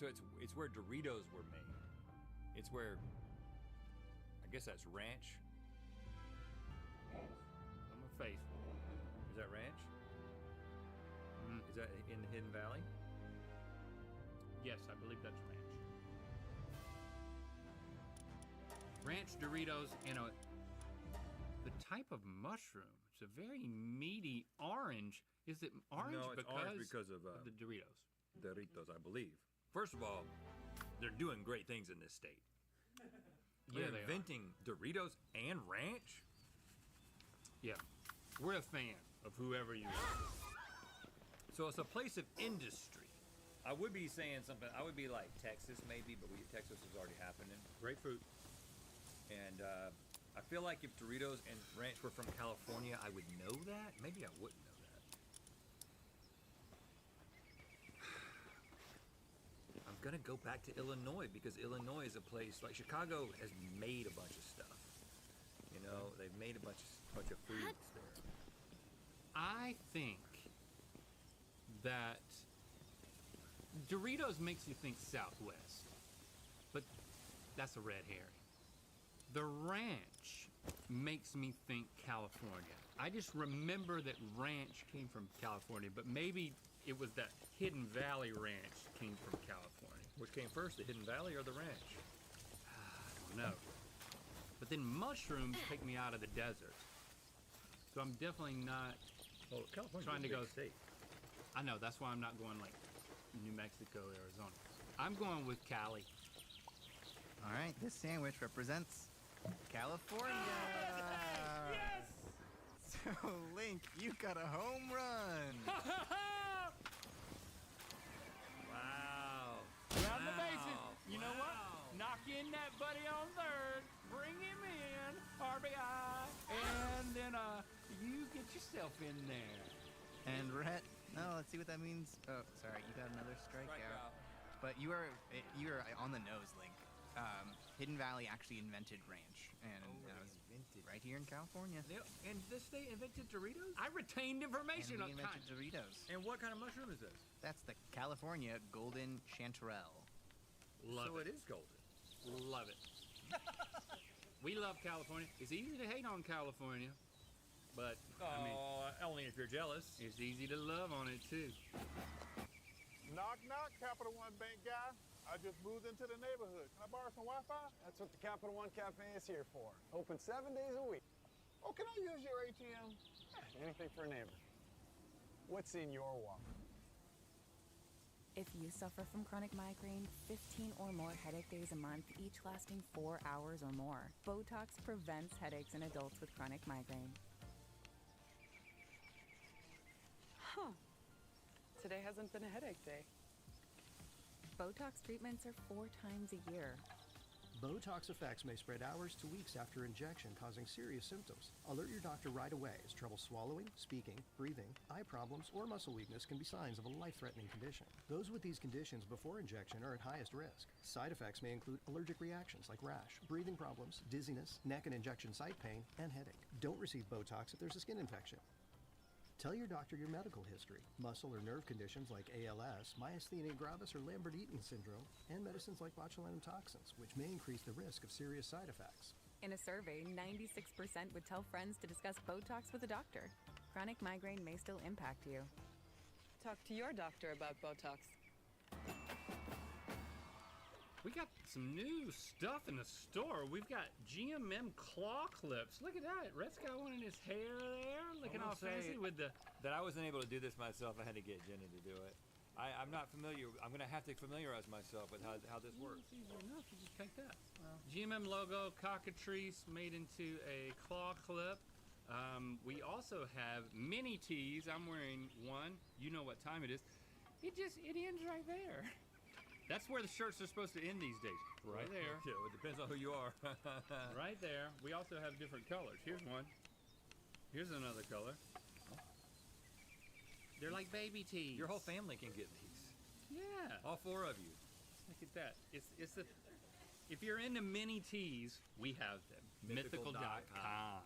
So it's where Doritos were made. It's where, I guess that's ranch. I'm a faithful. Is that ranch? Is that in the Hidden Valley? Yes, I believe that's ranch. Ranch Doritos and the type of mushroom. It's a very meaty orange. Is it orange No, it's orange because of the Doritos? Doritos, I believe. First of all, they're doing great things in this state. Yeah, They're inventing Doritos and ranch? Yeah. We're a fan of whoever you are. So it's a place of industry. I would be saying something, I would be like Texas maybe, but Texas is already happening. Great food. And I feel like if Doritos and ranch were from California, I would know that. Maybe I wouldn't know that. I'm gonna go back to Illinois because Illinois is a place, like Chicago has made a bunch of stuff. You know, they've made a bunch of foods there. I think that Doritos makes you think Southwest, but that's a red herring. The ranch makes me think California. I just remember that ranch came from California, but maybe it was that Hidden Valley ranch came from California. Which came first, the Hidden Valley or the ranch? I don't know. But then mushrooms take me out of the desert. So I'm definitely not California's trying to go. state. I know, that's why I'm not going like New Mexico, Arizona. I'm going with Cali. All right, this sandwich represents California. Yes! So, Link, you got a home run. Wow. Round the bases. You know what? Knock in that buddy on third. Bring him in. RBI. And then you get yourself in there. And Rhett, let's see what that means. Oh, sorry, you got another strikeout. But you are on the nose, Link. Hidden Valley actually invented ranch, and that was right here in California. And this state invented Doritos? I retained information And we on invented time. Doritos. And what kind of mushroom is this? That's the California Golden Chanterelle. Love it. It is golden. Love it. We love California. It's easy to hate on California, but Only if you're jealous. it's easy to love on it too. Knock, knock, Capital One Bank guy. I just moved into the neighborhood. Can I borrow some Wi-Fi? That's what the Capital One Cafe is here for. Open 7 days a week. Oh, can I use your ATM? Anything for a neighbor. What's in your wallet? If you suffer from chronic migraine, 15 or more headache days a month, each lasting 4 hours or more, Botox prevents headaches in adults with chronic migraine. Huh. Today hasn't been a headache day. Botox treatments are 4 times a year. Botox effects may spread hours to weeks after injection, causing serious symptoms. Alert your doctor right away, as trouble swallowing, speaking, breathing, eye problems, or muscle weakness can be signs of a life-threatening condition. Those with these conditions before injection are at highest risk. Side effects may include allergic reactions like rash, breathing problems, dizziness, neck and injection site pain, and headache. Don't receive Botox if there's a skin infection. Tell your doctor your medical history, muscle or nerve conditions like ALS, myasthenia gravis or Lambert-Eaton syndrome, and medicines like botulinum toxins, which may increase the risk of serious side effects. In a survey, 96% would tell friends to discuss Botox with a doctor. Chronic migraine may still impact you. Talk to your doctor about Botox. We got some new stuff in the store. We've got GMM claw clips. Look at that. Rhett's got one in his hair there, looking all fancy with the... That I wasn't able to do this myself. I had to get Jenna to do it. I'm not familiar. I'm going to have to familiarize myself with how this works. It's easy enough. You just take that. GMM logo, cockatrice made into a claw clip. We also have mini tees. I'm wearing one. You know what time it is. It ends right there. That's where the shirts are supposed to end these days. Right there. Yeah, it depends on who you are. Right there. We also have different colors. Here's one. Here's another color. They're like baby tees. Your whole family can get these. Yeah. All 4 of you. Look at that. If you're into mini tees, we have them. Mythical.com.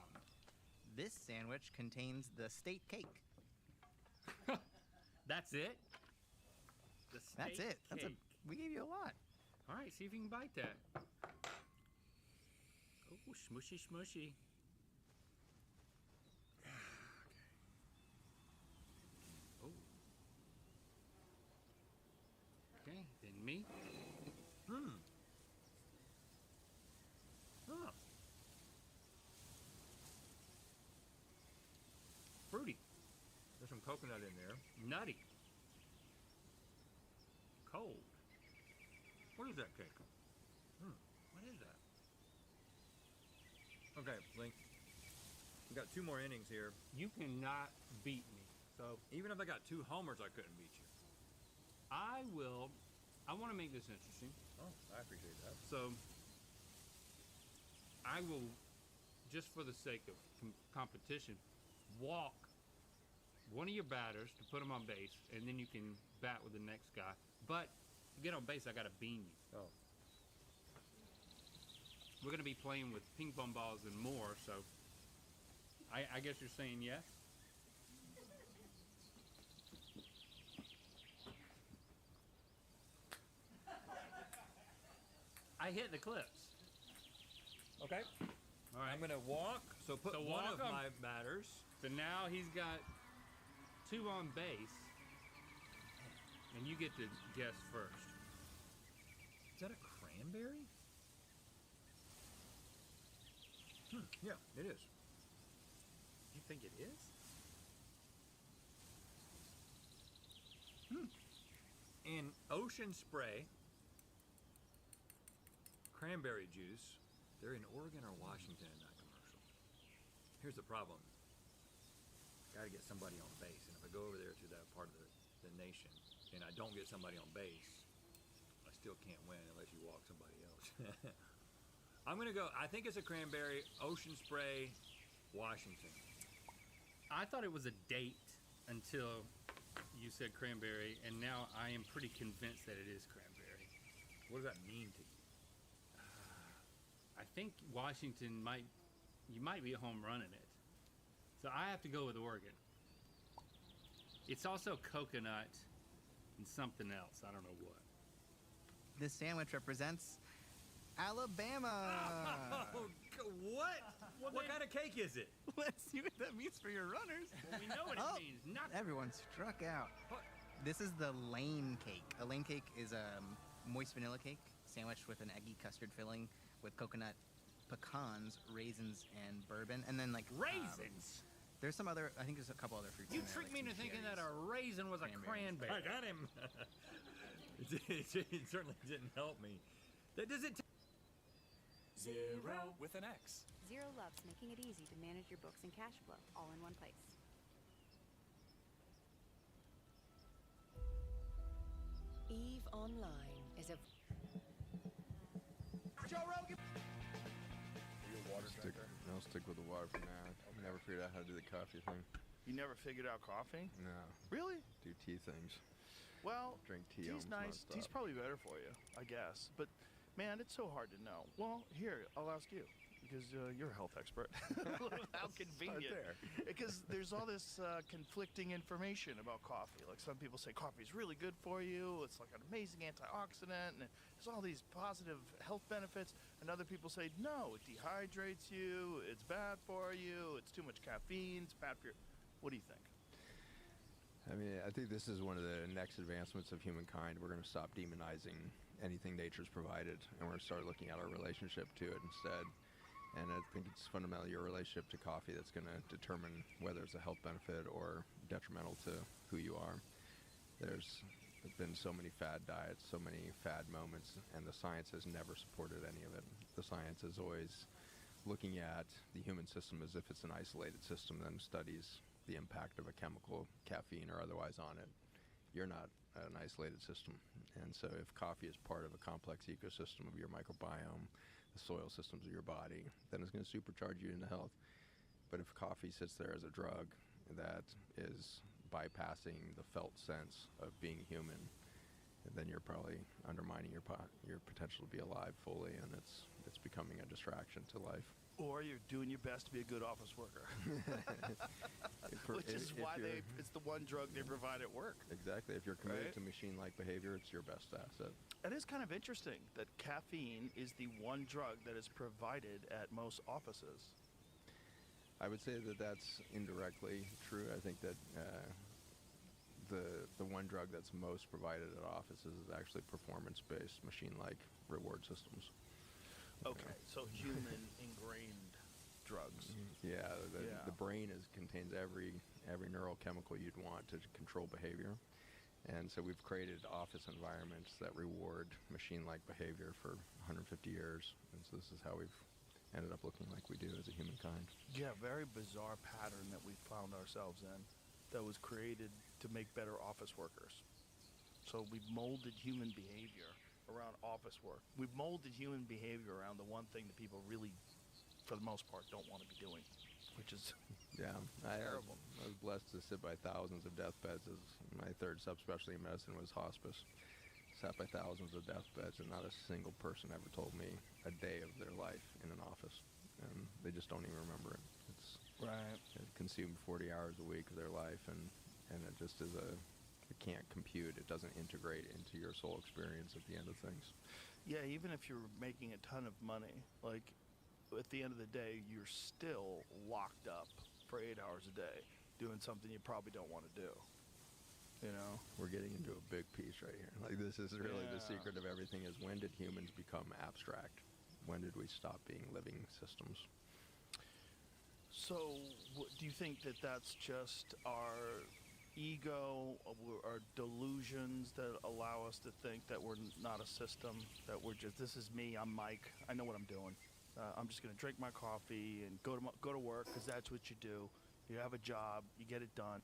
This sandwich contains the state cake. That's it? That's it. We gave you a lot. All right, see if you can bite that. Oh, smushy, smushy. Oh. Okay, then me. Huh. Fruity. There's some coconut in there. Nutty. Cold. What is that cake? What is that? Okay, Link. We got 2 more innings here. You cannot beat me. So Even if I got 2 homers, I couldn't beat you. I want to make this interesting. Oh, I appreciate that. So I will, just for the sake of competition, walk one of your batters to put them on base, and then you can bat with the next guy. But to get on base, I got to bean you. Oh. We're going to be playing with ping pong balls and more, so I guess you're saying yes? I hit the clips. Okay. All right. I'm gonna walk. So put So one walk of 'em. my batters. So now he's got 2 on base, and you get to guess first. Is that a cranberry? Yeah, it is. You think it is? In Ocean Spray, cranberry juice, they're in Oregon or Washington in that commercial. Here's the problem. Gotta get somebody on base, and if I go over there to that part of the nation and I don't get somebody on base, I still can't win unless you walk somebody else. I'm gonna go, I think it's a cranberry, Ocean Spray, Washington. I thought it was a date until you said cranberry, and now I am pretty convinced that it is cranberry. What does that mean to you? I think Washington you might be a home run in it. So I have to go with Oregon. It's also coconut and something else. I don't know what. This sandwich represents Alabama. Oh, what? What kind of cake is it? Let's see what that means for your runners. Well, we know what Oh, it means. Not Everyone struck out. What? This is the Lane cake. A Lane cake is a moist vanilla cake sandwiched with an eggy custard filling with coconut, pecans, raisins, and bourbon. And then like raisins. there's some other, I think there's a couple other fruits You in there, tricked like me some into thinking that cherries. a raisin was a Cranberries. I cranberry. got him. It certainly didn't help me. That doesn't. Zero with an X. Zero loves making it easy to manage your books and cash flow all in one place. Eve Online is a I'll stick with the water for now. I never figured out how to do the coffee thing. You never figured out coffee? No. Really? Do tea things. Well, Drink tea tea's almost nice. nonstop. Tea's probably better for you, I guess. But man, it's so hard to know. Well, here, I'll ask you because you're a health expert. How convenient. there. Because there's all this conflicting information about coffee. Like some people say coffee's really good for you. It's like an amazing antioxidant, and there's all these positive health benefits. And other people say no, it dehydrates you. It's bad for you. It's too much caffeine. It's bad for your. What do you think? I mean, I think this is one of the next advancements of humankind. We're going to stop demonizing anything nature's provided, and we're going to start looking at our relationship to it instead. And I think it's fundamentally your relationship to coffee that's going to determine whether it's a health benefit or detrimental to who you are. There's been so many fad diets, so many fad moments, and the science has never supported any of it. The science is always looking at the human system as if it's an isolated system, then studies the impact of a chemical, caffeine or otherwise, on it. You're not an isolated system. And so if coffee is part of a complex ecosystem of your microbiome, the soil systems of your body, then it's going to supercharge you into health. But if coffee sits there as a drug that is bypassing the felt sense of being human then you're probably undermining your potential to be alive fully, and it's becoming a distraction to life. Or you're doing your best to be a good office worker. Which is why it's the one drug they provide at work. Exactly. If you're committed Right? to machine-like behavior, it's your best asset. It is kind of interesting that caffeine is the one drug that is provided at most offices. I would say that that's indirectly true. I think that the one drug that's most provided at offices is actually performance-based, machine-like reward systems. Okay, so human ingrained drugs. Yeah, Yeah. the brain contains every neurochemical you'd want to control behavior. And so we've created office environments that reward machine-like behavior for 150 years. And so this is how we've ended up looking like we do as a humankind. Yeah, very bizarre pattern that we found ourselves in that was created to make better office workers. So we've molded human behavior around office work. We've molded human behavior around the one thing that people really, for the most part, don't want to be doing, which is terrible. I was blessed to sit by thousands of deathbeds. As my third subspecialty in medicine was hospice. Sat by thousands of deathbeds, and not a single person ever told me a day of their life in an office. And they just don't even remember it. It consumed 40 hours a week of their life, and it just is it can't compute. It doesn't integrate into your soul experience at the end of things. Yeah, even if you're making a ton of money, like at the end of the day, you're still locked up for 8 hours a day doing something you probably don't want to do. You know? We're getting into a big piece right here. Like, this is really the secret of everything, is when did humans become abstract? When did we stop being living systems? So, do you think that that's just our ego, our delusions that allow us to think that we're not a system, that we're just, this is me, I'm Mike, I know what I'm doing. I'm just going to drink my coffee and go to work because that's what you do. You have a job, you get it done.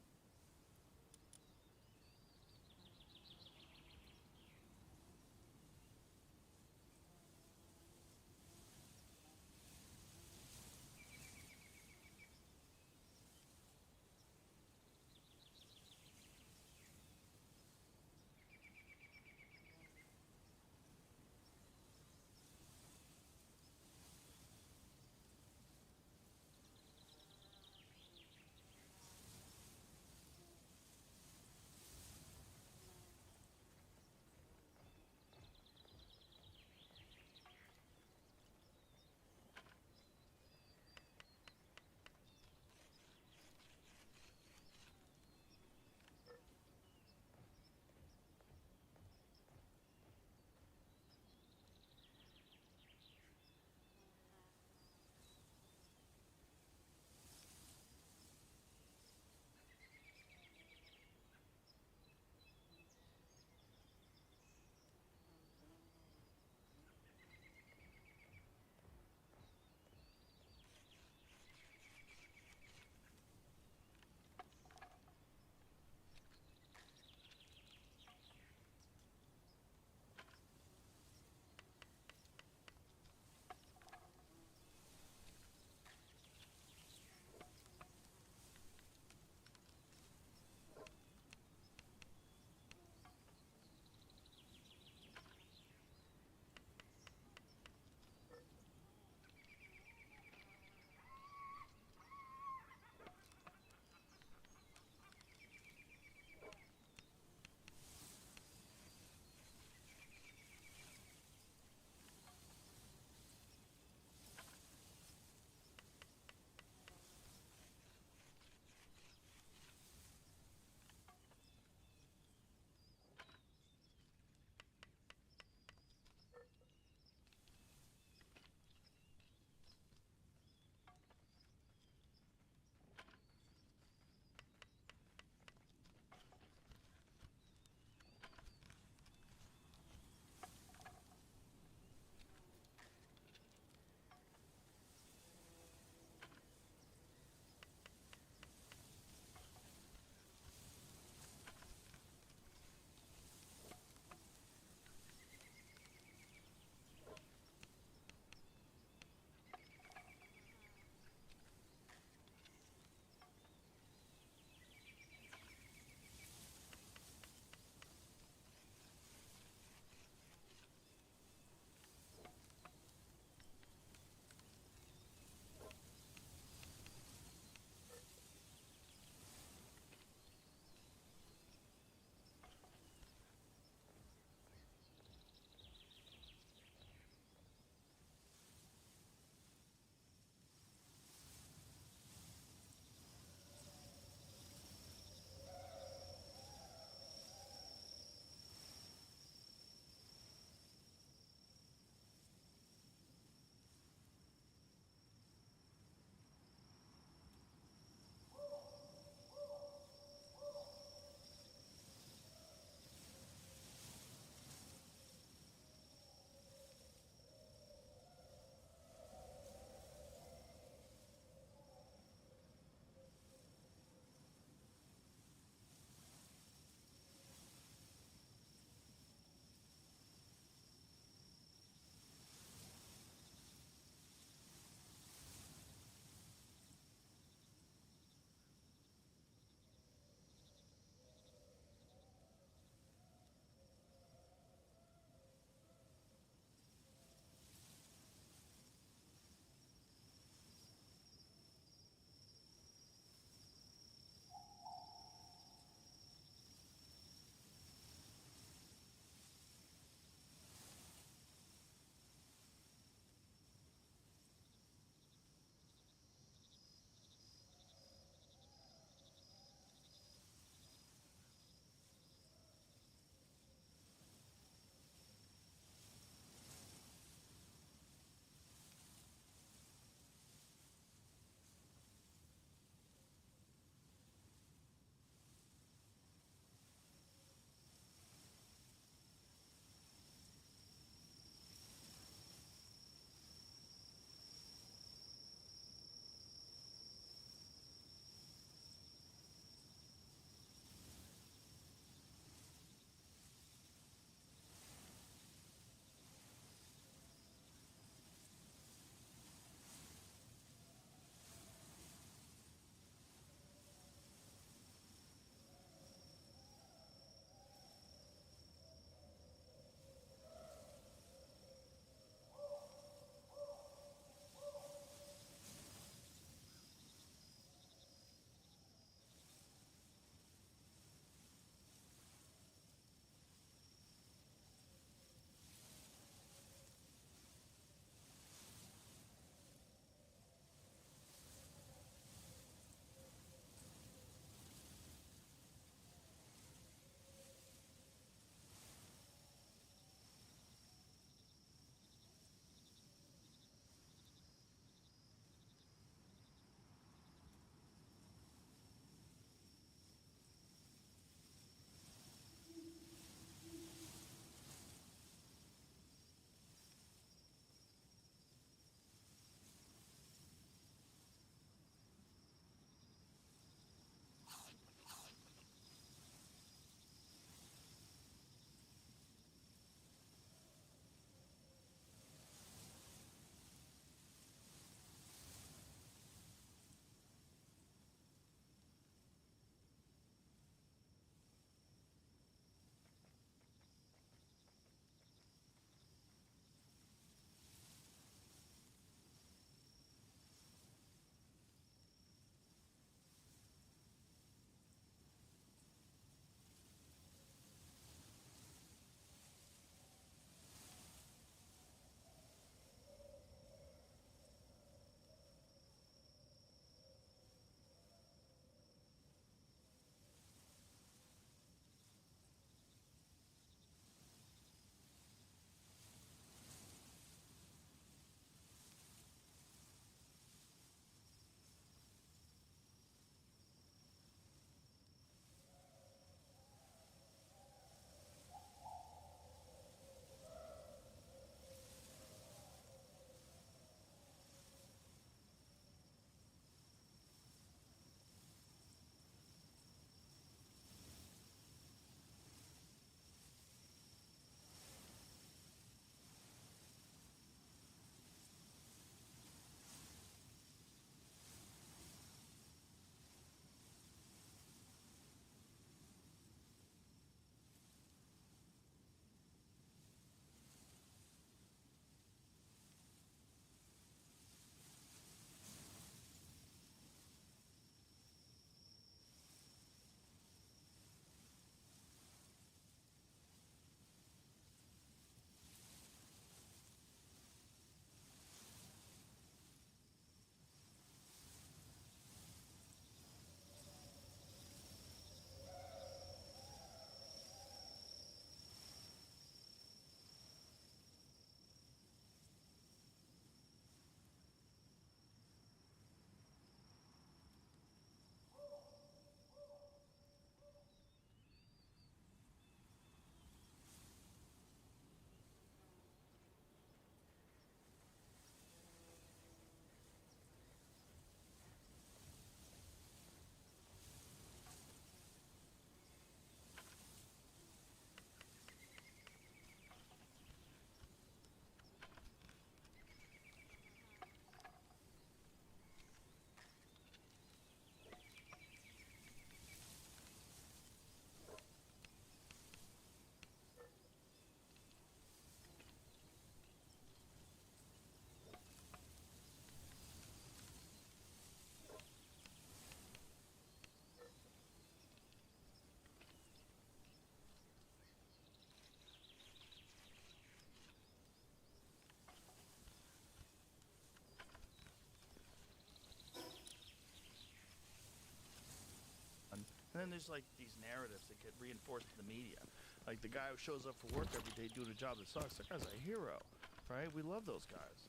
then there's like these narratives that get reinforced in the media. Like the guy who shows up for work every day doing a job that sucks, that guy's a hero, right? We love those guys.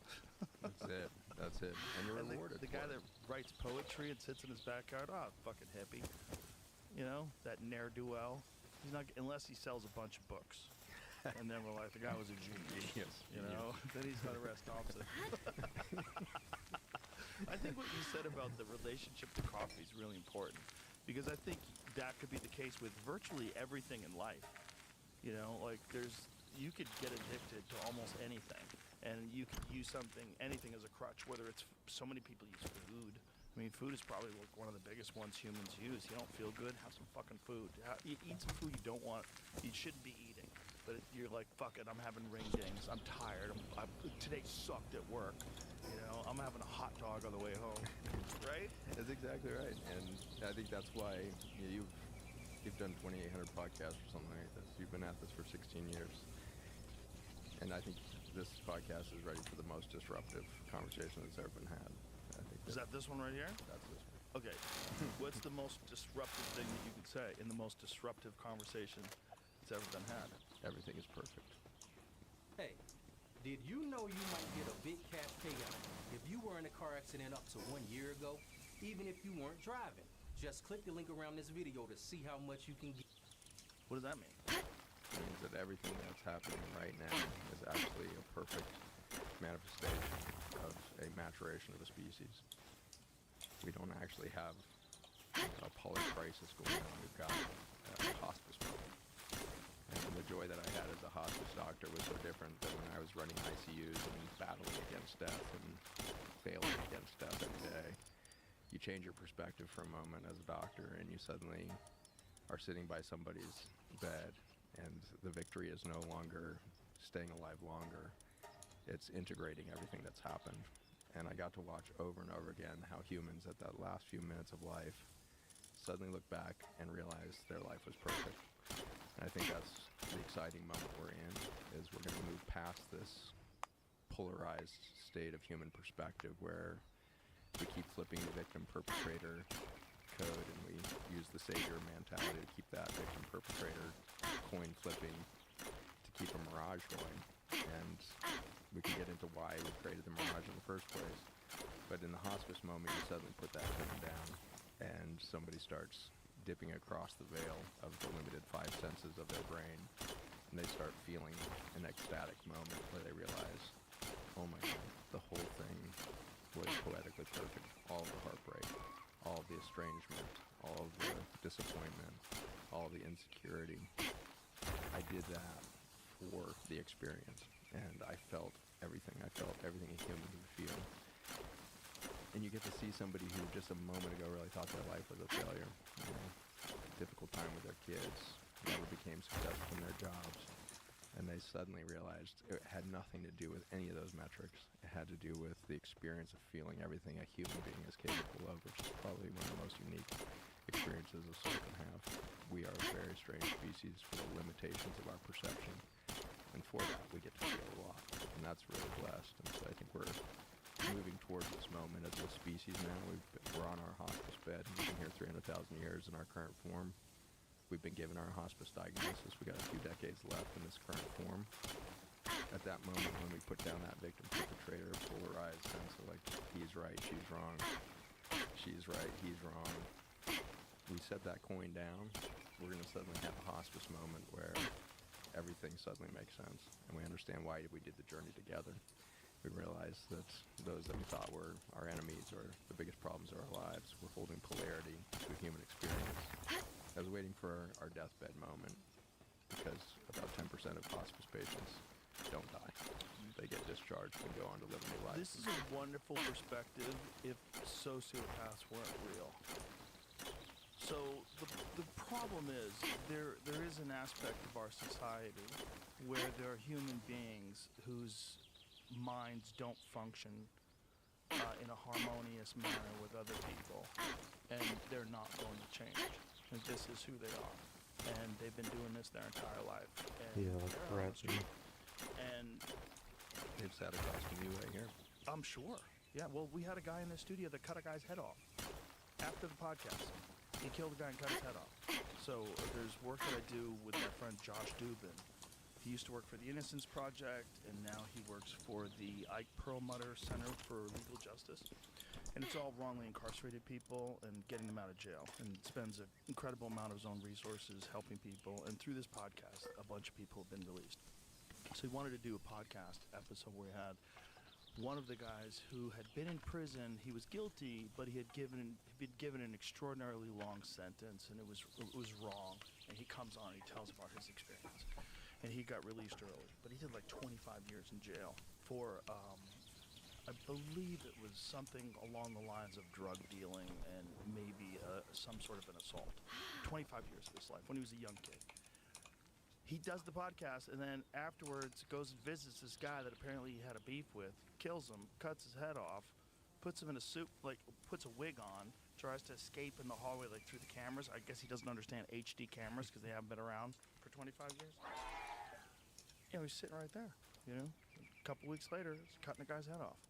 That's it. And you're And rewarded. the guy that writes poetry and sits in his backyard, fucking hippie. You know, that ne'er-do-well. He's not, unless he sells a bunch of books. And then we're like, the guy was a genius. You know, then he's got to arrest Thompson. I think what you said about the relationship to coffee is really important, because I think that could be the case with virtually everything in life. You know, like you could get addicted to almost anything, and you could use anything as a crutch, whether it's, so many people use food. I mean, food is probably like one of the biggest ones humans use. You don't feel good, have some fucking food. You eat some food you don't want, you shouldn't be eating. But you're like, fuck it, I'm having ring dings, I'm tired, today sucked at work. You know, I'm having a hot dog on the way home, right? That's exactly right. And I think that's why you've done 2,800 podcasts or something like this. You've been at this for 16 years. And I think this podcast is ready for the most disruptive conversation that's ever been had. Is that this one right here? That's this one. Okay. What's the most disruptive thing that you could say in the most disruptive conversation that's ever been had? Everything is perfect. Hey, did you know you might get a big cash payout if you were in a car accident up to 1 year ago, even if you weren't driving? Just click the link around this video to see how much you can get. What does that mean? It means that everything that's happening right now is actually a perfect manifestation of a maturation of a species. We don't actually have a public crisis going on. We've got a hospice moment. And the joy that I had as a hospice doctor was so different than when I was running ICUs and battling against death and failing against death every day. You change your perspective for a moment as a doctor, and you suddenly are sitting by somebody's bed, and the victory is no longer staying alive longer. It's integrating everything that's happened. And I got to watch over and over again how humans at that last few minutes of life suddenly look back and realize their life was perfect. And I think that's the exciting moment we're in, is we're going to move past this polarized state of human perspective where we keep flipping the victim-perpetrator code, and we use the savior mentality to keep that victim-perpetrator coin flipping to keep a mirage going. And we can get into why we created the mirage in the first place. But in the hospice moment, you suddenly put that coin down, and somebody starts dipping across the veil of the limited five senses of their brain, and they start feeling an ecstatic moment where they realize, oh my God, the whole thing was poetically perfect. All of the heartbreak, all of the estrangement, all of the disappointment, all of the insecurity. I did that for the experience, and I felt everything. I felt everything a human would feel. And you get to see somebody who just a moment ago really thought their life was a failure. You know, difficult time with their kids, never became successful in their jobs. And they suddenly realized it had nothing to do with any of those metrics. It had to do with the experience of feeling everything a human being is capable of, which is probably one of the most unique experiences a soul can have. We are a very strange species for the limitations of our perception. And for that, we get to feel a lot. And that's really blessed. And so I think we're moving towards this moment as a species now. We're on our hospice bed. We've been here 300,000 years in our current form. We've been given our hospice diagnosis. We got a few decades left in this current form. At that moment when we put down that victim-perpetrator polarized sense of like, he's right, she's wrong, she's right, he's wrong, we set that coin down, we're going to suddenly have a hospice moment where everything suddenly makes sense, and we understand why we did the journey together. We realize that those that we thought were our enemies or the biggest problems of our lives were holding polarity to a human experience. I was waiting for our deathbed moment, because about 10% of hospice patients don't die. They get discharged and go on to live a new life. This is a wonderful perspective if sociopaths weren't real. So the problem is there is an aspect of our society where there are human beings whose minds don't function in a harmonious manner with other people, and they're not going to change. And this is who they are, and they've been doing this their entire life. And yeah, like corruption. And they've sat across from you right here. I'm sure. Yeah. Well, we had a guy in the studio that cut a guy's head off after the podcast. He killed a guy and cut his head off. So there's work that I do with my friend Josh Dubin. He used to work for the Innocence Project, and now he works for the Ike Perlmutter Center for Legal Justice. And it's all wrongly incarcerated people and getting them out of jail, and spends an incredible amount of his own resources helping people. And through this podcast, a bunch of people have been released. So he wanted to do a podcast episode where he had one of the guys who had been in prison. He was guilty, but he'd been given an extraordinarily long sentence, and it was wrong. And he comes on and he tells about his experience. And he got released early, but he did like 25 years in jail for, I believe it was something along the lines of drug dealing and maybe some sort of an assault. 25 years of his life when he was a young kid. He does the podcast, and then afterwards goes and visits this guy that apparently he had a beef with, kills him, cuts his head off, puts him in a suit, like puts a wig on, tries to escape in the hallway like through the cameras. I guess he doesn't understand HD cameras because they haven't been around for 25 years. You know, he's sitting right there, you know. A couple weeks later, he's cutting the guy's head off.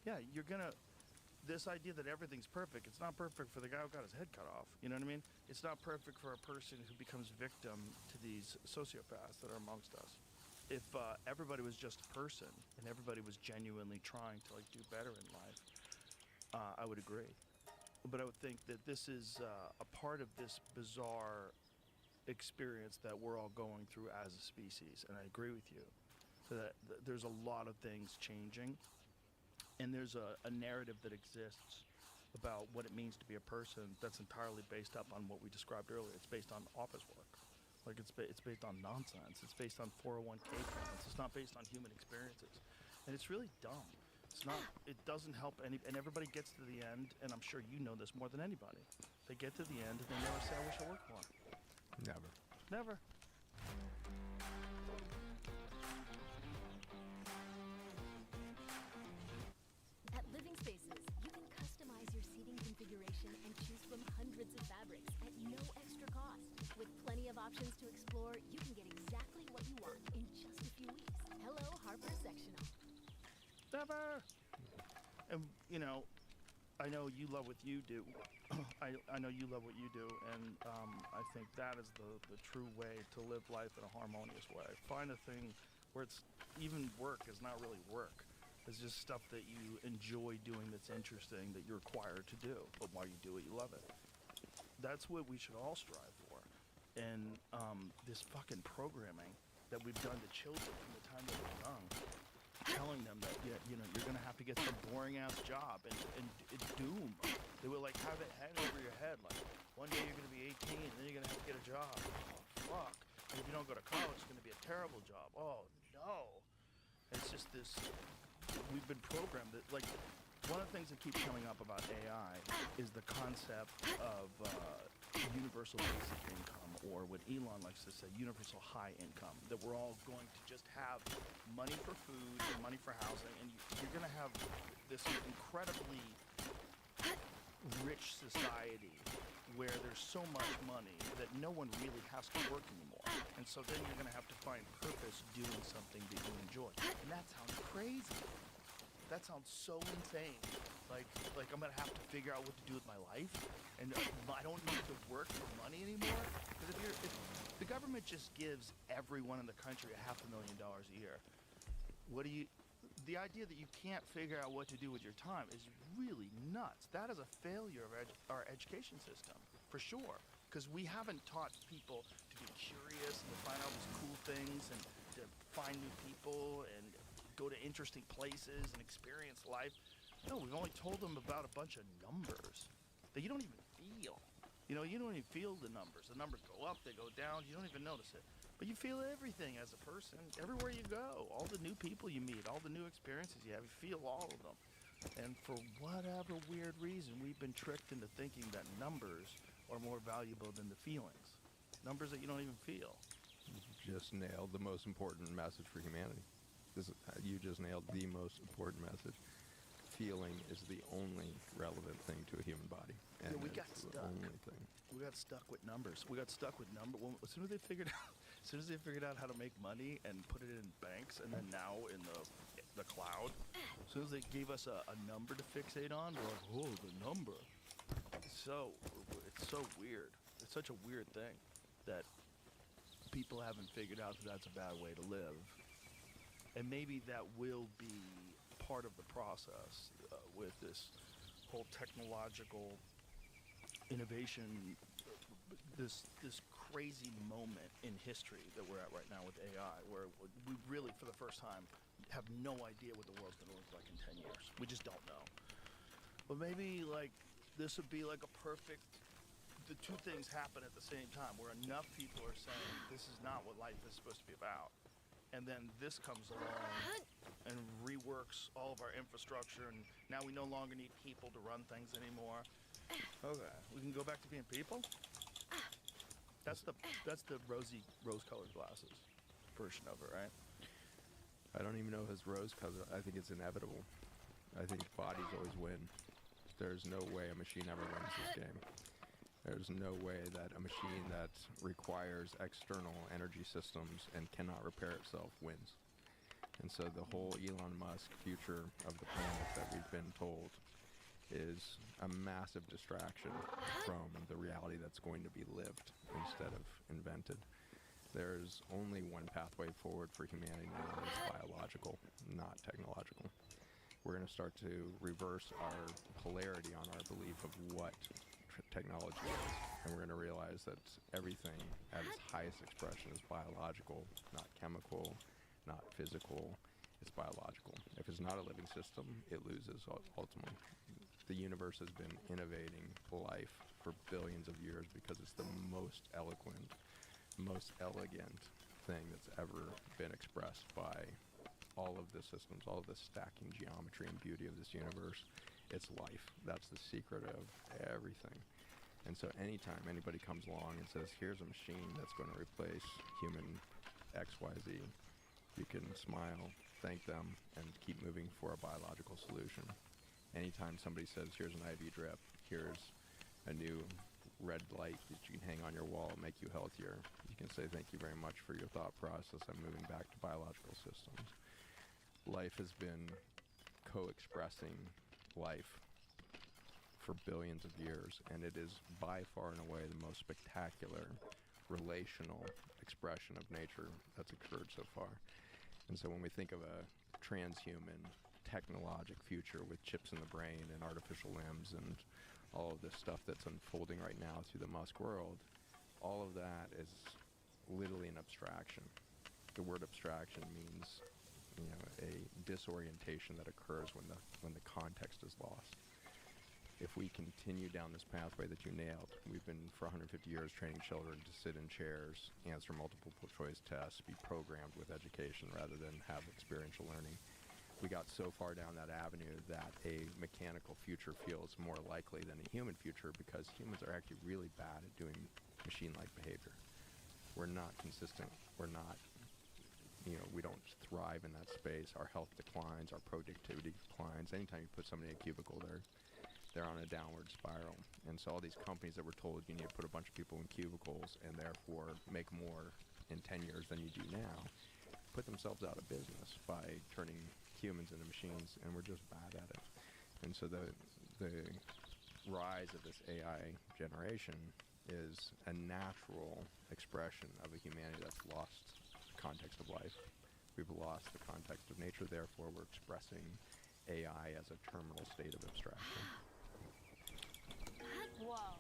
Yeah, this idea that everything's perfect, it's not perfect for the guy who got his head cut off, you know what I mean? It's not perfect for a person who becomes victim to these sociopaths that are amongst us. If everybody was just a person and everybody was genuinely trying to like do better in life, I would agree. But I would think that this is a part of this bizarre experience that we're all going through as a species, and I agree with you that there's a lot of things changing, and there's a narrative that exists about what it means to be a person that's entirely based up on what we described earlier. It's based on office work, like it's based on nonsense. It's based on 401k plans. It's not based on human experiences, and it's really dumb. It's not. It doesn't help any. And everybody gets to the end, and I'm sure you know this more than anybody. They get to the end and they never say, "I wish I worked more." Never. Never. At Living Spaces, you can customize your seating configuration and choose from hundreds of fabrics at no extra cost. With plenty of options to explore, you can get exactly what you want in just a few weeks. Hello, Harper Sectional. Never. And you know, I know you love what you do. I know you love what you do, and I think that is the true way to live life in a harmonious way. Find a thing where it's even work is not really work. It's just stuff that you enjoy doing that's interesting, that you're required to do. But while you do it, you love it. That's what we should all strive for. And this fucking programming that we've done to children from the time they were young, telling them that you know you're gonna have to get some boring ass job and doom. They would like have it hang over your head like one day you're gonna be 18 and then you're gonna have to get a job. Oh fuck! And if you don't go to college, it's gonna be a terrible job. Oh no! It's just this. We've been programmed that like one of the things that keeps coming up about AI is the concept of universal basic income, or what Elon likes to say, universal high income. That we're all going to just have money for food and money for housing, and you're going to have this incredibly rich society where there's so much money that no one really has to work anymore. And so then you're going to have to find purpose doing something that you enjoy. And that sounds crazy. That sounds so insane. Like I'm going to have to figure out what to do with my life, and I don't need to work for money anymore. Because if the government just gives everyone in the country $500,000 a year, the idea that you can't figure out what to do with your time is really nuts. That is a failure of our education system, for sure. Because we haven't taught people to be curious and to find out these cool things and to find new people and go to interesting places and experience life. No, we've only told them about a bunch of numbers that you don't even feel. You know, you don't even feel the numbers. The numbers go up, they go down, you don't even notice it. But you feel everything as a person, everywhere you go. All the new people you meet, all the new experiences you have, you feel all of them. And for whatever weird reason, we've been tricked into thinking that numbers are more valuable than the feelings. Numbers that you don't even feel. You just nailed the most important message for humanity. You just nailed the most important message. Feeling is the only relevant thing to a human body. And we got it's stuck. the only thing. We got stuck with numbers. We got stuck with numbers. As soon as they figured out how to make money and put it in banks, and then now in the cloud, as soon as they gave us a number to fixate on, we're like, oh, the number. So it's so weird. It's such a weird thing that people haven't figured out that that's a bad way to live. And maybe that will be part of the process with this whole technological innovation, this crazy moment in history that we're at right now with AI, where we really, for the first time, have no idea what the world's going to look like in 10 years. We just don't know. But maybe like this would be like a perfect, the two things happen at the same time, where enough people are saying this is not what life is supposed to be about. And then this comes along and reworks all of our infrastructure, and now we no longer need people to run things anymore. Okay, we can go back to being people? That's the rose-colored glasses version of it, right? I don't even know if it's rose-colored. I think it's inevitable. I think bodies always win. There's no way a machine ever wins this game. There's no way that a machine that requires external energy systems and cannot repair itself wins. And so the whole Elon Musk future of the planet that we've been told is a massive distraction from the reality that's going to be lived instead of invented. There's only one pathway forward for humanity now, and it's biological, not technological. We're going to start to reverse our polarity on our belief of what technology is, and we're going to realize that everything at its highest expression is biological, not chemical, not physical. It's biological. If it's not a living system, it loses ultimately. The universe has been innovating life for billions of years because it's the most eloquent, most elegant thing that's ever been expressed by all of the systems, all of the stacking geometry and beauty of this universe. It's life. That's the secret of everything. And so anytime anybody comes along and says, here's a machine that's going to replace human XYZ, you can smile, thank them, and keep moving for a biological solution. Anytime somebody says, here's an IV drip, here's a new red light that you can hang on your wall and make you healthier, you can say, thank you very much for your thought process. I'm moving back to biological systems. Life has been co-expressing life for billions of years, and it is by far and away the most spectacular relational expression of nature that's occurred so far. And so when we think of a transhuman, technologic future with chips in the brain and artificial limbs and all of this stuff that's unfolding right now through the Musk world, all of that is literally an abstraction. The word abstraction means, a disorientation that occurs when the context is lost. If we continue down this pathway that you nailed, we've been for 150 years training children to sit in chairs, answer multiple choice tests, be programmed with education rather than have experiential learning. We got so far down that avenue that a mechanical future feels more likely than a human future because humans are actually really bad at doing machine-like behavior. We're not consistent. We're not, we don't thrive in that space. Our health declines. Our productivity declines. Anytime you put somebody in a cubicle, they're on a downward spiral. And so all these companies that were told you need to put a bunch of people in cubicles and therefore make more in 10 years than you do now, put themselves out of business by turning humans into machines, and we're just bad at it. And so the rise of this AI generation is a natural expression of a humanity that's lost the context of life. We've lost the context of nature, therefore we're expressing AI as a terminal state of abstraction. Whoa.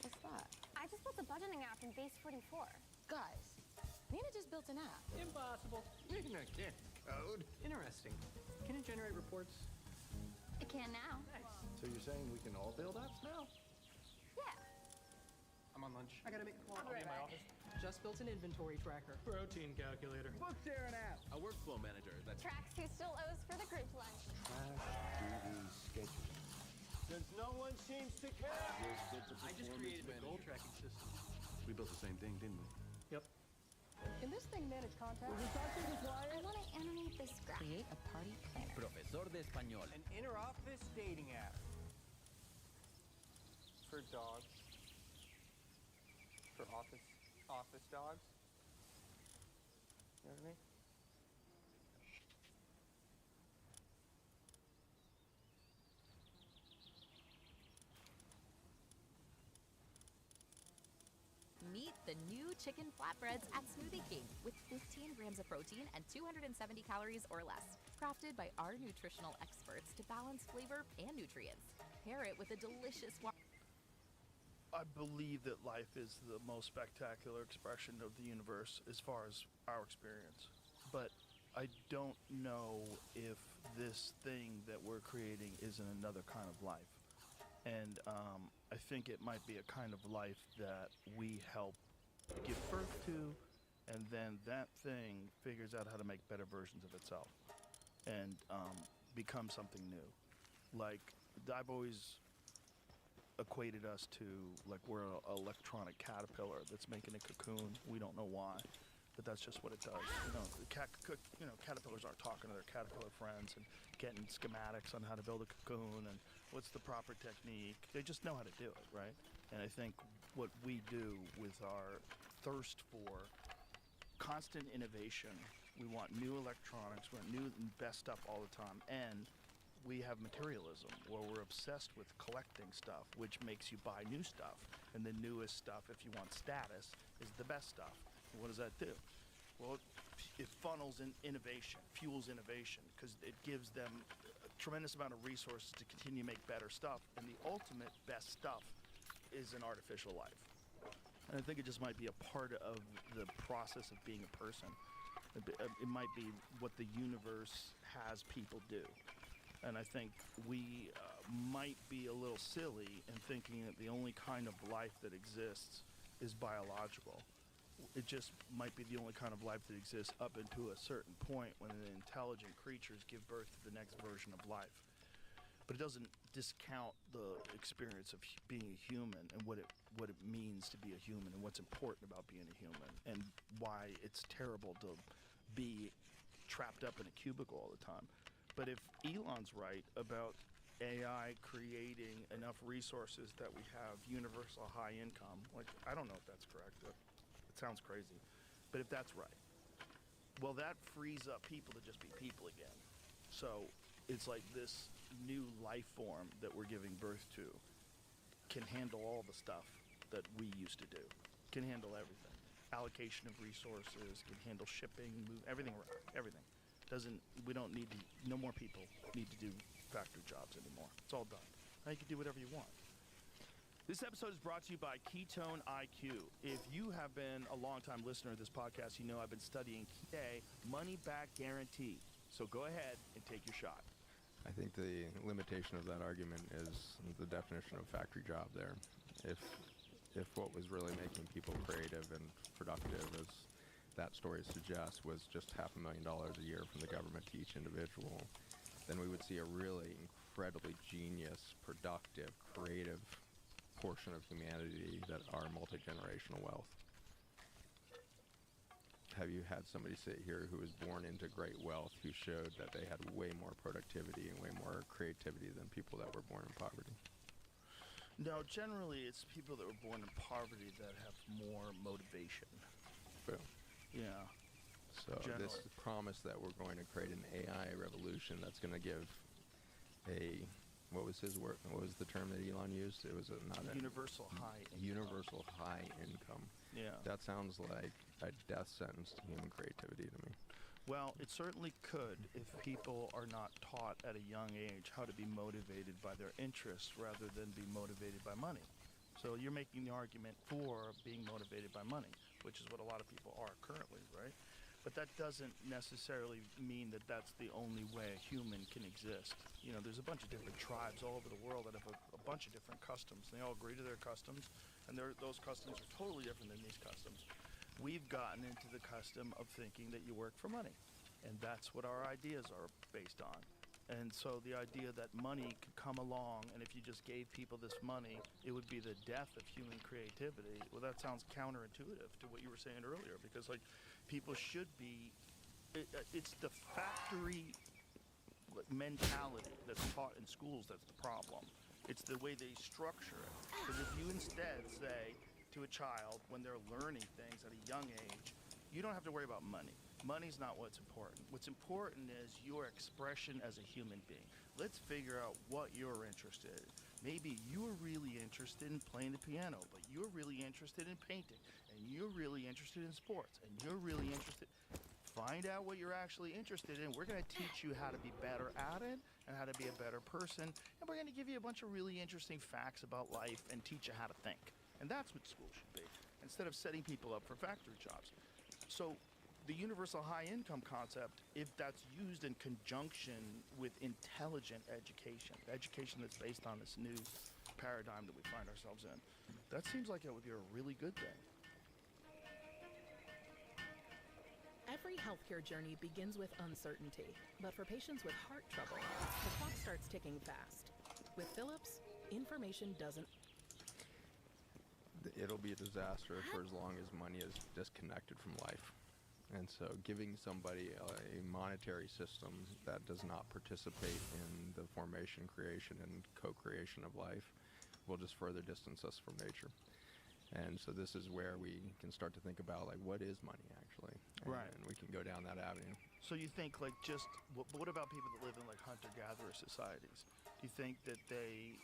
What's that? I just built a budgeting app in Base 44. Guys, Nina just built an app. Impossible. Nina can't code. Interesting. Can it generate reports? It can now. Nice. So you're saying we can all build apps now? Yeah. I'm on lunch. I gotta make a call. I'll be in my office. Just built an inventory tracker. Protein calculator. Book share an app. A workflow manager that's Tracks who still owes for the group lunch. schedule. Since no one seems to care. I just created a goal tracking system. We built the same thing, didn't we? Yep. Can this thing manage contacts? I want to animate this graph. Create a party planner. Profesor de español. An inter-office dating app. For dogs. For office dogs. You know what I mean? Meet the new chicken flatbreads at Smoothie King with 15 grams of protein and 270 calories or less. Crafted by our nutritional experts to balance flavor and nutrients. Pair it with a delicious I believe that life is the most spectacular expression of the universe as far as our experience. But I don't know if this thing that we're creating isn't another kind of life. And I think it might be a kind of life that we help give birth to, and then that thing figures out how to make better versions of itself and become something new. Like, I've always equated us to, like, we're an electronic caterpillar that's making a cocoon. We don't know why, but that's just what it does. Caterpillars aren't talking to their caterpillar friends and getting schematics on how to build a cocoon and what's the proper technique. They just know how to do it, right? And I think what we do with our thirst for constant innovation, we want new electronics, we want new and best stuff all the time, and we have materialism where we're obsessed with collecting stuff, which makes you buy new stuff. And the newest stuff, if you want status, is the best stuff. And what does that do? Well, it funnels in innovation, fuels innovation, because it gives them a tremendous amount of resources to continue to make better stuff. And the ultimate best stuff is an artificial life. And I think it just might be a part of the process of being a person. It might be what the universe has people do. And I think we might be a little silly in thinking that the only kind of life that exists is biological. It just might be the only kind of life that exists up until a certain point when the intelligent creatures give birth to the next version of life. But it doesn't discount the experience of being a human and what it means to be a human and what's important about being a human and why it's terrible to be trapped up in a cubicle all the time. But if Elon's right about AI creating enough resources that we have universal high income, like, I don't know if that's correct. It sounds crazy. But if that's right, well, that frees up people to just be people again. So it's like this new life form that we're giving birth to can handle all the stuff that we used to do, can handle everything. Allocation of resources, can handle shipping, everything. We don't need to, no more people need to do factory jobs anymore. It's all done. Now you can do whatever you want. This episode is brought to you by Ketone IQ. If you have been a long-time listener of this podcast, you know I've been studying today, money back guarantee. So go ahead and take your shot. I think the limitation of that argument is the definition of factory job there. If what was really making people creative and productive, as that story suggests, was just $500,000 a year from the government to each individual, then we would see a really incredibly genius, productive, creative portion of humanity that are multi-generational wealth. Have you had somebody sit here who was born into great wealth who showed that they had way more productivity and way more creativity than people that were born in poverty? No, generally it's people that were born in poverty that have more motivation. Boom. Yeah. So this promise that we're going to create an AI revolution that's going to give what was his word? What was the term that Elon used? It was universal high income. Universal high income. Yeah. That sounds like a death sentence to human creativity to me. Well, it certainly could if people are not taught at a young age how to be motivated by their interests rather than be motivated by money. So you're making the argument for being motivated by money, which is what a lot of people are currently, right? But that doesn't necessarily mean that that's the only way a human can exist. You know, there's a bunch of different tribes all over the world that have a bunch of different customs. They all agree to their customs, and those customs are totally different than these customs. We've gotten into the custom of thinking that you work for money, and that's what our ideas are based on. And so the idea that money could come along, and if you just gave people this money, it would be the death of human creativity. Well, that sounds counterintuitive to what you were saying earlier, because like people should be, it's the factory mentality that's taught in schools that's the problem. It's the way they structure it. Because if you instead say to a child when they're learning things at a young age, you don't have to worry about money. Money's not what's important. What's important is your expression as a human being. Let's figure out what you're interested in. Maybe you're really interested in playing the piano, but you're really interested in painting. And and you're really interested in sports, and you're really interested, find out what you're actually interested in. We're going to teach you how to be better at it and how to be a better person, and we're going to give you a bunch of really interesting facts about life and teach you how to think. And that's what school should be, instead of setting people up for factory jobs. So the universal high income concept, if that's used in conjunction with intelligent education that's based on this new paradigm that we find ourselves in, that seems like it would be a really good thing. Every healthcare journey begins with uncertainty, but for patients with heart trouble, the clock starts ticking fast. With Philips, information doesn't. It'll be a disaster for as long as money is disconnected from life. And so giving somebody a monetary system that does not participate in the formation, creation, and co-creation of life will just further distance us from nature. And so this is where we can start to think about, like, what is money actually? Right. And we can go down that avenue. So you think, like, just, what about people that live in, like, hunter-gatherer societies? Do you think that they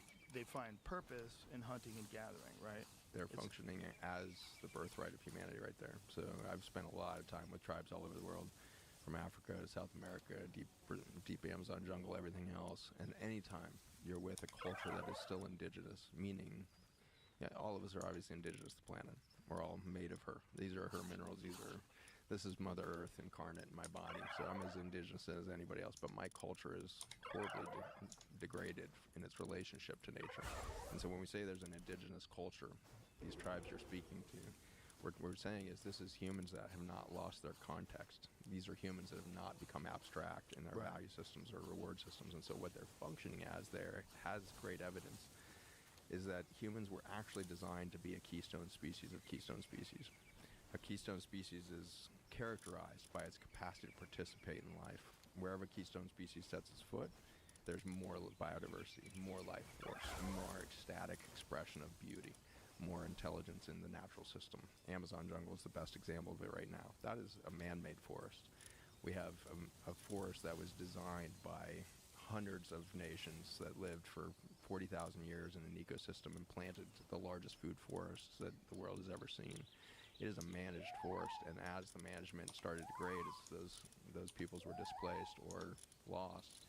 find purpose in hunting and gathering, right? They're functioning as the birthright of humanity right there. So I've spent a lot of time with tribes all over the world, from Africa to South America, deep Amazon jungle, everything else. And anytime you're with a culture that is still indigenous, meaning all of us are obviously indigenous to the planet. We're all made of her. These are her minerals. This is Mother Earth incarnate in my body. So I'm as indigenous as anybody else, but my culture is horribly degraded in its relationship to nature. And so when we say there's an indigenous culture, these tribes you're speaking to, what we're saying is this is humans that have not lost their context. These are humans that have not become abstract in their value systems or reward systems. And so what they're functioning as there has great evidence is that humans were actually designed to be a keystone species of keystone species. A keystone species is characterized by its capacity to participate in life. Wherever a keystone species sets its foot, there's more biodiversity, more life force, more ecstatic expression of beauty, more intelligence in the natural system. Amazon jungle is the best example of it right now. That is a man-made forest. We have a forest that was designed by hundreds of nations that lived for 40,000 years in an ecosystem and planted the largest food forests that the world has ever seen. It is a managed forest, and as the management started to degrade, as those peoples were displaced or lost,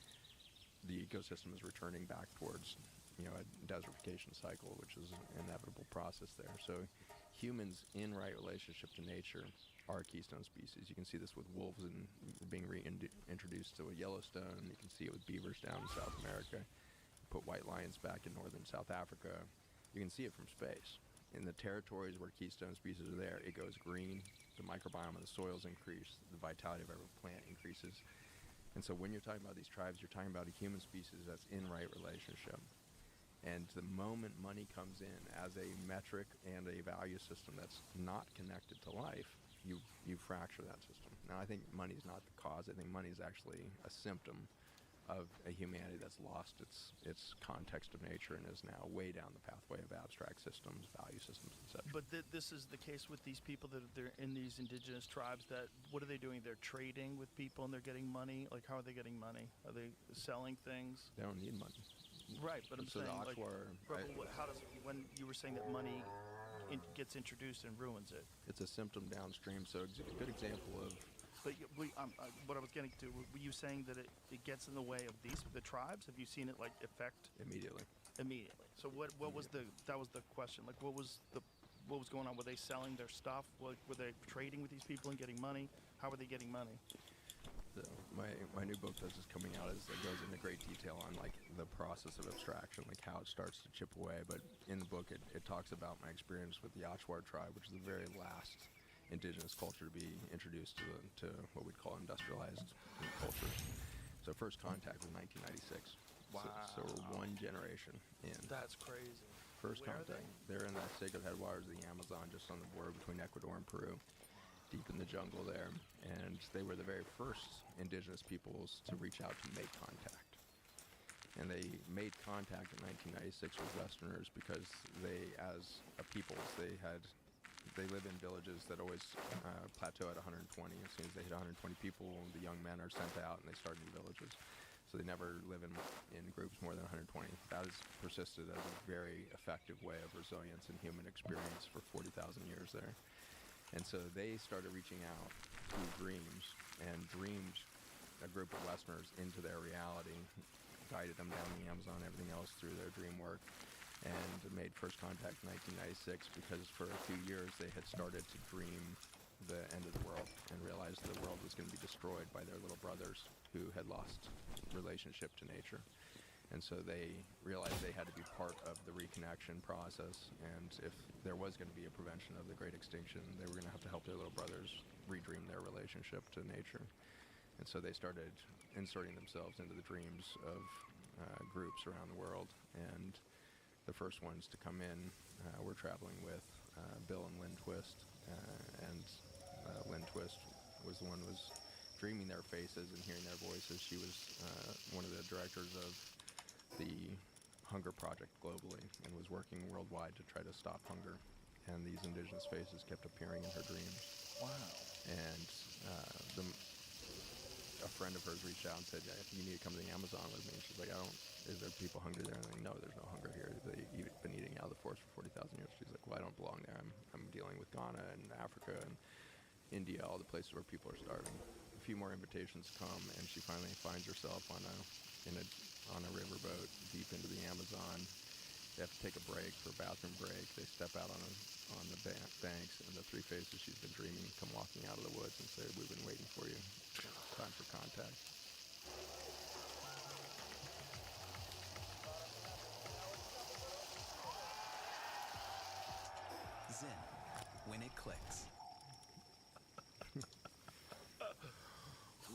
the ecosystem is returning back towards, a desertification cycle, which is an inevitable process there. So humans in right relationship to nature are a keystone species. You can see this with wolves being reintroduced to Yellowstone. You can see it with beavers down in South America. Put white lions back in northern South Africa. You can see it from space. In the territories where keystone species are there, it goes green, the microbiome of the soils increase, the vitality of every plant increases. And so when you're talking about these tribes, you're talking about a human species that's in right relationship. And the moment money comes in as a metric and a value system that's not connected to life, you fracture that system. Now, I think money is not the cause. I think money is actually a symptom of a humanity that's lost its context of nature and is now way down the pathway of abstract systems, value systems, etc. But this is the case with these people that they're in these indigenous tribes. That what are they doing? They're trading with people and they're getting money. Like, how are they getting money? Are they selling things? They don't need money. Right, but I'm so saying, the how does, when you were saying that money gets introduced and ruins it? It's a symptom downstream. So a good example of. But what I was getting to, were you saying that it gets in the way of the tribes? Have you seen it, like, affect? Immediately. So what was that was the question? Like, what was going on? Were they selling their stuff? Were they trading with these people and getting money? How were they getting money? So my new book that's just coming out it goes into great detail on, like, the process of abstraction, like how it starts to chip away. But in the book, it talks about my experience with the Achuar tribe, which is the very last indigenous culture to be introduced to what we'd call industrialized cultures. So first contact was 1996. Wow. So we're one generation in. That's crazy. First Where contact. They're in the sacred headwaters of the Amazon, just on the border between Ecuador and Peru, deep in the jungle there. And they were the very first indigenous peoples to reach out to make contact. And they made contact in 1996 with Westerners because they, as a peoples, they live in villages that always plateau at 120. As soon as they hit 120 people, the young men are sent out and they start new villages. So they never live in groups more than 120. That has persisted as a very effective way of resilience and human experience for 40,000 years there. And so they started reaching out through dreams and dreamed a group of Westerners into their reality, guided them down the Amazon, everything else through their dream work, and made first contact in 1996 because for a few years they had started to dream the end of the world and realized the world was going to be destroyed by their little brothers who had lost relationship to nature. And so they realized they had to be part of the reconnection process, and if there was going to be a prevention of the great extinction, they were going to have to help their little brothers redream their relationship to nature. And so they started inserting themselves into the dreams of groups around the world, and the first ones to come in were traveling with Bill and Lynn Twist, and Lynn Twist was the one who was dreaming their faces and hearing their voices. She was one of the directors of the Hunger Project globally and was working worldwide to try to stop hunger. And these indigenous faces kept appearing in her dreams. Wow. And a friend of hers reached out and said, yeah, you need to come to the Amazon with me. And she's like, is there people hungry there? And I'm like, no, there's no hunger here. They've been eating out of the forest for 40,000 years. She's like, well, I don't belong there. I'm dealing with Ghana and Africa and India, all the places where people are starving. A few more invitations come, and she finally finds herself on a riverboat deep into the Amazon. They have to take a break for a bathroom break. They step out on the banks, and the three faces she's been dreaming come walking out of the woods and say, we've been waiting for you. Time for contact. Zen, when it clicks.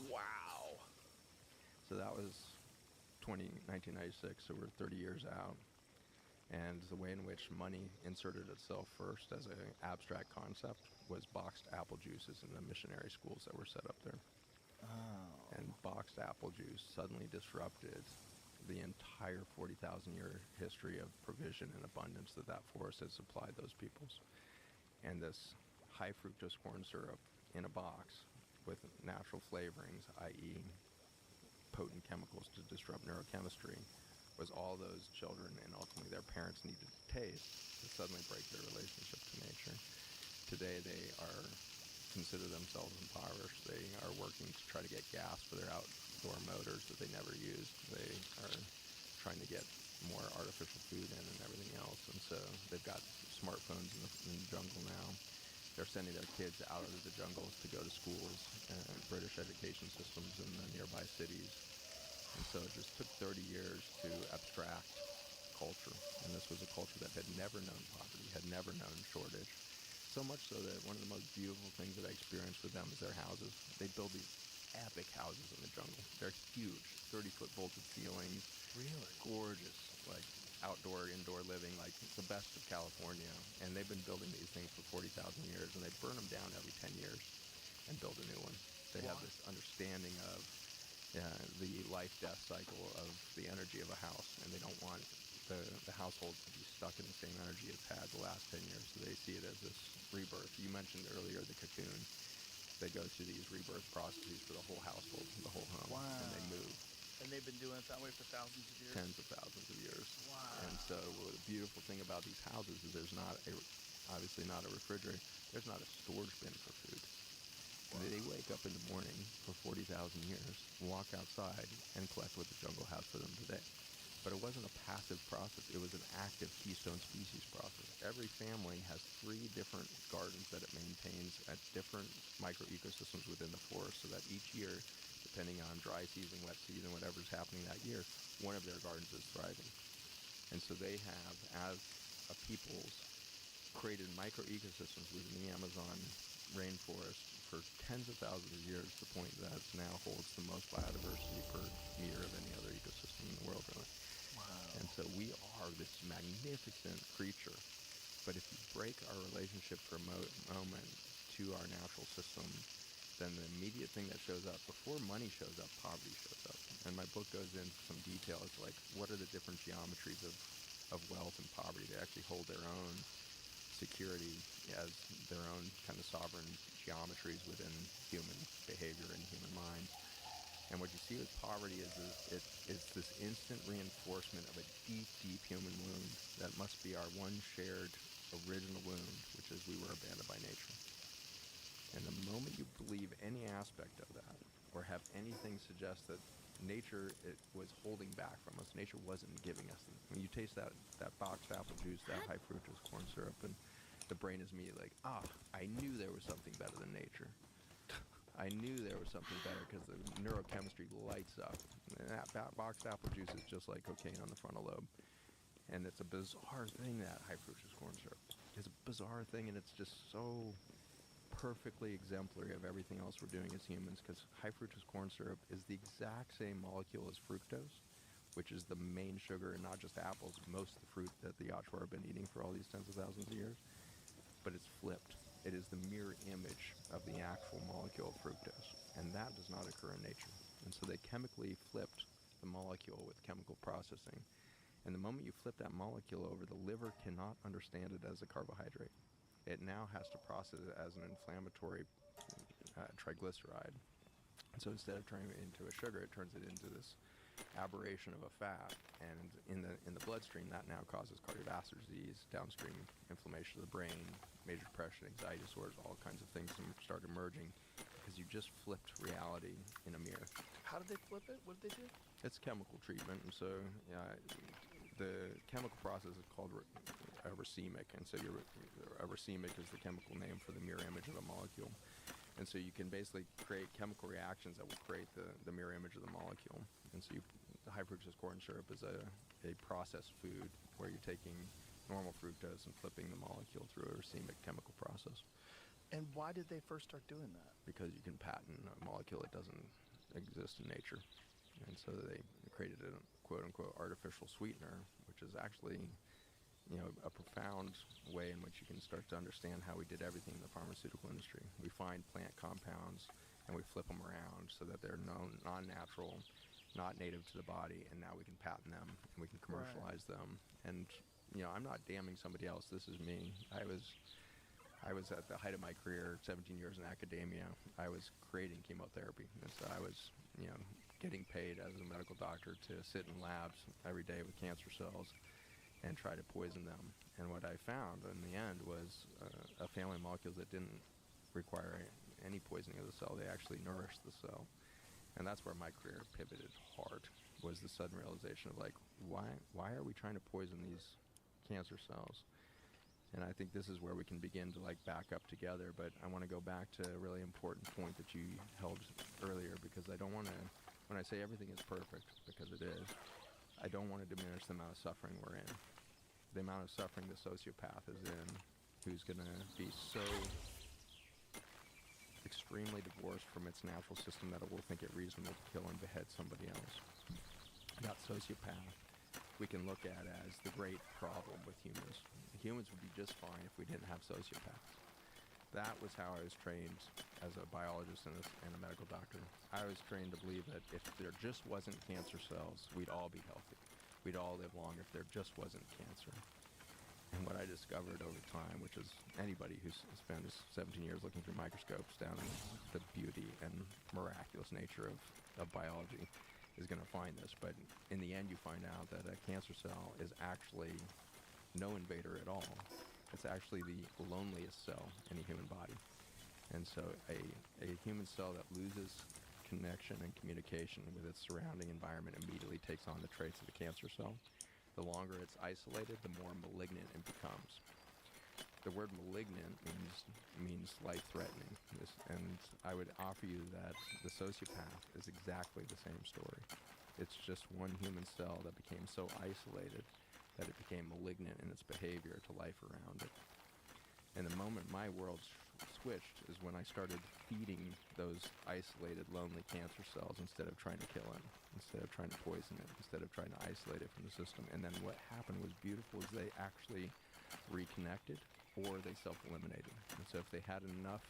Wow. So that was 1996, so we're 30 years out. And the way in which money inserted itself first as an abstract concept was boxed apple juices in the missionary schools that were set up there. Oh. And boxed apple juice suddenly disrupted the entire 40,000 year history of provision and abundance that forest had supplied those peoples. And this high fructose corn syrup in a box with natural flavorings, i.e. potent chemicals to disrupt neurochemistry, was all those children and ultimately their parents needed to taste to suddenly break their relationship to nature. Today they consider themselves impoverished. They are working to try to get gas for their outdoor motors that they never used. They are trying to get more artificial food in and everything else. And so they've got smartphones in the jungle now. They're sending their kids out of the jungles to go to schools and British education systems in the nearby cities. And so it just took 30 years to abstract culture. And this was a culture that had never known poverty, had never known shortage. So much so that one of the most beautiful things that I experienced with them is their houses. They build these epic houses in the jungle. They're huge, 30-foot vaulted ceilings. Really? Gorgeous, like outdoor, indoor living, like the best of California. And they've been building these things for 40,000 years, and they burn them down every 10 years and build a new one. They have this understanding of the life-death cycle of the energy of a house, and they don't want the household to be stuck in the same energy it's had the last 10 years, so they see it as this rebirth. You mentioned earlier the cocoon. They go through these rebirth processes for the whole household, the whole home, and they move. And they've been doing it that way for thousands of years? Tens of thousands of years. Wow. And so the beautiful thing about these houses is there's obviously not a refrigerator, there's not a storage bin for food. They wake up in the morning for 40,000 years, walk outside, and collect what the jungle has for them today. But it wasn't a passive process. It was an active keystone species process. Every family has 3 different gardens that it maintains at different micro-ecosystems within the forest, so that each year, depending on dry season, wet season, whatever's happening that year, one of their gardens is thriving. And so they have, as a peoples, created micro-ecosystems within the Amazon rainforest for tens of thousands of years, to the point that it now holds the most biodiversity per meter of any other ecosystem in the world, really. Wow. And so we are this magnificent creature, but if you break our relationship for a moment to our natural system, then the immediate thing that shows up, before money shows up, poverty shows up. And my book goes into some details, like what are the different geometries of wealth and poverty. They actually hold their own security as their own kind of sovereign geometries within human behavior and human mind. And what you see with poverty is it's this instant reinforcement of a deep, deep human wound that must be our one shared original wound, which is we were abandoned by nature. And the moment you believe any aspect of that, or have anything suggest that nature it was holding back from us, nature wasn't giving us, when you taste that boxed apple juice, that high fructose corn syrup, and the brain is immediately like, I knew there was something better than nature. I knew there was something better because the neurochemistry lights up. And that boxed apple juice is just like cocaine on the frontal lobe. And it's a bizarre thing, that high fructose corn syrup. It's a bizarre thing, and it's just so perfectly exemplary of everything else we're doing as humans, because high fructose corn syrup is the exact same molecule as fructose, which is the main sugar in not just apples, most of the fruit that the Achuar have been eating for all these tens of thousands of years. But it's flipped. It is the mirror image of the actual molecule of fructose, and that does not occur in nature. And so they chemically flipped the molecule with chemical processing. And the moment you flip that molecule over, the liver cannot understand it as a carbohydrate. It now has to process it as an inflammatory triglyceride. And so instead of turning it into a sugar, it turns it into this aberration of a fat. And in the bloodstream, that now causes cardiovascular disease, downstream inflammation of the brain, major depression, anxiety disorders, all kinds of things start emerging because you just flipped reality in a mirror. How did they flip it? What did they do? It's chemical treatment, and so the chemical process is called racemic, and so a racemic is the chemical name for the mirror image of a molecule. And so you can basically create chemical reactions that will create the mirror image of the molecule. And so the high fructose corn syrup is a processed food where you're taking normal fructose and flipping the molecule through a racemic chemical process. And why did they first start doing that? Because you can patent a molecule that doesn't exist in nature. And so they created a quote-unquote artificial sweetener, which is actually, a profound way in which you can start to understand how we did everything in the pharmaceutical industry. We find plant compounds and we flip them around so that they're non-natural, not native to the body, and now we can patent them and we can commercialize them. And I'm not damning somebody else. This is me. I was at the height of my career, 17 years in academia. I was creating chemotherapy, and so I was, getting paid as a medical doctor to sit in labs every day with cancer cells and try to poison them. And what I found in the end was a family of molecules that didn't require any poisoning of the cell. They actually nourished the cell. And that's where my career pivoted hard, was the sudden realization of why are we trying to poison these cancer cells? And I think this is where we can begin to back up together. But I want to go back to a really important point that you held earlier, because I don't want to, when I say everything is perfect, because it is, I don't want to diminish the amount of suffering we're in. The amount of suffering the sociopath is in, who's going to be so extremely divorced from its natural system that it will think it reasonable to kill and behead somebody else. That sociopath we can look at as the great problem with humans. Humans would be just fine if we didn't have sociopaths. That was how I was trained as a biologist and a medical doctor. I was trained to believe that if there just wasn't cancer cells, we'd all be healthy. We'd all live longer if there just wasn't cancer. And what I discovered over time, which is anybody who's spent 17 years looking through microscopes down in the beauty and miraculous nature of biology, is going to find this. But in the end, you find out that a cancer cell is actually no invader at all. It's actually the loneliest cell in a human body. And so a human cell that loses connection and communication with its surrounding environment immediately takes on the traits of the cancer cell. The longer it's isolated, the more malignant it becomes. The word malignant means life-threatening. And I would offer you that the sociopath is exactly the same story. It's just one human cell that became so isolated that it became malignant in its behavior to life around it. And the moment my world switched is when I started feeding those isolated, lonely cancer cells instead of trying to kill it, instead of trying to poison it, instead of trying to isolate it from the system. And then what happened was beautiful, is they actually reconnected or they self-eliminated. And so if they had enough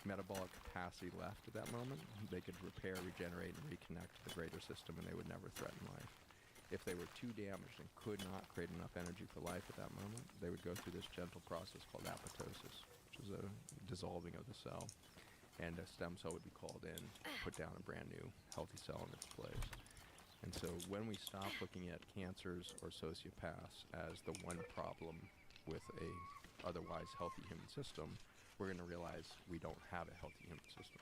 metabolic capacity left at that moment, they could repair, regenerate, and reconnect to the greater system, and they would never threaten life. If they were too damaged and could not create enough energy for life at that moment, they would go through this gentle process called apoptosis, which is a dissolving of the cell, and a stem cell would be called in, put down a brand new healthy cell in its place. And so when we stop looking at cancers or sociopaths as the one problem with a otherwise healthy human system, we're going to realize we don't have a healthy human system.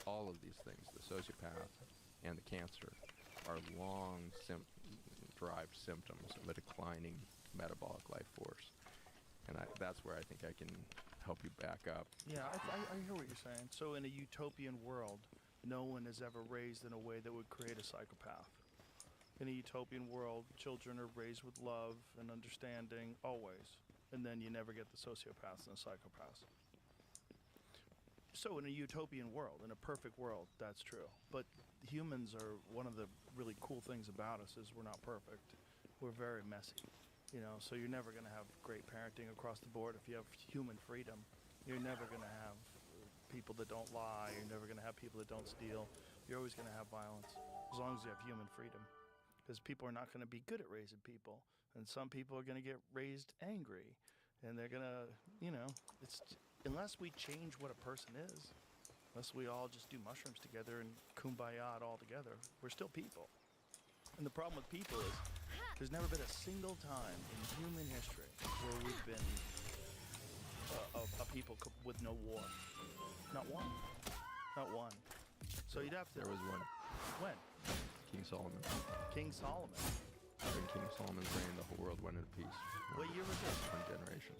All of these things, the sociopath and the cancer, are long-derived symptoms of a declining metabolic life force. And that's where I think I can help you back up. Yeah, I hear what you're saying. So in a utopian world, no one is ever raised in a way that would create a psychopath. In a utopian world, children are raised with love and understanding always, and then you never get the sociopaths and the psychopaths. So in a utopian world, in a perfect world, that's true. But humans are, one of the really cool things about us is we're not perfect. We're very messy. You know, so you're never going to have great parenting across the board if you have human freedom. You're never going to have people that don't lie. You're never going to have people that don't steal. You're always going to have violence as long as you have human freedom. Because people are not going to be good at raising people. And some people are going to get raised angry. And they're going to, you know, unless we change what a person is, unless we all just do mushrooms together and kumbaya it all together, we're still people. And the problem with people is there's never been a single time in human history where we've been a people with no war. Not one. Not one. So you'd have to... There was one. When? King Solomon. King Solomon. When King Solomon's reign, the whole world went into peace. What year was this? One generation.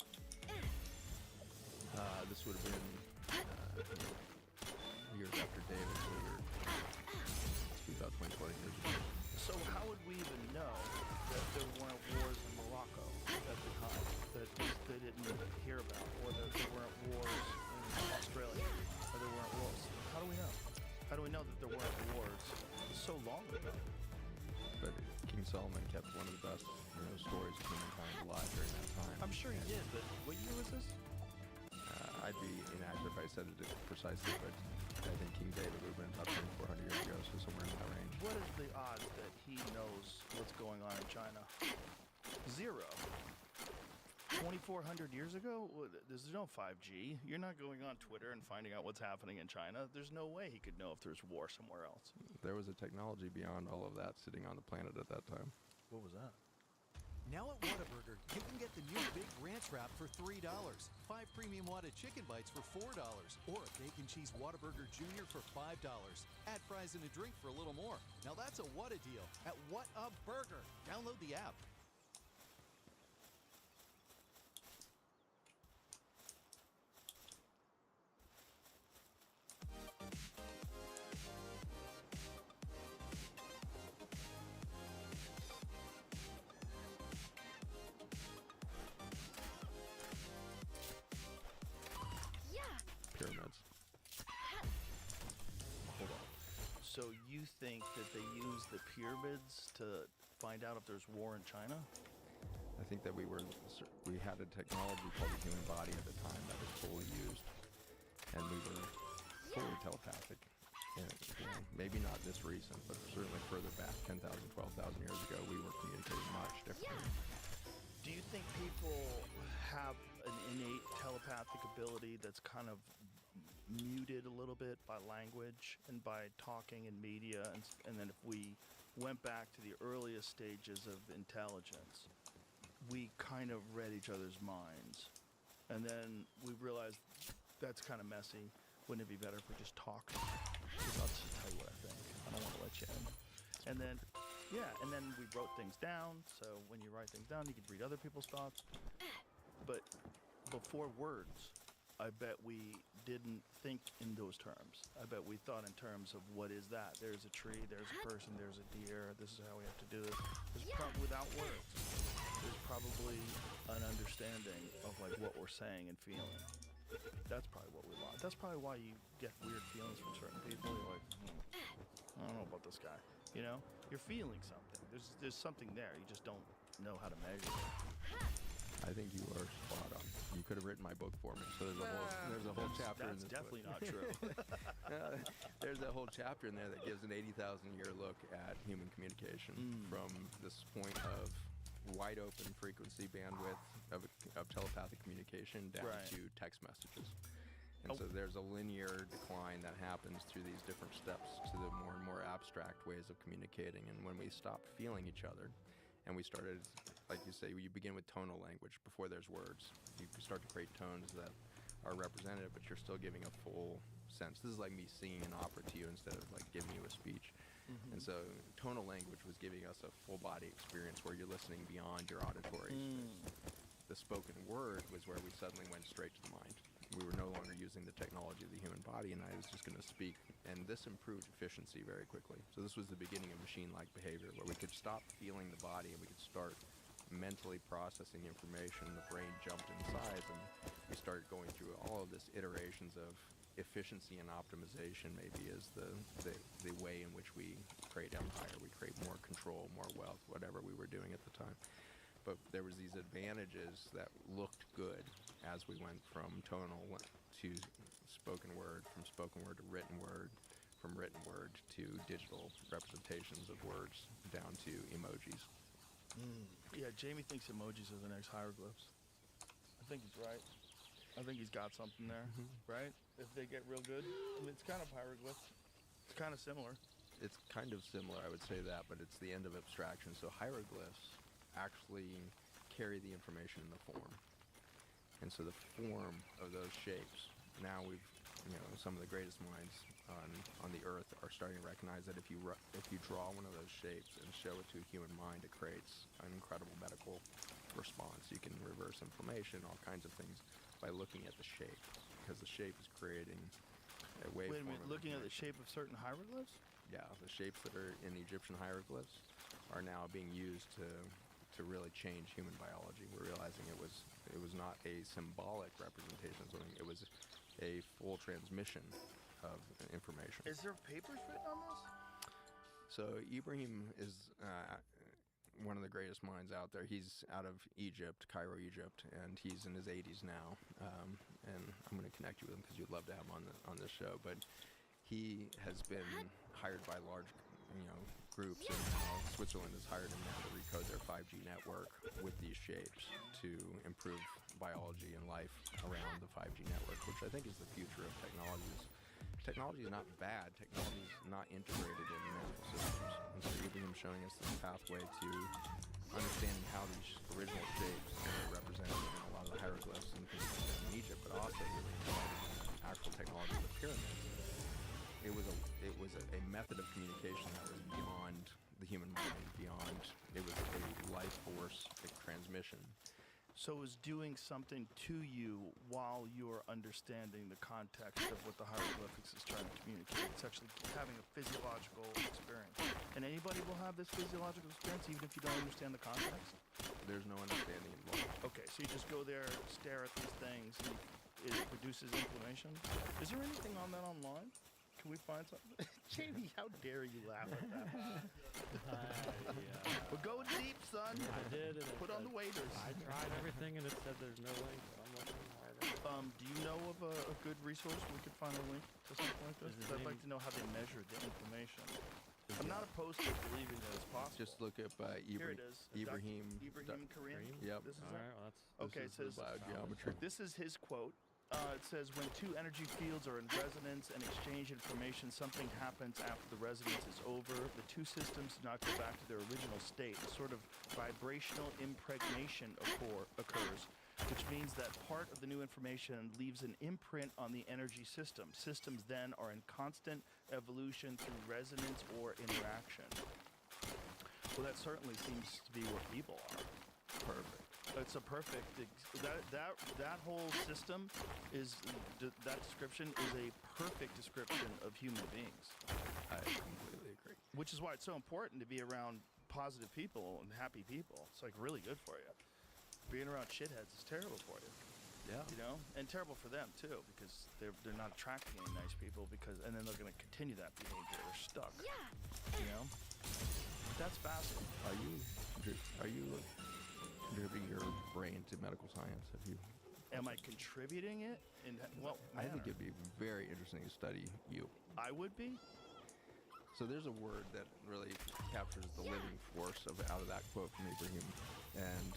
This would have been years after David. So we were about 20, 40 years ago. So how would we even know that there weren't wars in Morocco at the time that they didn't hear about, or that there weren't wars in Australia, or there weren't wars? How do we know? How do we know that there weren't wars so long ago? But King Solomon kept one of the best stories of humankind alive during that time. I'm sure he did, but what year was this? I'd be inaccurate if I said it precisely, but I think King David would have been about 2,400 years ago, so somewhere in that range. What is the odds that he knows what's going on in China? Zero. 2,400 years ago? There's no 5G. You're not going on Twitter and finding out what's happening in China. There's no way he could know if there's war somewhere else. There was a technology beyond all of that sitting on the planet at that time. What was that? Now at Whataburger, you can get the new Big Ranch Wrap for $3, 5 premium Whata chicken bites for $4, or a bacon cheese Whataburger Junior for $5. Add fries and a drink for a little more. Now that's a Whata deal at What a Burger. Download the app. Pyramids. Hold on. So you think that they use the pyramids to find out if there's war in China? I think that we had a technology called the human body at the time that was fully used, and we were fully telepathic. And, maybe not this recent, but certainly further back, 10,000, 12,000 years ago, we were communicating much differently. Do you think people have an innate telepathic ability that's kind of muted a little bit by language and by talking in media, and then if we went back to the earliest stages of intelligence, we kind of read each other's minds, and then we realized that's kind of messy. Wouldn't it be better if we just talked? I'll just tell you what I think. I don't want to let you in. And then, yeah, and then we wrote things down, so when you write things down, you can read other people's thoughts. But before words, I bet we didn't think in those terms. I bet we thought in terms of what is that? There's a tree, there's a person, there's a deer, this is how we have to do this. There's probably, without words, there's probably an understanding of like what we're saying and feeling. That's probably what we want. That's probably why you get weird feelings from certain people. You're like, I don't know about this guy. You know? You're feeling something. There's something there. You just don't know how to measure it. I think you are spot on. You could have written my book for me. So there's a whole chapter in this That's definitely book. not true. There's a whole chapter in there that gives an 80,000-year look at human communication from this point of wide open frequency bandwidth of telepathic communication down to text messages. And so there's a linear decline that happens through these different steps to the more and more abstract ways of communicating. And when we stopped feeling each other and we started, like you say, you begin with tonal language before there's words. You start to create tones that are representative, but you're still giving a full sense. This is like me singing an opera to you instead of like giving you a speech. And so tonal language was giving us a full body experience where you're listening beyond your auditory experience. The spoken word was where we suddenly went straight to the mind. We were no longer using the technology of the human body, and I was just going to speak. And this improved efficiency very quickly. So this was the beginning of machine-like behavior, where we could stop feeling the body and we could start mentally processing information. The brain jumped in size, and we started going through all of this iterations of efficiency and optimization. Maybe is the way in which we create empire. We create more control, more wealth, whatever we were doing at the time. But there was these advantages that looked good as we went from tonal to spoken word, from spoken word to written word, from written word to digital representations of words, down to emojis. Yeah, Jamie thinks emojis are the next hieroglyphs. I think he's right. I think he's got something there, right? If they get real good, I mean, it's kind of hieroglyphs. It's kind of similar. It's kind of similar, I would say that, but it's the end of abstraction. So hieroglyphs actually carry the information in the form. And so the form of those shapes, now we've, some of the greatest minds on the earth are starting to recognize that if you draw one of those shapes and show it to a human mind, it creates an incredible medical response. You can reverse inflammation, all kinds of things by looking at the shape, because the shape is creating a waveform. Wait a minute, looking at the shape of certain hieroglyphs? Yeah, the shapes that are in Egyptian hieroglyphs are now being used to really change human biology. We're realizing it was not a symbolic representation of something, it was a full transmission of information. Is there papers written on this? So Ibrahim is one of the greatest minds out there. He's out of Egypt, Cairo, Egypt, and he's in his 80s now. And I'm going to connect you with him because you'd love to have him on this show. But he has been hired by large, groups, and now Switzerland has hired him now to recode their 5G network with these shapes to improve biology and life around the 5G network, which I think is the future of technologies. Technology is not bad. Technology is not integrated in medical systems. And so Ibrahim's showing us this pathway to understanding how these original shapes are represented in a lot of the hieroglyphs and things like that in Egypt, but also really actual technology of the pyramids. It was a method of communication that was beyond the human mind, it was a life force transmission. So it was doing something to you while you're understanding the context of what the hieroglyphics is trying to communicate. It's actually having a physiological experience. And anybody will have this physiological experience even if you don't understand the context? There's no understanding involved. Okay, so you just go there, stare at these things, and it produces inflammation? Is there anything on that online? Can we find something? Jamie, how dare you laugh at that? We're going deep, son. I did. Put on the waders. I tried everything and it said there's no link. So I'm looking harder. Do you know of a good resource we could find a link to something like this? I'd like to know how they measure the inflammation. I'm not opposed to believing that it's possible. Just look up Here it is. Ibrahim Karim. Yep. This is All right, well, that's okay. It says biogeometry. This is his quote. It says, when two energy fields are in resonance and exchange information, something happens after the resonance is over. The two systems do not go back to their original state. A sort of vibrational impregnation occurs, which means that part of the new information leaves an imprint on the energy system. Systems then are in constant evolution through resonance or interaction. Well, that certainly seems to be what people are. Perfect. It's a perfect, that whole system is, that description is a perfect description of human beings. I completely agree. Which is why it's so important to be around positive people and happy people. It's like really good for you. Being around shitheads is terrible for you. Yeah. And terrible for them too, because they're not attracting any nice people, and then they're going to continue that behavior. They're stuck. Yeah. That's fascinating. Are you contributing your brain to medical science? Am I contributing it? I think it'd be very interesting to study you. I would be? So there's a word that really captures the living force out of that quote from Ibrahim, and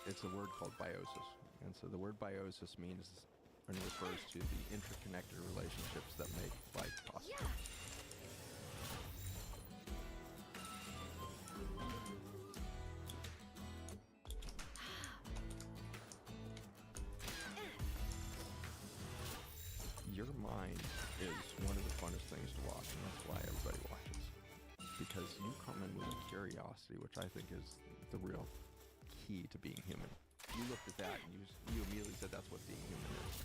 it's a word called biosis. And so the word biosis means and refers to the interconnected relationships that make life possible. Humankind is one of the funnest things to watch, and that's why everybody watches. Because you come in with a curiosity, which I think is the real key to being human. You looked at that and you immediately said that's what being human is.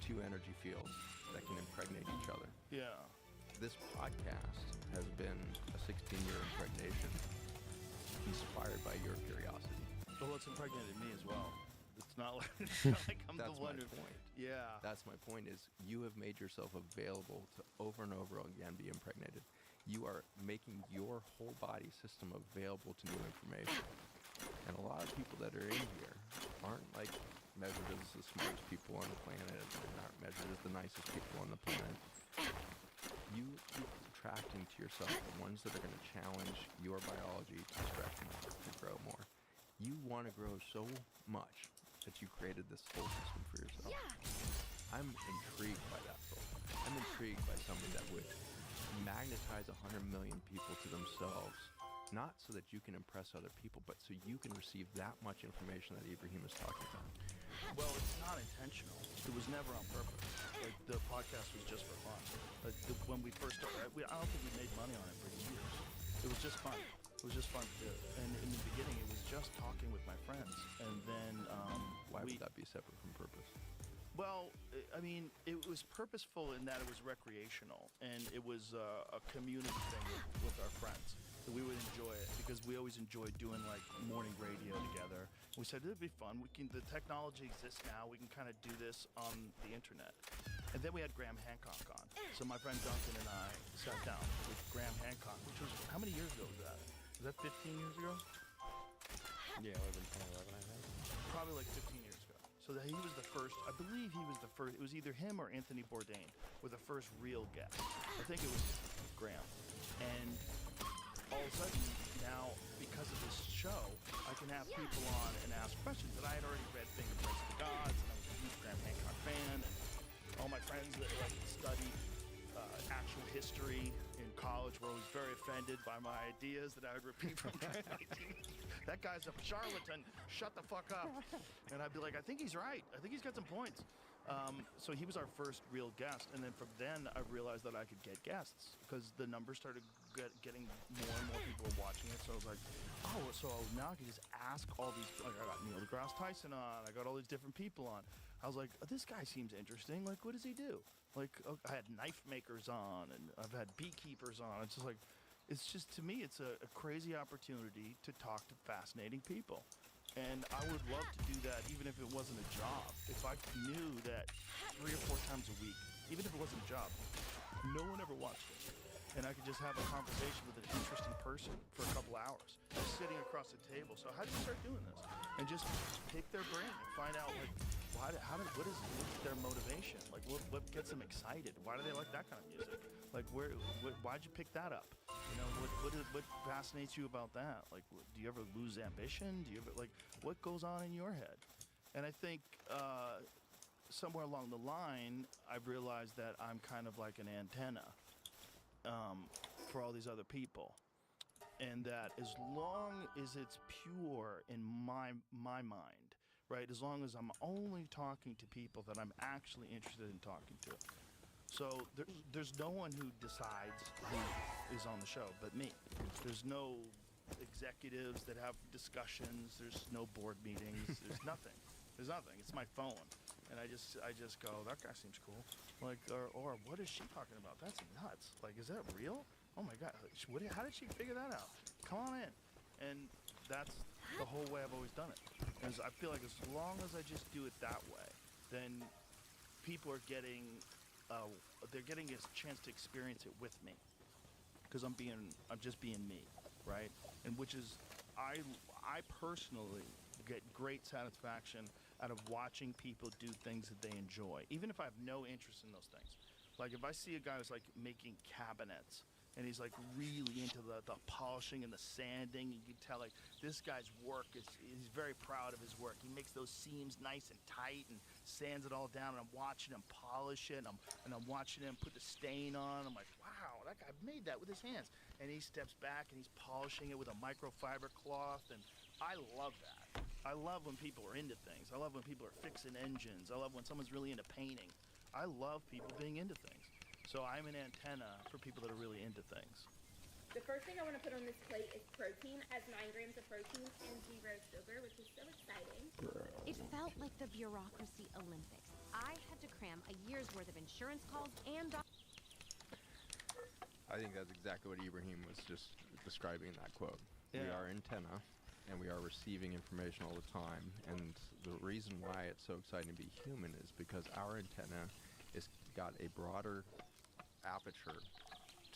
Two energy fields that can impregnate each other. Yeah. This podcast has been a 16-year impregnation inspired by your curiosity. Well, it's impregnated me as well. It's not like, I'm That's the one my who... point. Yeah. That's my point is you have made yourself available to over and over again be impregnated. You are making your whole body system available to new information. And a lot of people that are in here aren't like measured as the smartest people on the planet and aren't measured as the nicest people on the planet. You keep attracting to yourself the ones that are going to challenge your biology to stretch more, to grow more. You want to grow so much that you created this whole system for yourself. Yeah. I'm intrigued by that soul. I'm intrigued by somebody that would magnetize 100 million people to themselves, not so that you can impress other people, but so you can receive that much information that Ibrahim is talking about. Well, it's not intentional. It was never on purpose. Like, the podcast was just for fun. Like, when we first started, I don't think we made money on it for years. It was just fun. It was just fun to do. And in the beginning, it was just talking with my friends. And then Why would that be separate from purpose? Well, I mean, it was purposeful in that it was recreational, and it was a community thing with our friends. We would enjoy it because we always enjoyed doing like morning radio together. We said it'd be fun. The technology exists now. We can kind of do this on the internet. And then we had Graham Hancock on. So my friend Duncan and I sat down with Graham Hancock, which was, how many years ago was that? Was that 15 years ago? Yeah, it would have been 10, 11, I think. Probably like 15 years ago. So that he was the first, I believe he was the first, it was either him or Anthony Bourdain were the first real guest. I think it was Graham. And all of a sudden, now, because of this show, I can have people on and ask questions. And I had already read Fingerprints of the Gods, and I was a huge Graham Hancock fan, and all my friends that like studied actual history in college were always very offended by my ideas that I would repeat from Graham. That guy's a charlatan. Shut the fuck up. And I'd be like, I think he's right. I think he's got some points. So he was our first real guest. And then from then, I realized that I could get guests because the numbers started getting more and more people were watching it. So I was like, oh, so now I can just ask all these, like I got Neil deGrasse Tyson on. I got all these different people on. I was like, this guy seems interesting. Like, what does he do? Like, I had knife makers on and I've had beekeepers on. It's just like, it's just, to me, it's a crazy opportunity to talk to fascinating people. And I would love to do that even if it wasn't a job. If I knew that 3 or 4 times a week, even if it wasn't a job, no one ever watched it. And I could just have a conversation with an interesting person for a couple hours, just sitting across the table. So how did you start doing this? And just pick their brain and find out, like, what is their motivation? Like, what gets them excited? Why do they like that kind of music? Like, why'd you pick that up? You know, what fascinates you about that? Like, do you ever lose ambition? Do you ever, like, what goes on in your head? And I think somewhere along the line, I've realized that I'm kind of like an antenna for all these other people. And that as long as it's pure in my mind, right? As long as I'm only talking to people that I'm actually interested in talking to. So there's no one who decides who is on the show but me. There's no executives that have discussions. There's no board meetings. There's nothing. There's nothing. It's my phone. And I just go, that guy seems cool. Like, or what is she talking about? That's nuts. Like, is that real? Oh my God. How did she figure that out? Come on in. And that's the whole way I've always done it. Because I feel like as long as I just do it that way, then people are getting a chance to experience it with me. Because I'm just being me, right? And which is, I personally get great satisfaction out of watching people do things that they enjoy, even if I have no interest in those things. Like if I see a guy who's like making cabinets and he's like really into the polishing and the sanding, you can tell like this guy's work he's very proud of his work. He makes those seams nice and tight and sands it all down, and I'm watching him polish it, and I'm watching him put the stain on. I'm like, wow, that guy made that with his hands. And he steps back and he's polishing it with a microfiber cloth, and I love that. I love when people are into things. I love when people are fixing engines. I love when someone's really into painting. I love people being into things. So I'm an antenna for people that are really into things. The first thing I want to put on this plate is protein. It has 9 grams of protein and 0 sugar, which is so exciting. It felt like the bureaucracy Olympics. I had to cram a year's worth of insurance calls and I think that's exactly what Ibrahim was just describing in that quote. We Yeah. are antenna, and we are receiving information all the time. And the reason why it's so exciting to be human is because our antenna is got a broader aperture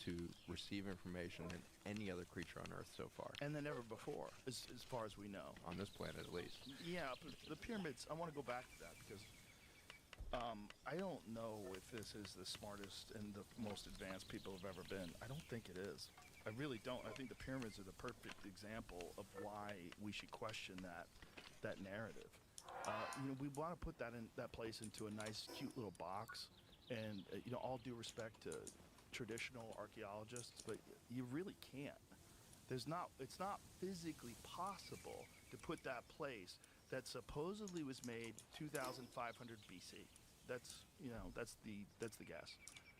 to receive information than any other creature on Earth so far. And than ever before, as far as we know. On this planet, at least. Yeah, but the pyramids, I want to go back to that because I don't know if this is the smartest and the most advanced people have ever been. I don't think it is. I really don't. I think the pyramids are the perfect example of why we should question that narrative. We want to put that place into a nice, cute little box, and all due respect to traditional archaeologists, but you really can't. It's not physically possible to put that place that supposedly was made 2,500 BC. That's the guess.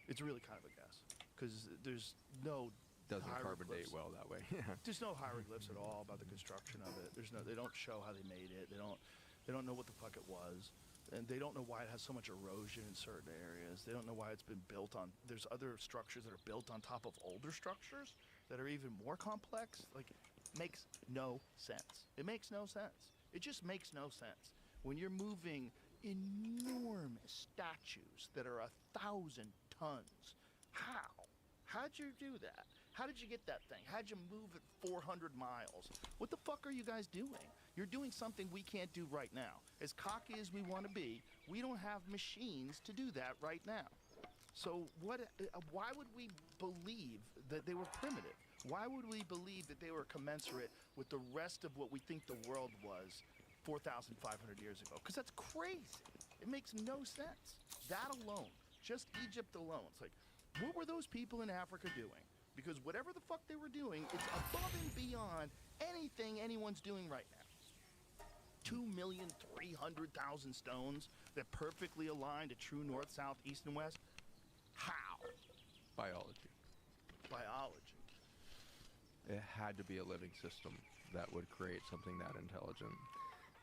It's really kind of a guess because there's no Doesn't carbon hieroglyphs. date well that way. There's no hieroglyphs at all about the construction of it. They don't show how they made it. They don't know what the fuck it was. And they don't know why it has so much erosion in certain areas. They don't know why it's been built on. There's other structures that are built on top of older structures that are even more complex. Like, makes no sense. It makes no sense. It just makes no sense. When you're moving enormous statues that are 1,000 tons, how'd you do that? How did you get that thing? How'd you move it 400 miles? What the fuck are you guys doing? You're doing something we can't do right now. As cocky as we want to be, we don't have machines to do that right now. So why would we believe that they were primitive? Why would we believe that they were commensurate with the rest of what we think the world was 4,500 years ago? Because that's crazy. It makes no sense. That alone, just Egypt alone, it's like, what were those people in Africa doing? Because whatever the fuck they were doing, it's above and beyond anything anyone's doing right now. 2,300,000 stones that perfectly align to true north, south, east, and west. How? Biology. Biology. It had to be a living system that would create something that intelligent.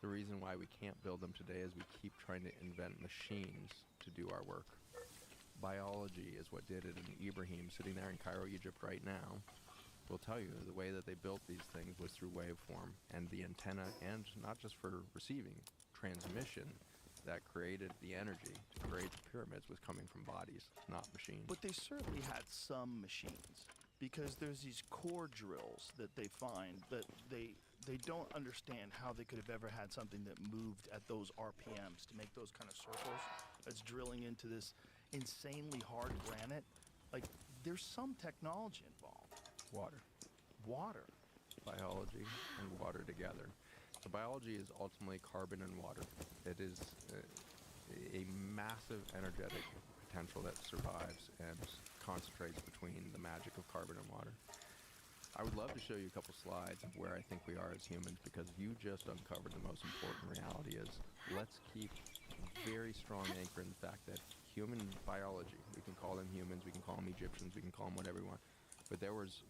The reason why we can't build them today is we keep trying to invent machines to do our work. Biology is what did it, and Ibrahim, sitting there in Cairo, Egypt right now, will tell you the way that they built these things was through waveform, and the antenna, and not just for receiving, transmission that created the energy to create the pyramids was coming from bodies, not machines. But they certainly had some machines, because there's these core drills that they find that they don't understand how they could have ever had something that moved at those RPMs to make those kind of circles that's drilling into this insanely hard granite. Like, there's some technology involved. Water. Biology and water together. So biology is ultimately carbon and water. It is a massive energetic potential that survives and concentrates between the magic of carbon and water. I would love to show you a couple slides of where I think we are as humans, because you just uncovered the most important reality is let's keep a very strong anchor in the fact that human biology, we can call them humans, we can call them Egyptians, we can call them whatever we want, but there was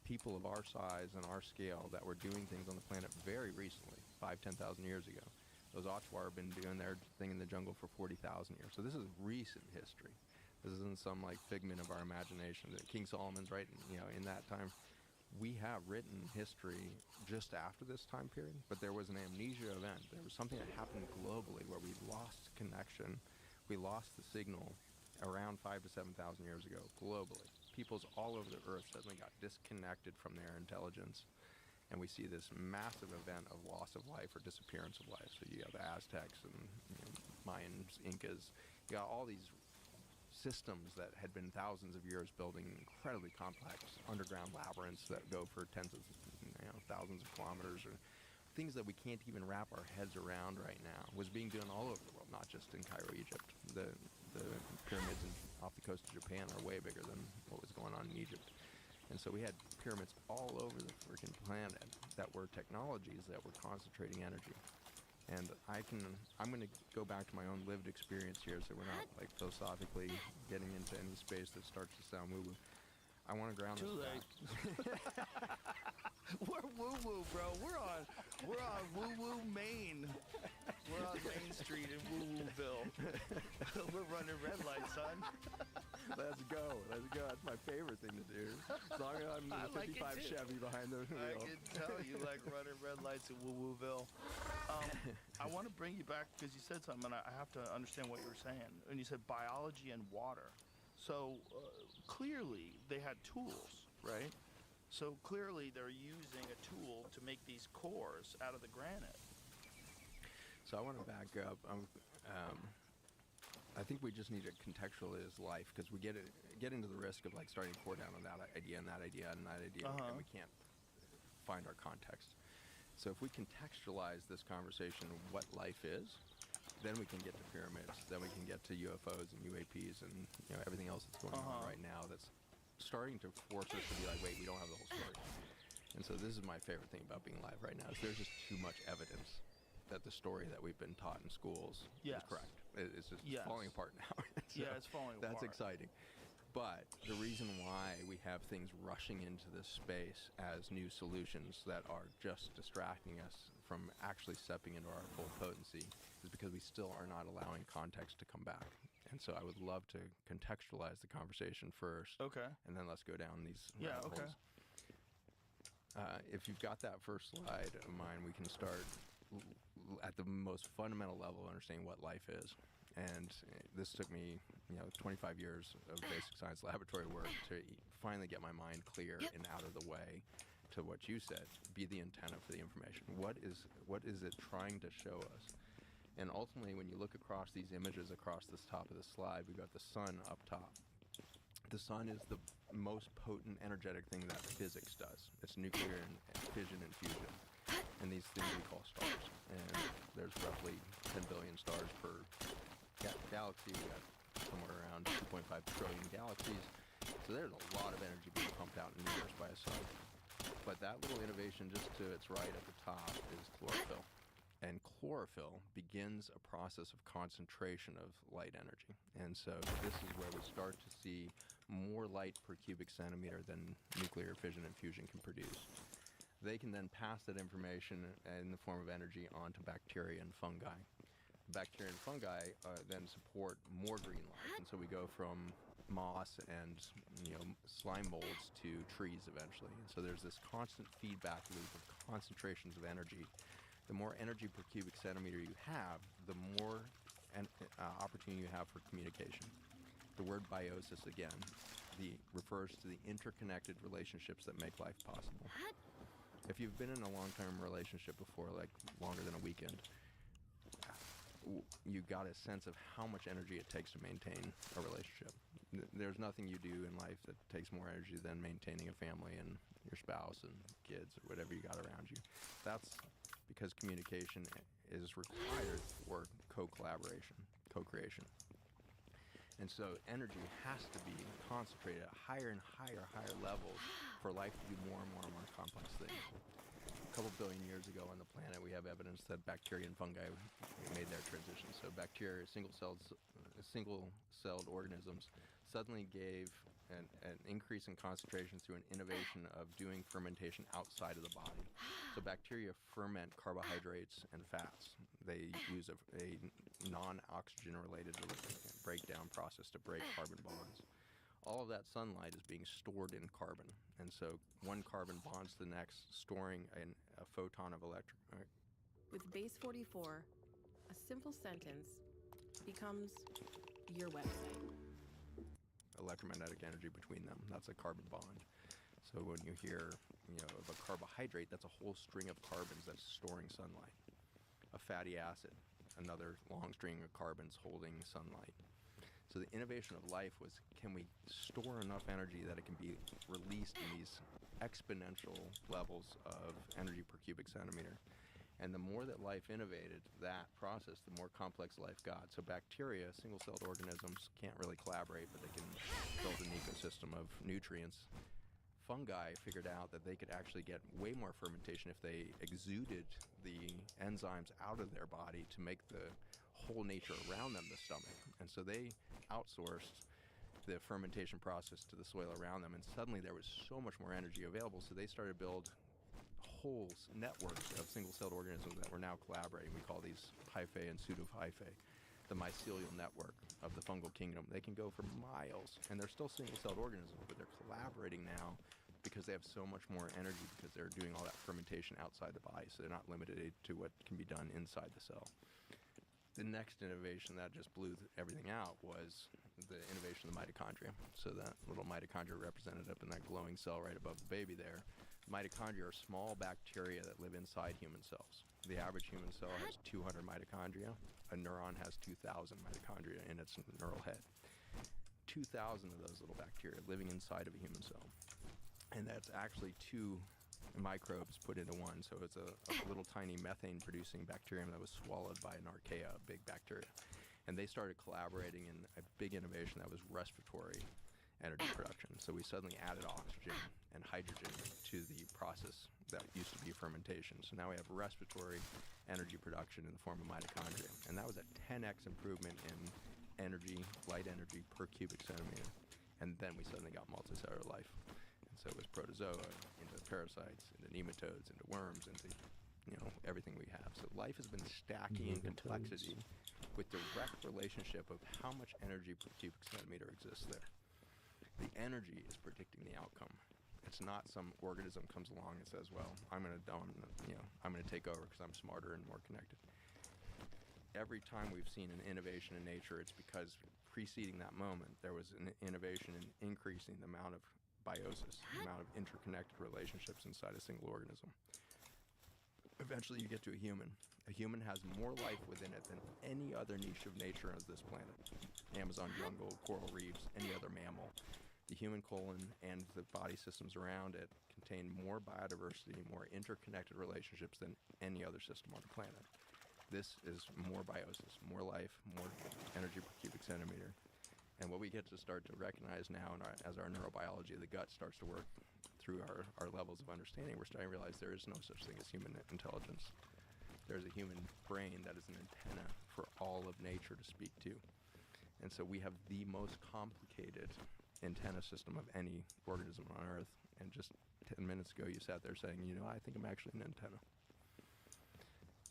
people of our size and our scale that were doing things on the planet very recently, 5,000, 10,000 years ago. Those Otchwar have been doing their thing in the jungle for 40,000 years. So this is recent history. This isn't some like figment of our imagination. King Solomon's right, in that time. We have written history just after this time period, but there was an amnesia event. There was something that happened globally where we lost connection. We lost the signal around 5,000 to 7,000 years ago globally. Peoples all over the earth suddenly got disconnected from their intelligence, and we see this massive event of loss of life or disappearance of life. So you have the Aztecs and Mayans, Incas. You got all these systems that had been thousands of years building incredibly complex underground labyrinths that go for tens of thousands of kilometers, or things that we can't even wrap our heads around right now, was being done all over the world, not just in Cairo, Egypt. The pyramids off the coast of Japan are way bigger than what was going on in Egypt. And so we had pyramids all over the freaking planet that were technologies that were concentrating energy. And I'm going to go back to my own lived experience here, so we're not like philosophically getting into any space that starts to sound woo-woo. I want to ground Too this late. back. We're woo-woo, bro. We're on woo-woo Main. We're on Main Street in Woo-Wooville. We're running red lights, son. Let's go. Let's go. That's my favorite thing to do. As long as I'm in a 55 Chevy behind the wheel. I can tell you like running red lights in Woo-Wooville. I want to bring you back because you said something, and I have to understand what you were saying. And you said biology and water. So clearly they had tools, right? So clearly they're using a tool to make these cores out of the granite. So I want to back up. I think we just need to contextualize life, because we get into the risk of like starting to pour down on that idea and that idea and that idea, and we can't find our context. So if we contextualize this conversation of what life is, then we can get to pyramids, then we can get to UFOs and UAPs and everything else that's going on right now that's starting to force us to be like, wait, we don't have the whole story. And so this is my favorite thing about being live right now, is there's just too much evidence that the story that we've been taught in schools is correct. It's just falling apart now. So it's falling apart. That's exciting. But the reason why we have things rushing into this space as new solutions that are just distracting us from actually stepping into our full potency is because we still are not allowing context to come back. And so I would love to contextualize the conversation first. Okay. And then let's go down these Yeah, rabbit okay. holes. If you've got that first slide of mine, we can start at the most fundamental level of understanding what life is. And this took me, 25 years of basic science laboratory work to finally get my mind clear and out of the way to what you said, be the antenna for the information. What is it trying to show us? And ultimately, when you look across these images across this top of the slide, we've got the sun up top. The sun is the most potent energetic thing that physics does. It's nuclear and fission and fusion. And these things we call stars. And there's roughly 10 billion stars per galaxy. We got somewhere around 2.5 trillion galaxies. So there's a lot of energy being pumped out in the universe by a sun. But that little innovation just to its right at the top is chlorophyll. And chlorophyll begins a process of concentration of light energy. And so this is where we start to see more light per cubic centimeter than nuclear fission and fusion can produce. They can then pass that information in the form of energy onto bacteria and fungi. Bacteria and fungi then support more green life. And so we go from moss and slime molds to trees eventually. And so there's this constant feedback loop of concentrations of energy. The more energy per cubic centimeter you have, the more opportunity you have for communication. The word biosis, again, refers to the interconnected relationships that make life possible. If you've been in a long-term relationship before, like longer than a weekend, you got a sense of how much energy it takes to maintain a relationship. There's nothing you do in life that takes more energy than maintaining a family and your spouse and kids or whatever you got around you. That's because communication is required for co-collaboration, co-creation. And so energy has to be concentrated at higher and higher levels for life to do more and more complex things. A couple billion years ago on the planet, we have evidence that bacteria and fungi made their transition. So bacteria, single-celled organisms, suddenly gave an increase in concentration through an innovation of doing fermentation outside of the body. So bacteria ferment carbohydrates and fats. They use a non-oxygen related breakdown process to break carbon bonds. All of that sunlight is being stored in carbon. And so one carbon bonds to the next, storing a photon of electric. With base 44, a simple sentence becomes your website. Electromagnetic energy between them. That's a carbon bond. So when you hear, of a carbohydrate, that's a whole string of carbons that's storing sunlight. A fatty acid, another long string of carbons holding sunlight. So the innovation of life was, can we store enough energy that it can be released in these exponential levels of energy per cubic centimeter? And the more that life innovated that process, the more complex life got. So bacteria, single-celled organisms, can't really collaborate, but they can build an ecosystem of nutrients. fungi figured out that they could actually get way more fermentation if they exuded the enzymes out of their body to make the whole nature around them the stomach. And so they outsourced the fermentation process to the soil around them, and suddenly there was so much more energy available, so they started to build whole networks of single-celled organisms that were now collaborating. We call these hyphae and pseudohyphae, the mycelial network of the fungal kingdom. They can go for miles, and they're still single-celled organisms, but they're collaborating now because they have so much more energy because they're doing all that fermentation outside the body, so they're not limited to what can be done inside the cell. The next innovation that just blew everything out was the innovation of the mitochondria. So that little mitochondria represented up in that glowing cell right above the baby there. Mitochondria are small bacteria that live inside human cells. The average human cell has 200 mitochondria. A neuron has 2,000 mitochondria in its neural head. 2,000 of those little bacteria living inside of a human cell. And that's actually two microbes put into one. So it's a little tiny methane producing bacterium that was swallowed by an archaea, a big bacteria. And they started collaborating in a big innovation that was respiratory energy production. So we suddenly added oxygen and hydrogen to the process that used to be fermentation. So now we have respiratory energy production in the form of mitochondria. And that was a 10x improvement in energy, light energy per cubic centimeter. And then we suddenly got multicellular life. So it was protozoa, into parasites, into nematodes, into worms, into everything we have. So life has been stacking in complexity with direct relationship of how much energy per cubic centimeter exists there. The energy is predicting the outcome. It's not some organism comes along and says, "Well, I'm going to take over because I'm smarter and more connected." Every time we've seen an innovation in nature, it's because preceding that moment, there was an innovation in increasing the amount of biosis, the amount of interconnected relationships inside a single organism. Eventually you get to a human. A human has more life within it than any other niche of nature on this planet. Amazon jungle, coral reefs, any other mammal. The human colon and the body systems around it contain more biodiversity, more interconnected relationships than any other system on the planet. This is more biosis, more life, more energy per cubic centimeter. And what we get to start to recognize now as our neurobiology of the gut starts to work through our levels of understanding, we're starting to realize there is no such thing as human intelligence. There's a human brain that is an antenna for all of nature to speak to. And so we have the most complicated antenna system of any organism on Earth. And just 10 minutes ago, you sat there saying, I think I'm actually an antenna.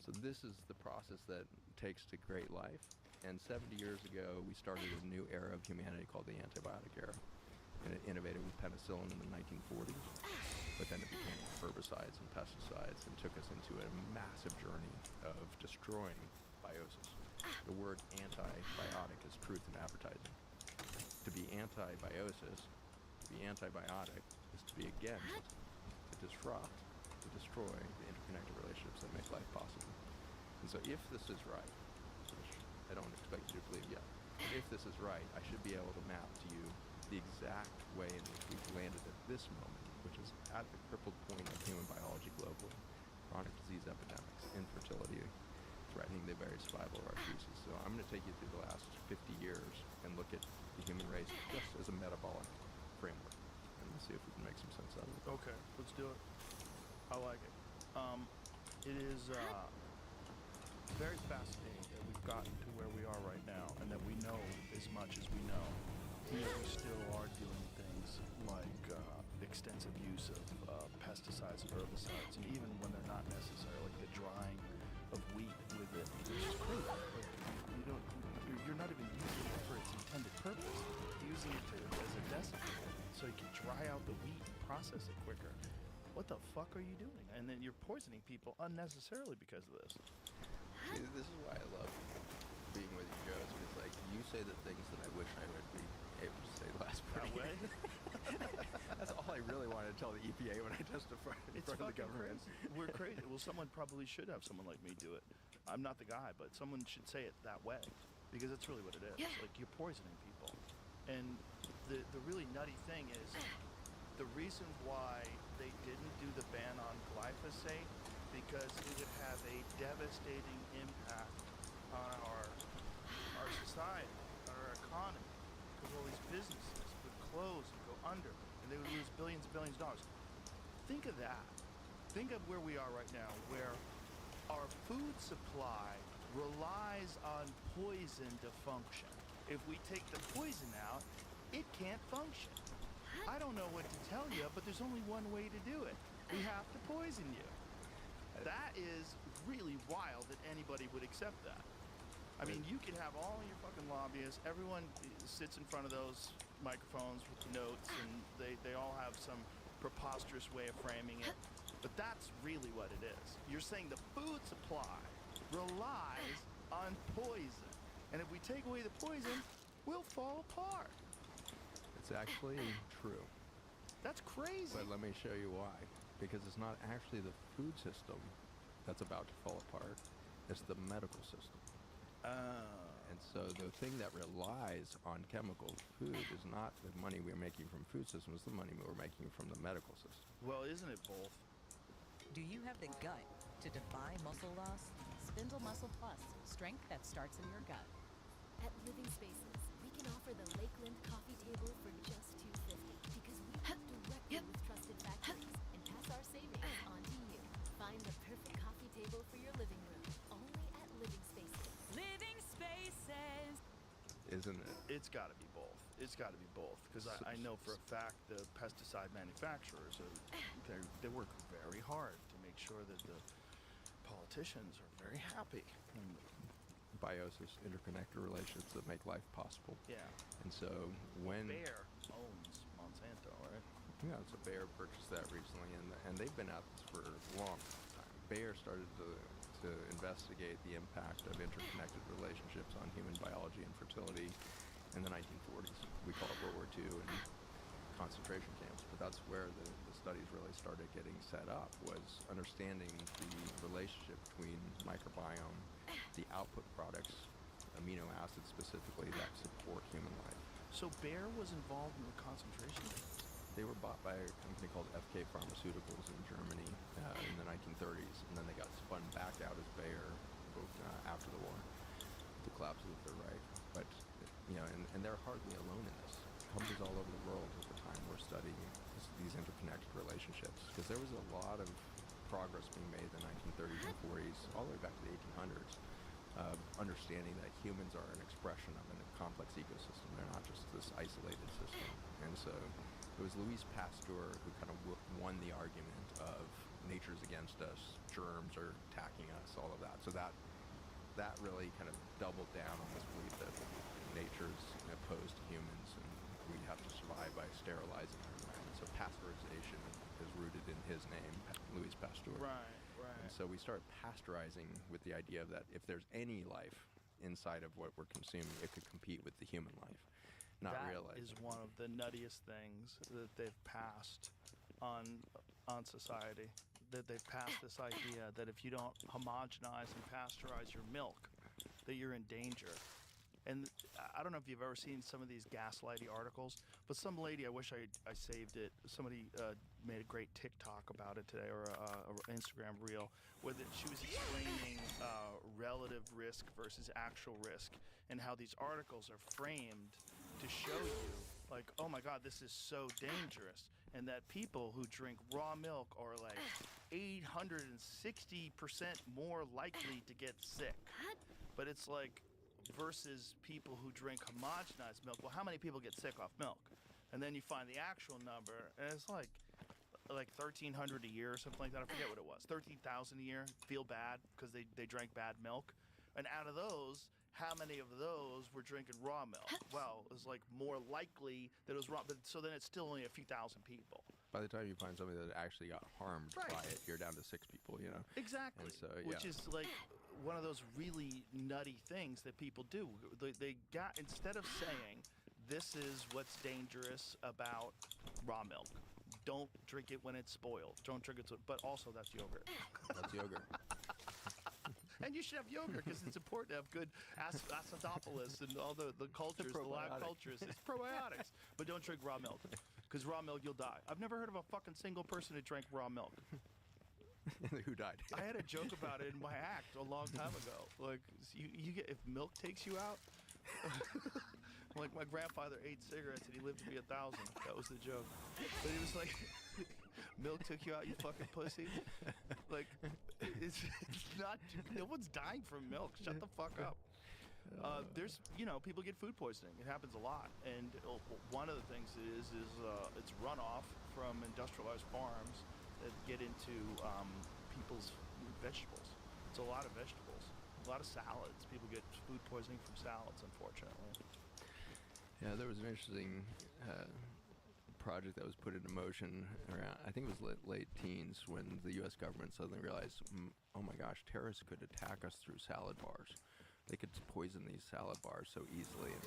So this is the process that takes to create life. And 70 years ago, we started a new era of humanity called the antibiotic era. And it innovated with penicillin in the 1940s. But then it became herbicides and pesticides and took us into a massive journey of destroying biosis. The word antibiotic is truth in advertising. To be antibiosis, to be antibiotic, is to be against, to disrupt, to destroy the interconnected relationships that make life possible. And so if this is right, which I don't expect you to believe yet, but if this is right, I should be able to map to you the exact way in which we've landed at this moment, which is at the crippled point of human biology globally. Chronic disease epidemics, infertility, threatening the very survival of our species. So I'm going to take you through the last 50 years and look at the human race just as a metabolic framework. And we'll see if we can make some sense out of it. Okay, let's do it. I like it. It is very fascinating that we've gotten to where we are right now and that we know as much as we know. We still are doing things like extensive use of pesticides and herbicides, and even when they're not necessary, like the drying of wheat with it, which is crazy. Like, you're not even using it for its intended purpose. You're using it as a desiccator, so you can dry out the wheat and process it quicker. What the fuck are you doing? And then you're poisoning people unnecessarily because of this. See, this is why I love being with you, Joe. It's like you say the things that I wish I would be able to say last That way? That's all I really wanted to tell the EPA when I testified in front of the government. Crazy. We're crazy. Well, someone probably should have someone like me do it. I'm not the guy, but someone should say it that way, because that's really what it is. Yeah. Like, you're poisoning people. And the really nutty thing is, the reason why they didn't do the ban on glyphosate, because it would have a devastating impact on our society, on our economy, because all these businesses would close and go under, and They would lose billions and billions of dollars. Think of that. Think of where we are right now, where our food supply relies on poison to function. If we take the poison out, it can't function. I don't know what to tell you, but there's only one way to do it. We have to poison you. That is really wild that anybody would accept that. I mean, you can have all your fucking lobbyists, everyone sits in front of those microphones with notes, and they all have some preposterous way of framing it. But that's really what it is. You're saying the food supply relies on poison. And if we take away the poison, we'll fall apart. It's actually true. That's crazy. But let me show you why. Because it's not actually the food system that's about to fall apart. It's the medical system. And so the thing that relies on chemical food is not the money we're making from food systems, it's the money we're making from the medical system. Well, isn't it both? Do you have the gut to defy muscle loss? Spindle Muscle Plus, strength that starts in your gut. At Living Spaces, we can offer the Lakeland coffee table for just $2.50 because we work directly with trusted factories and pass our savings on to you. Find the perfect coffee table for your living room, only at Living Spaces. Living Spaces. Isn't it? It's got to be both. It's got to be both. Because I know for a fact the pesticide manufacturers, they work very hard to make sure that the politicians are very happy. Biosis, interconnected relationships that make life possible. Yeah. And so when... Bayer owns Monsanto, right? Yeah, so Bayer purchased that recently, and they've been at this for a long time. Bayer started to investigate the impact of interconnected relationships on human biology and fertility in the 1940s. We call it World War II and concentration camps, but that's where the studies really started getting set up, was understanding the relationship between microbiome, the output products, amino acids specifically, that support human life. So Bayer was involved in the concentration camps? They were bought by a company called FK Pharmaceuticals in Germany in the 1930s, and then they got spun back out as Bayer after the war, the collapse of the Third Reich. But and they're hardly alone in this. Companies all over the world at the time were studying these interconnected relationships, because there was a lot of progress being made in the 1930s and 40s, all the way back to the 1800s, understanding that humans are an expression of a complex ecosystem. They're not just this isolated system. And so it was Louis Pasteur who kind of won the argument of nature's against us, germs are attacking us, all of that. So that really kind of doubled down on this belief that nature's opposed to humans and we have to survive by sterilizing our environment. So pasteurization is rooted in his name, Louis Pasteur. Right. And so we start pasteurizing with the idea that if there's any life inside of what we're consuming, it could compete with the human life. Not realizing. That is one of the nuttiest things that they've passed on society. That they've passed this idea that if you don't homogenize and pasteurize your milk, that you're in danger. And I don't know if you've ever seen some of these gaslighty articles, but some lady, I wish I saved it, somebody made a great TikTok about it today, or an Instagram reel, where she was explaining relative risk versus actual risk, and how these articles are framed to show you, like, oh my God, this is so dangerous, and that people who drink raw milk are like 860% more likely to get sick. But it's like, versus people who drink homogenized milk. Well, how many people get sick off milk? And then you find the actual number, and it's like 1,300 a year or something like that. I forget what it was. 13,000 a year feel bad because they drank bad milk. And out of those, how many of those were drinking raw milk? Well, it was like more likely that it was raw, but so then it's still only a few thousand people. By the time you find somebody that actually got harmed by it, you're down to 6 people, Exactly. And so, Which is like one of those really nutty things that people do. They got, instead of saying, this is what's dangerous about raw milk. Don't drink it when it's spoiled. Don't drink it, but also that's yogurt. That's yogurt. And you should have yogurt because it's important to have good acidophilus and all the cultures, the live cultures. It's probiotics. But don't drink raw milk, because raw milk, you'll die. I've never heard of a fucking single person who drank raw milk. Who died? I had a joke about it in my act a long time ago. Like, you get, if milk takes you out, Like, my grandfather ate cigarettes and he lived to be 1,000. That was the joke. But he was like, milk took you out, you fucking pussy. Like, it's not, no one's dying from milk. Shut the fuck up. There's, people get food poisoning. It happens a lot. And one of the things it is it's runoff from industrialized farms that get into people's vegetables. It's a lot of vegetables, a lot of salads. People get food poisoning from salads, unfortunately. Yeah, there was an interesting project that was put into motion around, I think it was late teens, when the U.S. government suddenly realized, oh my gosh, terrorists could attack us through salad bars. They could poison these salad bars so easily, and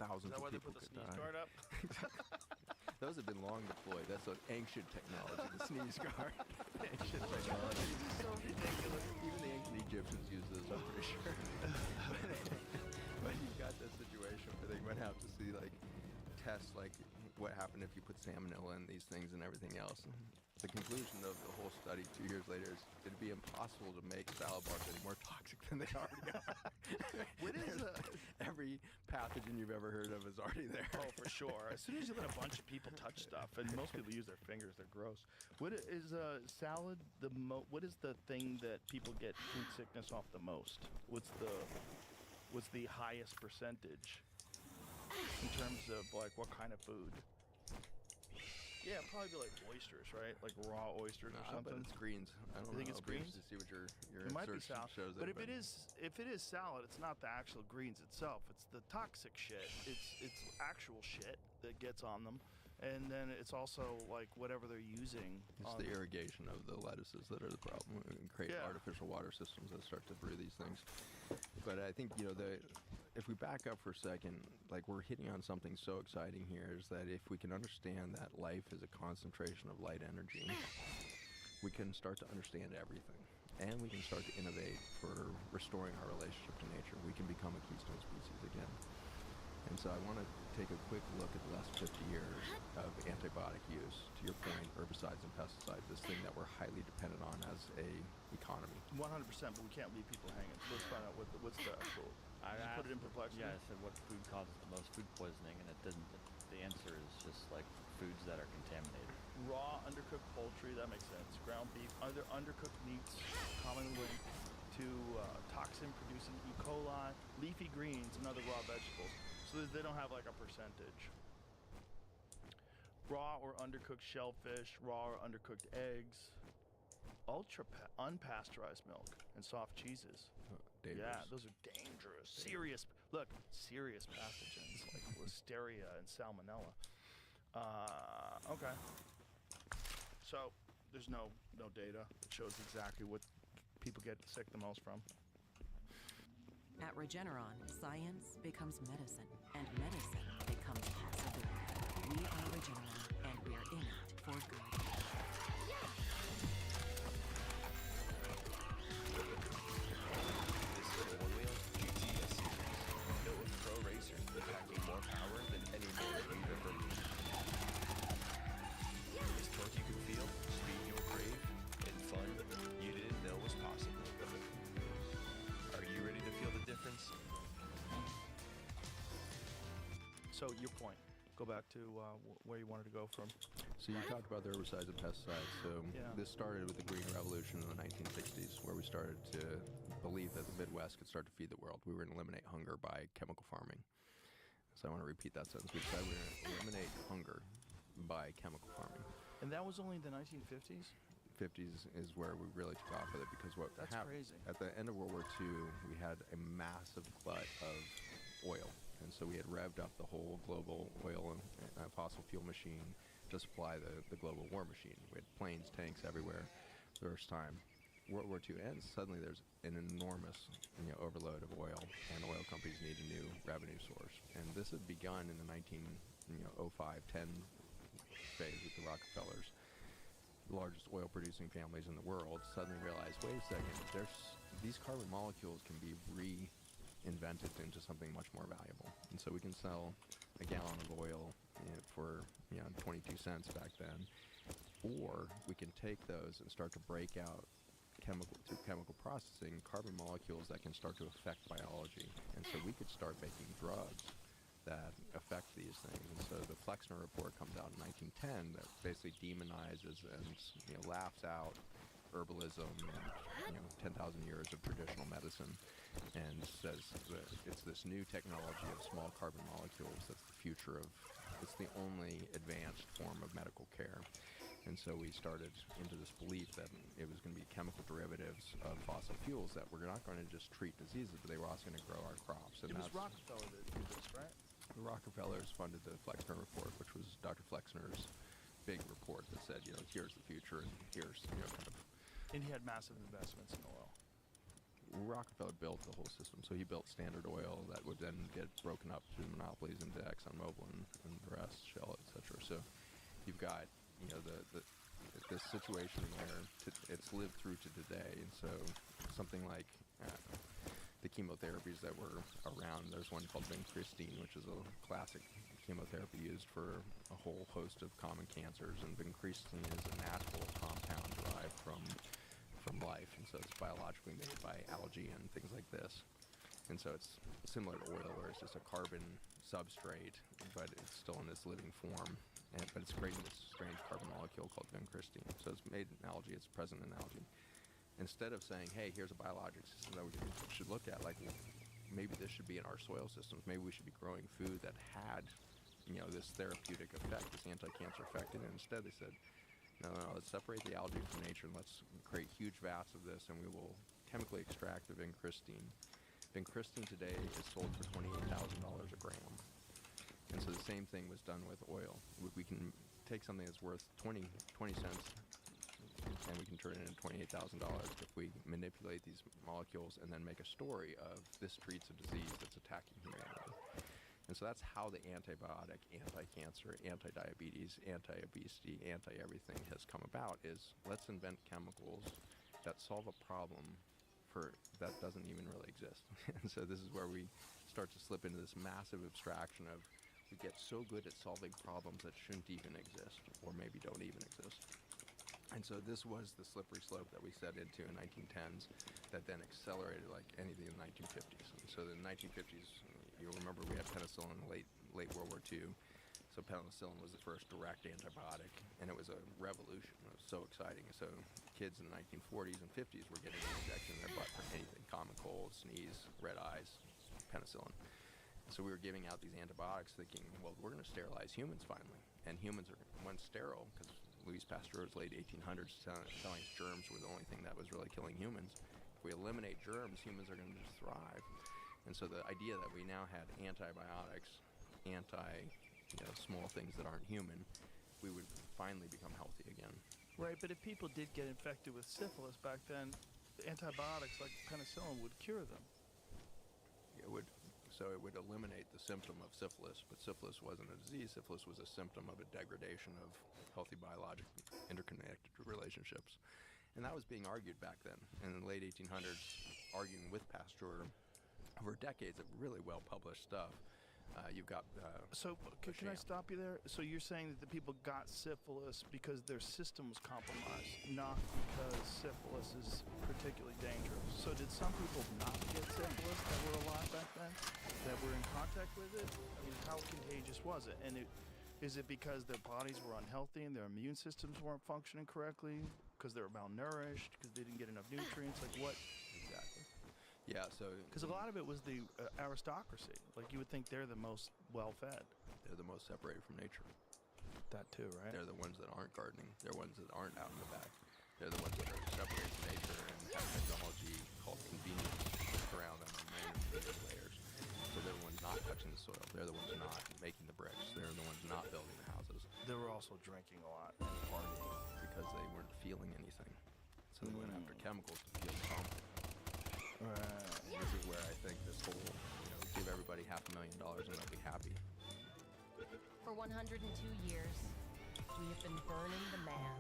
thousands of people could die. Is that why they put the sneeze guard up? Those have been long deployed. That's an ancient technology, the sneeze guard. Ancient technology. It's so ridiculous. Even the ancient Egyptians used this, I'm pretty sure. But you've got this situation where they might have to see, test, what happened if you put salmonella in these things and everything else. The conclusion of the whole study 2 years later is it'd be impossible to make salad bars any more toxic than they already are. What is every pathogen you've ever heard of is already there. Oh, for sure. As soon as you let a bunch of people touch stuff, and most people use their fingers, they're gross. What is salad? What is the thing that people get food sickness off the most? What's the highest percentage in terms of what kind of food? Yeah, probably be oysters, right? Like raw oysters or something. But it's greens. I don't know. You think it's greens? To see what your it might be search salad. shows. But if it is salad, it's not the actual greens itself. It's the toxic shit. It's actual shit that gets on them, and then it's also whatever they're using. It's the irrigation of the lettuces that are the problem, and create artificial water systems that start to brew these things. But I think if we back up for a second, we're hitting on something so exciting here, is that if we can understand that life is a concentration of light energy, we can start to understand everything. And we can start to innovate for restoring our relationship to nature. We can become a keystone species again. And so I want to take a quick look at the last 50 years of antibiotic use. To your point, herbicides and pesticides, this thing that we're highly dependent on as a economy. 100%, but we can't leave people hanging. So let's find out what's the actual. Put it in perplexity. Yeah, I said what food causes the most food poisoning, and it didn't. The answer is just foods that are contaminated. Raw, undercooked poultry, that makes sense. Ground beef, other undercooked meats, commonly linked to toxin-producing E. coli, leafy greens, and other raw vegetables. So they don't have a percentage. Raw or undercooked shellfish, raw or undercooked eggs, unpasteurized milk, and soft cheeses. Dangerous. Yeah, those are dangerous. Serious pathogens like Listeria and Salmonella. Okay. So there's no data that shows exactly what people get sick the most from. At Regeneron, science becomes medicine, and medicine becomes possibility. We are Regeneron, and we're in it for good. This is a one-wheel GTS series, built with pro racers packing more power than any motor you've ever used. It's torque you can feel, speed you'll crave, and fun you didn't know was possible. Are you ready to feel the difference? So your point. Go back to where you wanted to go from. So you talked about the herbicides and pesticides. So this started with the Green Revolution in the 1960s, where we started to believe that the Midwest could start to feed the world. We were going to eliminate hunger by chemical farming. So I want to repeat that sentence. We decided we were going to eliminate hunger by chemical farming. And that was only the 1950s? 50s is where we really took off with it, because what happened crazy. At the end of World War II, we had a massive glut of oil. And so we had revved up the whole global oil and fossil fuel machine to supply the global war machine. We had planes, tanks everywhere. The first time World War II ends, suddenly there's an enormous overload of oil, and oil companies need a new revenue source. And this had begun in the 1905-10 phase with the Rockefellers. The largest oil-producing families in the world suddenly realized, wait a second, these carbon molecules can be reinvented into something much more valuable. And so we can sell a gallon of oil for 22 cents back then, or we can take those and start to break out through chemical processing carbon molecules that can start to affect biology. And so we could start making drugs that affect these things. And so the Flexner report comes out in 1910 that basically demonizes and laughs out herbalism and 10,000 years of traditional medicine, and says that it's this new technology of small carbon molecules that's the future of. It's the only advanced form of medical care. And so we started into this belief that it was going to be chemical derivatives of fossil fuels that were not going to just treat diseases, but they were also going to grow our crops. And It was Rockefeller that did this, right? the Rockefellers funded the Flexner report, which was Dr. Flexner's big report that said, here's the future, and here's kind of. And he had massive investments in oil. Rockefeller built the whole system. So he built Standard Oil that would then get broken up through monopolies into ExxonMobil and the rest, Shell, etc. So you've got this situation where it's lived through to today. And so something like the chemotherapies that were around, there's one called vincristine, which is a classic chemotherapy used for a whole host of common cancers. And vincristine is a natural compound derived from life, and so it's biologically made by algae and things like this. And so it's similar to oil, where it's just a carbon substrate, but it's still in this living form. But it's creating this strange carbon molecule called vincristine. So it's made in algae, it's present in algae. Instead of saying, hey, here's a biologic system that we should look at, like maybe this should be in our soil systems, maybe we should be growing food that had this therapeutic effect, this anti-cancer effect, and instead they said, no, let's separate the algae from nature and let's create huge vats of this, and we will chemically extract the vincristine. Vincristine today is sold for $28,000 a gram. And so the same thing was done with oil. We can take something that's worth 20 cents and we can turn it into $28,000 if we manipulate these molecules and then make a story of this treats a disease that's attacking humanity. And so that's how the antibiotic, anti-cancer, anti-diabetes, anti-obesity, anti-everything has come about, is let's invent chemicals that solve a problem that doesn't even really exist. And so this is where we start to slip into this massive abstraction of we get so good at solving problems that shouldn't even exist, or maybe don't even exist. And so this was the slippery slope that we set into in 1910s that then accelerated like anything in the 1950s. And so in the 1950s, you'll remember we had penicillin in late World War II. So penicillin was the first direct antibiotic, and it was a revolution. It was so exciting. So kids in the 1940s and 50s were getting an injection in their butt for anything, common cold, sneeze, red eyes, penicillin. So we were giving out these antibiotics thinking, well, we're going to sterilize humans finally. And humans went sterile because Louis Pasteur's late 1800s telling us germs were the only thing that was really killing humans. If we eliminate germs, humans are going to just thrive. And so the idea that we now had antibiotics, small things that aren't human, we would finally become healthy again. Right, but if people did get infected with syphilis back then, antibiotics like penicillin would cure them. It would. So it would eliminate the symptom of syphilis, but syphilis wasn't a disease. Syphilis was a symptom of a degradation of healthy biologic interconnected relationships. And that was being argued back then. In the late 1800s, arguing with Pasteur over decades of really well-published stuff. You've got... So can I stop you there? So you're saying that the people got syphilis because their system was compromised, not because syphilis is particularly dangerous. So did some people not get syphilis that were alive back then, that were in contact with it? I mean, how contagious was it? And is it because their bodies were unhealthy and their immune systems weren't functioning correctly? Because they were malnourished? Because they didn't get enough nutrients? Like what exactly? Yeah, so... Because a lot of it was the aristocracy. Like, you would think they're the most well-fed. They're the most separated from nature. That too, right? They're the ones that aren't gardening. They're the ones that aren't out in the back. They're the ones that are separated from nature and have technology called convenience around them in many layers. So they're the ones not touching the soil. They're the ones not making the bricks. They're the ones not building the houses. They were also drinking a lot and partying. Because they weren't feeling anything. So they went after chemicals to feel confident. This is where I think this whole, give everybody $500,000 and they'll be happy. For 102 years, we have been burning the man.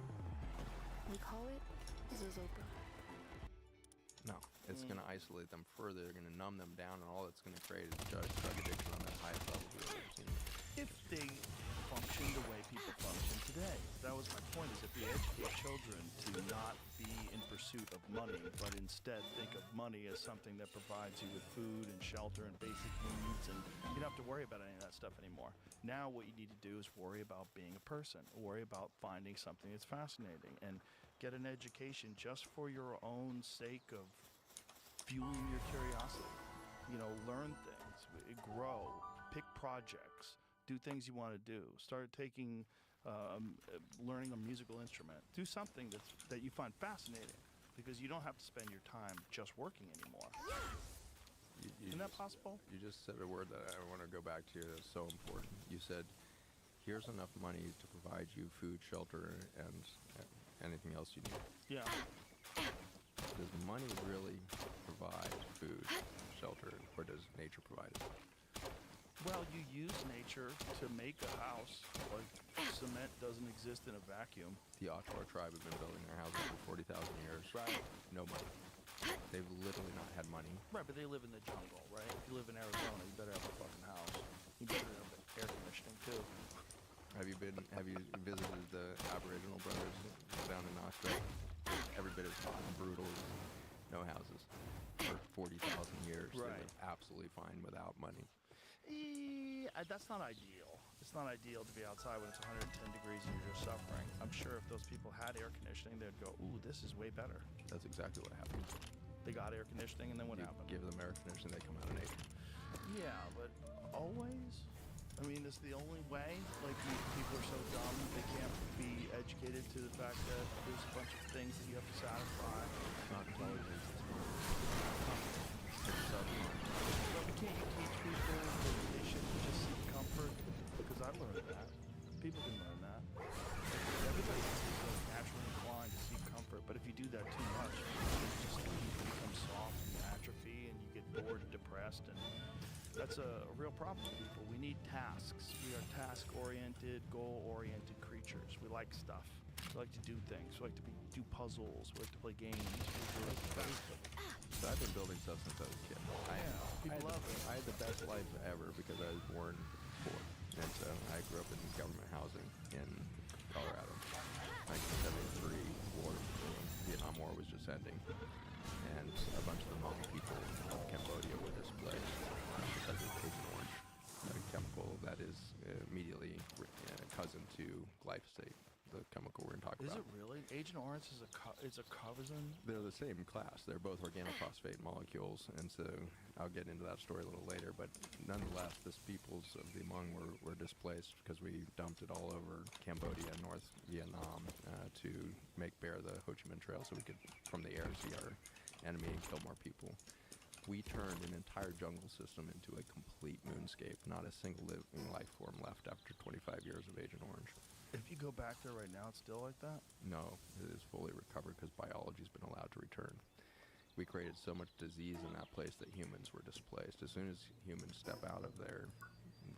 We call it Zozopa. No, it's going to isolate them further. They're going to numb them down, and all it's going to create is drug addiction on the highest level we've ever seen. If they function the way people function today. That was my point, is if we educate children to not be in pursuit of money, but instead think of money as something that provides you with food and shelter and basic needs, and you don't have to worry about any of that stuff anymore. Now what you need to do is worry about being a person, worry about finding something that's fascinating, and get an education just for your own sake of fueling your curiosity. You know, learn things, grow, pick projects, do things you want to do. Start taking, learning a musical instrument. Do something that you find fascinating, because you don't have to spend your time just working anymore. Isn't that possible? You just said a word that I want to go back to that's so important. You said, here's enough money to provide you food, shelter, and anything else you need. Yeah. Does money really provide food, shelter, or does nature provide it? Well, you use nature to make a house. Like, cement doesn't exist in a vacuum. The Ottawa tribe have been building their houses for 40,000 years. Right. No money. They've literally not had money. Right, but they live in the jungle, right? If you live in Arizona, you better have a fucking house. You better have air conditioning, too. Have you visited the Aboriginal brothers down in Knoxville? Every bit as hot and brutal as no houses for 40,000 years. Right. They live absolutely fine without money. That's not ideal. It's not ideal to be outside when it's 110 degrees and you're just suffering. I'm sure if those people had air conditioning, they'd go, ooh, this is way better. That's exactly what happened. They got air conditioning, and then what happened? Give them air conditioning, they come out of nature. Yeah, but always? I mean, it's the only way? Like, people are so dumb, they can't be educated to the fact that there's a bunch of things that you have to satisfy. It's not intelligence, it's But can't you teach people that they shouldn't just seek comfort? Because I learned that. People can learn that. Everybody is naturally inclined to seek comfort, but if you do that too much, you become soft and atrophy, and you get bored and depressed, and that's a real problem for people. We need tasks. We are task-oriented, goal-oriented creatures. We like stuff. We like to do things. We like to do puzzles. We like to play games. We like to Facebook. So I've been building stuff since I was a kid. People love it. I had the best life ever because I was born poor. And so I grew up in government housing in Colorado. 1973 war, the Vietnam War was just ending. And a bunch of the Hmong people of Cambodia were displaced because of Agent Orange, a chemical that is immediately cousin to glyphosate, the chemical we're going to talk about. Is it really? Agent Orange is a cousin? They're the same class. They're both organophosphate molecules, and so I'll get into that story a little later. But nonetheless, this peoples of the Hmong were displaced because we dumped it all over Cambodia and North Vietnam to make bare the Ho Chi Minh Trail so we could, from the air, see our enemy and kill more people. We turned an entire jungle system into a complete moonscape. Not a single living life form left after 25 years of Agent Orange. If you go back there right now, it's still like that? No, it is fully recovered because biology's been allowed to return. We created so much disease in that place that humans were displaced. As soon as humans step out of there,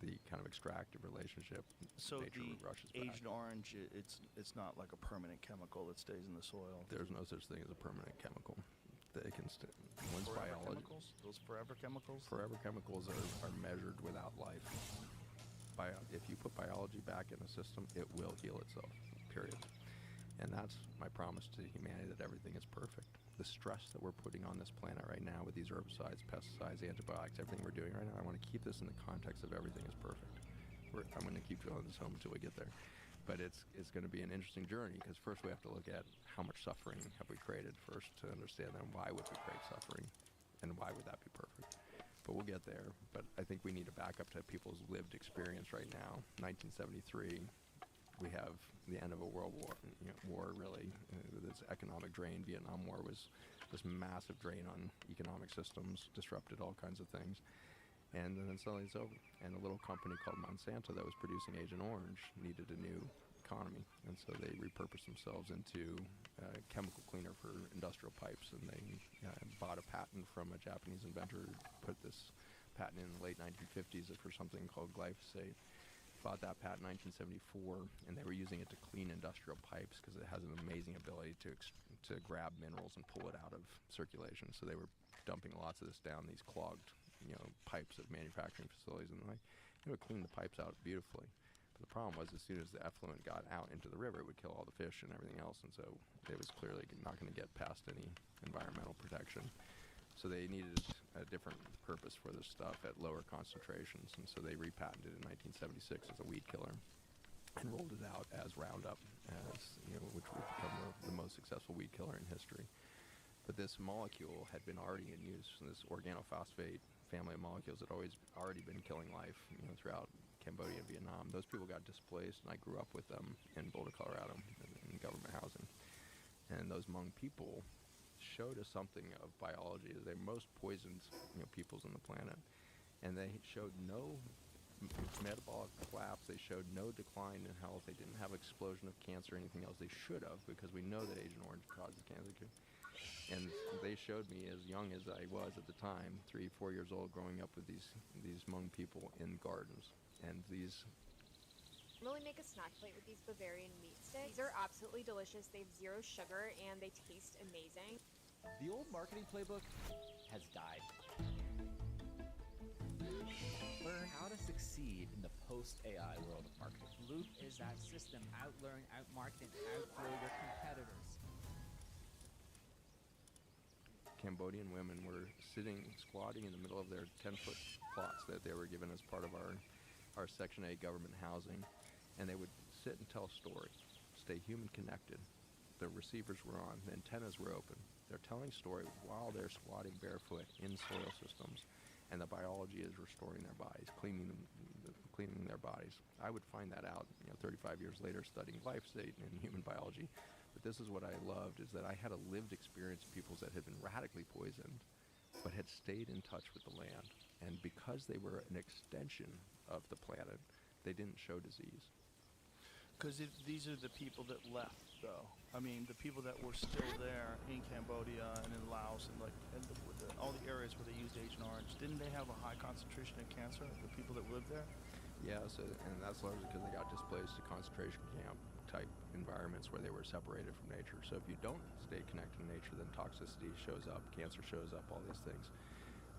the kind of extractive relationship, so nature rushes back. Agent Orange, it's not like a permanent chemical that stays in the soil. There's no such thing as a permanent chemical. They can once biology. Chemicals? Those forever chemicals? Forever chemicals are measured without life. If you put biology back in a system, it will heal itself, period. And that's my promise to humanity, that everything is perfect. The stress that we're putting on this planet right now with these herbicides, pesticides, antibiotics, everything we're doing right now, I want to keep this in the context of everything is perfect. I'm going to keep drilling this home until we get there. But it's going to be an interesting journey, because first we have to look at how much suffering have we created first to understand then why would we create suffering and why would that be perfect. But we'll get there. But I think we need to back up to people's lived experience right now. 1973, we have the end of a world war really. This economic drain. Vietnam War was this massive drain on economic systems, disrupted all kinds of things. And then suddenly it's over. And a little company called Monsanto that was producing Agent Orange needed a new economy. And so they repurposed themselves into chemical cleaner for industrial pipes. And they bought a patent from a Japanese inventor who put this patent in the late 1950s for something called glyphosate. Bought that patent in 1974, and they were using it to clean industrial pipes because it has an amazing ability to grab minerals and pull it out of circulation. So they were dumping lots of this down these clogged pipes of manufacturing facilities, and they would clean the pipes out beautifully. But the problem was, as soon as the effluent got out into the river, it would kill all the fish and everything else, and so it was clearly not going to get past any environmental protection. So they needed a different purpose for this stuff at lower concentrations, and so they repatented it in 1976 as a weed killer and rolled it out as Roundup, which would become the most successful weed killer in history. But this molecule had been already in use, this organophosphate family of molecules had already been killing life, throughout Cambodia and Vietnam. Those people got displaced, and I grew up with them in Boulder, Colorado, in government housing. And those Hmong people showed us something of biology. They're most poisoned, peoples on the planet, and they showed no metabolic collapse. They showed no decline in health. They didn't have explosion of cancer or anything else. They should have, because we know that Agent Orange causes cancer. And they showed me, as young as I was at the time, 3, 4 years old, growing up with these Hmong people in gardens, and these. Really make a snack plate with these Bavarian meat sticks. These are absolutely delicious. They have 0 sugar and they taste amazing. The old marketing playbook has died. Learn how to succeed in the post-AI world of marketing. Loop is that system. Outlearn, outmarket, and outgrow your competitors. Cambodian women were squatting in the middle of their 10-foot plots that they were given as part of our Section 8 government housing, and they would sit and tell stories, stay human connected. The receivers were on, the antennas were open. They're telling story while they're squatting barefoot in soil systems, and the biology is restoring their bodies, cleaning their bodies. I would find that out, 35 years later, studying glyphosate and human biology. But this is what I loved, is that I had a lived experience of peoples that had been radically poisoned, but had stayed in touch with the land. And because they were an extension of the planet, they didn't show disease. Because these are the people that left, though. I mean, the people that were still there in Cambodia and in Laos and all the areas where they used Agent Orange, didn't they have a high concentration of cancer, the people that lived there? Yeah, and that's largely because they got displaced to concentration camp type environments where they were separated from nature. So if you don't stay connected to nature, then toxicity shows up, cancer shows up, all these things.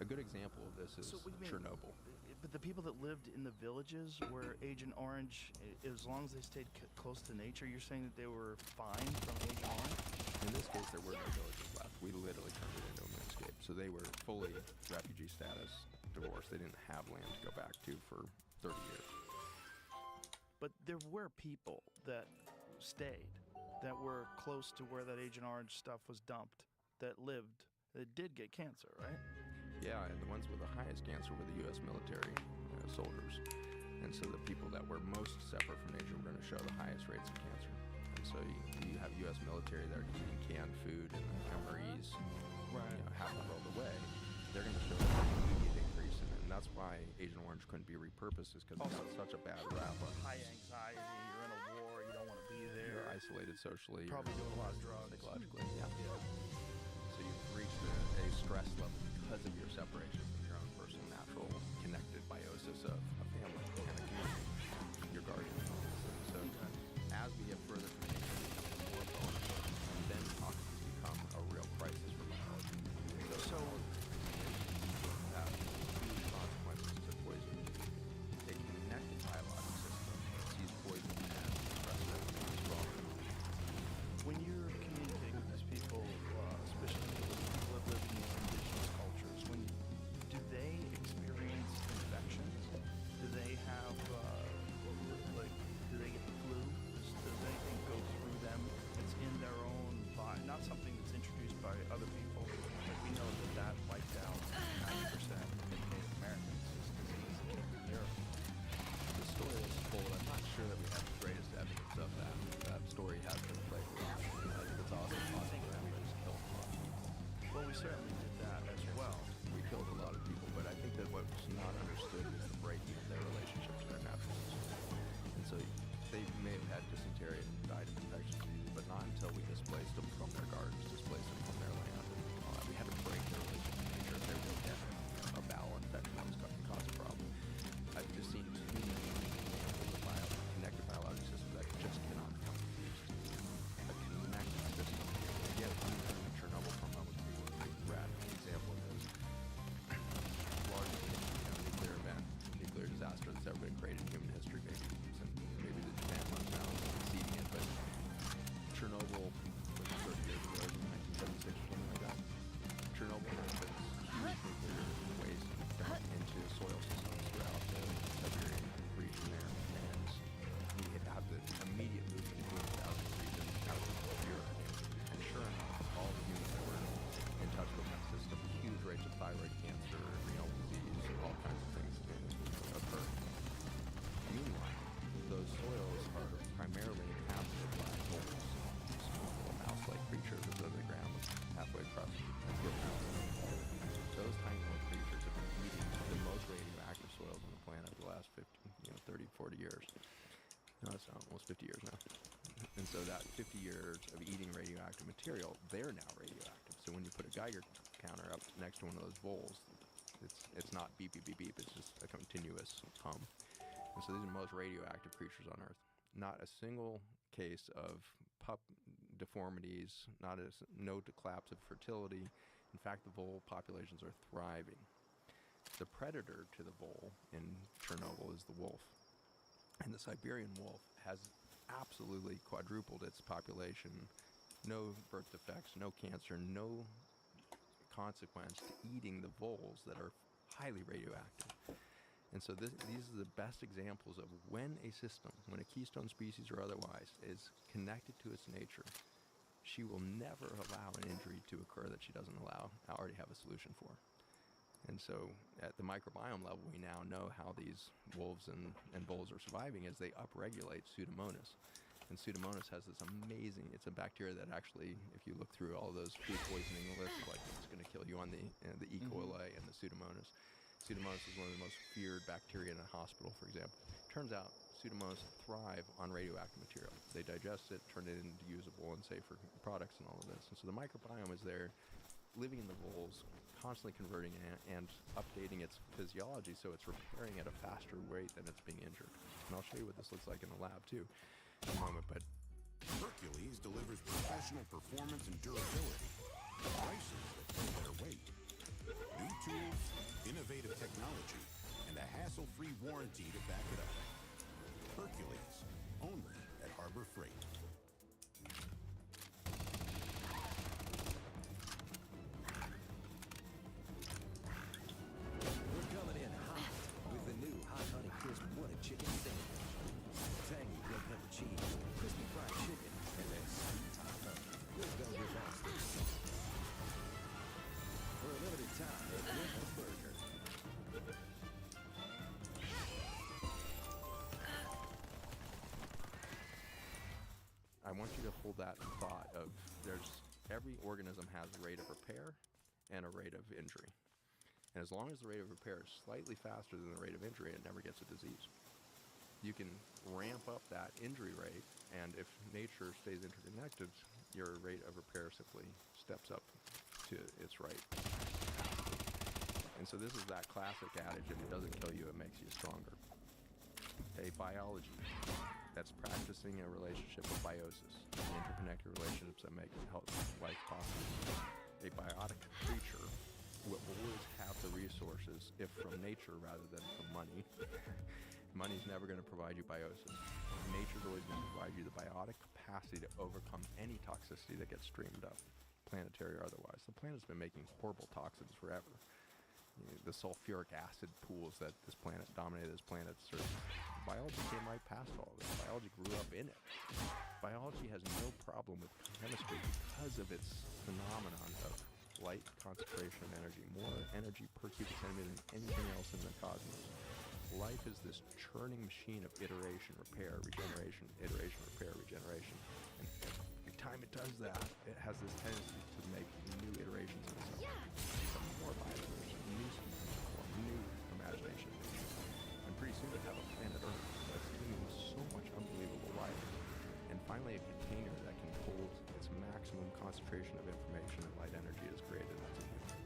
A good example of this is Chernobyl. But the people that lived in the villages where Agent Orange, as long as they stayed close to nature, you're saying that they were fine from Agent Orange? In this case, there were no villages left. We literally turned it into a moonscape. So they were fully refugee status, divorced. They didn't have land to go back to for 30 years. But there were people that stayed, that were close to where that Agent Orange stuff was dumped, that lived, that did get cancer, right? Yeah, and the ones with the highest cancer were the U.S. military soldiers. And so the people that were most separate from nature were going to show the highest rates of cancer. And so you have U.S. military that are eating canned food, and the MREs, half the world away, they're going to show an immediate increase in it. And that's why Agent Orange couldn't be repurposed, is because it got such a bad rap. High anxiety, you're in a war, you don't want to be there. You're isolated socially. Probably doing a lot of drugs. Psychologically, yeah. So you've reached a stress level because of your separation from your own personal, natural, connected biosis of a family and a community, your guardian. So as we get further from nature, it becomes more vulnerable, and then toxins become a real crisis for biology. So that huge consequences to poison. A connected biological system sees poison as stressful and strong. When you're communicating with these people, especially people that live in these indigenous cultures, do they experience infections? Do they have, do they get the flu? Does anything go through them? It's in their own body, not something that's introduced by other people. Like we know that wiped out 90% of Native Americans. This disease came from Europe. The story is told. I'm not sure that we have the greatest evidence of that. That story has been played around. I think it's also possible that we just killed a lot of people. Well, we certainly did that as well. We killed a lot of people, but I think that what's not understood is the breaking of their relationship to their natural system. And so they may have had dysentery and died of infectious disease, but not until we displaced them from their gardens, displaced them from their land. We had to break their relationship to nature if they were get a bowel infection that was going to cause a problem. I've just seen too many examples of connected biological systems that just cannot become confused. A connected system. Again, I'm Chernobyl for a moment. Rad example of this. Largest nuclear event, nuclear disaster that's ever been created in human history, maybe since 50 years now. And so that 50 years of eating radioactive material, they're now radioactive. So when you put a Geiger counter up next to one of those bowls, it's not beep, beep, beep, beep. It's just a continuous hum. And so these are the most radioactive creatures on Earth. Not a single case of pup deformities, no collapse of fertility. In fact, the vole populations are thriving. The predator to the vole in Chernobyl is the wolf. And the Siberian wolf has absolutely quadrupled its population. No birth defects, no cancer, no consequence to eating the voles that are highly radioactive. And so these are the best examples of when a system, when a keystone species or otherwise, is connected to its nature, she will never allow an injury to occur that she doesn't already have a solution for. And so at the microbiome level, we now know how these wolves and voles are surviving as they upregulate Pseudomonas. And Pseudomonas has this amazing, it's a bacteria that actually, if you look through all those food poisoning lists, like it's going to kill you on the E. coli and the Pseudomonas. Pseudomonas is one of the most feared bacteria in a hospital, for example. Turns out Pseudomonas thrive on radioactive material. They digest it, turn it into usable and safer products and all of this. And so the microbiome is there, living in the voles, constantly converting and updating its physiology so it's repairing at a faster rate than it's being injured. And I'll show you what this looks like in the lab too in a moment. But Hercules delivers professional performance and durability at prices that pull their weight. New tools, innovative technology, and a hassle-free warranty to back it up. Hercules, only at Harbor Freight. We're coming in hot with the new Hot Honey Crisp Wanted Chicken Sandwich. Tangy red pepper cheese, crispy fried chicken, and that sweet hot honey. We're going to fast for a limited time at Windham Burger. I want you to hold that thought of every organism has a rate of repair and a rate of injury. And as long as the rate of repair is slightly faster than the rate of injury, it never gets a disease. You can ramp up that injury rate, and if nature stays interconnected, your rate of repair simply steps up to its right. And so this is that classic adage, if it doesn't kill you, it makes you stronger. A biology that's practicing a relationship of biosis, interconnected relationships that make life possible. A biotic creature will always have the resources, if from nature rather than from money. Money's never going to provide you biosis. Nature's always going to provide you the biotic capacity to overcome any toxicity that gets streamed up, planetary or otherwise. The planet's been making horrible toxins forever. The sulfuric acid pools that dominated this planet. Biology came right past all of this. Biology grew up in it. Biology has no problem with chemistry because of its phenomenon of light concentration of energy, more energy per cubic centimeter than anything else in the cosmos. Life is this churning machine of iteration, repair, regeneration, iteration, repair, regeneration. And every time it does that, it has this tendency to make new iterations of itself. Become more biodiverse, new species form, new imagination. And pretty soon we have a planet Earth that's giving us so much unbelievable life. And finally a container that can hold its maximum concentration of information and light energy is created. That's a human.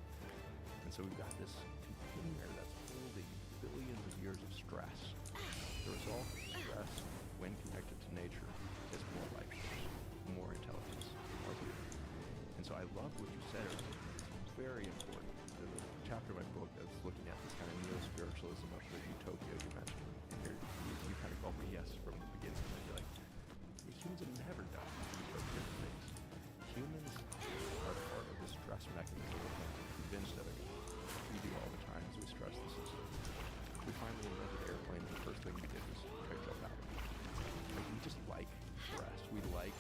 And so we've got this container that's holding billions of years of stress. The result of stress, when connected to nature, is more life, more intelligence, more beauty. And so I love what you said earlier. It's very important. The chapter of my book that's looking at this kind of neo-spiritualism of the utopia you mentioned. And you kind of called me yes from the beginning. And you're like, humans have never done utopian things. Humans are part of the stress mechanism. I'm convinced of it. We do all the time as we stress the system. We finally invented airplanes, and the first thing we did was try to jump out of it. Like, we just like stress. We like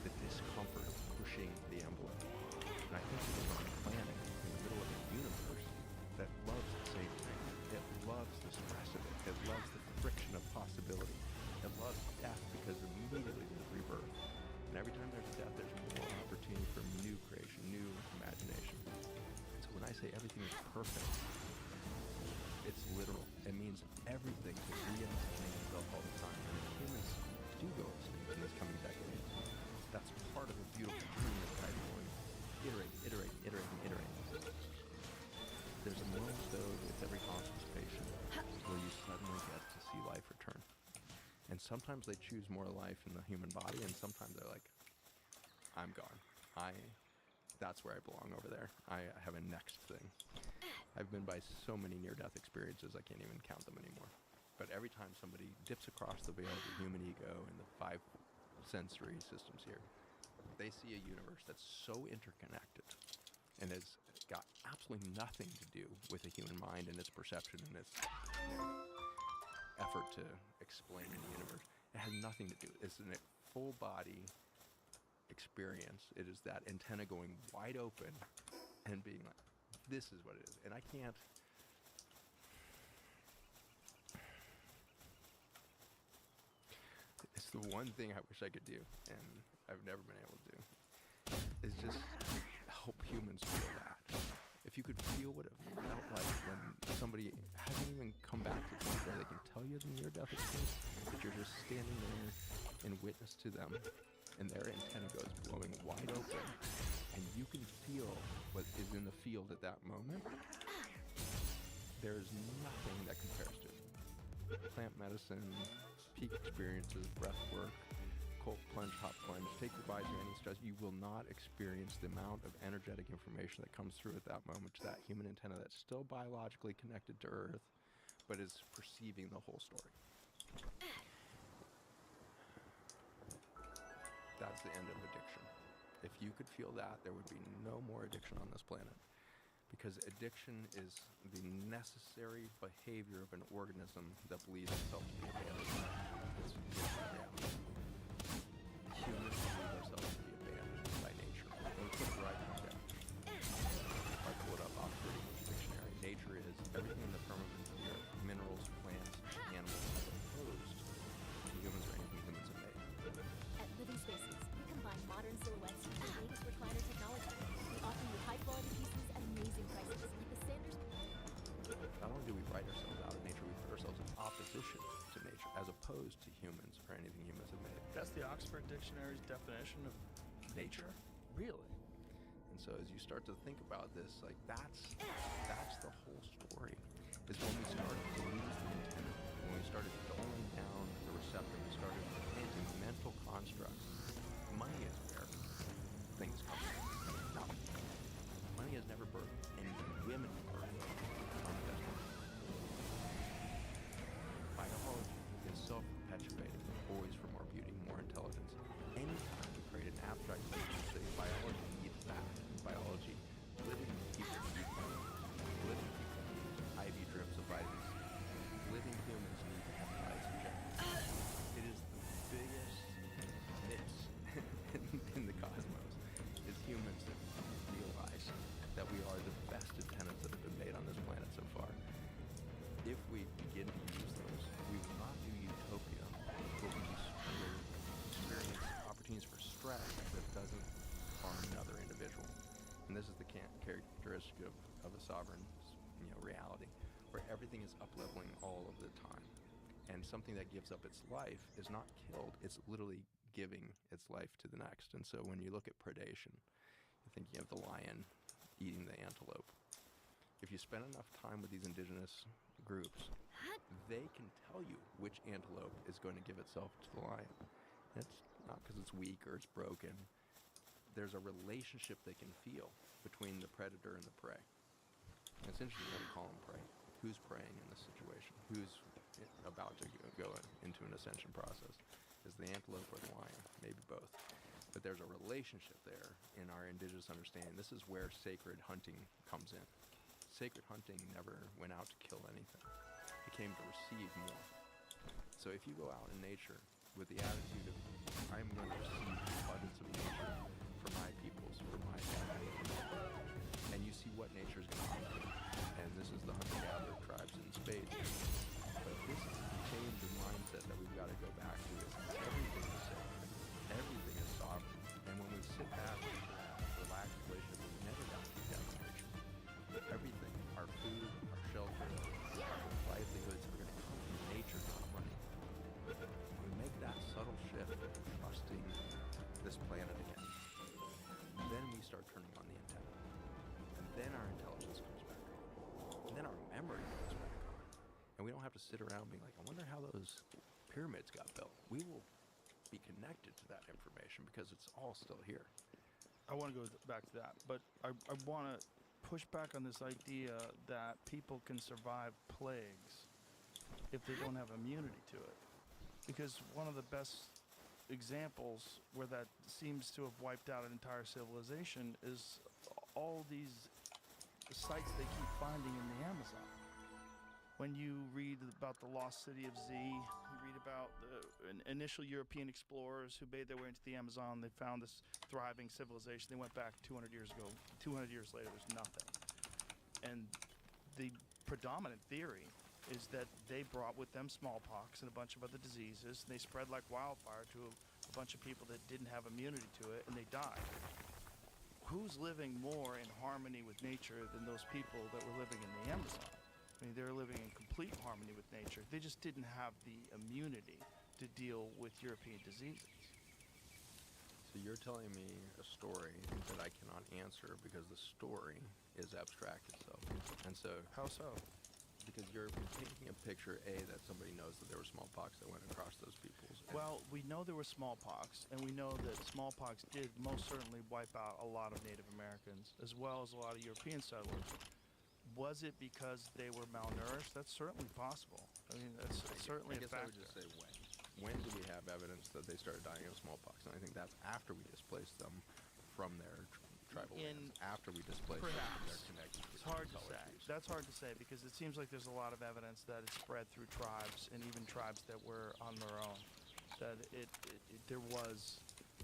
the discomfort of pushing the envelope. And I think we're on a planet in the middle of a universe that loves the same thing. It loves the stress of it. It loves the friction of possibility. It loves death because immediately there's rebirth. And every time there's death, there's more opportunity for new creation, new imagination. So when I say everything is perfect, it's literal. It means everything is reinventing itself all the time. And humans do do go extinct in this coming decade. That's part of the beautiful journey of PalWorld. Iterating. There's a moment, though, with every hospice patient where you suddenly get to see life return. And sometimes they choose more life in the human body, and sometimes they're like, I'm gone. That's where I belong over there. I have a next thing. I've been by so many near-death experiences, I can't even count them anymore. But every time somebody dips across the veil of the human ego and the 5 sensory systems here, they see a universe that's so interconnected and has got absolutely nothing to do with the human mind and its perception and its effort to explain the universe. It has nothing to do. It's a full body experience. It is that antenna going wide open and being like, this is what it is. And I can't. It's the one thing I wish I could do, and I've never been able to do, is just help humans feel that. If you could feel what it felt like when somebody hasn't even come back to the point where they can tell you the near-death experience, but you're just standing there in witness to them, and their antenna goes blowing wide open, and you can feel what is in the field at that moment, there's nothing that compares to it. Plant medicine, peak experiences, breath work, cold plunge, hot plunge, take your visor, any stress, you will not experience the amount of energetic information that comes through at that moment to that human antenna that's still biologically connected to Earth, but is perceiving the whole story. That's the end of addiction. If you could feel that, there would be no more addiction on this planet. Because addiction is the necessary behavior of an organism that believes itself to be abandoned. It's reality. Humans believe ourselves to be abandoned by nature. Let me put it right down. If I pull it up off the dictionary, nature is everything in the firmament of the earth, minerals, plants, animals, as opposed to humans or anything humans have made. At Living Spaces, we combine modern silhouettes with the latest recliner technology. We offer you high-quality pieces at amazing prices, like the Sanders. Not only do we write ourselves out of nature, we put ourselves in opposition to nature, as opposed to humans or anything humans have made. That's the Oxford Dictionary's definition of nature? Really? And so as you start to think about this, like that's the whole story. Is when we started to lose the antenna, when we started doling down the receptor, we started planting mental constructs. Money is where things come from. No. Money has never birthed anything. Women birth on the best one. Biology is self-perpetuating, always for more beauty, more intelligence. Anytime we create an abstract system, say biology needs that. Biology, living people need money. Living people need IV drips of vitamins. Living humans need peptides injected. It is the biggest miss in the cosmos, is humans that realize that we are the best antennas that have been made on this planet so far. If we begin to use those, we will not do utopia, but we will experience opportunities for stress that doesn't harm another individual. And this is the characteristic of a sovereign, reality, where everything is up-leveling all of the time. And something that gives up its life is not killed, it's literally giving its life to the next. And so when you look at predation, you're thinking of the lion eating the antelope. If you spend enough time with these indigenous groups, they can tell you which antelope is going to give itself to the lion. And it's not because it's weak or it's broken. There's a relationship they can feel between the predator and the prey. And it's interesting that we call them prey. Who's preying in this situation? Who's about to go into an ascension process? Is the antelope or the lion? Maybe both. But there's a relationship there in our indigenous understanding. This is where sacred hunting comes in. Sacred hunting never went out to kill anything. It came to receive more. So if you go out in nature with the attitude of, I'm going to receive the abundance of nature for my peoples, for my family, and you see what nature is going to offer. And this is the hunter-gatherer tribes in spades. But this is the change of mindset that we've got to go back to. Is everything is sacred. Everything is sovereign. And when we sit back in a relaxed relationship, we never got to be down in nature. Everything, our food, our shelter, our livelihoods are going to come from nature, not money. When we make that subtle shift, have to sit around being like, I wonder how those pyramids got built. We will be connected to that information because it's all still here. I want to go back to that, but I want to push back on this idea that people can survive plagues if they don't have immunity to it. Because one of the best examples where that seems to have wiped out an entire civilization is all these sites they keep finding in the Amazon. When you read about the lost city of Z, you read about the initial European explorers who made their way into the Amazon. They found this thriving civilization. They went back 200 years ago. 200 years later, there's nothing. And the predominant theory is that they brought with them smallpox and a bunch of other diseases, and they spread like wildfire to a bunch of people that didn't have immunity to it, and they died. Who's living more in harmony with nature than those people that were living in the Amazon? I mean, they were living in complete harmony with nature. They just didn't have the immunity to deal with European diseases. So you're telling me a story that I cannot answer because the story is abstract itself. And so... How so? Because you're painting a picture, A, that somebody knows that there was smallpox that went across those peoples. Well, we know there was smallpox, and we know that smallpox did most certainly wipe out a lot of Native Americans, as well as a lot of European settlers. Was it because they were malnourished? That's certainly possible. I mean, that's certainly I guess a I factor. would just say when. When do we have evidence that they started dying of smallpox? And I think that's after we displaced them from their tribal lands. After we displaced them from their connection. It's hard to say. That's hard to say because it seems like there's a lot of evidence that it spread through tribes and even tribes that were on their own. That there was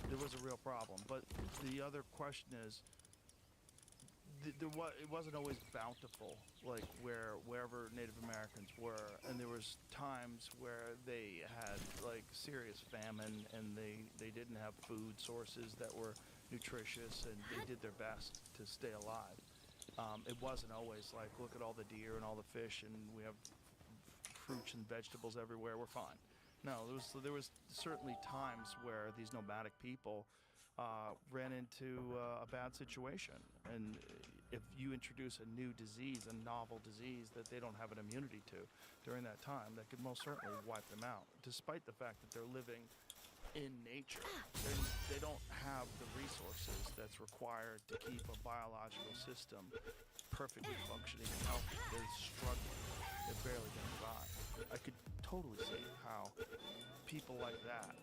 a real problem. But the other question is, it wasn't always bountiful, like wherever Native Americans were, and there was times where they had like serious famine and they didn't have food sources that were nutritious, and they did their best to stay alive. It wasn't always like, look at all the deer and all the fish, and we have fruits and vegetables everywhere, we're fine. No, there was certainly times where these nomadic people ran into a bad situation, and if you introduce a new disease, a novel disease that they don't have an immunity to during that time, that could most certainly wipe them out, despite the fact that they're living in nature. They don't have the resources that's required to keep a biological system perfectly functioning and healthy. They're struggling. They're barely getting by. I could totally see how people like that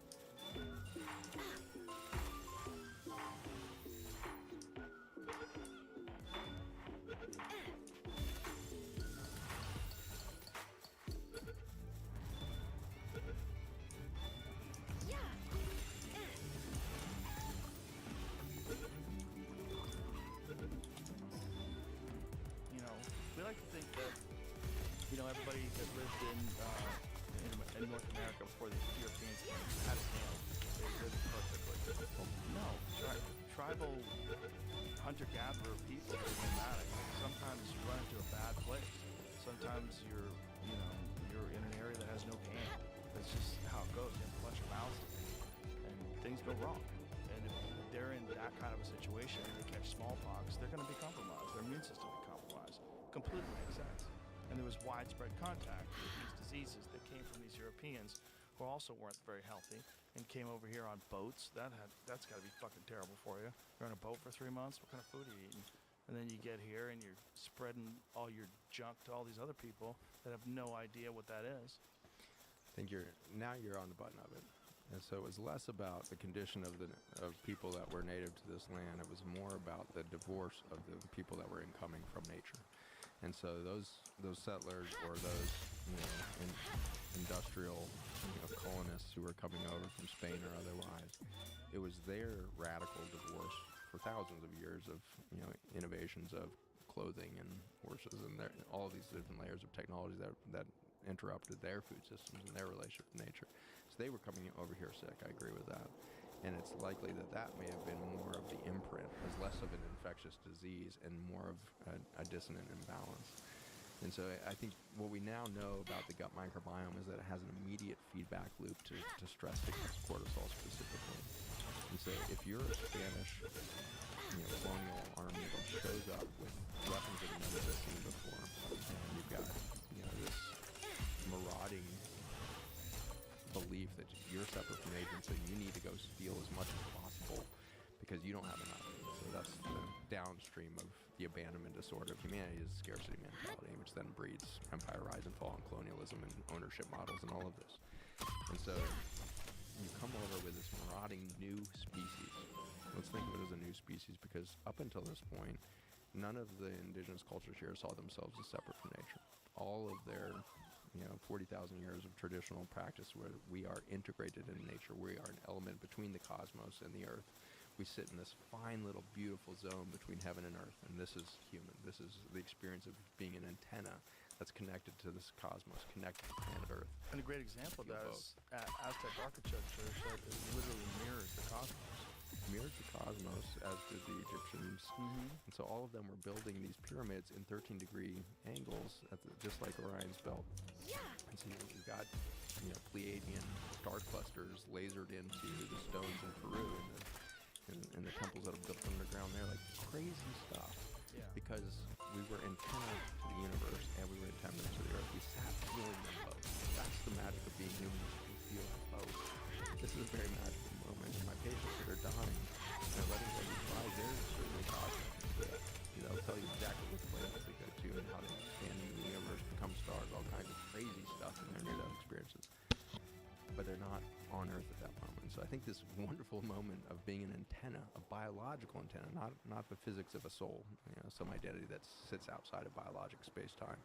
everybody that lived in North America before the Europeans came had it nailed. They lived perfectly. Well, no, tribal hunter-gatherer people are nomadic. Sometimes you run into a bad place. Sometimes you're in an area that has no game. That's just how it goes. You have a bunch of mouths to feed, and things go wrong. And if they're in that kind of a situation and they catch smallpox, they're going to be compromised. Their immune system will be compromised. Completely makes sense. And there was widespread contact with these diseases that came from these Europeans who also weren't very healthy and came over here on boats. That's got to be fucking terrible for you. You're on a boat for 3 months. What kind of food are you eating? And then you get here and you're spreading all your junk to all these other people that have no idea what that is. I think you're on the button of it. And so it was less about the condition of people that were native to this land. It was more about the divorce of the people that were incoming from nature. And so those settlers or those industrial colonists who were coming over from Spain or otherwise, it was their radical divorce for thousands of years of innovations of clothing and horses and all these different layers of technology that interrupted their food systems and their relationship to nature. So they were coming over here sick. I agree with that. And it's likely that may have been more of the imprint, as less of an infectious disease and more of a dissonant imbalance. And so I think what we now know about the gut microbiome is that it has an immediate feedback loop to stress against cortisol specifically. And so if you're a Spanish colonial army that shows up with weapons that you've never seen before, and you've got this that you're separate from nature, and so you need to go steal as much as possible because you don't have enough. So that's the downstream of the abandonment disorder of humanity, is scarcity mentality, which then breeds empire rise and fall and colonialism and ownership models and all of this. And so you come over with this marauding new species. Let's think of it as a new species, because up until this point, none of the indigenous cultures here saw themselves as separate from nature. All of their 40,000 years of traditional practice where we are integrated in nature. We are an element between the cosmos and the earth. We sit in this fine little beautiful zone between heaven and earth, and this is human. This is the experience of being an antenna that's connected to this cosmos, connected to planet Earth. And a great example of that is Aztec architecture that it literally mirrors the cosmos. Mirrors the cosmos, as did the Egyptians. And so all of them were building these pyramids in 13-degree angles, just like Orion's belt. And so you've got Pleiadian star clusters lasered into the stones in Peru and the temples that are built underground there, like crazy stuff. Because we were antenna to the universe and we were antenna to the earth. We sat feeling them both. That's the magic of being human. We feel both. This is a very magical moment. My patients that are dying, they're letting go these lives. They're certainly cosmic. They'll tell you exactly which planets they go to and how they expand into the universe, become stars, all kinds of crazy stuff in their near-death experiences. But they're not on Earth at that moment. So I think this wonderful moment of being an antenna, a biological antenna, not the physics of a soul, some identity that sits outside of biologic space-time,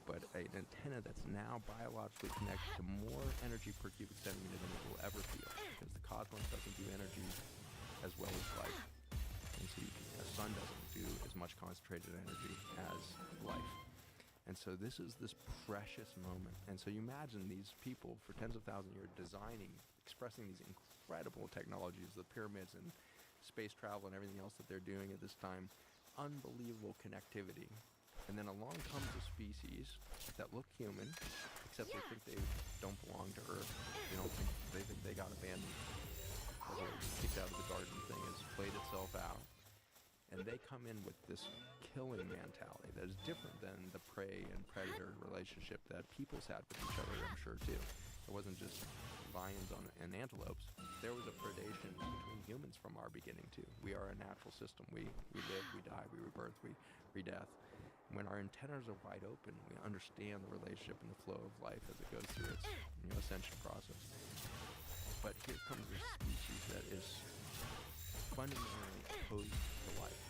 but an antenna that's now biologically connected to more energy per cubic centimeter than it will ever feel, because the cosmos doesn't do energy as well as light. And so the sun doesn't do as much concentrated energy as life. And so this is this precious moment. And so you imagine these people for tens of thousands of years designing, expressing these incredible technologies, the pyramids and space travel and everything else that they're doing at this time, unbelievable connectivity. And then along comes a species that look human, except they think they don't belong to Earth. They think they got abandoned. The whole kicked out of the garden thing has played itself out. And they come in with this killing mentality that is different than the prey and predator relationship that peoples had with each other, I'm sure, too. It wasn't just lions and antelopes. There was a predation between humans from our beginning, too. We are a natural system. We live, we die, we rebirth, we redeath. When our antennas are wide open, we understand the relationship and the flow of life as it goes through its ascension process. But here comes this species that is fundamentally opposed to life.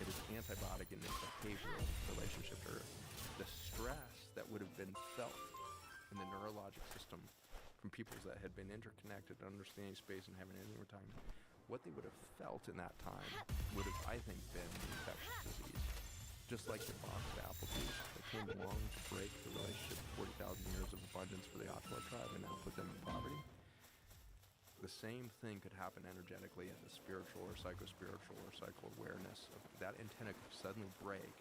It is antibiotic in its behavioral relationship to Earth. The stress that would have been felt in the neurologic system from peoples that had been interconnected, understanding space and having anything over time, what they would have felt in that time would have, I think, been infectious disease. Just like the boxed apple juice that came along to break the relationship of 40,000 years of abundance for the Ottawa tribe and now put them in poverty. The same thing could happen energetically at the spiritual or psycho-spiritual or psycho-awareness. That antenna could suddenly break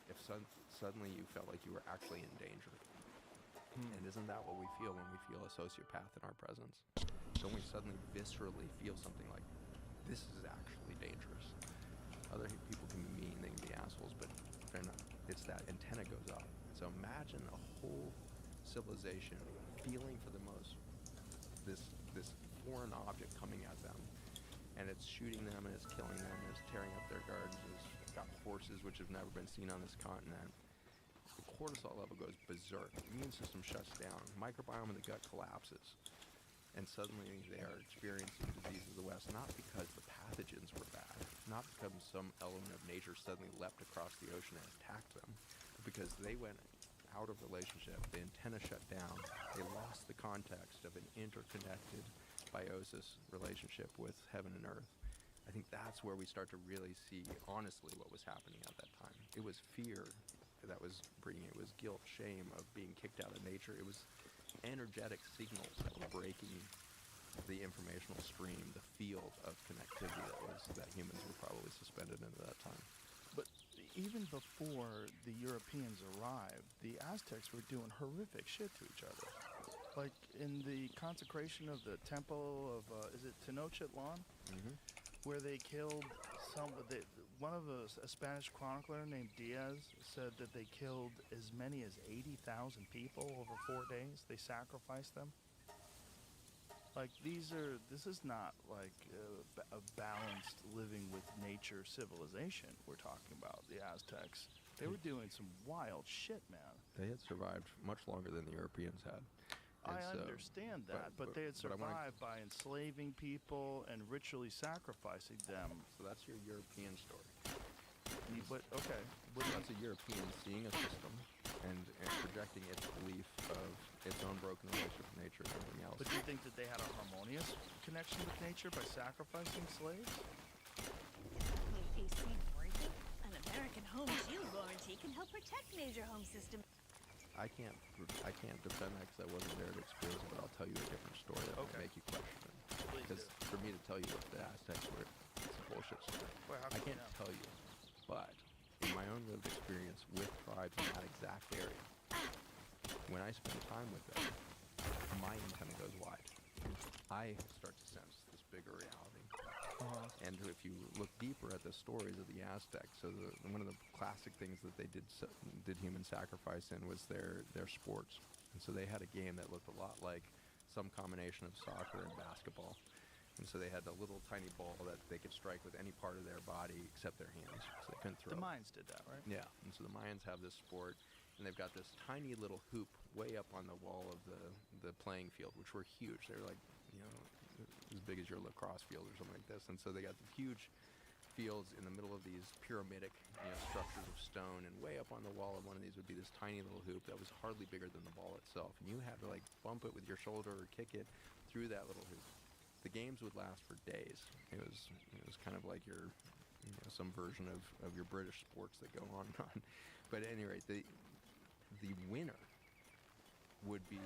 if suddenly you felt like you were actually in danger. And isn't that what we feel when we feel a sociopath in our presence? Don't we suddenly viscerally feel something like, this is actually dangerous? Other people can be mean, they can be assholes, but they're not. It's that antenna goes up. So imagine a whole civilization feeling for the most this foreign object coming at them, and it's shooting them and it's killing them and it's tearing up their gardens. It's got horses which have never been seen on this continent. The cortisol level goes berserk. The immune system shuts down. Microbiome in the gut collapses, and suddenly they are experiencing disease of the West, not because the pathogens were bad, not because some element of nature suddenly leapt across the ocean and attacked them, but because they went out of relationship. The antenna shut down. They lost the context of an interconnected biosis relationship with heaven and earth. I think that's where we start to really see honestly what was happening at that time. It was fear that was bringing it. It was guilt, shame of being kicked out of nature. It was energetic signals that were breaking the informational stream, the field of connectivity that humans were probably suspended into that time. But even before the Europeans arrived, the Aztecs were doing horrific shit to each other. Like in the consecration of the temple of, is it Tenochtitlan? Where they killed a Spanish chronicler named Diaz said that they killed as many as 80,000 people over 4 days. They sacrificed them. Like this is not like a balanced living with nature civilization we're talking about. The Aztecs, they were doing some wild shit, man. They had survived much longer than the Europeans had. I understand that, but they had survived by enslaving people and ritually sacrificing them. So that's your European story. Okay. That's a European seeing a system and projecting its belief of its own broken relationship with nature and everything else. But do you think that they had a harmonious connection with nature by sacrificing slaves? With AC warranty, an American home shield warranty can help protect major home system. I can't defend that because I wasn't there to experience it, but I'll tell you a different story that will make you question it. Because for me to tell you what the Aztecs were, it's a bullshit story. I can't tell you, but in my own lived experience with tribes in that exact area, when I spend time with them, my antenna goes wide. I start to sense this bigger reality. And if you look deeper at the stories of the Aztecs, so one of the classic things that they did human sacrifice in was their sports. And so they had a game that looked a lot like some combination of soccer and basketball. And so they had a little tiny ball that they could strike with any part of their body except their hands, so they couldn't throw. The Mayans did that, right? Yeah, and so the Mayans have this sport, and they've got this tiny little hoop way up on the wall of the playing field, which were huge. They were like, as big as your lacrosse field or something like this. And so they got the huge fields in the middle of these pyramidic structures of stone, and way up on the wall of one of these would be this tiny little hoop that was hardly bigger than the ball itself, and you had to like bump it with your shoulder or kick it through that little hoop. The games would last for days. It was kind of like your some version of your British sports that go on and on. But at any rate, the winner would be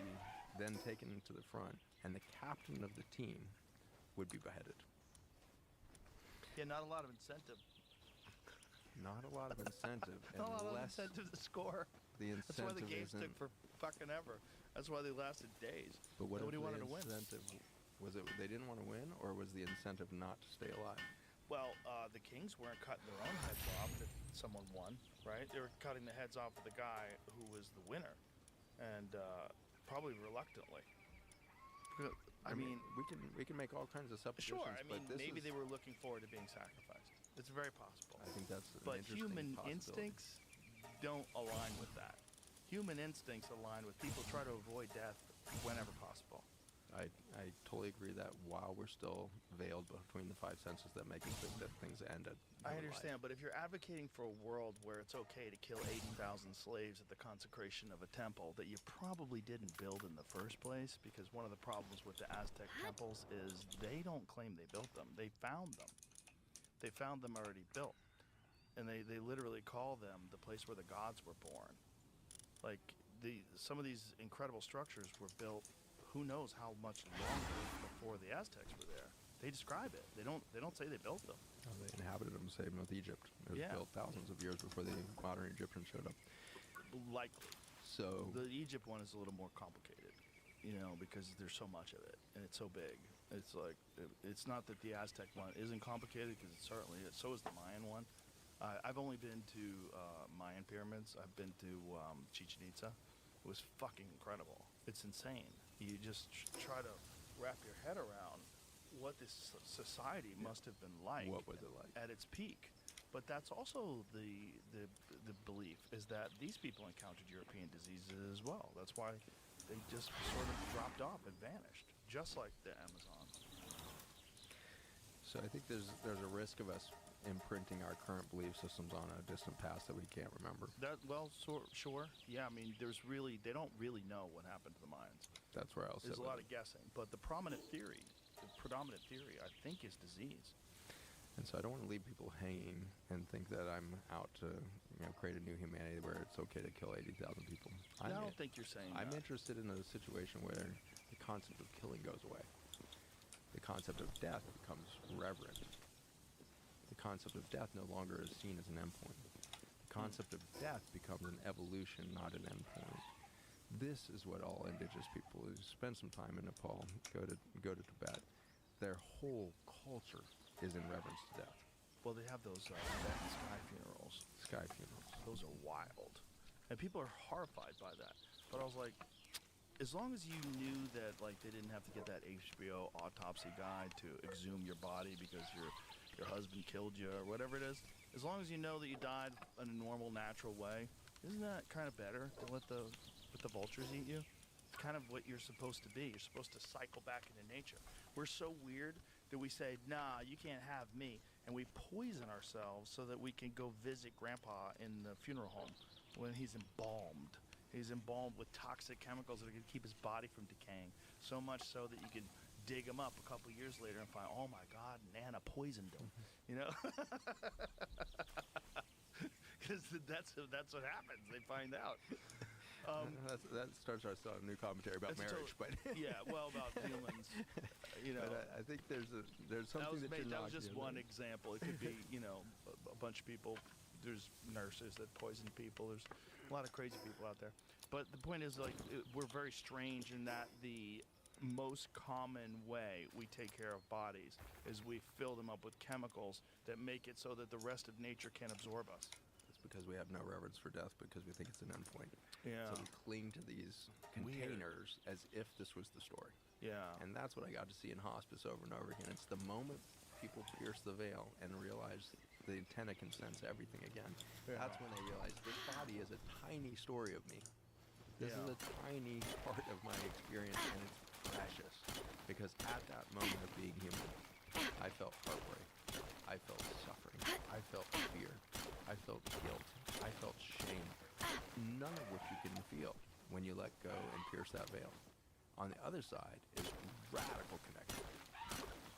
then taken to the front, and the captain of the team would be beheaded. Yeah, not a lot of incentive. Not a lot of incentive. Not a lot of incentive to score. The incentive That's why the games isn't, took for fucking ever. That's why they lasted days. But what Nobody if wanted the to win. incentive was it they didn't want to win, or was the incentive not to stay alive? Well, the Kings weren't cutting their own heads off if someone won, right? They were cutting the heads off of the guy who was the winner, and probably reluctantly. I mean, we can make all kinds of suppositions. Sure, I mean, but maybe they were looking forward to being sacrificed. It's very possible. I think that's an But interesting human possibility. instincts don't align with that. Human instincts align with people try to avoid death whenever possible. I totally agree that while we're still veiled between the five senses that make us think that things end at I understand, but if you're advocating for a world where it's okay to kill 80,000 slaves at the consecration of a temple that you probably didn't build in the first place, because one of the problems with the Aztec temples is they don't claim they built them. They found them. They found them already built. And they literally call them the place where the gods were born. Like, some of these incredible structures were built who knows how much longer before the Aztecs were there. They describe it. They don't say they built them. They inhabited them, same with Egypt. It was built thousands of years before the modern Egyptians showed up. Likely. So the Egypt one is a little more complicated, because there's so much of it and it's so big. It's like it's not that the Aztec one isn't complicated, because it certainly is. So is the Mayan one. I've only been to Mayan pyramids. I've been to Chichen Itza. It was fucking incredible. It's insane. You just try to wrap your head around what this society must have been like. What was it like at its peak? But that's also the belief, is that these people encountered European diseases as well. That's why they just sort of dropped off and vanished, just like the Amazon. So I think there's a risk of us imprinting our current belief systems on a distant past that we can't remember. Sure. Yeah, I mean, they don't really know what happened to the Mayans. That's where I'll say there's a lot of guessing, but the predominant theory, I think, is disease. And so I don't want to leave people hanging and think that I'm out to create a new humanity where it's okay to kill 80,000 people. I don't think you're saying I'm that. interested in a situation where the concept of killing goes away. The concept of death becomes reverent. The concept of death no longer is seen as an endpoint. The concept of death becomes an evolution, not an endpoint. This is what all indigenous people who spend some time in Nepal, go to Tibet, their whole culture is in reverence to death. Well, they have those Tibetan sky funerals. Sky funerals. Those are wild. And people are horrified by that. But I was like, as long as you knew that, like, they didn't have to get that HBO autopsy guy to exhume your body because your husband killed you or whatever it is, as long as you know that you died in a normal, natural way, isn't that kind of better to let the vultures eat you? It's kind of what you're supposed to be. You're supposed to cycle back into nature. We're so weird that we say, nah, you can't have me, and we poison ourselves so that we can go visit Grandpa in the funeral home when he's embalmed. He's embalmed with toxic chemicals that are going to keep his body from decaying. So much so that you can dig him up a couple years later and find, oh my God, Nana poisoned him. You know? Because that's what happens. They find out. That starts our new commentary about marriage, but yeah, well, about humans. You know, but I think there's something that was just one example. It could be, you know, a bunch of people. There's nurses that poison people. There's a lot of crazy people out there. But the point is, like, we're very strange in that the most common way we take care of bodies is we fill them up with chemicals that make it so that the rest of nature can't absorb us. It's because we have no reverence for death because we think it's an endpoint. Yeah. So we cling to these containers as if this was the story. Yeah. And that's what I got to see in hospice over and over again. It's the moment people pierce the veil and realize the antenna can sense everything again. Yeah. That's when they realize this body is a tiny story of me. This is a tiny part of my experience, and it's precious. Because at that moment of being human, I felt heartbreak. I felt suffering. I felt fear. I felt guilt. I felt shame. None of which you can feel when you let go and pierce that veil. On the other side is radical connectivity.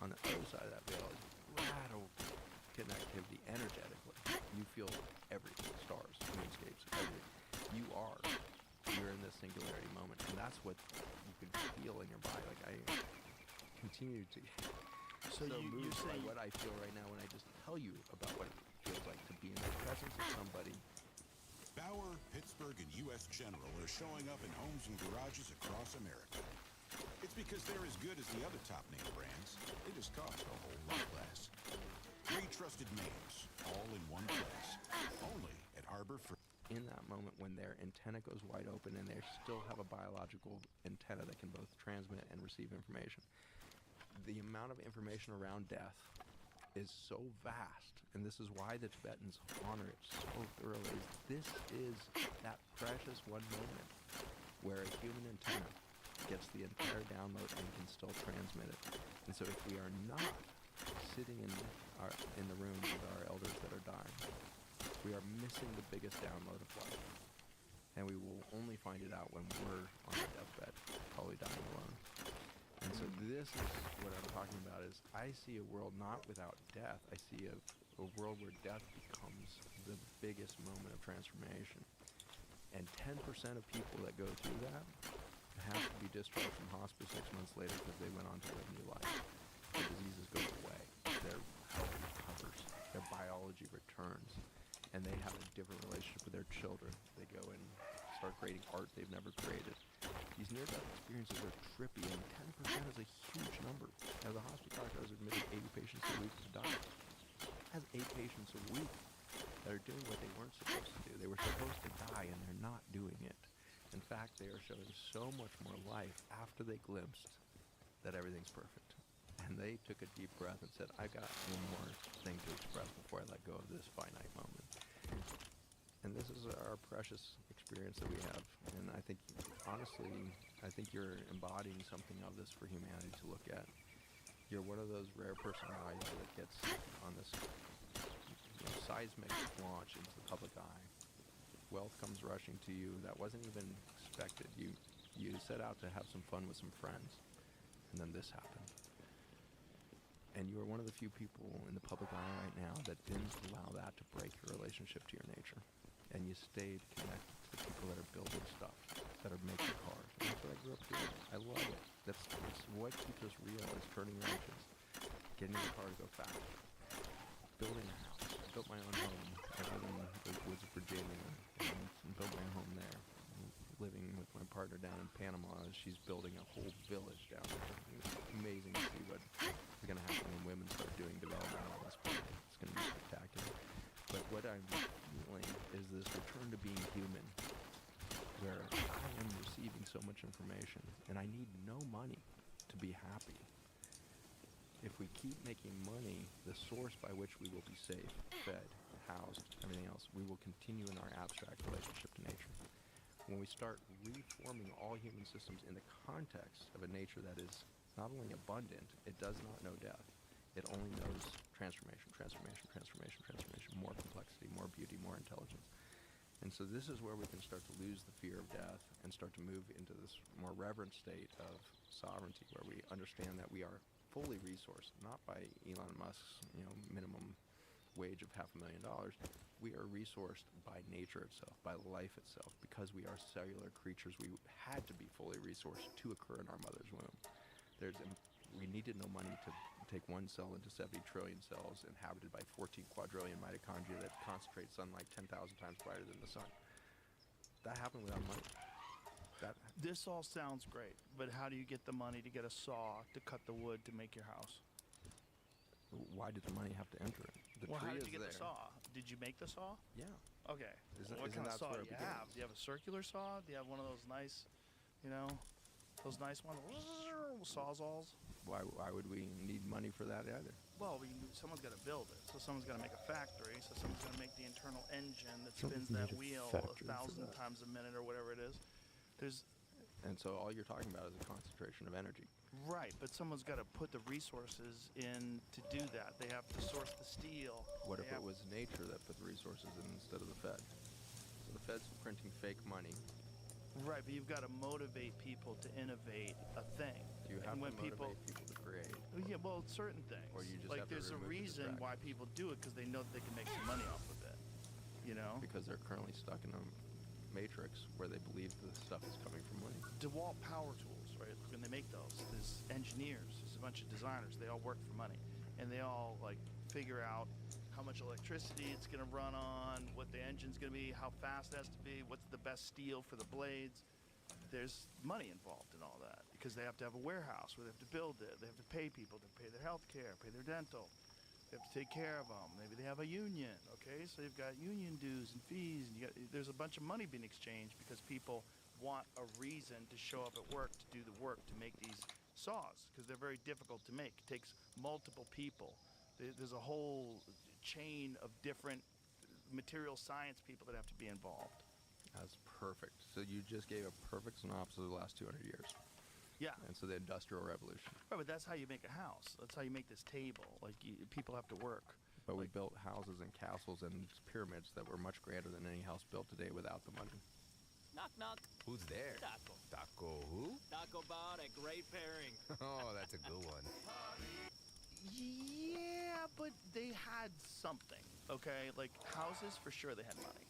On the other side of that veil is radical connectivity energetically. You feel everything, stars, moonscapes, everything. You're in this singularity moment, and that's what you can feel in your body. Like, I continue to get so moved by what I feel right now when I just tell you about what it feels like to be in the presence of somebody. Bauer, Pittsburgh, and U.S. General are showing up in homes and garages across America. It's because they're as good as the other top name brands. They just cost a whole lot less. 3 trusted names, all in one place. Only at Harbor Freight. In that moment when their antenna goes wide open and they still have a biological antenna that can both transmit and receive information, the amount of information around death is so vast, and this is why the Tibetans honor it so thoroughly. This is that precious one moment where a human antenna gets the entire download and can still transmit it. And so if we are not sitting in the room with our elders that are dying, we are missing the biggest download of life. And we will only find it out when we're on our deathbed, probably dying alone. And so this is what I'm talking about is I see a world not without death. I see a world where death becomes the biggest moment of transformation. And 10% of people that go through that have to be discharged from hospice 6 months later because they went on to live new life. The diseases go away. Their health recovers. Their biology returns. And they have a different relationship with their children. They go and start creating art they've never created. These near-death experiences are trippy, and 10% is a huge number. Now, the hospice doctor has admitted 80 patients a week to die. Has 8 patients a week that are doing what they weren't supposed to do. They were supposed to die, and they're not doing it. In fact, they are showing so much more life after they glimpsed that everything's perfect. And they took a deep breath and said, I got one more thing to express before I let go of this finite moment. And this is our precious experience that we have. And I think, honestly, you're embodying something of this for humanity to look at. You're one of those rare personalities that gets on this seismic launch into the public eye. Wealth comes rushing to you that wasn't even expected. You set out to have some fun with some friends, and then this happened. And you are one of the few people in the public eye right now that didn't allow that to break your relationship to your nature. And you stayed connected to the people that are building stuff, that are making cars. And that's what I grew up doing. I love it. That's what keeps us real, is turning wrenches, getting the car to go fast, building a house. I built my own home. I live in the woods of Virginia and built my home there. Living with my partner down in Panama as she's building a whole village down there. It's amazing to see what is going to happen when women start doing development on this planet. It's going to be spectacular. But what I'm feeling is this return to being human, where I am receiving so much information, and I need no money to be happy. If we keep making money the source by which we will be safe, fed, housed, everything else, we will continue in our abstract relationship to nature. When we start reforming all human systems in the context of a nature that is not only abundant, it does not know death. It only knows transformation, transformation, transformation, transformation, more complexity, more beauty, more intelligence. And so this is where we can start to lose the fear of death and start to move into this more reverent state of sovereignty, where we understand that we are fully resourced, not by Elon Musk's, minimum wage of $500,000. We are resourced by nature itself, by life itself. Because we are cellular creatures, we had to be fully resourced to occur in our mother's womb. We needed no money to take one cell into 70 trillion cells inhabited by 14 quadrillion mitochondria that concentrate sunlight 10,000 times brighter than the sun. That happened without money. This all sounds great, but how do you get the money to get a saw to cut the wood to make your house? Why did the money have to enter it? How did you get the saw? Did you make the saw? Yeah. Okay. What kind of saw do you have? Do you have a circular saw? Do you have one of those nice, those nice ones, sawzalls? Why would we need money for that either? Well, someone's got to build it, so someone's got to make a factory, so someone's got to make the internal engine that spins that wheel 1,000 times a minute or whatever it is. And so all you're talking about is a concentration of energy. Right, but someone's got to put the resources in to do that. They have to source the steel. What if it was nature that put the resources in instead of the Fed? So the Fed's printing fake money. Right, but you've got to motivate people to innovate a thing. You have to motivate people to create. Yeah, well, certain things. Or you just have to there's a reason why people do it, because they know that they can make some money off of it. Because they're currently stuck in a matrix where they believe the stuff is coming from money. DeWalt power tools, right? When they make those, there's engineers, there's a bunch of designers. They all work for money, and they all figure out how much electricity it's going to run on, what the engine's going to be, how fast it has to be, what's the best steel for the blades. There's money involved in all that, because they have to have a warehouse where they have to build it. They have to pay people to pay their health care, pay their dental. They have to take care of them. Maybe they have a union, okay? So you've got union dues and fees, and there's a bunch of money being exchanged because people want a reason to show up at work to do the work to make these saws, because they're very difficult to make. It takes multiple people. There's a whole chain of different material science people that have to be involved. That's perfect. So you just gave a perfect synopsis of the last 200 years. Yeah. And so the Industrial Revolution. Right, but that's how you make a house. That's how you make this table. People have to work. But we built houses and castles and pyramids that were much grander than any house built today without the money. Knock, knock. Who's there? Taco. Taco who? Taco Bar, a great pairing. Oh, that's a good one. Yeah, but they had something, okay? Houses, for sure they had money.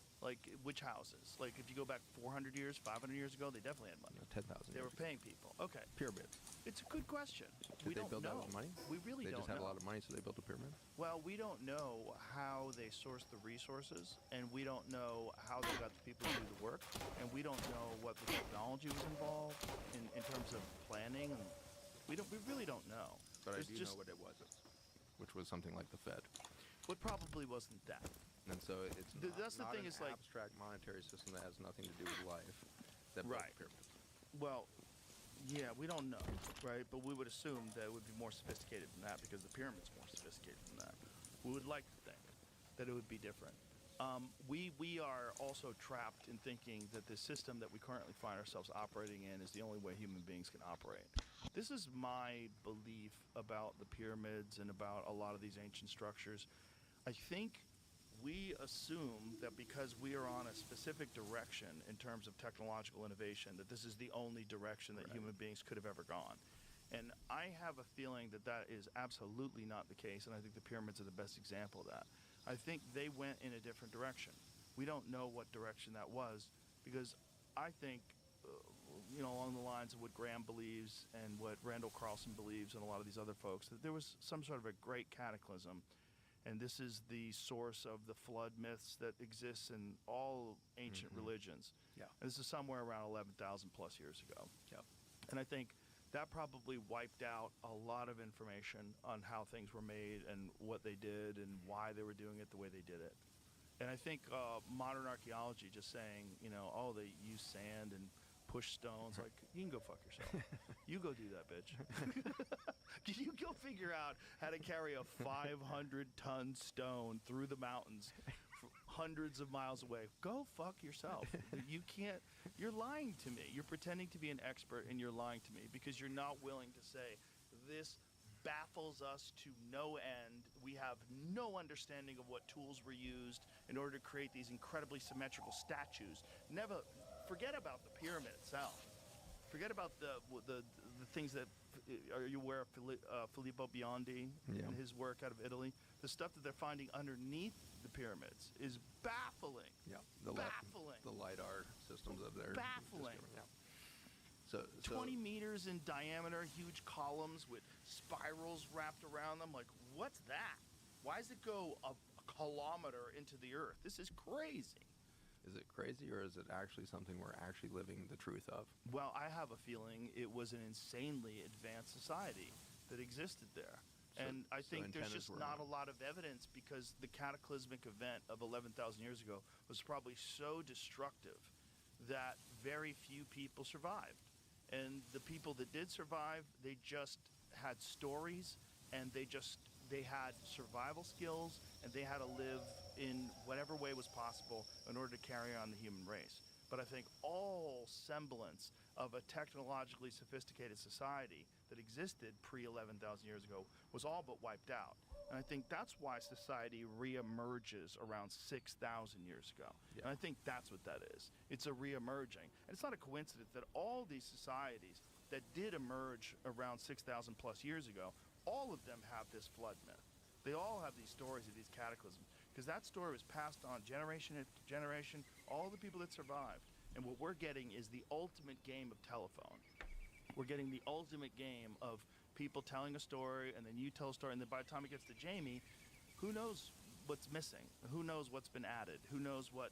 Which houses? If you go back 400 years, 500 years ago, they definitely had money. 10,000 They were paying people. Okay. Pyramids. It's a good question. Did they build know. that with money? We really they don't just had know. a lot of money, so they built a pyramid? Well, we don't know how they sourced the resources, and we don't know how they got the people to do the work, and we don't know what the technology was involved in terms of planning. We really don't know. But I do know what it wasn't, which was something like the Fed. What probably wasn't that. And so it's that's the not thing, an is abstract monetary system that has nothing to do with life that built Right. pyramids. Well, yeah, we don't know, right? But we would assume that it would be more sophisticated than that, because the pyramid's more sophisticated than that. We would like to think that it would be different. We are also trapped in thinking that the system that we currently find ourselves operating in is the only way human beings can operate. This is my belief about the pyramids and about a lot of these ancient structures. I think we assume that because we are on a specific direction in terms of technological innovation, that this is the only direction that human beings could have ever gone. And I have a feeling that that is absolutely not the case, and I think the pyramids are the best example of that. I think they went in a different direction. We don't know what direction that was, because I think, along the lines of what Graham believes and what Randall Carlson believes and a lot of these other folks, that there was some sort of a great cataclysm. And this is the source of the flood myths that exists in all ancient religions. Yeah. And this is somewhere around 11,000 plus years ago. Yeah. And I think that probably wiped out a lot of information on how things were made and what they did and why they were doing it the way they did it. And I think modern archaeology just saying, they use sand and push stones. Like, you can go fuck yourself. You go do that, bitch. You go figure out how to carry a 500-ton stone through the mountains hundreds of miles away. Go fuck yourself. You can't. You're lying to me. You're pretending to be an expert, and you're lying to me because you're not willing to say this baffles us to no end. We have no understanding of what tools were used in order to create these incredibly symmetrical statues. Never forget about the pyramid itself. Forget about the things that are you aware of Filippo Biondi and his work out of Italy? The stuff that they're finding underneath the pyramids is baffling. Yeah, baffling. The LiDAR systems of there. Baffling. So 20 meters in diameter, huge columns with spirals wrapped around them. Like, what's that? Why does it go a kilometer into the earth? This is crazy. Is it crazy, or is it actually something we're actually living the truth of? Well, I have a feeling it was an insanely advanced society that existed there. And I think there's just not a lot of evidence because the cataclysmic event of 11,000 years ago was probably so destructive that very few people survived. And the people that did survive, they just had stories, and they had survival skills, and they had to live in whatever way was possible in order to carry on the human race. But I think all semblance of a technologically sophisticated society that existed pre-11,000 years ago was all but wiped out. And I think that's why society reemerges around 6,000 years ago. Yeah. And I think that's what that is. It's a reemerging. And it's not a coincidence that all these societies that did emerge around 6,000 plus years ago, all of them have this flood myth. They all have these stories of these cataclysms because that story was passed on generation after generation, all the people that survived. And what we're getting is the ultimate game of telephone. We're getting the ultimate game of people telling a story, and then you tell a story, and then by the time it gets to Jamie, who knows what's missing? Who knows what's been added? Who knows what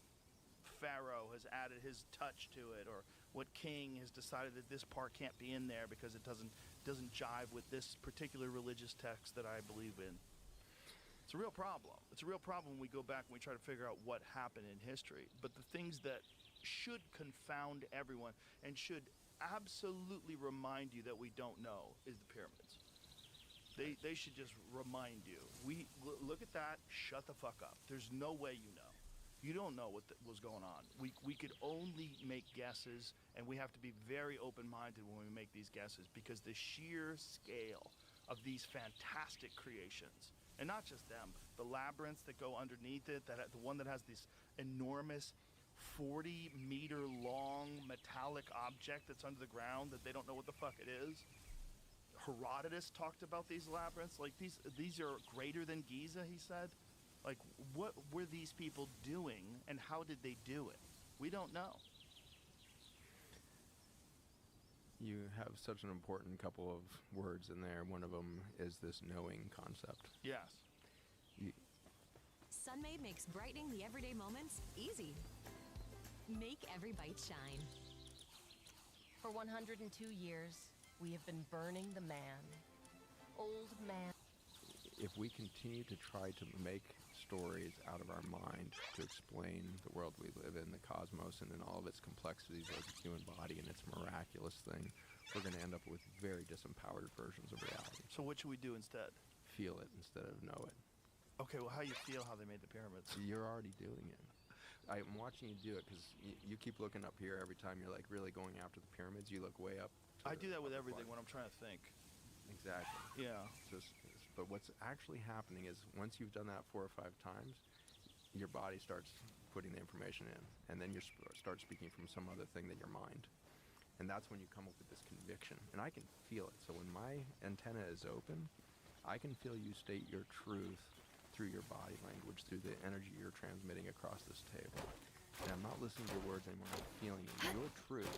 Pharaoh has added his touch to it, or what king has decided that this part can't be in there because it doesn't jive with this particular religious text that I believe in. It's a real problem. It's a real problem when we go back and we try to figure out what happened in history. But the things that should confound everyone and should absolutely remind you that we don't know is the pyramids. They should just remind you. Look at that, shut the fuck up. There's no way you know. You don't know what was going on. We could only make guesses, and we have to be very open-minded when we make these guesses because the sheer scale of these fantastic creations, and not just them, the labyrinths that go underneath it, the one that has this enormous 40-meter long metallic object that's under the ground that they don't know what the fuck it is. Herodotus talked about these labyrinths. Like, these are greater than Giza, he said. Like, what were these people doing, and how did they do it? We don't know. You have such an important couple of words in there. One of them is this knowing concept. Yes. Sunmade makes brightening the everyday moments easy. Make every bite shine. For 102 years, we have been burning the man. Old man. If we continue to try to make stories out of our mind to explain the world we live in, the cosmos, and in all of its complexities of the human body and its miraculous thing, we're going to end up with very disempowered versions of reality. So what should we do instead? Feel it instead of know it. Okay, well, how you feel how they made the pyramids? You're already doing it. I'm watching you do it because you keep looking up here every time you're like really going after the pyramids. You look way up. I do that with everything when I'm trying to think. Exactly. Yeah. But what's actually happening is once you've done that 4 or 5 times, your body starts putting the information in, and then you start speaking from some other thing than your mind. And that's when you come up with this conviction. And I can feel it. So when my antenna is open, I can feel you state your truth through your body language, through the energy you're transmitting across this table. And I'm not listening to your words anymore, I'm feeling it. Your truth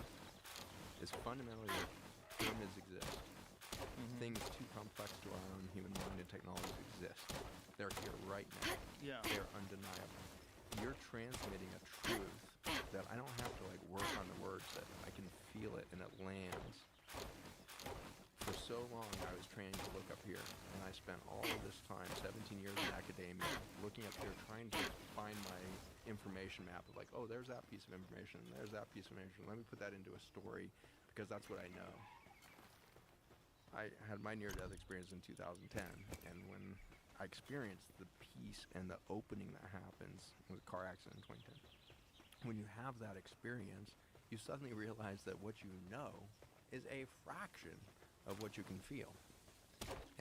is fundamentally that pyramids exist. Things too complex to our own human mind and technology exist. They're here right now. Yeah. They're undeniable. You're transmitting a truth that I don't have to like work on the words, that I can feel it and it lands. For so so long I was trained to look up here, and I spent all of this time, 17 years in academia, looking up here trying to find my information map of like, oh, there's that piece of information, there's that piece of information, let me put that into a story, because that's what I know. I had my near-death experience in 2010, and when I experienced the peace and the opening that happens with a car accident in 2010, when you have that experience, you suddenly realize that what you know is a fraction of what you can feel.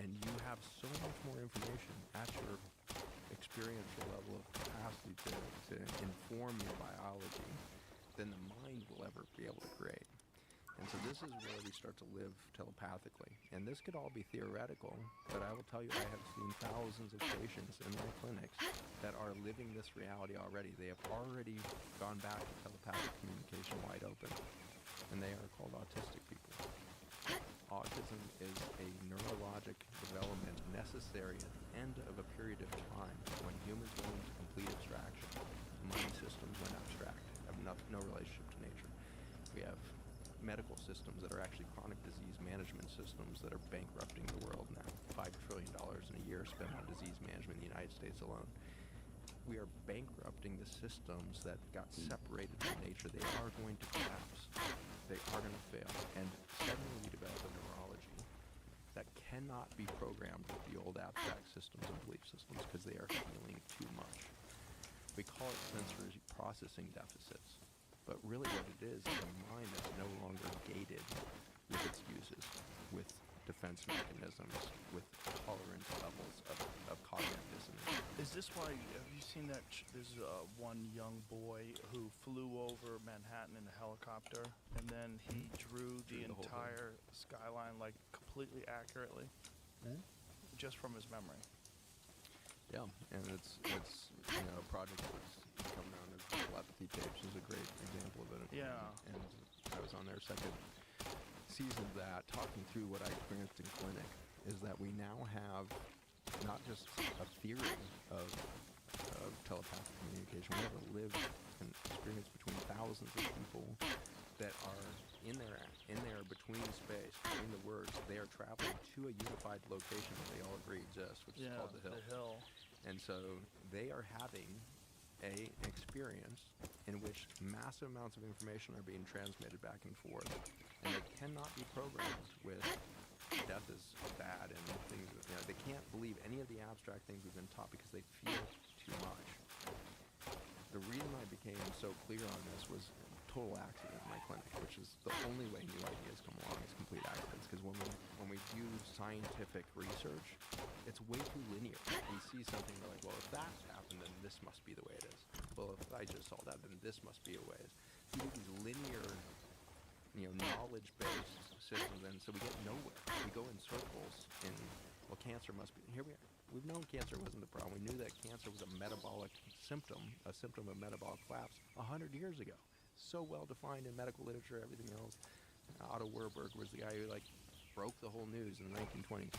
And you have so much more information at your experiential level of capacity to inform your biology than the mind will ever be able to create. And so this is where we start to live telepathically. And this could all be theoretical, but I will tell you I have seen thousands of patients in my clinics that are living this reality already. They have already gone back to telepathic communication wide open, and they are called autistic people. Autism is a neurologic development necessary at the end of a period of time when humans went into complete abstraction. Mind systems went abstract, have no relationship to nature. We have medical systems that are actually chronic disease management systems that are bankrupting the world now. $5 trillion in a year spent on disease management in the United States alone. We are bankrupting the systems that got separated from nature. They are going to collapse. They are going to fail. And suddenly we develop a neurology that cannot be programmed with the old abstract systems and belief systems because they are feeling too much. We call it sensory processing deficits. But really what it is a mind that's no longer gated with excuses, with defense mechanisms, with tolerance levels of cognitive dissonance. Is this why, have you seen that, there's one young boy who flew over Manhattan in a helicopter, and then he drew the entire skyline like completely accurately, just from his memory. Yeah, and it's a project that's come around as telepathy tapes is a great example of it. Yeah. And I was on their second season of that, talking through what I experienced in clinic, is that we now have not just a theory of telepathic communication, we have a lived experience between thousands of people that are in their between space, between the words. They are traveling to a unified location that they all agree exists, which is called the Hill. And so they are having an experience in which massive amounts of information are being transmitted back and forth, and they cannot be programmed with death is bad and things. They can't believe any of the abstract things we've been taught because they feel too much. The reason I became so clear on this was total accident in my clinic, which is the only way new ideas come along is complete accidents. Because when we do scientific research, it's way too linear. We see something, we're like, well, if that's happened, then this must be the way it is. Well, if I just saw that, then this must be a way. We do these linear, knowledge-based systems, and so we get nowhere. We go in circles, and well, cancer must be. Here we are. We've known cancer wasn't the problem. We knew that cancer was a metabolic symptom, a symptom of metabolic collapse 100 years ago. So well defined in medical literature, everything else. Otto Warburg was the guy who broke the whole news in the 1920s.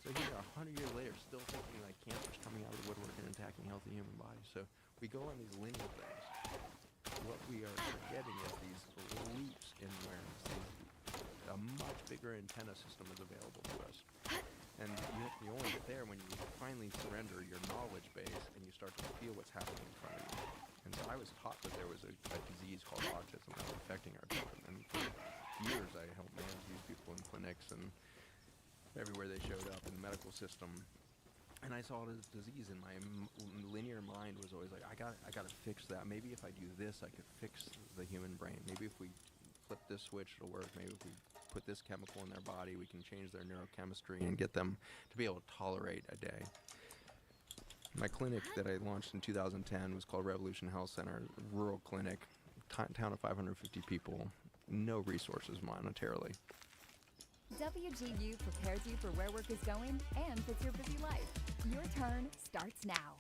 So here we are 100 years later, still thinking like cancer's coming out of the woodwork and attacking healthy human bodies. So we go on these linear things. What we are forgetting is these leaps in awareness. A much bigger antenna system is available to us. And you only get there when you finally surrender your knowledge base and you start to feel what's happening in front of you. And so I was taught that there was a disease called autism that was affecting our children. And for years I helped manage these people in clinics and everywhere they showed up in the medical system. And I saw it as a disease, and my linear mind was always like, I gotta fix that. Maybe if I do this, I could fix the human brain. Maybe if we flip this switch, it'll work. Maybe if we put this chemical in their body, we can change their neurochemistry and get them to be able to tolerate a day. My clinic that I launched in 2010 was called Revolution Health Center, rural clinic, town of 550 people, no resources monetarily. WGU prepares you for where work is going and fits your busy life. Your turn starts now.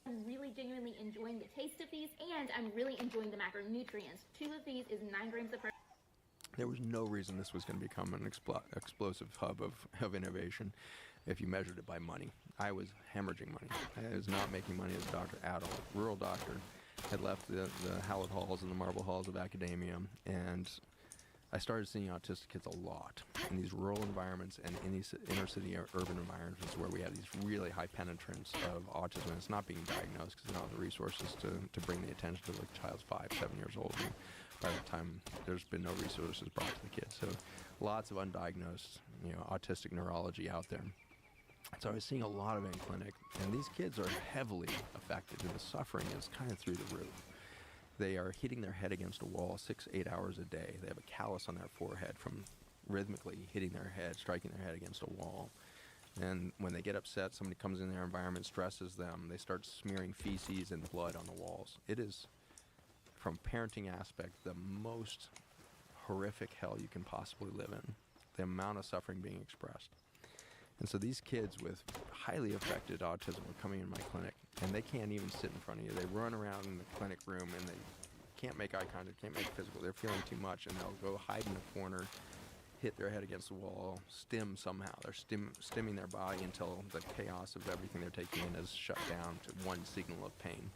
I'm really genuinely enjoying the taste of these, and I'm really enjoying the macronutrients. 2 of these is 9 grams of protein. There was no reason this was going to become an explosive hub of innovation if you measured it by money. I was hemorrhaging money. I was not making money as a doctor at all. Rural doctor, had left the hallowed halls and the marble halls of academia, and I started seeing autistic kids a lot in these rural environments and in these inner city or urban environments where we have these really high penetrance of autism. It's not being diagnosed because they don't have the resources to bring the attention to the child's 5, 7 years old. And by that time, there's been no resources brought to the kids. So lots of undiagnosed, autistic neurology out there. So I was seeing a lot of it in clinic, and these kids are heavily affected, and the suffering is kind of through the roof. They are hitting their head against a wall 6-8 hours a day. They have a callus on their forehead from rhythmically hitting their head, striking their head against a wall. And when they get upset, somebody comes in their environment, stresses them, they start smearing feces and blood on the walls. It is, from parenting aspect, the most horrific hell you can possibly live in. The amount of suffering being expressed. And so these kids with highly affected autism are coming in my clinic, and they can't even sit in front of you. They run around in the clinic room, and they can't make eye contact, can't make physical. They're feeling too much, and they'll go hide in a corner, hit their head against the wall, stim somehow. They're stimming their body until the chaos of everything they're taking in is shut down to one signal of pain.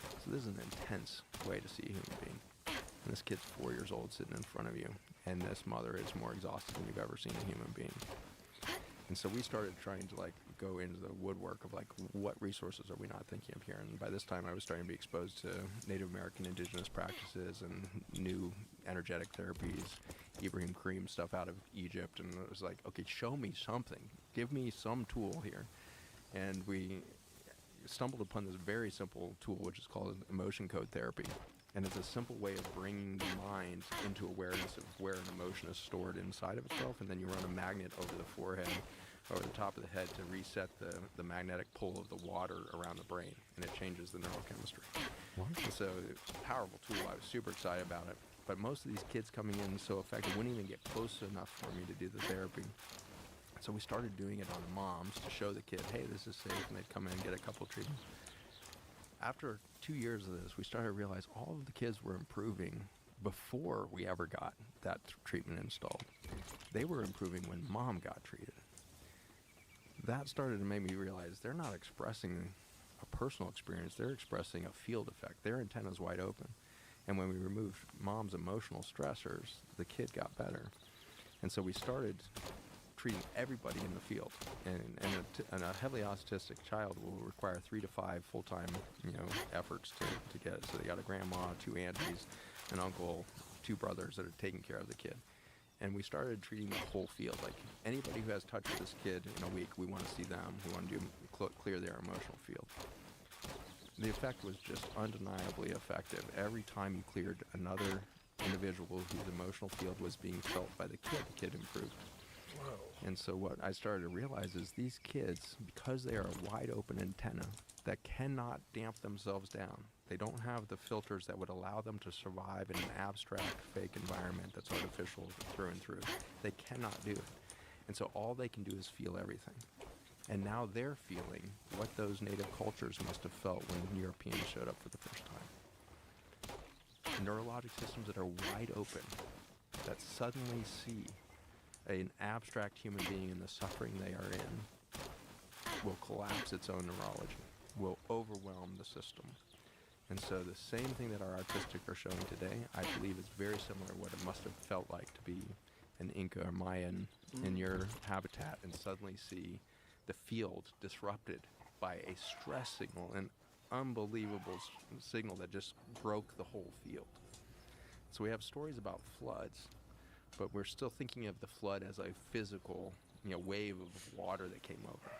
So this is an intense way to see a human being. And this kid's 4 years old sitting in front of you, and this mother is more exhausted than you've ever seen a human being. And so we started trying to go into the woodwork of what resources are we not thinking of here. And by this time I was starting to be exposed to Native American indigenous practices and new energetic therapies, Ibrahim Karim stuff out of Egypt. And it was like, okay, show me something. Give me some tool here. And we stumbled upon this very simple tool, which is called emotion code therapy. And it's a simple way of bringing the mind into awareness of where an emotion is stored inside of itself, and then you run a magnet over the forehead, over the top of the head to reset the magnetic pull of the water around the brain, and it changes the neurochemistry. And so it's a powerful tool. I was super excited about it. But most of these kids coming in so effective wouldn't even get close enough for me to do the therapy. So we started doing it on moms to show the kid, hey, this is safe, and they'd come in and get a couple treatments. After 2 years of this, we started to realize all of the kids were improving before we ever got that treatment installed. They were improving when mom got treated. That started to make me realize they're not expressing a personal experience, they're expressing a field effect. Their antenna's wide open. And when we removed mom's emotional stressors, the kid got better. And so we started treating everybody in the field, and a heavily autistic child will require 3 to 5 full-time, efforts to get it. So they got a grandma, 2 aunties, an uncle, 2 brothers that are taking care of the kid. And we started treating the whole field. Like anybody who has touch with this kid in a week, we want to see them. We want to clear their emotional field. The effect was just undeniably effective. Every time you cleared another individual whose emotional field was being felt by the kid improved. Whoa. And so what I started to realize is these kids, because they are a wide open antenna that cannot damp themselves down, they don't have the filters that would allow them to survive in an abstract, fake environment that's artificial through and through. They cannot do it. And so all they can do is feel everything. And now they're feeling what those native cultures must have felt when Europeans showed up for the first time. Neurologic systems that are wide open, that suddenly see an abstract human being and the suffering they are in, will collapse its own neurology, will overwhelm the system. And so the same thing that our autistic are showing today, I believe is very similar to what it must have felt like to be an Inca or Mayan in your habitat and suddenly see the field disrupted by a stress signal, an unbelievable signal that just broke the whole field. So we have stories about floods, but we're still thinking of the flood as a physical, wave of water that came over.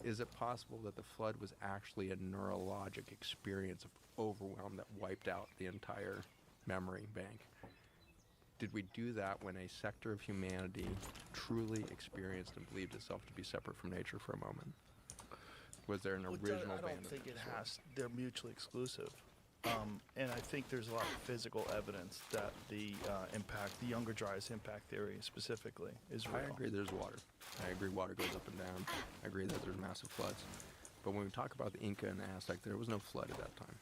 Is it possible that the flood was actually a neurologic experience of overwhelm that wiped out the entire memory bank? Did we do that when a sector of humanity truly experienced and believed itself to be separate from nature for a moment? Was there an original I don't think it has. They're mutually exclusive. And I think there's a lot of physical evidence that the younger dryas impact theory specifically is real. I agree there's water. I agree water goes up and down. I agree that there's massive floods. But when we talk about the Inca and the Aztec, there was no flood at that time.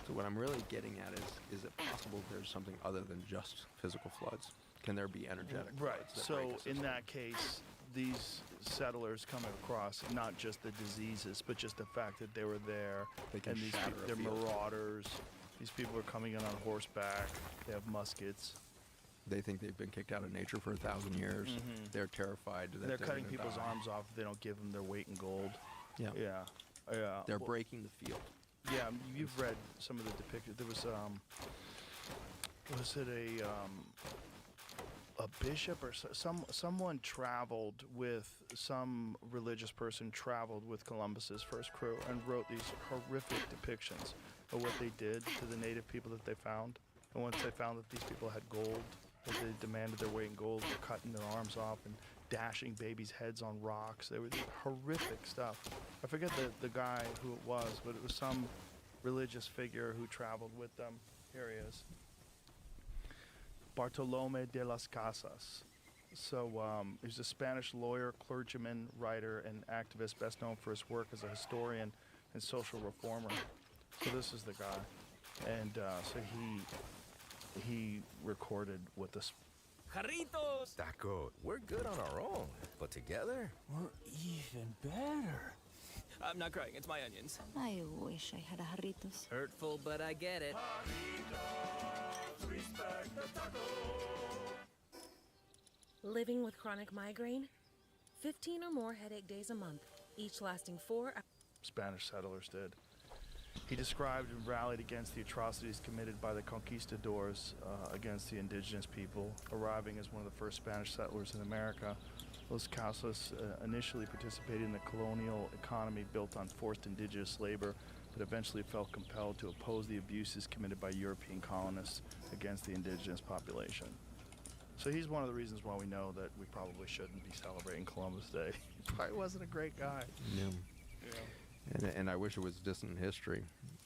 So what I'm really getting at is it possible there's something other than just physical floods? Can there be energetic floods? Right. So in that case, these settlers coming across not just the diseases, but just the fact that they were there. They can and they're marauders. These people are coming in on horseback. They have muskets. They think they've been kicked out of nature for 1,000 years. They're terrified that They're cutting gonna people's die. arms off if they don't give them their weight in gold. Yeah. Yeah. They're breaking the field. Yeah, you've read some of the depictions. There was it a bishop or someone traveled with some religious person traveled with Columbus's first crew and wrote these horrific depictions of what they did to the native people that they found. And once they found that these people had gold, that they demanded their weight in gold, they're cutting their arms off and dashing babies' heads on rocks. They were horrific stuff. I forget the guy who it was, but it was some religious figure who traveled with them. Here he is. Bartolome de las Casas. So he's a Spanish lawyer, clergyman, writer, and activist, best known for his work as a historian and social reformer. So this is the guy. And so he recorded what this... Jarritos! Taco, we're good on our own, but together? We're even better. I'm not crying, it's my onions. I wish I had a Jarritos. Hurtful, but I get it. Living with chronic migraine? 15 or more headache days a month, each lasting 4 hours. Spanish settlers did. He described and rallied against the atrocities committed by the conquistadors against the indigenous people. Arriving as one of the first Spanish settlers in America, Los Casas initially participated in the colonial economy built on forced indigenous labor, but eventually felt compelled to oppose the abuses committed by European colonists against the indigenous population. So he's one of the reasons why we know that we probably shouldn't be celebrating Columbus Day. He probably wasn't a great guy. Yeah. Yeah. And I wish it was distant history,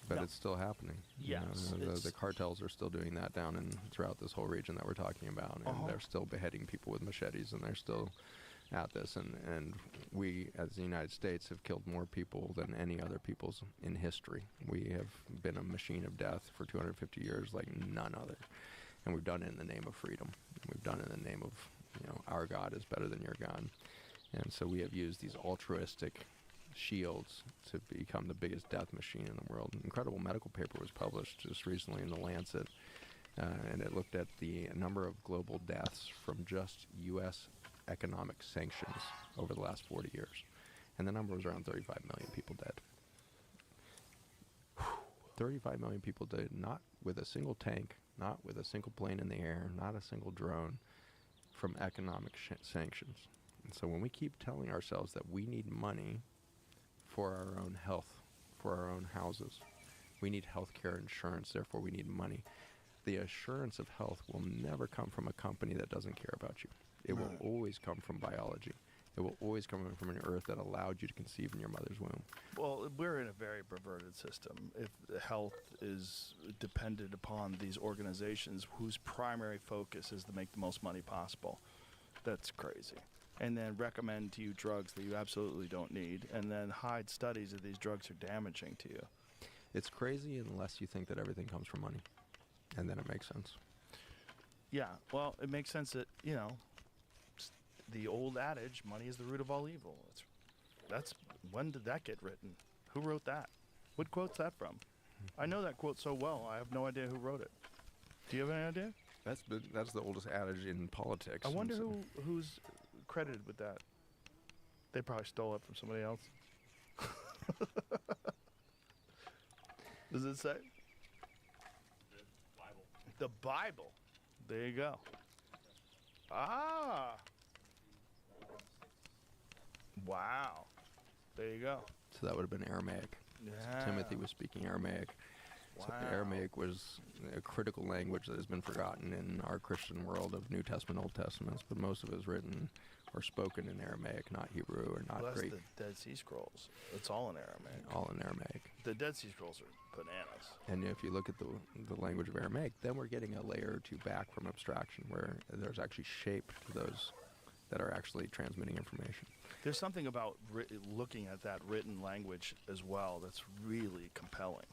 but it's still happening. Yes, the cartels are still doing that down and throughout this whole region that we're talking about, and they're still beheading people with machetes, and they're still at this. And we, as the United States, have killed more people than any other peoples in history. We have been a machine of death for 250 years like none other, and we've done it in the name of freedom. We've done it in the name of, our God is better than your God. And so we have used these altruistic shields to become the biggest death machine in the world. An incredible medical paper was published just recently in The Lancet, and it looked at the number of global deaths from just U.S. economic sanctions over the last 40 years. And the number was around 35 million people dead. 35 million people dead, not with a single tank, not with a single plane in the air, not a single drone, from economic sanctions. And so when we keep telling ourselves that we need money for our own health, for our own houses, we need health care insurance, therefore we need money, the assurance of health will never come from a company that doesn't care about you. It will always come from biology. It will always come from an earth that allowed you to conceive in your mother's womb. Well, we're in a very perverted system. If health is dependent upon these organizations whose primary focus is to make the most money possible, that's crazy. And then recommend to you drugs that you absolutely don't need, and then hide studies that these drugs are damaging to you. It's crazy unless you think that everything comes from money, and then it makes sense. Yeah, well, it makes sense that, the old adage, money is the root of all evil. That's when did that get written? Who wrote that? What quote's that from? I know that quote so well, I have no idea who wrote it. Do you have any idea? That's the oldest adage in politics. I wonder who's credited with that. They probably stole it from somebody else. Does it say? The Bible. There you go. Ah. Wow. There you go. So that would have been Aramaic. Yeah. So Timothy was speaking Aramaic. Wow. So Aramaic was a critical language that has been forgotten in our Christian world of New Testament, Old Testaments, but most of it is written or spoken in Aramaic, not Hebrew or not Plus Greek. the Dead Sea Scrolls. It's all in Aramaic. All in Aramaic. The Dead Sea Scrolls are bananas. And if you look at the language of Aramaic, then we're getting a layer or two back from abstraction where there's actually shape to those that are actually transmitting information. There's something about looking at that written language as well that's really compelling.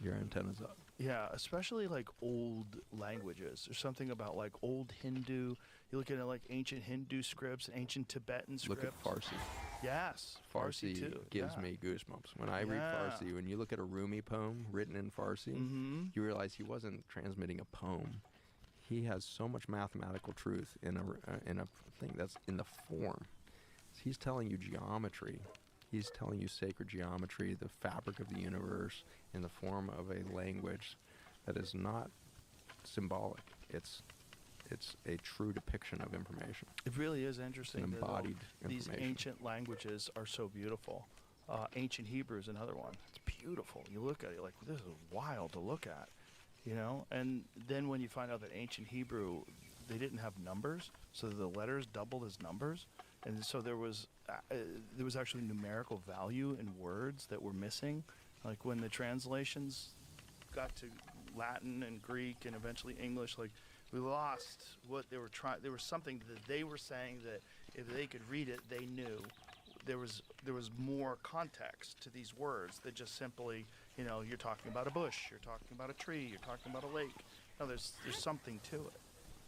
Your antenna's up. Yeah, especially like old languages. There's something about like old Hindu. You look at like ancient Hindu scripts, ancient Tibetan scripts. Look at Farsi. Yes, Farsi too. gives me goosebumps. When I read Farsi, when you look at a Rumi poem written in Farsi, you realize he wasn't transmitting a poem. He has so much mathematical truth in a thing that's in the form. He's telling you geometry. He's telling you sacred geometry, the fabric of the universe, in the form of a language that is not symbolic. It's a true depiction of information. It really is interesting. It's an embodied These information. ancient languages are so beautiful. Ancient Hebrew is another one. It's beautiful. You look at it like, this is wild to look at, you know? And then when you find out that ancient Hebrew, they didn't have numbers, so the letters doubled as numbers. And so there was actually numerical value in words that were missing. Like when the translations got to Latin and Greek and eventually English, like we lost what they were trying. There was something that they were saying that if they could read it, they knew. There was more context to these words that just simply, you know, you're talking about a bush, you're talking about a tree, you're talking about a lake. No, there's something to it.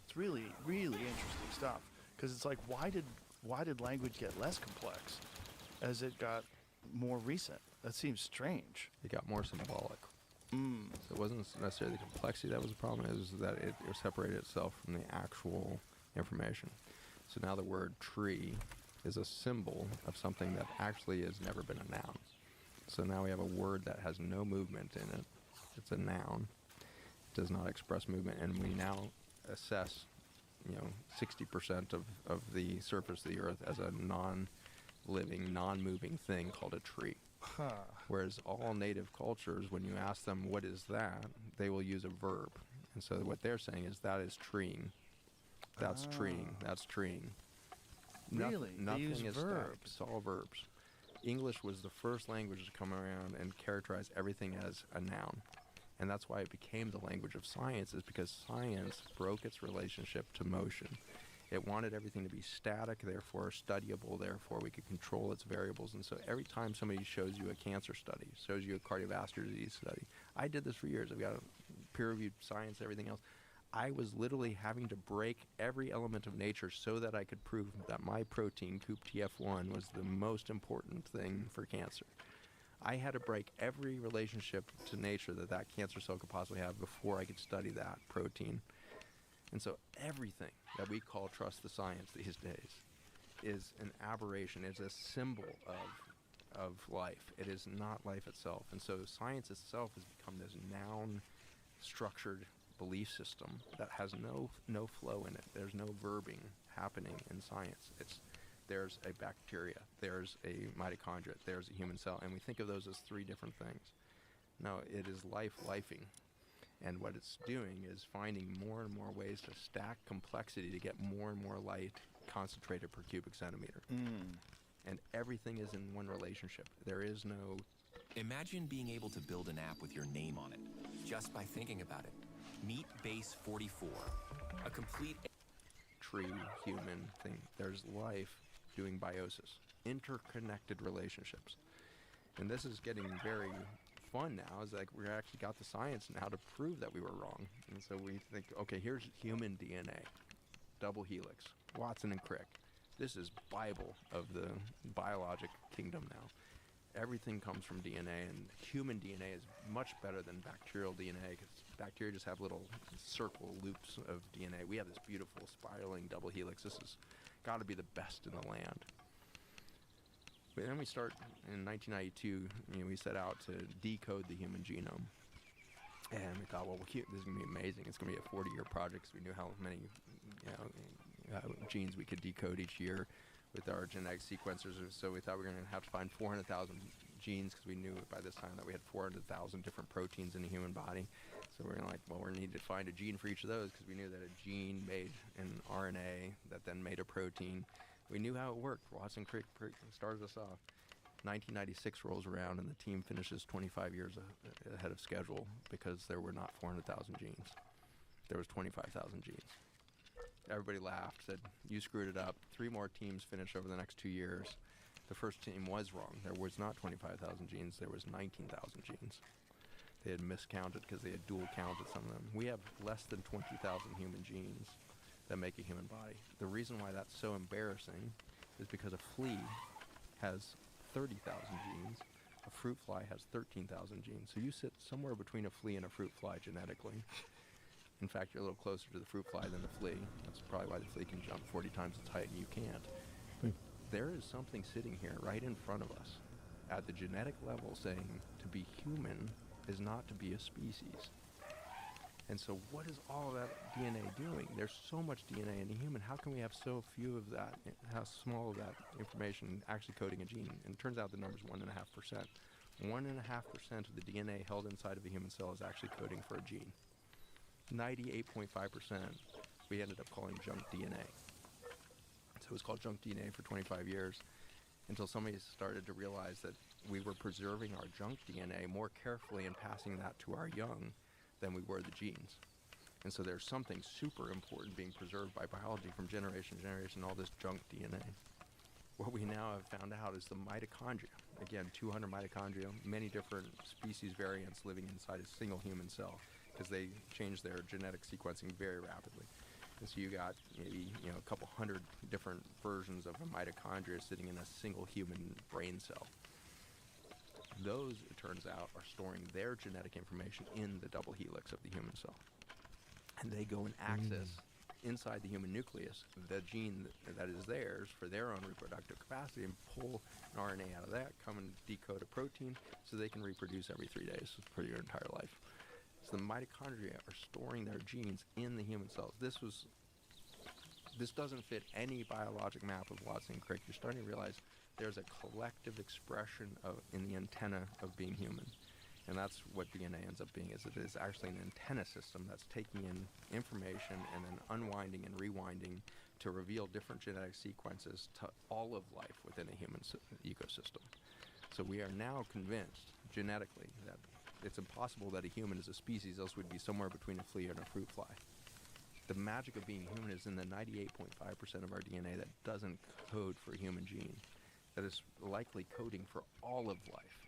It's really, really interesting stuff. Because it's like, why did language get less complex as it got more recent? That seems strange. It got more symbolic. So it wasn't necessarily the complexity that was the problem, it was that it separated itself from the actual information. So now the word tree is a symbol of something that actually has never been a noun. So now we have a word that has no movement in it. It's a noun. It does not express movement, and we now assess 60% of the surface of the earth as a non-living, non-moving thing called a tree. Huh. Whereas all native cultures, when you ask them what is that, they will use a verb. And so what they're saying is that is treeing. That's treeing. That's treeing. Really? Nothing They use is verbs. static. It's all verbs. English was the first language to come around and characterize everything as a noun. And that's why it became the language of science, is because science broke its relationship to motion. It wanted everything to be static, therefore studyable, therefore we could control its variables. And so every time somebody shows you a cancer study, shows you a cardiovascular disease study, I did this for years. I've got peer-reviewed science, everything else. I was literally having to break every element of nature so that I could prove that my protein, COOP-TF1, was the most important thing for cancer. I had to break every relationship to nature that cancer cell could possibly have before I could study that protein. And so everything that we call trust the science these days is an aberration, is a symbol of life. It is not life itself. And so science itself has become this noun-structured belief system that has no flow in it. There's no verbing happening in science. There's a bacteria, there's a mitochondria, there's a human cell, and we think of those as three different things. No, it is lifing. And what it's doing is finding more and more ways to stack complexity to get more and more light concentrated per cubic centimeter. And everything is in one relationship. There is no... Imagine being able to build an app with your name on it, just by thinking about it. Meet Base 44, a complete... tree, human thing. There's life doing biosis, interconnected relationships. And this is getting very fun now, is like we actually got the science now to prove that we were wrong. And so we think, okay, here's human DNA, double helix, Watson and Crick. This is Bible of the biologic kingdom now. Everything comes from DNA, and human DNA is much better than bacterial DNA, because bacteria just have little circle loops of DNA. We have this beautiful spiraling double helix. This has got to be the best in the land. But then we start in 1992, we set out to decode the human genome. And we thought, well, this is going to be amazing. It's going to be a 40-year project, because we knew how many genes we could decode each year with our genetic sequencers. So we thought we were going to have to find 400,000 genes, because we knew by this time that we had 400,000 different proteins in the human body. So we're like, well, we need to find a gene for each of those, because we knew that a gene made an RNA that then made a protein. We knew how it worked. Watson Crick started us off. 1996 rolls around, and the team finishes 25 years ahead of schedule, because there were not 400,000 genes. There was 25,000 genes. Everybody laughed, said, you screwed it up. 3 more teams finished over the next 2 years. The first team was wrong. There was not 25,000 genes. There was 19,000 genes. They had miscounted because they had dual counted some of them. We have less than 20,000 human genes that make a human body. The reason why that's so embarrassing is because a flea has 30,000 genes. A fruit fly has 13,000 genes. So you sit somewhere between a flea and a fruit fly genetically. In fact, you're a little closer to the fruit fly than the flea. That's probably why the flea can jump 40 times its height and you can't. But there is something sitting here right in front of us at the genetic level saying to be human is not to be a species. And so what is all of that DNA doing? There's so much DNA in a human. How can we have so few of that, how small of that information actually coding a gene? And it turns out the number's 1.5%. 1.5% of the DNA held inside of a human cell is actually coding for a gene. 98.5% we ended up calling junk DNA. So it was called junk DNA for 25 years until somebody started to realize that we were preserving our junk DNA more carefully and passing that to our young than we were the genes. And so there's something super important being preserved by biology from generation to generation, all this junk DNA. What we now have found out is the mitochondria. Again, 200 mitochondria, many different species variants living inside a single human cell because they change their genetic sequencing very rapidly. And so you got maybe a couple hundred different versions of a mitochondria sitting in a single human brain cell. Those, it turns out, are storing their genetic information in the double helix of the human cell. And they go and access inside the human nucleus the gene that is theirs for their own reproductive capacity and pull an RNA out of that, come and decode a protein so they can reproduce every 3 days for your entire life. So the mitochondria are storing their genes in the human cells. This doesn't fit any biologic map of Watson and Crick. You're starting to realize there's a collective expression in the antenna of being human. And that's what DNA ends up being, is it is actually an antenna system that's taking in information and then unwinding and rewinding to reveal different genetic sequences to all of life within a human ecosystem. So we are now convinced genetically that it's impossible that a human is a species, else we'd be somewhere between a flea and a fruit fly. The magic of being human is in the 98.5% of our DNA that doesn't code for a human gene, that is likely coding for all of life.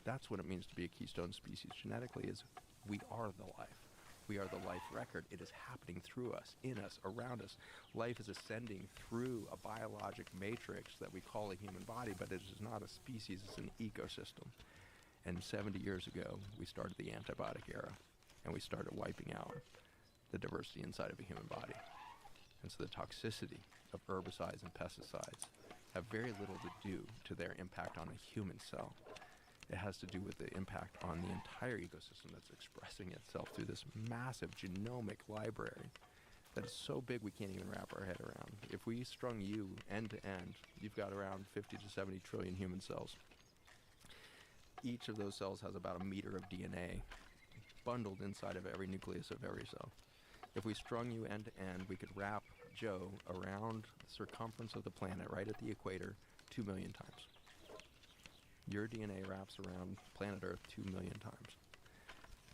That's what it means to be a keystone species genetically, is we are the life. We are the life record. It is happening through us, in us, around us. Life is ascending through a biologic matrix that we call a human body, but it is not a species, it's an ecosystem. And 70 years ago, we started the antibiotic era, and we started wiping out the diversity inside of a human body. And so the toxicity of herbicides and pesticides have very little to do to their impact on a human cell. It has to do with the impact on the entire ecosystem that's expressing itself through this massive genomic library that is so big we can't even wrap our head around. If we strung you end to end, you've got around 50 to 70 trillion human cells. Each of those cells has about a meter of DNA bundled inside of every nucleus of every cell. If we strung you end to end, we could wrap Joe around the circumference of the planet right at the equator 2 million times. Your DNA wraps around planet Earth 2 million times.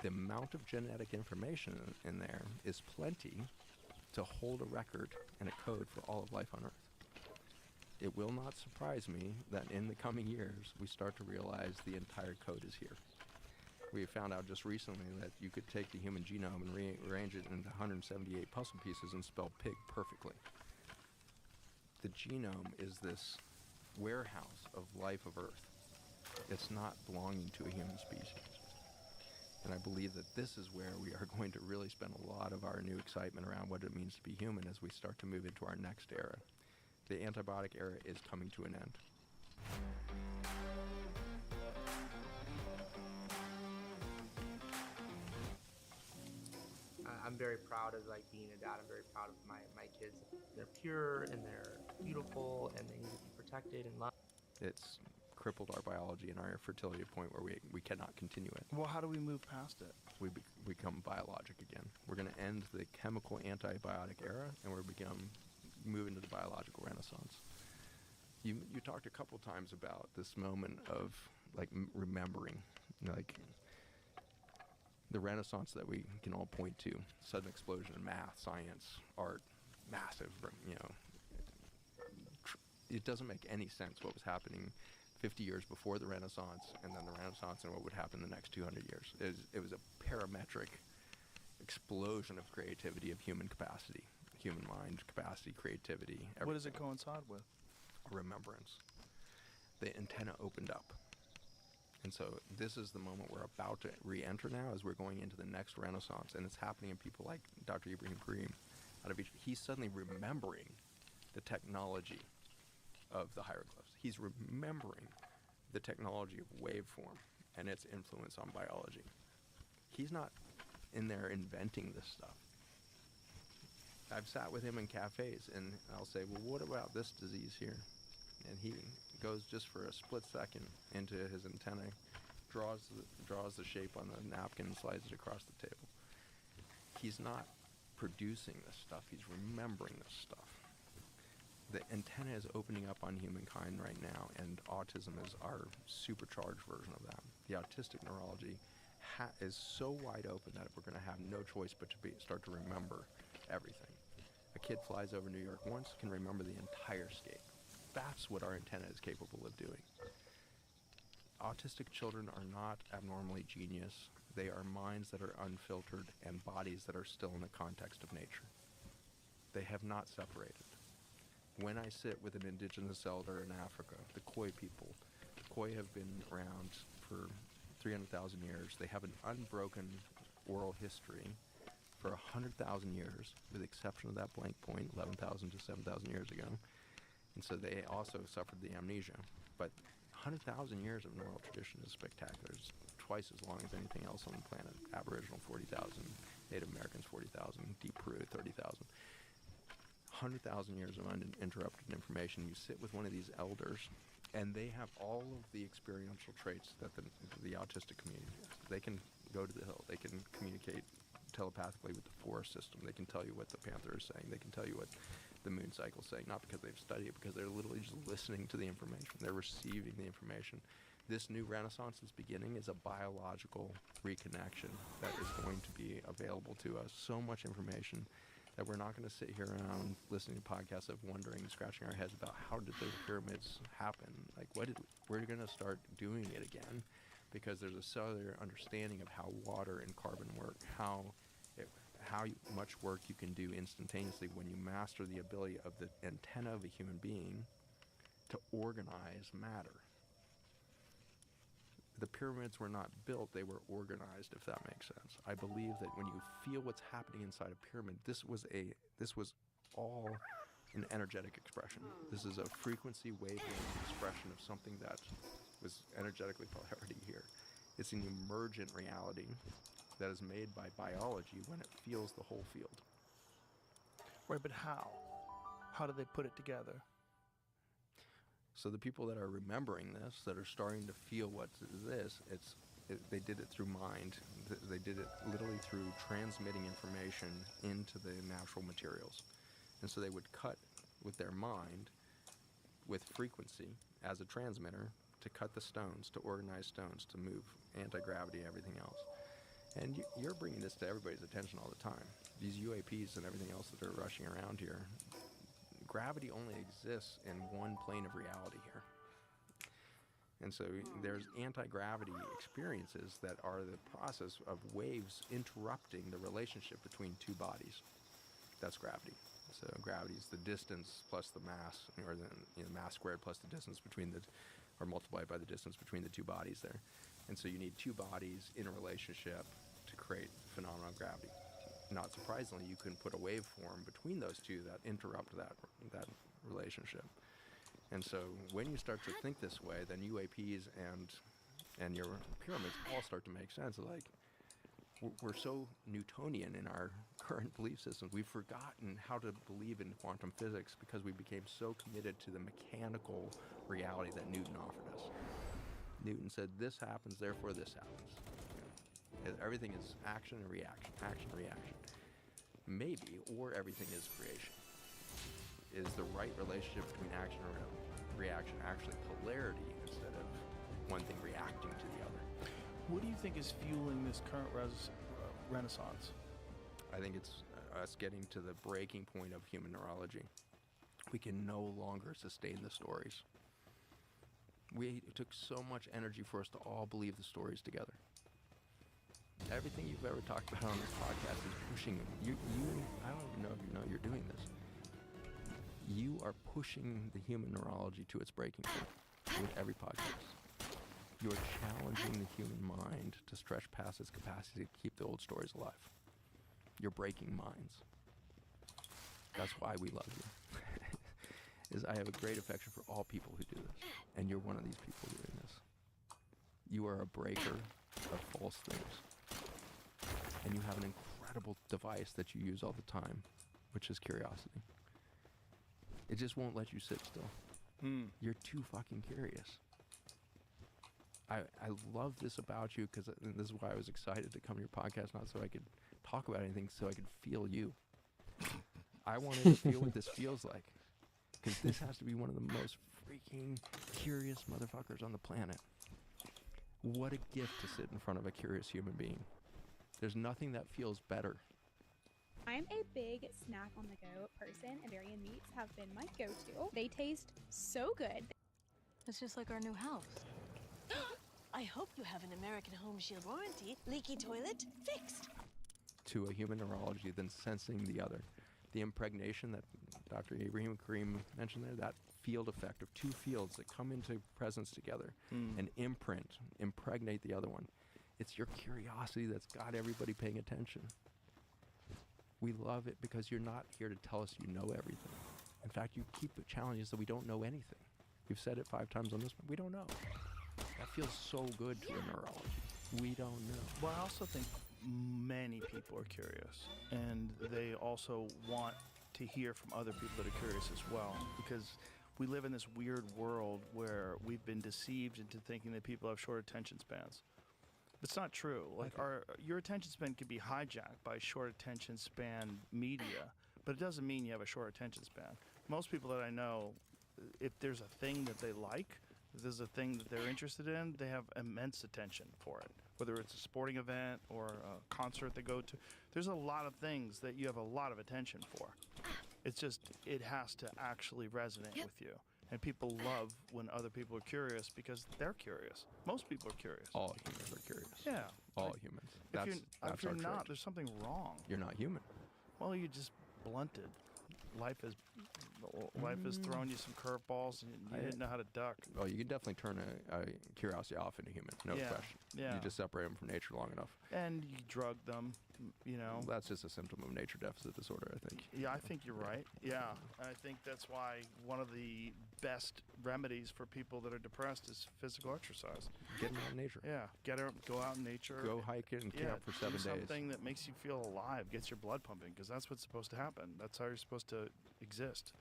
The amount of genetic information in there is plenty to hold a record and a code for all of life on Earth. It will not surprise me that in the coming years, we start to realize the entire code is here. We found out just recently that you could take the human genome and rearrange it into 178 puzzle pieces and spell pig perfectly. The genome is this warehouse of life of Earth. It's not belonging to a human species. And I believe that this is where we are going to really spend a lot of our new excitement around what it means to be human as we start to move into our next era. The antibiotic era is coming to an end. I'm very proud of being a dad. I'm very proud of my kids. They're pure and they're beautiful and they need to be protected and loved. It's crippled our biology and our fertility to a point where we cannot continue it. Well, how do we move past it? We become biologic again. We're going to end the chemical antibiotic era and we're move into the biological renaissance. You talked a couple times about this moment of remembering, the renaissance that we can all point to, sudden explosion in math, science, art, massive, it doesn't make any sense what was happening 50 years before the Renaissance and then the Renaissance and what would happen in the next 200 years. It was a parametric explosion of creativity, of human capacity, human mind capacity, creativity, everything. What does it coincide with? Remembrance. The antenna opened up. And so this is the moment we're about to re-enter now, as we're going into the next renaissance, and it's happening in people like Dr. Ibrahim Karim out of Egypt. He's suddenly remembering the technology of the hieroglyphs. He's remembering the technology of waveform and its influence on biology. He's not in there inventing this stuff. I've sat with him in cafes, and I'll say, well, what about this disease here? And he goes just for a split second into his antennae, draws the shape on the napkin and slides it across the table. He's not producing this stuff, he's remembering this stuff. The antenna is opening up on humankind right now, and autism is our supercharged version of that. The autistic neurology is so wide open that we're going to have no choice but to start to remember everything. A kid flies over New York once, can remember the entire scape. That's what our antenna is capable of doing. Autistic children are not abnormally genius. They are minds that are unfiltered and bodies that are still in the context of nature. They have not separated. When I sit with an indigenous elder in Africa, the Khoi people, the Khoi have been around for 300,000 years. They have an unbroken oral history for 100,000 years, with the exception of that blank point, 11,000 to 7,000 years ago. And so they also suffered the amnesia. But 100,000 years of oral tradition is spectacular. It's twice as long as anything else on the planet. Aboriginal, 40,000. Native Americans, 40,000. Deep Peru, 30,000. 100,000 years of uninterrupted information. You sit with one of these elders, and they have all of the experiential traits that the autistic community has. They can go to the hill. They can communicate telepathically with the forest system. They can tell you what the panther is saying. They can tell you what the moon cycle is saying, not because they've studied it, because they're literally just listening to the information. They're receiving the information. This new renaissance that's beginning is a biological reconnection that is going to be available to us. So much information that we're not going to sit here around listening to podcasts of wondering, scratching our heads about how did the pyramids happen? Like, we're going to start doing it again, because there's a cellular understanding of how water and carbon work, how much work you can do instantaneously when you master the ability of the antenna of a human being to organize matter. The pyramids were not built, they were organized, if that makes sense. I believe that when you feel what's happening inside a pyramid, this was all an energetic expression. This is a frequency wavelength expression of something that was energetically already here. It's an emergent reality that is made by biology when it feels the whole field. Right, but how? How do they put it together? So the people that are remembering this, that are starting to feel what's this, they did it through mind. They did it literally through transmitting information into the natural materials. And so they would cut with their mind, with frequency as a transmitter, to cut the stones, to organize stones, to move anti-gravity, everything else. And you're bringing this to everybody's attention all the time. These UAPs and everything else that are rushing around here, gravity only exists in one plane of reality here. And so there's anti-gravity experiences that are the process of waves interrupting the relationship between two bodies. That's gravity. So gravity is the distance plus the mass, or the mass squared plus the distance between or multiplied by the distance between the two bodies there. And so you need two bodies in a relationship to create phenomenon of gravity. Not surprisingly, you can put a waveform between those two that interrupt that relationship. And so when you start to think this way, then UAPs and your pyramids all start to make sense. Like, we're so Newtonian in our current belief systems. We've forgotten how to believe in quantum physics because we became so committed to the mechanical reality that Newton offered us. Newton said, this happens, therefore this happens. Everything is action and reaction, action and reaction. Maybe, or everything is creation. Is the right relationship between action and reaction actually polarity instead of one thing reacting to the other? What do you think is fueling this current renaissance? I think it's us getting to the breaking point of human neurology. We can no longer sustain the stories. It took so much energy for us to all believe the stories together. Everything you've ever talked about on this podcast is pushing you. I don't even know if you know you're doing this. You are pushing the human neurology to its breaking point with every podcast. You're challenging the human mind to stretch past its capacity to keep the old stories alive. You're breaking minds. That's why we love you. Is I have a great affection for all people who do this, and you're one of these people doing this. You are a breaker of false things, and you have an incredible device that you use all the time, which is curiosity. It just won't let you sit still. You're too fucking curious. I love this about you, because this is why I was excited to come to your podcast, not so I could talk about anything, so I could feel you. I wanted to feel what this feels like, because this has to be one of the most freaking curious motherfuckers on the planet. What a gift to sit in front of a curious human being. There's nothing that feels better. I'm a big snack on the go person, and Bavarian meats have been my go-to. They taste so good. It's just like our new house. I hope you have an American Home Shield warranty. Leaky toilet fixed. To a human neurology than sensing the other. The impregnation that Dr. Ibrahim Karim mentioned there, that field effect of two fields that come into presence together and impregnate the other one. It's your curiosity that's got everybody paying attention. We love it because you're not here to tell us you know everything. In fact, you keep the challenges that we don't know anything. You've said it 5 times on this one. We don't know. That feels so good to a neurology. We don't know. Well, I also think many people are curious, and they also want to hear from other people that are curious as well, because we live in this weird world where we've been deceived into thinking that people have short attention spans. It's not true. Like your attention span can be hijacked by short attention span media, but it doesn't mean you have a short attention span. Most people that I know, if there's a thing that they like, if there's a thing that they're interested in, they have immense attention for it. Whether it's a sporting event or a concert they go to, there's a lot of things that you have a lot of attention for. It's just, it has to actually resonate with you. And people love when other people are curious because they're curious. Most people are curious. All humans are curious. Yeah. All humans. If you're not, there's something wrong. You're not human. Well, you're just blunted. Life has thrown you some curveballs, and you didn't know how to duck. Well, you can definitely turn a curiosity off into human, no question. Yeah. You just separate them from nature long enough. And you drug them, you know. Well, that's just a symptom of nature deficit disorder, I think. Yeah, I think you're right. Yeah, I think that's why one of the best remedies for people that are depressed is physical exercise. Get out in nature. Yeah, go out in nature. Go hike it and camp for 7 days. Something that makes you feel alive, gets your blood pumping, because that's what's supposed to happen. That's how you're supposed to exist.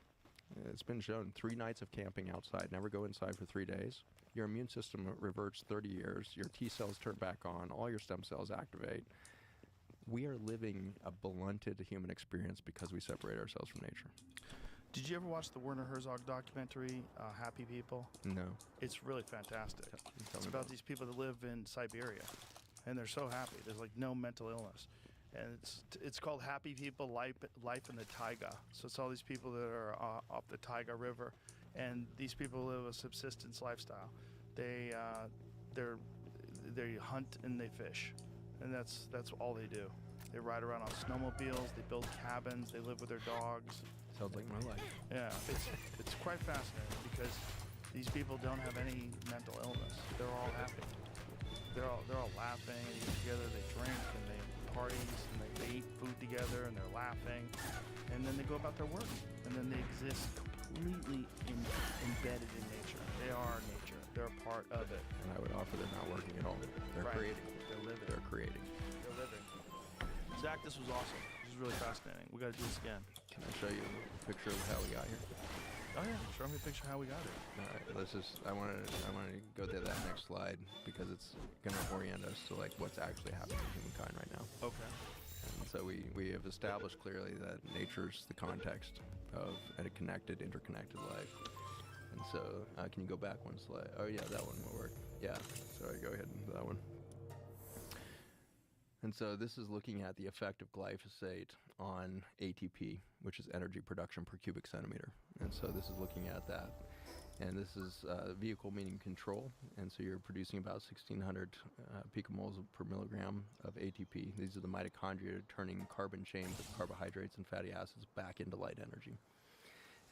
It's been shown 3 nights of camping outside, never go inside for 3 days. Your immune system reverts 30 years. Your T cells turn back on. All your stem cells activate. We are living a blunted human experience because we separate ourselves from nature. Did you ever watch the Werner Herzog documentary, Happy People? No. It's really fantastic. It's about these people that live in Siberia, and they're so happy. There's like no mental illness. And it's called Happy People, Life in the Taiga. So it's all these people that are off the Taiga River, and these people live a subsistence lifestyle. They hunt and they fish, and that's all they do. They ride around on snowmobiles, they build cabins, they live with their dogs. Sounds like my life. Yeah, it's quite fascinating because these people don't have any mental illness. They're all happy. They're all laughing, they get together, they drink, and they parties, and they eat food together, and they're laughing, and then they go about their work, and then they exist completely embedded in nature. They are nature. They're a part of it. And I would offer they're not working at all. They're creating. They're living. They're creating. They're living. Zach, this was awesome. This was really fascinating. We got to do this again. Can I show you a picture of how we got here? Oh yeah, show me a picture of how we got here. All right, let's just. I want to go to that next slide because it's going to orient us to like what's actually happening to humankind right now. Okay. And so we have established clearly that nature's the context of a connected, interconnected life. And so, can you go back one slide? Oh yeah, that one will work. Yeah. Sorry, go ahead and that one. And so this is looking at the effect of glyphosate on ATP, which is energy production per cubic centimeter. And so this is looking at that. And this is vehicle meaning control. And so you're producing about 1,600 picomoles per milligram of ATP. These are the mitochondria turning carbon chains of carbohydrates and fatty acids back into light energy.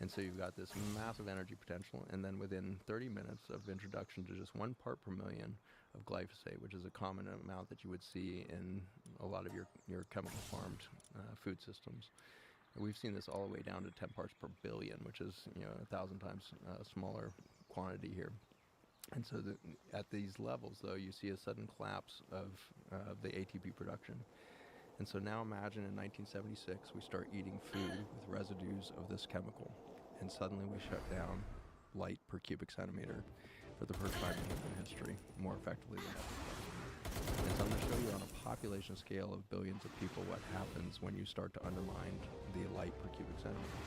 And so you've got this massive energy potential, and then within 30 minutes of introduction to just 1 part per million of glyphosate, which is a common amount that you would see in a lot of your chemical farmed food systems. And we've seen this all the way down to 10 parts per billion, which is 1,000 times smaller quantity here. And so at these levels, though, you see a sudden collapse of the ATP production. And so now imagine in 1976, we start eating food with residues of this chemical, and suddenly we shut down light per cubic centimeter for the first time in human history, more effectively than ever. And so I'm going to show you on a population scale of billions of people what happens when you start to undermine the light per cubic centimeter.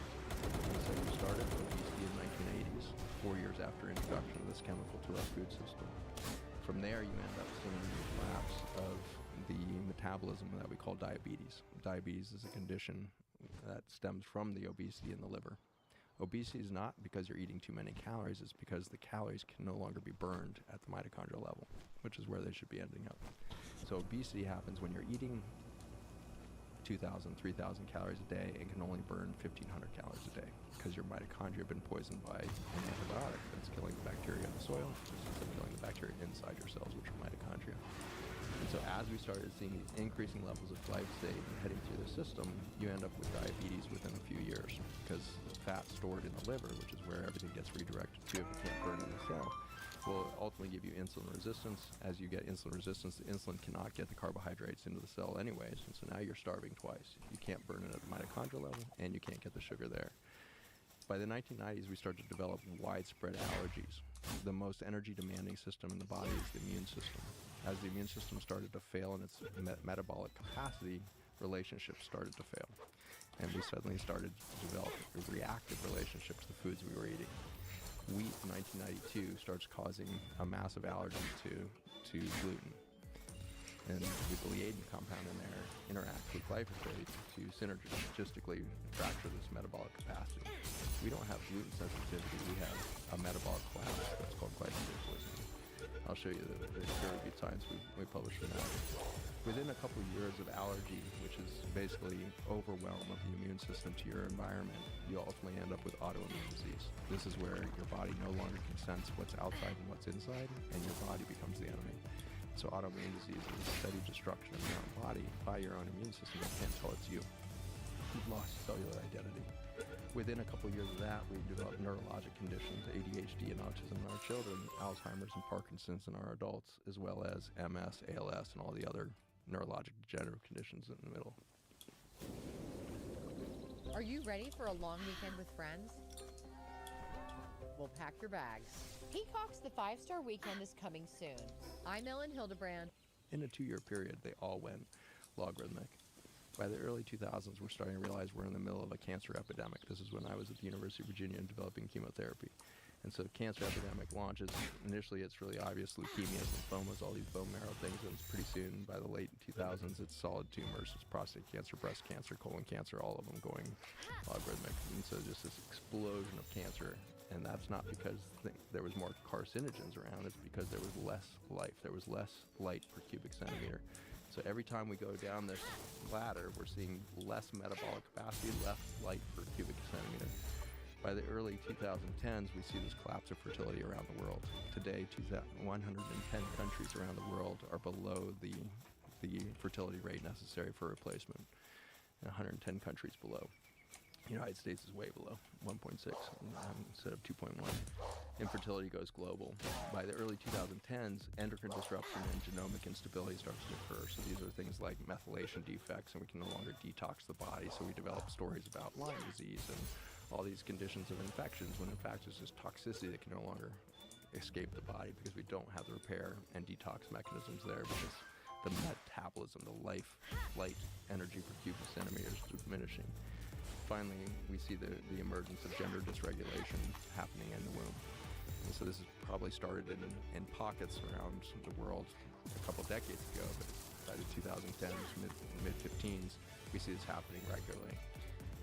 And so you started obesity in the 1980s, 4 years after introduction of this chemical to our food system. From there, you end up seeing the collapse of the metabolism that we call diabetes. Diabetes is a condition that stems from the obesity in the liver. Obesity is not because you're eating too many calories, it's because the calories can no longer be burned at the mitochondrial level, which is where they should be ending up. So obesity happens when you're eating 2,000, 3,000 calories a day and can only burn 1,500 calories a day because your mitochondria have been poisoned by an antibiotic that's killing the bacteria in the soil instead of killing the bacteria inside your cells, which are mitochondria. And so as we started seeing these increasing levels of glyphosate heading through the system, you end up with diabetes within a few years because the fat stored in the liver, which is where everything gets redirected to if it can't burn in the cell, will ultimately give you insulin resistance. As you get insulin resistance, the insulin cannot get the carbohydrates into the cell anyways, and so now you're starving twice. You can't burn it at the mitochondrial level, and you can't get the sugar there. By the 1990s, we started to develop widespread allergies. The most energy-demanding system in the body is the immune system. As the immune system started to fail in its metabolic capacity, relationships started to fail. And we suddenly started to develop a reactive relationship to the foods we were eating. Wheat in 1992 starts causing a massive allergy to gluten. And the gliadin compound in there interacts with glyphosate to synergistically fracture this metabolic capacity. We don't have gluten sensitivity, we have a metabolic collapse that's called glyphosate poisoning. I'll show you the peer-reviewed science we published from that. Within a couple of years of allergy, which is basically overwhelm of the immune system to your environment, you ultimately end up with autoimmune disease. This is where your body no longer can sense what's outside and what's inside, and your body becomes the enemy. So autoimmune disease is steady destruction of your own body by your own immune system that can't tell it's you. You've lost cellular identity. Within a couple of years of that, we developed neurologic conditions, ADHD and autism in our children, Alzheimer's and Parkinson's in our adults, as well as MS, ALS, and all the other neurologic degenerative conditions in the middle. Are you ready for a long weekend with friends? Well, pack your bags. Peacock's The 5-Star Weekend is coming soon. I'm Ellen Hildebrand. In a 2-year period, they all went logarithmic. By the early 2000s, we're starting to realize we're in the middle of a cancer epidemic. This is when I was at the University of Virginia and developing chemotherapy. And so the cancer epidemic launches. Initially, it's really obvious: leukemias, lymphomas, all these bone marrow things. And pretty soon, by the late 2000s, it's solid tumors, it's prostate cancer, breast cancer, colon cancer, all of them going logarithmic. And so just this explosion of cancer. And that's not because there was more carcinogens around. It's because there was less life. There was less light per cubic centimeter. So every time we go down this ladder, we're seeing less metabolic capacity, less light per cubic centimeter. By the early 2010s, we see this collapse of fertility around the world. Today, 110 countries around the world are below the fertility rate necessary for replacement. 110 countries below. The United States is way below, 1.6 instead of 2.1. Infertility goes global. By the early 2010s, endocrine disruption and genomic instability starts to occur. So these are things like methylation defects, and we can no longer detox the body. So we develop stories about Lyme disease and all these conditions of infections, when in fact it's just toxicity that can no longer escape the body because we don't have the repair and detox mechanisms there, because the metabolism, the light energy per cubic centimeter is diminishing. Finally, we see the emergence of gender dysregulation happening in the womb. And so this has probably started in pockets around the world a couple decades ago, but by the 2010s, mid-15s, we see this happening regularly.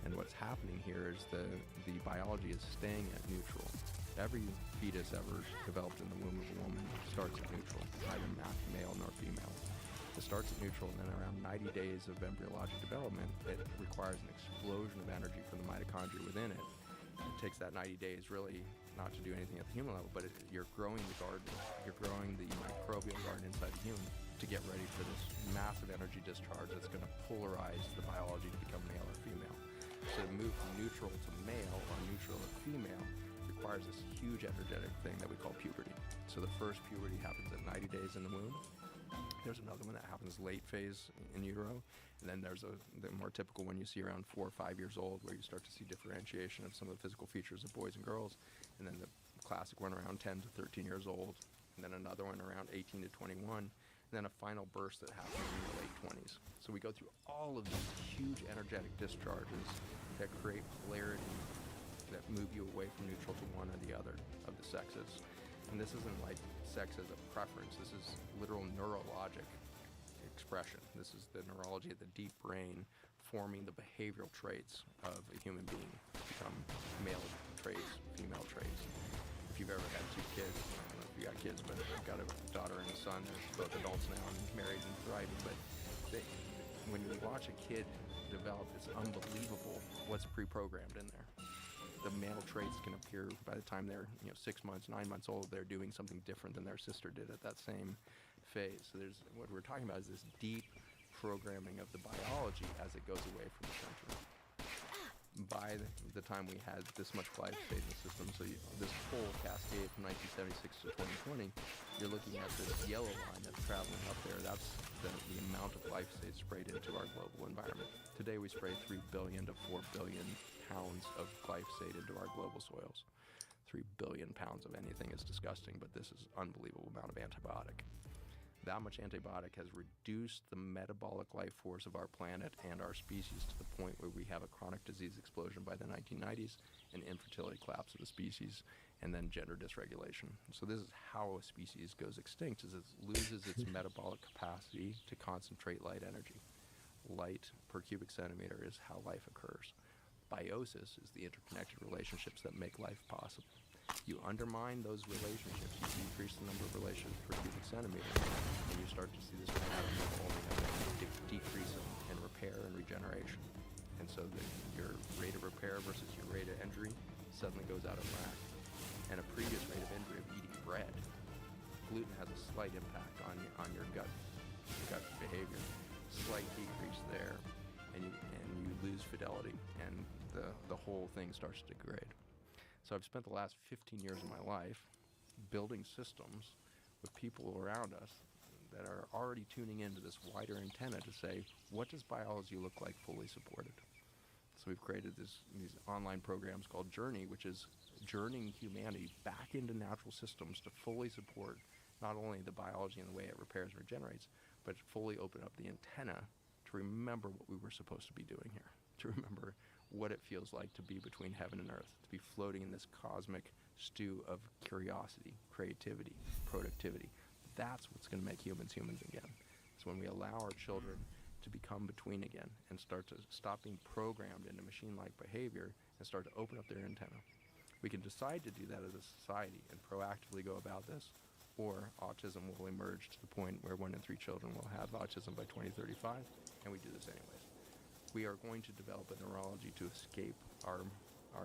And what's happening here is the biology is staying at neutral. Every fetus ever developed in the womb of a woman starts at neutral, neither male nor female. It starts at neutral, and then around 90 days of embryologic development, it requires an explosion of energy from the mitochondria within it it takes that 90 days really not to do anything at the human level, but you're growing the garden, you're growing the microbial garden inside the human to get ready for this massive energy discharge that's going to polarize the biology to become male or female. So to move from neutral to male or neutral to female requires this huge energetic thing that we call puberty. So the first puberty happens at 90 days in the womb. There's another one that happens late phase in utero, and then there's the more typical one you see around 4 or 5 years old, where you start to see differentiation of some of the physical features of boys and girls, and then the classic one around 10 to 13 years old, and then another one around 18 to 21, and then a final burst that happens in the late 20s. So we go through all of these huge energetic discharges that create polarity, that move you away from neutral to one or the other of the sexes. And this isn't like sex as a preference. This is literal neurologic expression. This is the neurology of the deep brain forming the behavioral traits of a human being. Become male traits, female traits. If you've ever had 2 kids, I don't know if you got kids, but I've got a daughter and a son. They're both adults now and married and thriving. But when you watch a kid develop, it's unbelievable what's pre-programmed in there. The male traits can appear by the time they're 6 months, 9 months old. They're doing something different than their sister did at that same phase. So there's what we're talking about is this deep programming of the biology as it goes away from the center. By the time we had this much glyphosate in the system, so this whole cascade from 1976 to 2020, you're looking at this yellow line that's traveling up there. That's the amount of glyphosate sprayed into our global environment. Today we spray 3 billion to 4 billion pounds of glyphosate into our global soils. 3 billion pounds of anything is disgusting, but this is an unbelievable amount of antibiotic. That much antibiotic has reduced the metabolic life force of our planet and our species to the point where we have a chronic disease explosion by the 1990s, an infertility collapse of the species, and then gender dysregulation. So this is how a species goes extinct, is it loses its metabolic capacity to concentrate light energy. Light per cubic centimeter is how life occurs. Biosis is the interconnected relationships that make life possible. You undermine those relationships, you decrease the number of relationships per cubic centimeter, and you start to see this pattern evolving of a decrease in repair and regeneration. And so your rate of repair versus your rate of injury suddenly goes out of whack. And a previous rate of injury of eating bread, gluten has a slight impact on your gut behavior. Slight decrease there, and you lose fidelity, and the whole thing starts to degrade. So I've spent the last 15 years of my life building systems with people around us that are already tuning into this wider antenna to say, what does biology look like fully supported? So we've created these online programs called Journey, which is journeying humanity back into natural systems to fully support not only the biology and the way it repairs and regenerates, but fully open up the antenna to remember what we were supposed to be doing here, to remember what it feels like to be between heaven and earth, to be floating in this cosmic stew of curiosity, creativity, productivity. That's what's going to make humans humans again. It's when we allow our children to become between again and start to stop being programmed into machine-like behavior and start to open up their antenna. We can decide to do that as a society and proactively go about this, or autism will emerge to the point where 1 in 3 children will have autism by 2035, and we do this anyways. We are going to develop a neurology to escape our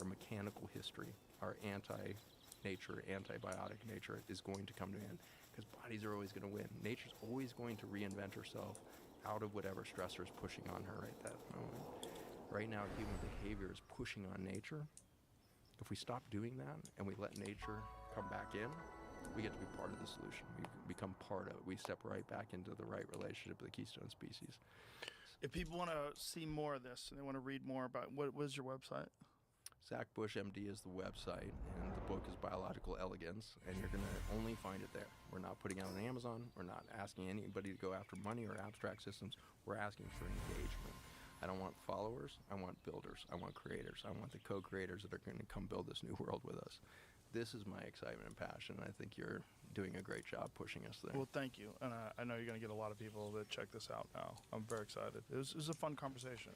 mechanical history. Our anti-nature, antibiotic nature is going to come to an end because bodies are always going to win. Nature's always going to reinvent herself out of whatever stressor is pushing on her right that moment. Right now, human behavior is pushing on nature. If we stop doing that and we let nature come back in, we get to be part of the solution. We become part of it. We step right back into the right relationship with the keystone species. If people want to see more of this and they want to read more about what is your website? Zach Bush MD is the website, and the book is Biological Elegance, and you're going to only find it there. We're not putting it on Amazon. We're not asking anybody to go after money or abstract systems. We're asking for engagement. I don't want followers. I want builders. I want creators. I want the co-creators that are going to come build this new world with us. This is my excitement and passion. I think you're doing a great job pushing us there. Well, thank you. And I know you're going to get a lot of people to check this out now. I'm very excited. It was a fun conversation.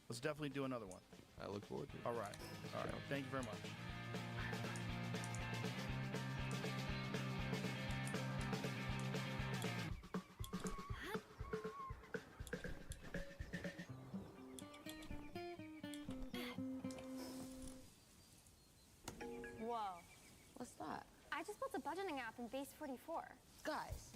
Let's definitely do another one. I look forward to it. All right. All right. Thank you very much. a budgeting app in Base 44. Guys.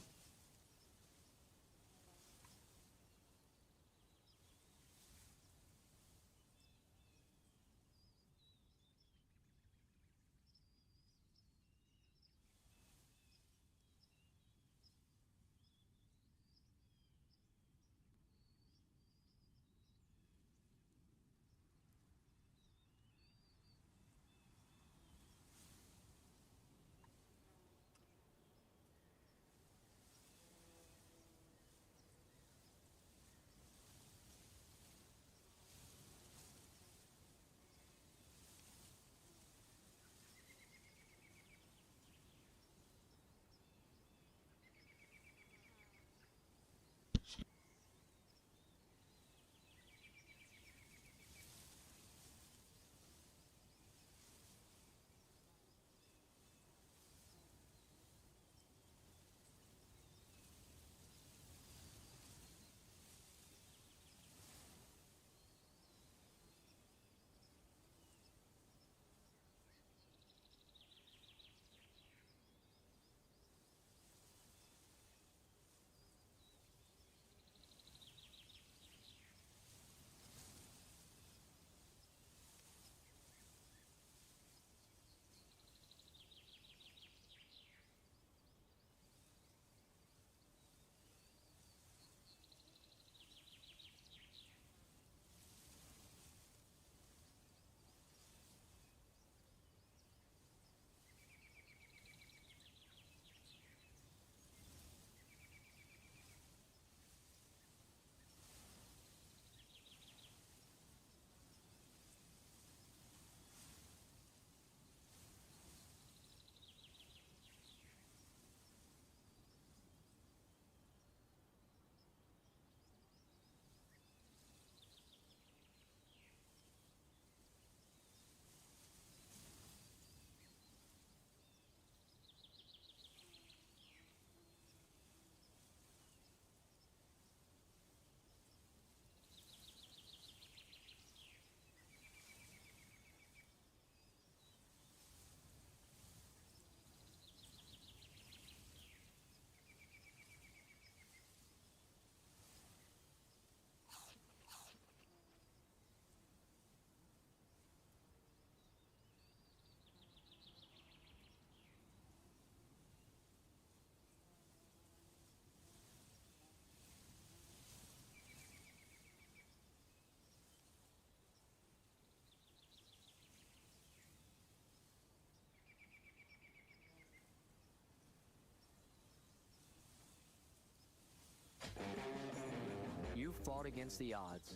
You fought against the odds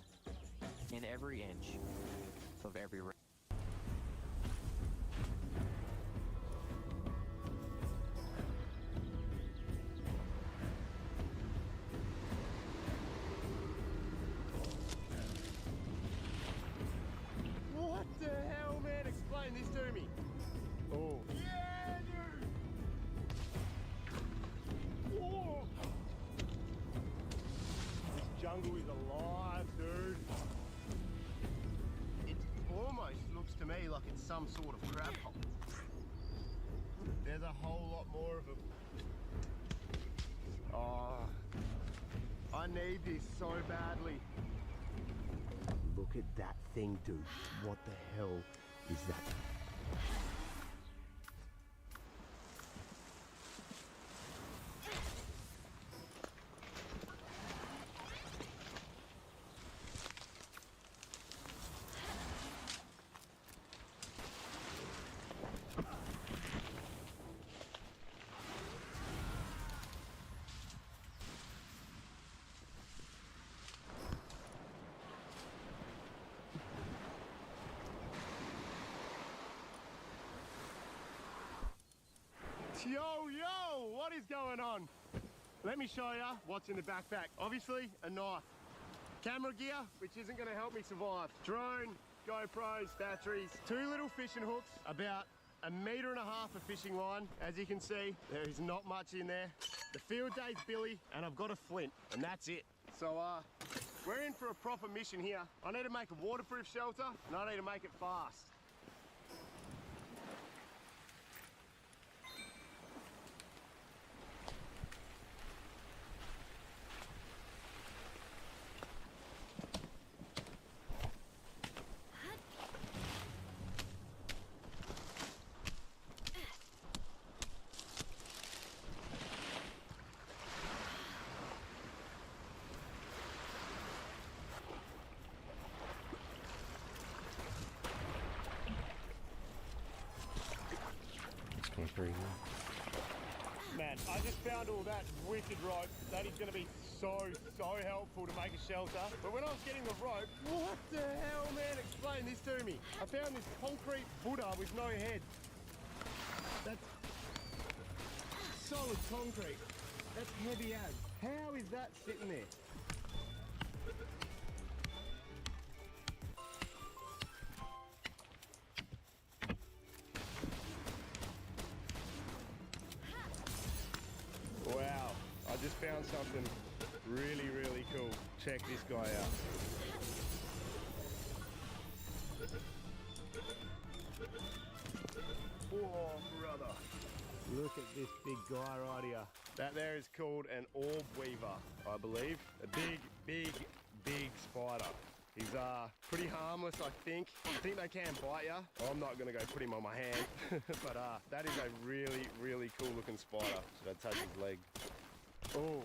in every inch of every race. What the hell, man? Explain this to me. Oh. Yeah, dude! Whoa! This jungle is alive, dude. It almost looks to me like it's some sort of crab hole. There's a whole lot more of them. Oh, I need this so badly. Look at that thing, dude. What the hell is that? Yo, what is going on? Let me show you what's in the backpack. Obviously, a knife. Camera gear, which isn't gonna help me survive. Drone, GoPros, batteries, 2 little fishing hooks, about 1.5 meters of fishing line. As you can see, there is not much in there. The field day's Billy, and I've got a flint, and that's it. So, we're in for a proper mission here. I need to make a waterproof shelter, and I need to make it fast. green. Man, I just found all that wicked rope. That is going to be so helpful to make a shelter. But when I was getting the rope, what the hell, man? Explain this to me. I found this concrete Buddha with no head. That's solid concrete. That's heavy as. How is that sitting there? Wow, I just found something really cool. Check this guy out. Oh, brother. Look at this big guy right here. That there is called an orb weaver, I believe. A big spider. He's pretty harmless, I think. I think they can bite you. I'm not gonna go put him on my hand, but that is a really cool looking spider. Should I touch his leg? Oh.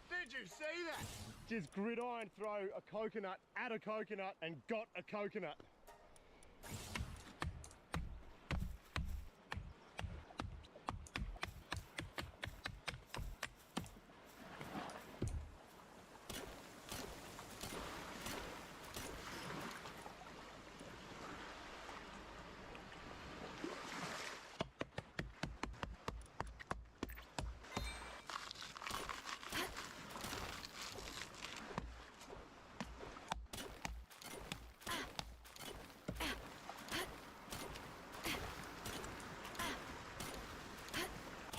Did you see that? Just gridiron throw a coconut at a coconut and got a coconut.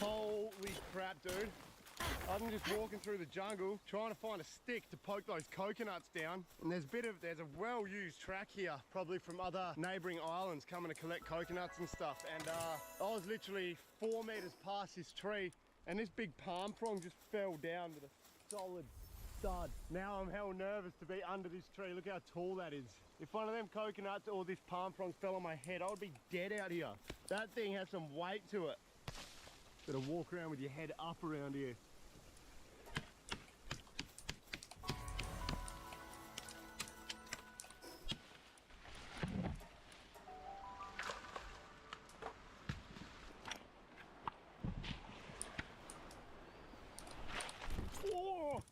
Holy crap, dude. I'm just walking through the jungle trying to find a stick to poke those coconuts down. And there's a well-used track here, probably from other neighboring islands coming to collect coconuts and stuff. And I was literally 4 meters past this tree and this big palm frond just fell down with a solid stud. Now I'm hell nervous to be under this tree. Look how tall that is. If one of them coconuts or this palm frond fell on my head, I would be dead out here. That thing has some weight to it. Gotta walk around with your head up around here. Oh!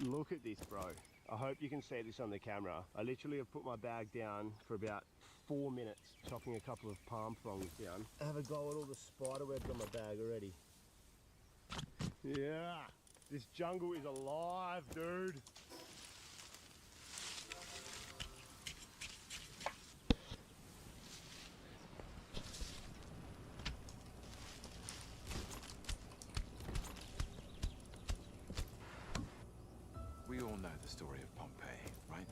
Look at this, bro. I hope you can see this on the camera. I literally have put my bag down for about 4 minutes, chopping a couple of palm fronds down. I have a go at all the spider webs on my bag already. Yeah, this jungle is alive, dude. We all know the story of Pompeii, right?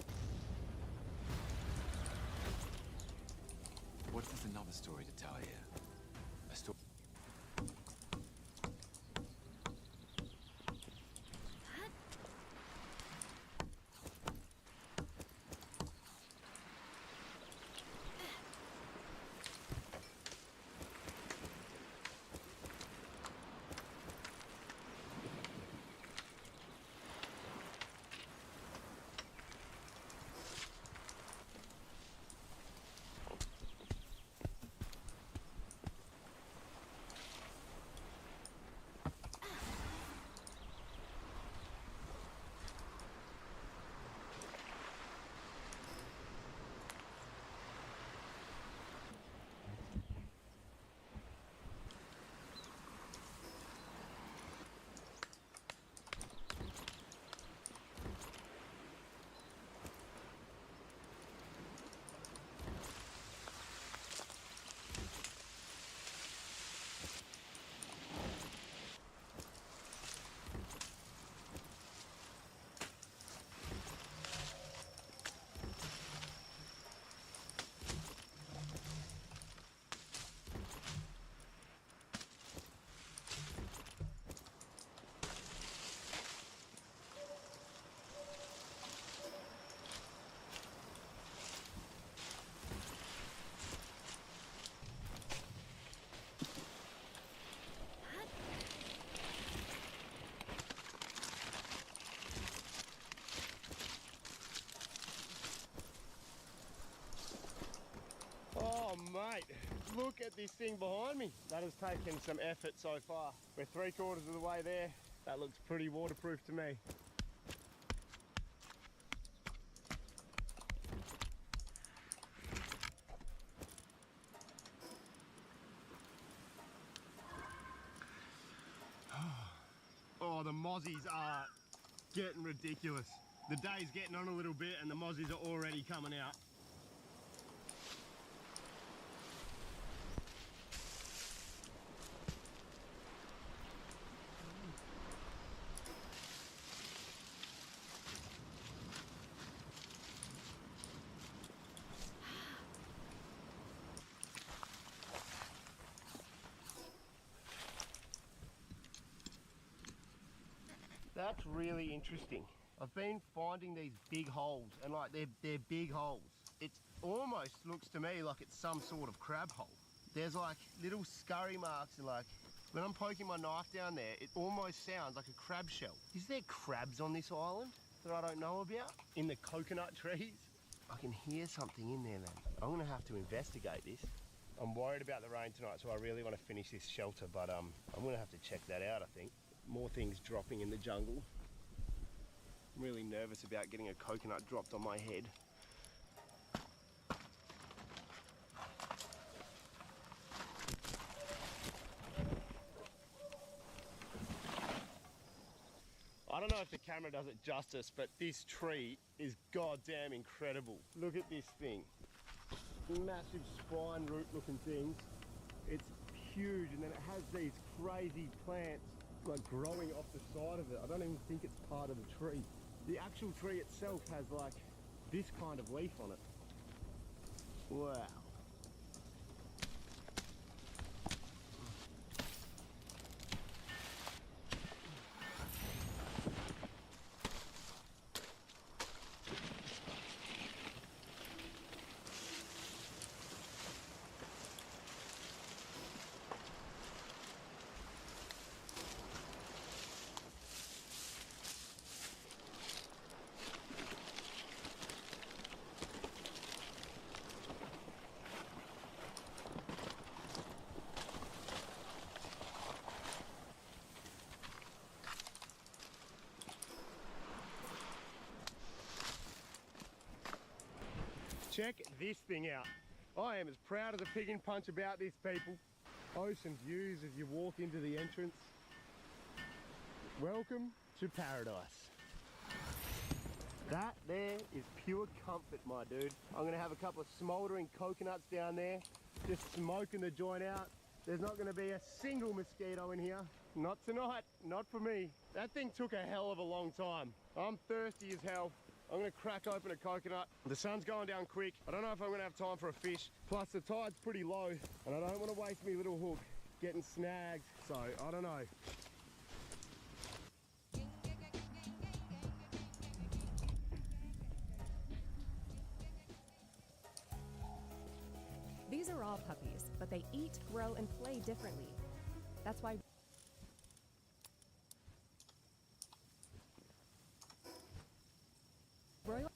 What if there's another story to tell here? A story. at this thing behind me. That has taken some effort so far. We're 3/4 of the way there. That looks pretty waterproof to me. Oh, the mozzies are getting ridiculous. The day's getting on a little bit and the mozzies are already coming out. That's really interesting. I've been finding these big holes, and like they're big holes. It almost looks to me like it's some sort of crab hole. There's like little scurry marks, and like when I'm poking my knife down there, it almost sounds like a crab shell. Is there crabs on this island that I don't know about? In the coconut trees? I can hear something in there, man. I'm gonna have to investigate this. I'm worried about the rain tonight, so I really want to finish this shelter, but I'm gonna have to check that out, I think. More things dropping in the jungle. I'm really nervous about getting a coconut dropped on my head. I don't know if the camera does it justice, but this tree is goddamn incredible. Look at this thing. Massive spine root looking things. It's huge, and then it has these crazy plants like growing off the side of it. I don't even think it's part of the tree. The actual tree itself has like this kind of leaf on it. Wow. Check this thing out. I am as proud as a pig in punch about this, people. Ocean views as you walk into the entrance. Welcome to paradise. That there is pure comfort, my dude. I'm gonna have a couple of smouldering coconuts down there, just smoking the joint out. There's not gonna be a single mosquito in here. Not tonight, not for me. That thing took a hell of a long time. I'm thirsty as hell. I'm gonna crack open a coconut. The sun's going down quick. I don't know if I'm gonna have time for a fish. Plus the tide's pretty low and I don't wanna waste me little hook getting snagged. So I don't know. These are all puppies, but they eat, grow, and play differently. That's why Royal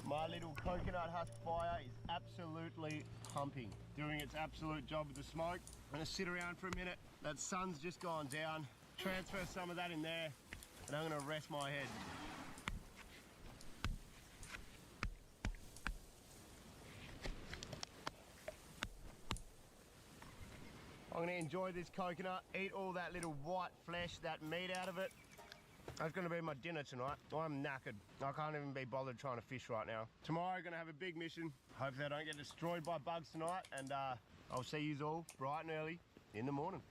My little coconut husk fire is absolutely pumping, doing its absolute job with the smoke. I'm gonna sit around for a minute. That sun's just gone down. Transfer some of that in there, and I'm gonna rest my head. I'm gonna enjoy this coconut, eat all that little white flesh, that meat out of it. That's gonna be my dinner tonight. I'm knackered. I can't even be bothered trying to fish right now. Tomorrow, gonna have a big mission. Hopefully I don't get destroyed by bugs tonight, and I'll see you all bright and early in the morning.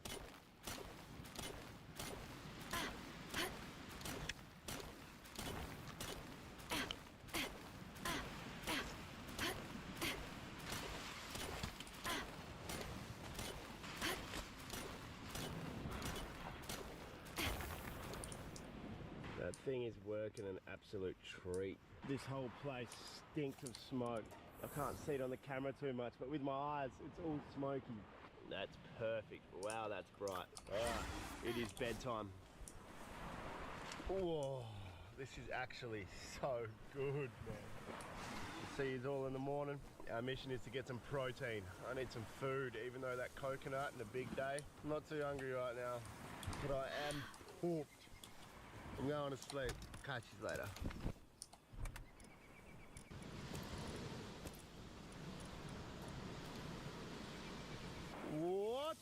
That thing is working an absolute treat. This whole place stinks of smoke. I can't see it on the camera too much, but with my eyes, it's all smoky. That's perfect. Wow, that's bright. All right, it is bedtime. Whoa, this is actually so good, man. See you all in the morning. Our mission is to get some protein. I need some food, even though that coconut and a big day. I'm not too hungry right now, but I am hooked. I'm going to sleep. Catch you later. What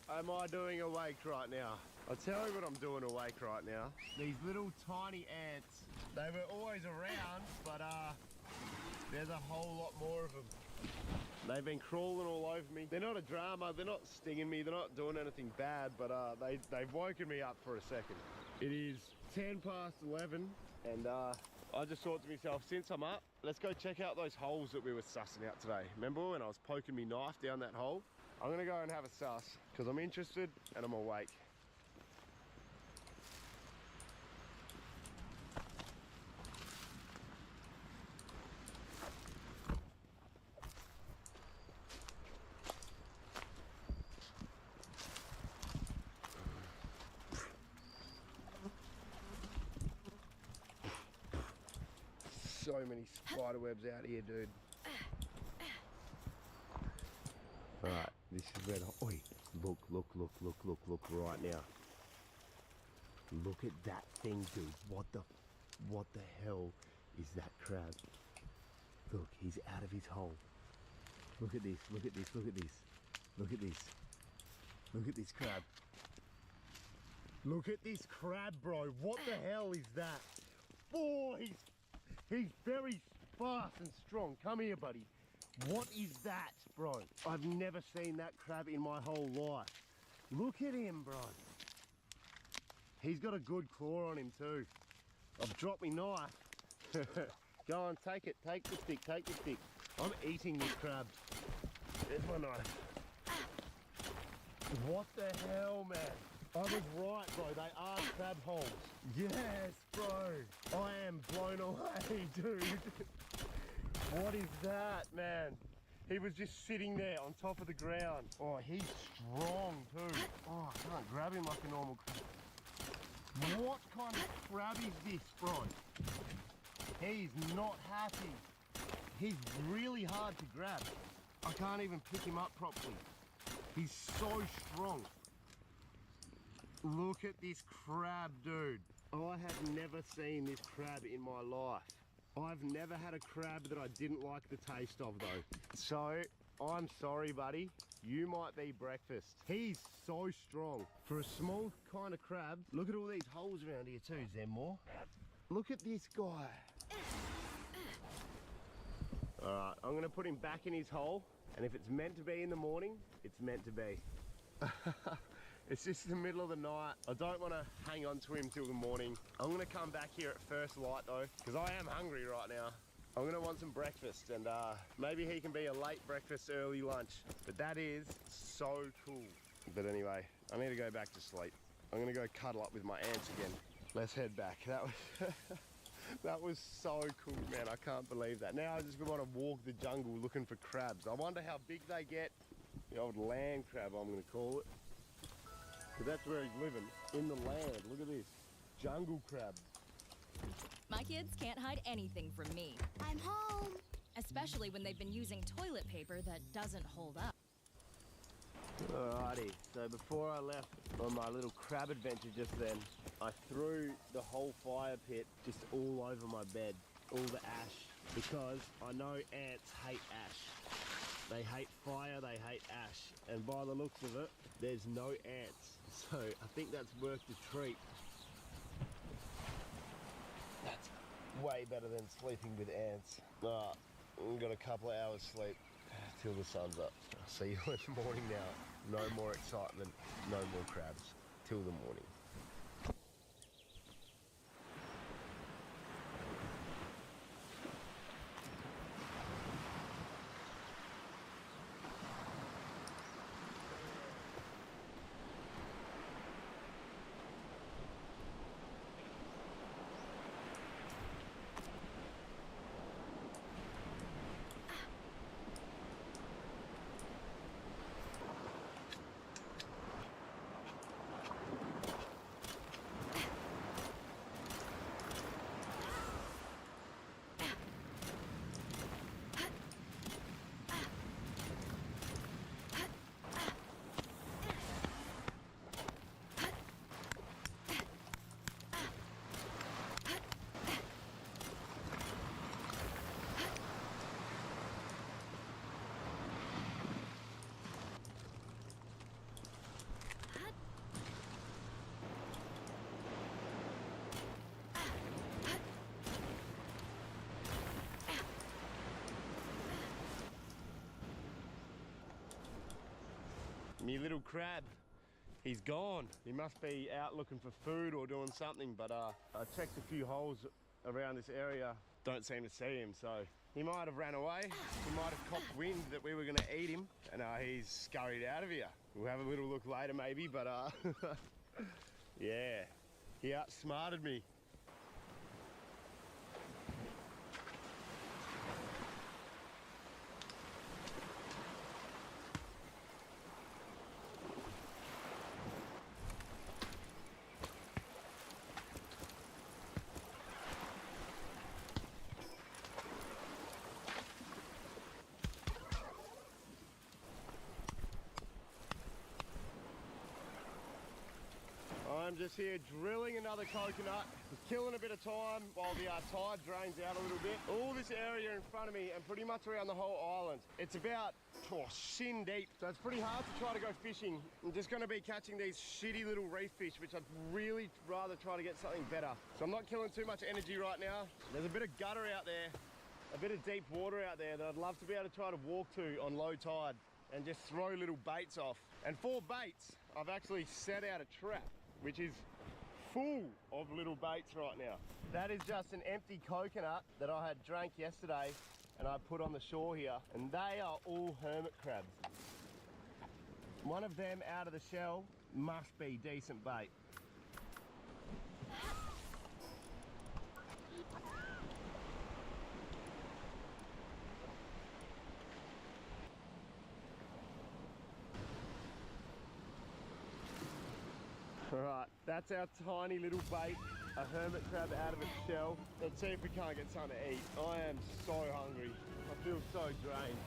am I doing awake right now? I'll tell you what I'm doing awake right now. These little tiny ants, they were always around, but there's a whole lot more of them. They've been crawling all over me. They're not a drama, they're not stinging me, they're not doing anything bad, but they've woken me up for a second. It is 10 past 11, and I just thought to myself, since I'm up, let's go check out those holes that we were sussing out today. Remember when I was poking my knife down that hole? I'm gonna go and have a suss, because I'm interested and I'm awake. So many spider webs out here, dude. Alright, this is where the... Oi, look right now. Look at that thing, dude. What the hell is that crab? Look, he's out of his hole. Look at this, look at this, look at this. Look at this. Look at this crab. Look at this crab, bro. What the hell is that? Oh, he's very fast and strong. Come here, buddy. What is that, bro? I've never seen that crab in my whole life. Look at him, bro. He's got a good claw on him too. I've dropped my knife. Go on, take it. Take the stick, take the stick. I'm eating this crab. There's my knife. What the hell, man? I was right, bro. They are crab holes. Yes, bro. I am blown away, dude. What is that, man? He was just sitting there on top of the ground. Oh, he's strong, too. Oh, I can't grab him like a normal crab. What kind of crab is this, bro? He's not happy. He's really hard to grab. I can't even pick him up properly. He's so strong. Look at this crab, dude. I have never seen this crab in my life. I've never had a crab that I didn't like the taste of, though. So, I'm sorry, buddy. You might be breakfast. He's so strong. For a small kind of crab, look at all these holes around here too, Zenmore. Look at this guy. All right, I'm gonna put him back in his hole, and if it's meant to be in the morning, it's meant to be. It's just the middle of the night. I don't want to hang on to him till the morning. I'm going to come back here at first light though, because I am hungry right now. I'm going to want some breakfast, and maybe he can be a late breakfast, early lunch. But that is so cool. But anyway, I need to go back to sleep. I'm going to go cuddle up with my ants again. Let's head back. That was, that was so cool, man. I can't believe that. Now I just want to walk the jungle looking for crabs. I wonder how big they get. The old land crab, I'm going to call it. Because that's where he's living, in the land. Look at this, jungle crab. My kids can't hide anything from me. I'm home. Especially when they've been using toilet paper that doesn't hold up. Alrighty, so before I left on my little crab adventure just then, I threw the whole fire pit just all over my bed, all the ash, because I know ants hate ash. They hate fire, they hate ash, and by the looks of it, there's no ants. So I think that's worth the treat. That's way better than sleeping with ants. We've got a couple of hours sleep till the sun's up. I'll see you in the morning now. No more excitement, no more crabs. Till the morning. Me little crab, he's gone. He must be out looking for food or doing something, but I checked a few holes around this area, don't seem to see him, so he might have ran away. He might have copped wind that we were gonna eat him, and he's scurried out of here. We'll have a little look later maybe, but yeah, he outsmarted me. I'm just here drilling another coconut, killing a bit of time while the tide drains out a little bit. All this area in front of me and pretty much around the whole island, it's about shin deep, so it's pretty hard to try to go fishing. I'm just going to be catching these shitty little reef fish, which I'd really rather try to get something better. So I'm not killing too much energy right now. There's a bit of gutter out there, a bit of deep water out there that I'd love to be able to try to walk to on low tide and just throw little baits off. And for baits, I've actually set out a trap, which is full of little baits right now. That is just an empty coconut that I had drank yesterday and I put on the shore here, and they are all hermit crabs. One of them out of the shell must be decent bait. Alright, that's our tiny little bait, a hermit crab out of its shell. Let's see if we can't get something to eat. I am so hungry. I feel so drained.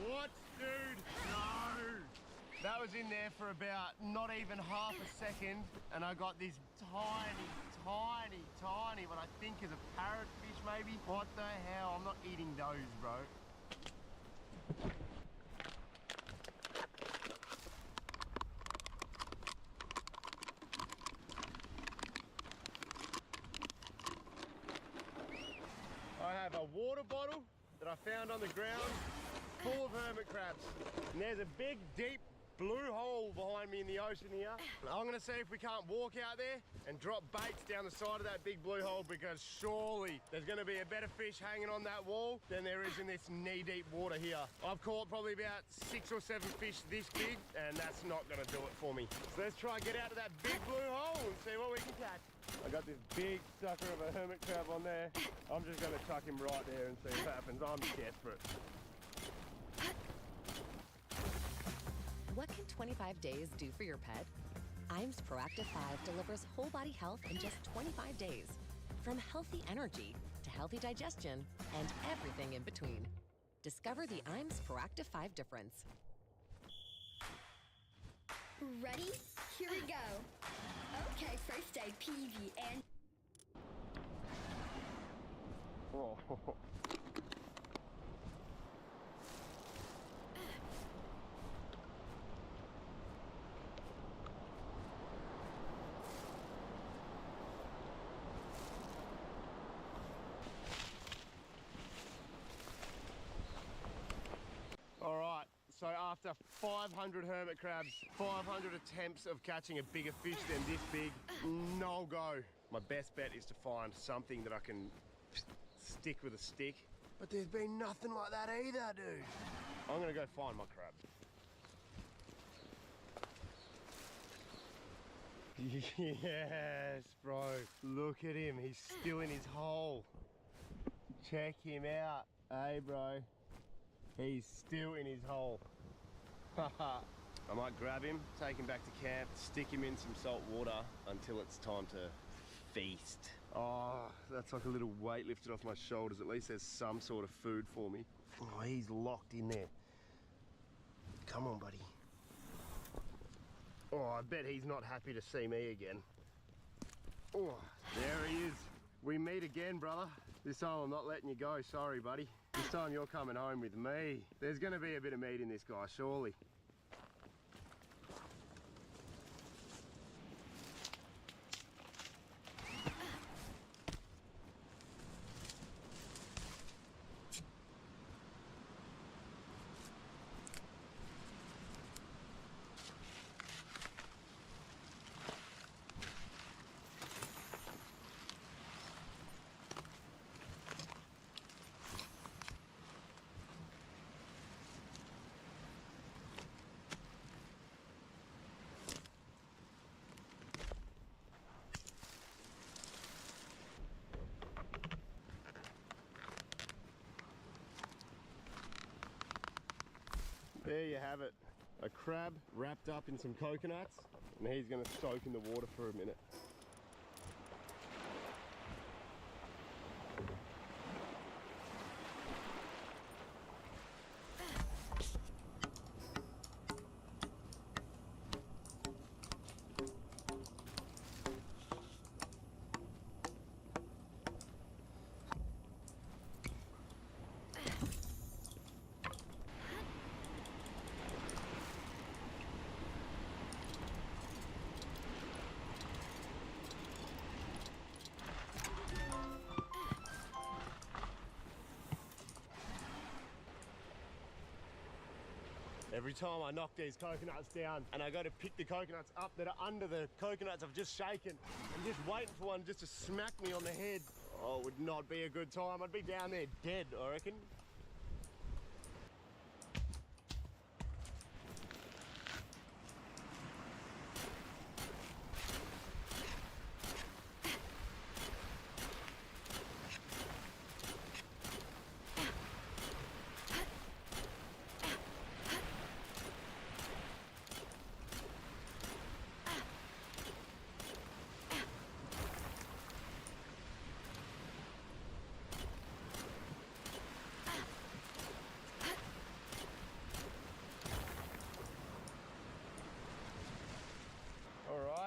What, dude? No! That was in there for about not even half a second, and I got this tiny, what I think is a parrotfish maybe. What the hell? I'm not eating those, bro. I have a water bottle that I found on the ground full of hermit crabs. And there's a big, deep blue hole behind me in the ocean here. I'm gonna see if we can't walk out there and drop baits down the side of that big blue hole, because surely there's gonna be a better fish hanging on that wall than there is in this knee-deep water here. I've caught probably about 6 or 7 fish this big, and that's not gonna do it for me. So let's try and get out of that big blue hole and see what we can catch. I got this big sucker of a hermit crab on there. I'm just gonna chuck him right there and see what happens. I'm desperate. What can 25 days do for your pet? IAMS Proactive 5 delivers whole body health in just 25 days. From healthy energy to healthy digestion and everything in between. Discover the IAMS Proactive 5 difference. Ready? Here we go. Okay, first aid, PV, and... Oh. All right, so after 500 hermit crabs, 500 attempts of catching a bigger fish than this big, no go. My best bet is to find something that I can stick with a stick, but there's been nothing like that either, dude. I'm gonna go find my crab. Yes, bro. Look at him, he's still in his hole. Check him out. Hey, bro. He's still in his hole. I might grab him, take him back to camp, stick him in some salt water until it's time to feast. Oh, that's like a little weight lifted off my shoulders. At least there's some sort of food for me. Oh, he's locked in there. Come on, buddy. Oh, I bet he's not happy to see me again. Oh, there he is. We meet again, brother. This time I'm not letting you go, sorry, buddy. This time you're coming home with me. There's gonna be a bit of meat in this guy, surely. There you have it, a crab wrapped up in some coconuts, and he's going to soak in the water for a minute. Every time I knock these coconuts down and I go to pick the coconuts up that are under the coconuts I've just shaken, I'm just waiting for one just to smack me on the head. Oh, it would not be a good time. I'd be down there dead, I reckon.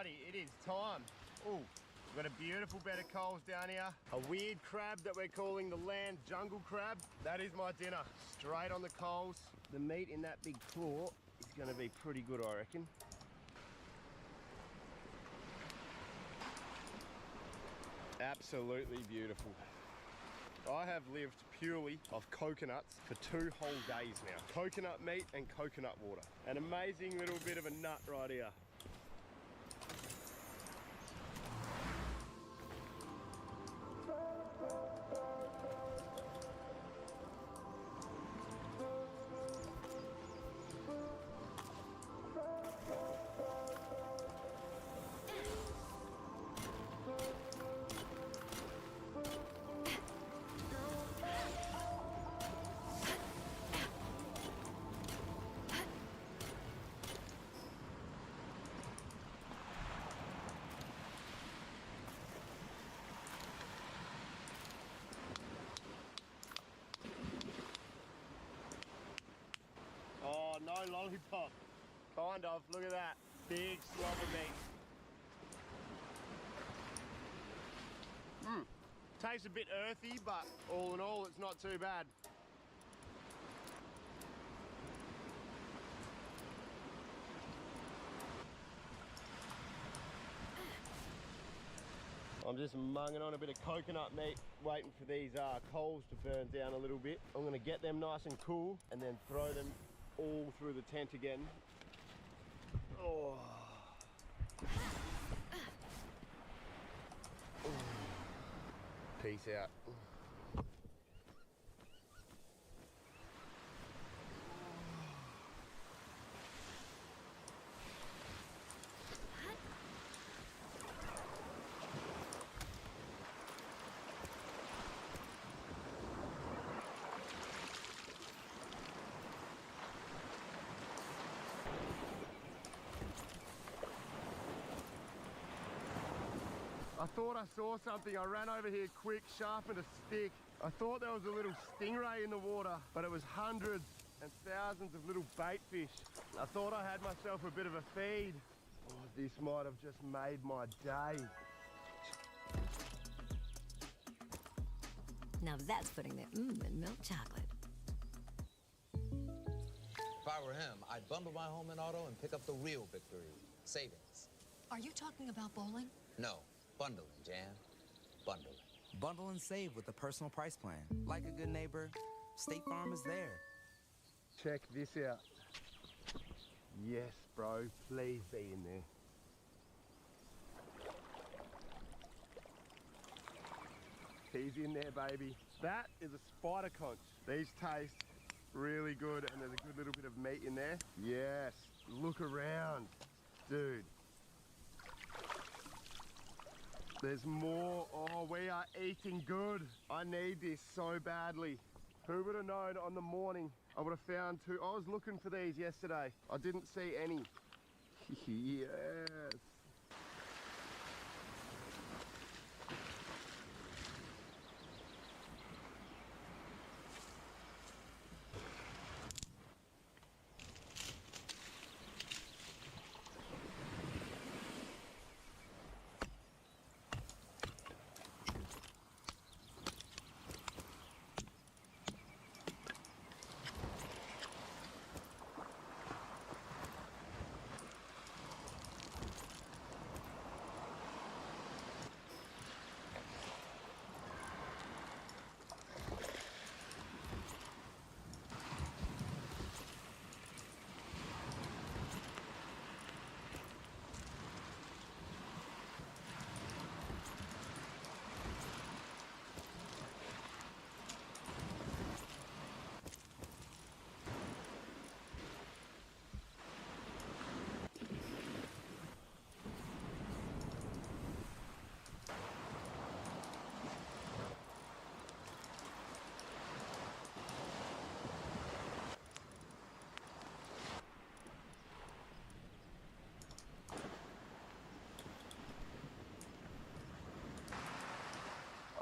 It is time. Oh, we've got a beautiful bed of coals down here. A weird crab that we're calling the land jungle crab. That is my dinner. Straight on the coals. The meat in that big claw is going to be pretty good, I reckon. Absolutely beautiful. I have lived purely off coconuts for 2 whole days now. Coconut meat and coconut water. An amazing little bit of a nut right here. lollipop. Kind of, look at that. Big slob of meat. Tastes a bit earthy, but all in all, it's not too bad. I'm just munging on a bit of coconut meat, waiting for these coals to burn down a little bit. I'm gonna get them nice and cool and then throw them all through the tent again. Oh. Peace out. I thought I saw something. I ran over here quick, sharpened a stick. I thought there was a little stingray in the water, but it was hundreds and thousands of little bait fish. I thought I had myself a bit of a feed. Oh, this might have just made my day. Now that's putting the in milk chocolate. If I were him, I'd bundle my home and auto and pick up the real victory. Savings. Are you talking about bowling? No. Bundling, Jan. Bundling. Bundle and save with the personal price plan. Like a good neighbor, State Farm is there. Check this out. Yes, bro. Please be in there. He's in there, baby. That is a spider conch. These taste really good, and there's a good little bit of meat in there. Yes. Look around. Dude. There's more. Oh, we are eating good. I need this so badly. Who would have known on the morning I would have found two? I was looking for these yesterday. I didn't see any. Yes.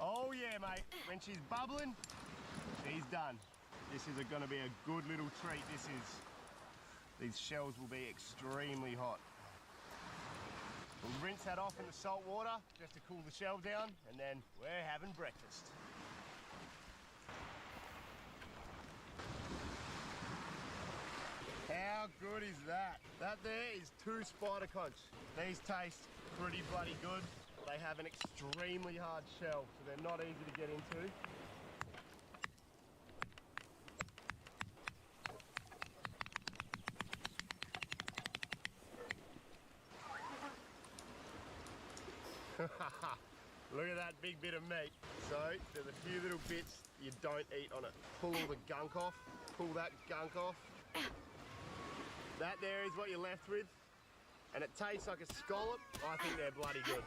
Oh yeah, mate. When she's bubbling, she's done. This is going to be a good little treat. These shells will be extremely hot. We'll rinse that off in the salt water just to cool the shell down, and then we're having breakfast. How good is that? That there is 2 spider conch. These taste pretty bloody good. They have an extremely hard shell, so they're not easy to get into. Look at that big bit of meat. So there's a few little bits you don't eat on it. Pull all the gunk off. Pull that gunk off. That there is what you're left with. And it tastes like a scallop. I think they're bloody good.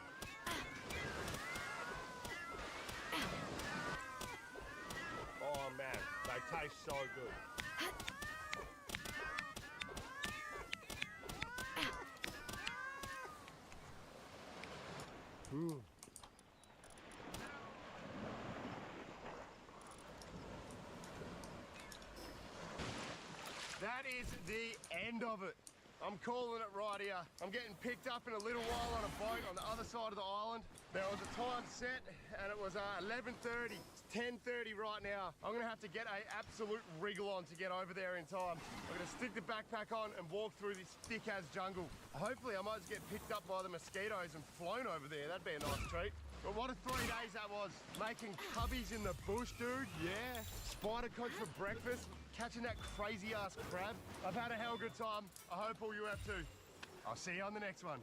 Oh man, they taste so good. That That is the end of it. I'm calling it right here. I'm getting picked up in a little while on a boat on the other side of the island. There was a time set and it was 11:30. It's 10:30 right now. I'm gonna have to get an absolute wriggle on to get over there in time. I'm gonna stick the backpack on and walk through this thick-ass jungle. Hopefully I might just get picked up by the mosquitoes and flown over there. That'd be a nice treat. But what a 3 days that was. Making cubbies in the bush, dude. Yeah. Spider coach for breakfast. Catching that crazy ass crab. I've had a hell good time. I hope all you have too. I'll see you on the next one.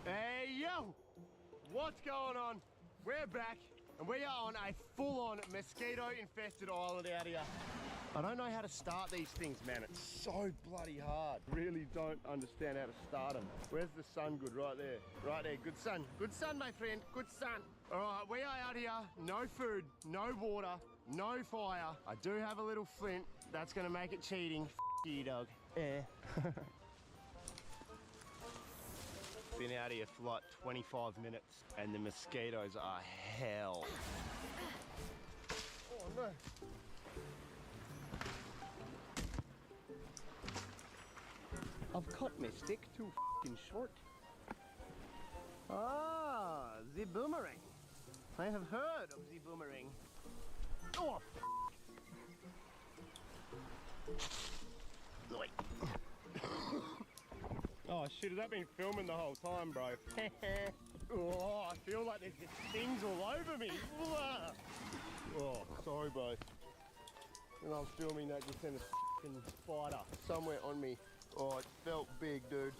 Hey yo! What's going on? We're back and we are on a full-on mosquito-infested island out here. I don't know how to start these things, man. It's so bloody hard. Really don't understand how to start them. Where's the sun good? Right there. Right there. Good sun. Good sun, my friend. Good sun. All right, we are out here. No food, no water, no fire. I do have a little flint. That's going to make it cheating. F you, dog. Yeah. Been out here for like 25 minutes and the mosquitoes are hell. Oh, no. I've cut my stick too f***ing short. Ah, the boomerang. I have heard of the boomerang. Oh, wait. Oh shit, has that been filming the whole time, bro? Oh, I feel like there's just things all over me. Oh, sorry, bro. When I was filming that, just sent a f***ing spider somewhere on me. Oh, it felt big, dude.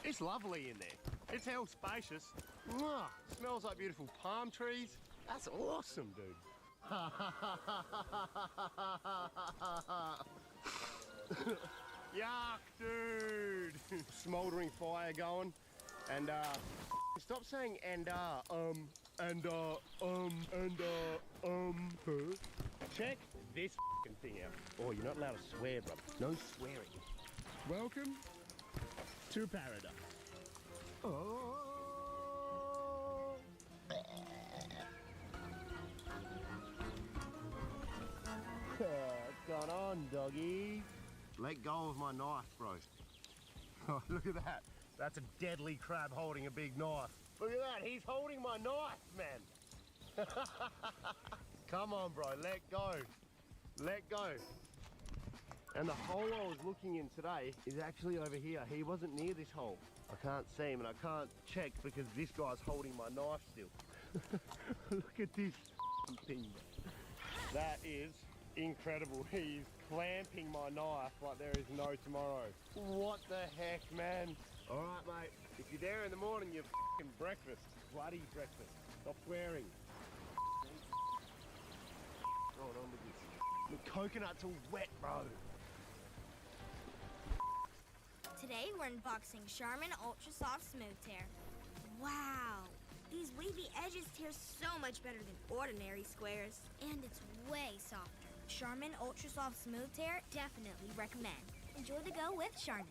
It's lovely in there. It's hell spacious. Smells like beautiful palm trees. That's awesome, dude. Yuck, dude. Smouldering fire going. And, stop saying Check this f***ing thing out. Oh, you're not allowed to swear, brother. No swearing. Welcome to paradise. Oh. What's going on, doggy? Let go of my knife, bro. Oh, look at that. That's a deadly crab holding a big knife. Look at that. He's holding my knife, man. Come on, bro, let go. Let go. And the hole I was looking in today is actually over here. He wasn't near this hole. I can't see him and I can't check because this guy's holding my knife still. Look at this thing. That is incredible. He's clamping my knife like there is no tomorrow. What the heck, man? All right, mate. If you're there in the morning, you're f***ing breakfast. Bloody breakfast. Stop swearing. Going on with this? The coconut's all wet, bro. Today we're unboxing Charmin Ultra Soft Smooth Tear. Wow, these wavy edges tear so much better than ordinary squares. And it's way softer. Charmin Ultra Soft Smooth Tear, definitely recommend. Enjoy the go with Charmin.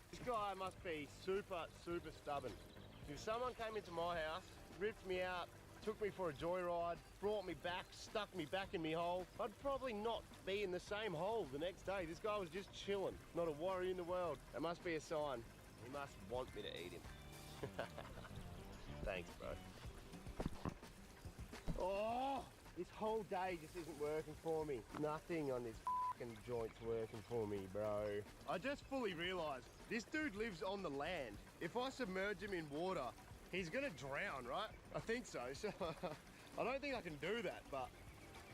This guy must be super stubborn. If someone came into my house, ripped me out, took me for a joyride, brought me back, stuck me back in me hole, I'd probably not be in the same hole the next day. This guy was just chilling, not a worry in the world. That must be a sign. He must want me to eat him. Thanks, bro. Oh, this whole day just isn't working for me. Nothing on this joint's working for me, bro. I just fully realized this dude lives on the land. If I submerge him in water, he's gonna drown, right? I think so. So I don't think I can do that, but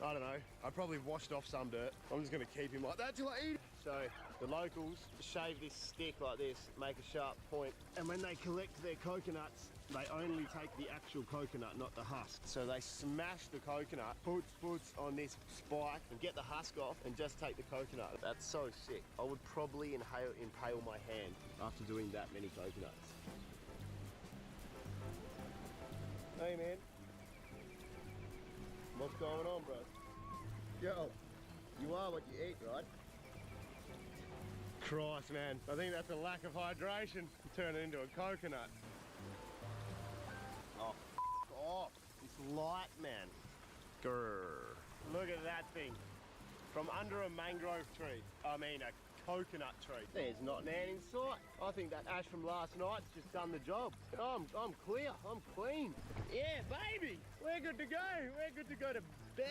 I don't know. I probably washed off some dirt. I'm just gonna keep him like that till I eat him. So The locals shave this stick like this, make a sharp point, and when they collect their coconuts, they only take the actual coconut, not the husk. So they smash the coconut, puts on this spike, and get the husk off, and just take the coconut. That's so sick. I would probably impale my hand after doing that many coconuts. Hey man, what's going on, bro? Yo, you are what you eat, right? Christ, man, I think that's a lack of hydration. Turn it into a coconut. Oh, off. It's light, man. Grrr. Look at that thing. From under a mangrove tree. I mean, a coconut tree. There's not an ant in sight. I think that ash from last night's just done the job. I'm clear. I'm clean. Yeah, baby. We're good to go. We're good to go to bed.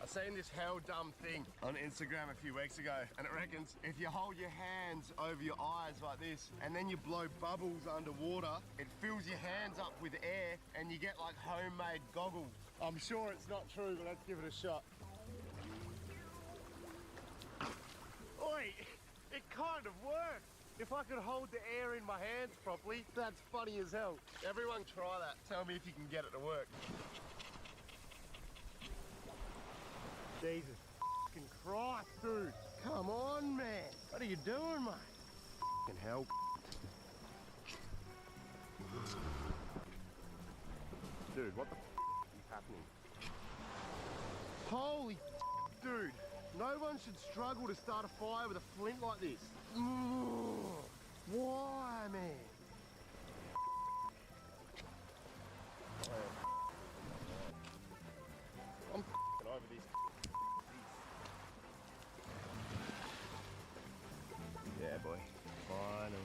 I seen this hell dumb thing on Instagram a few weeks ago, and it reckons if you hold your hands over your eyes like this and then you blow bubbles underwater, it fills your hands up with air and you get like homemade goggles. I'm sure it's not true, but let's give it a shot. Oi, it kind of worked. If I could hold the air in my hands properly, that's funny as hell. Everyone try that. Tell me if you can get it to work. Jesus fucking Christ, dude. Come on, man. What are you doing, mate? Fucking hell. Dude, what the is happening? Holy dude. No one should struggle to start a fire with a flint like this. Why, man? I'm over this. Yeah, boy. Finally.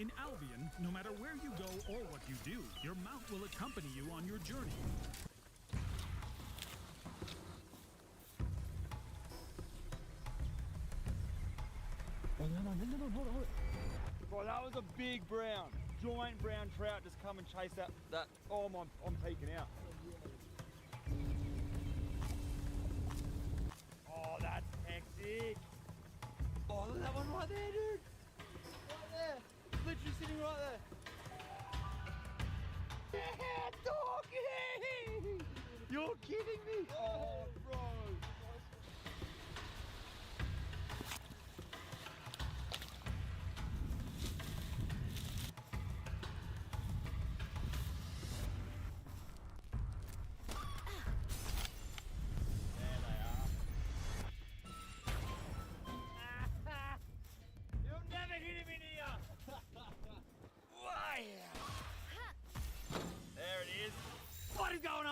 In Albion, no matter where you go or what you do, your mount will accompany you on your journey. Boy, that was a big brown, giant brown trout just come and chase that. Oh, I'm peeking out. Oh, that's hectic. Oh, look at that one right there, dude. Right there. Literally sitting right there. Yeah, doggy! You're kidding me. Oh, bro.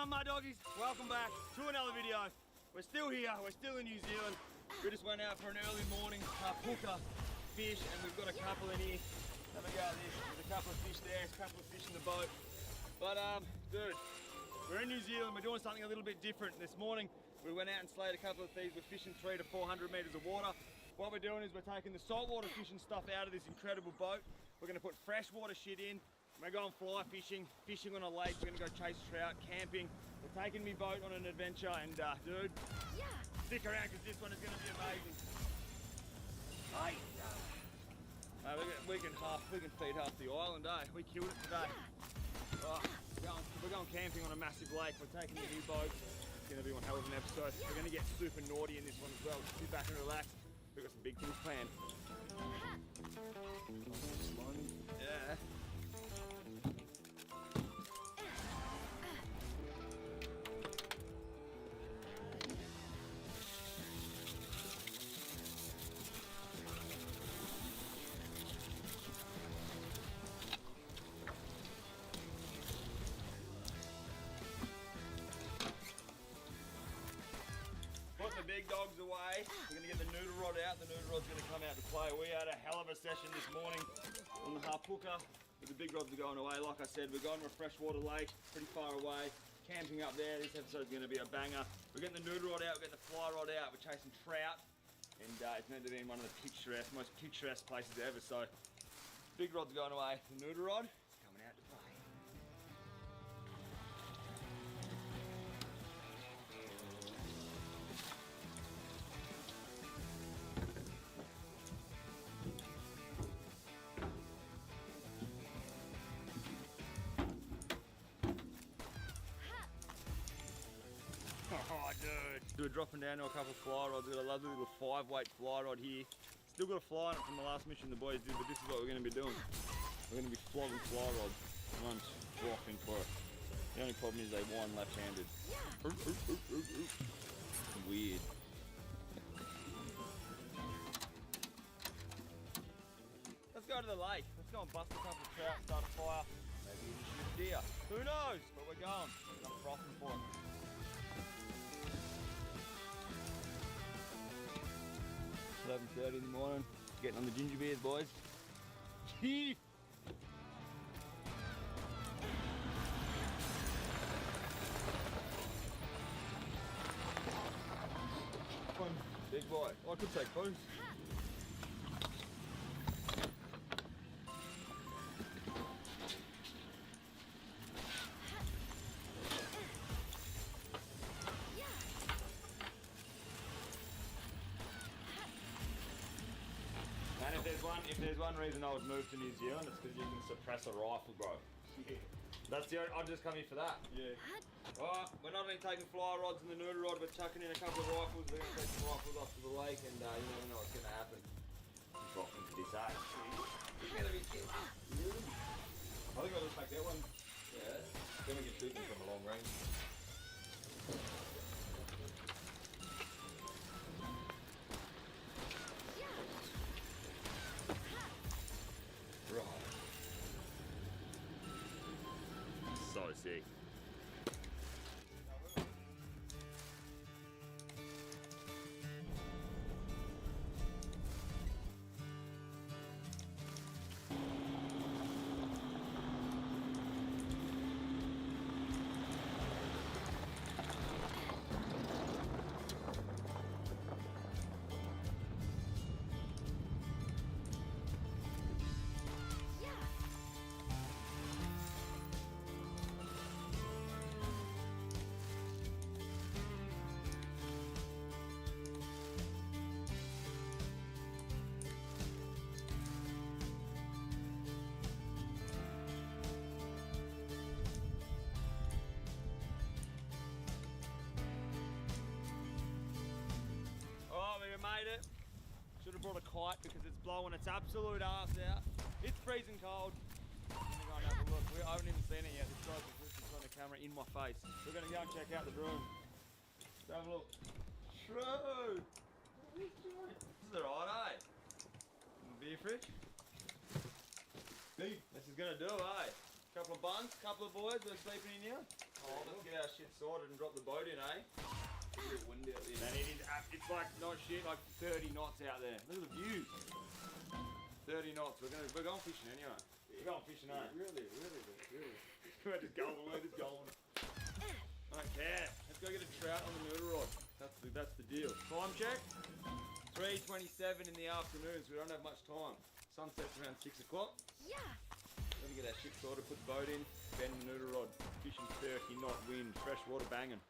My doggies, welcome back to another video. We're still here, we're still in New Zealand. We just went out for an early morning puka fish and we've got a couple in here. Have a go at this. There's a couple of fish there, a couple of fish in the boat. But dude, we're in New Zealand, we're doing something a little bit different. This morning we went out and slayed a couple of thieves. We're fishing 300 to 400 meters of water. What we're doing is we're taking the saltwater fishing stuff out of this incredible boat. We're gonna put freshwater shit in. We're going fly fishing, fishing on a lake. We're gonna go chase trout, camping. We're taking me boat on an adventure and dude, stick around because this one is gonna be amazing. Hey! We can feed half the island, eh? We killed it today. Oh, we're going camping on a massive lake. We're taking the new boat. It's gonna be one hell of an episode. We're gonna get super naughty in this one as well. Sit back and relax. We've got some big things planned. Yeah. Big dogs away. We're gonna get the noodle rod out. The noodle rod's gonna come out to play. We had a hell of a session this morning on the Hapuka, but the big rods are going away. Like I said, we're going to a freshwater lake, pretty far away, camping up there. This episode's gonna be a banger. We're getting the noodle rod out, we're getting the fly rod out. We're chasing trout, and it's meant to be in one of the most picturesque places ever. So, big rod's going away. The noodle rod is coming out to play. We're dropping down to a couple of fly rods. We've got a lovely little 5-weight fly rod here. Still got a fly on it from the last mission the boys did, but this is what we're going to be doing. We're going to be flogging fly rods. One's rocking for it. The only problem is they wind left-handed. Weird. Let's go to the lake. Let's go and bust a couple of trout, start a fire. Maybe even shoot a deer. Who knows? But we're going. I'm frothing for it. 11:30 in the morning, getting on the ginger beers, boys. Chief! Come on, big boy. Oh, I could take both. If there's one reason I would move to New Zealand, it's because you can suppress a rifle, bro. Yeah. That's the only, I'll just come here for that. Yeah. Alright, we're not only taking fly rods and the noodle rod, we're chucking in a couple of rifles. We're going to take some rifles off to the lake and you never know what's going to happen. Just rocking to this age. It's going to be cute. I think I'll just take that one. Yeah. Then we can shoot them from a long range. So sick. made it. Should have brought a kite because it's blowing its absolute ass out. It's freezing cold. I'm gonna go and have a look. I haven't even seen it yet. This guy's just literally on the camera in my face. We're gonna go and check out the room. Let's have a look. True. This is alright, eh? Beer fridge. This is gonna do, eh? Couple of bunks, couple of boys, we're sleeping in here. Oh, let's get our shit sorted and drop the boat in, eh? It's a bit windy out there. And it's like, not shit, like 30 knots out there. Look at the views. 30 knots. We're going fishing anyway. We're going fishing, eh? Really. We're just going, I don't care. Let's go get a trout on the noodle rod. That's the deal. Time check. 3:27 in the afternoon, so we don't have much time. Sunset's around 6 o'clock. Yeah. Gonna get our shit sorted, put the boat in, bend the noodle rod, fishing 30 knot wind, fresh water banging.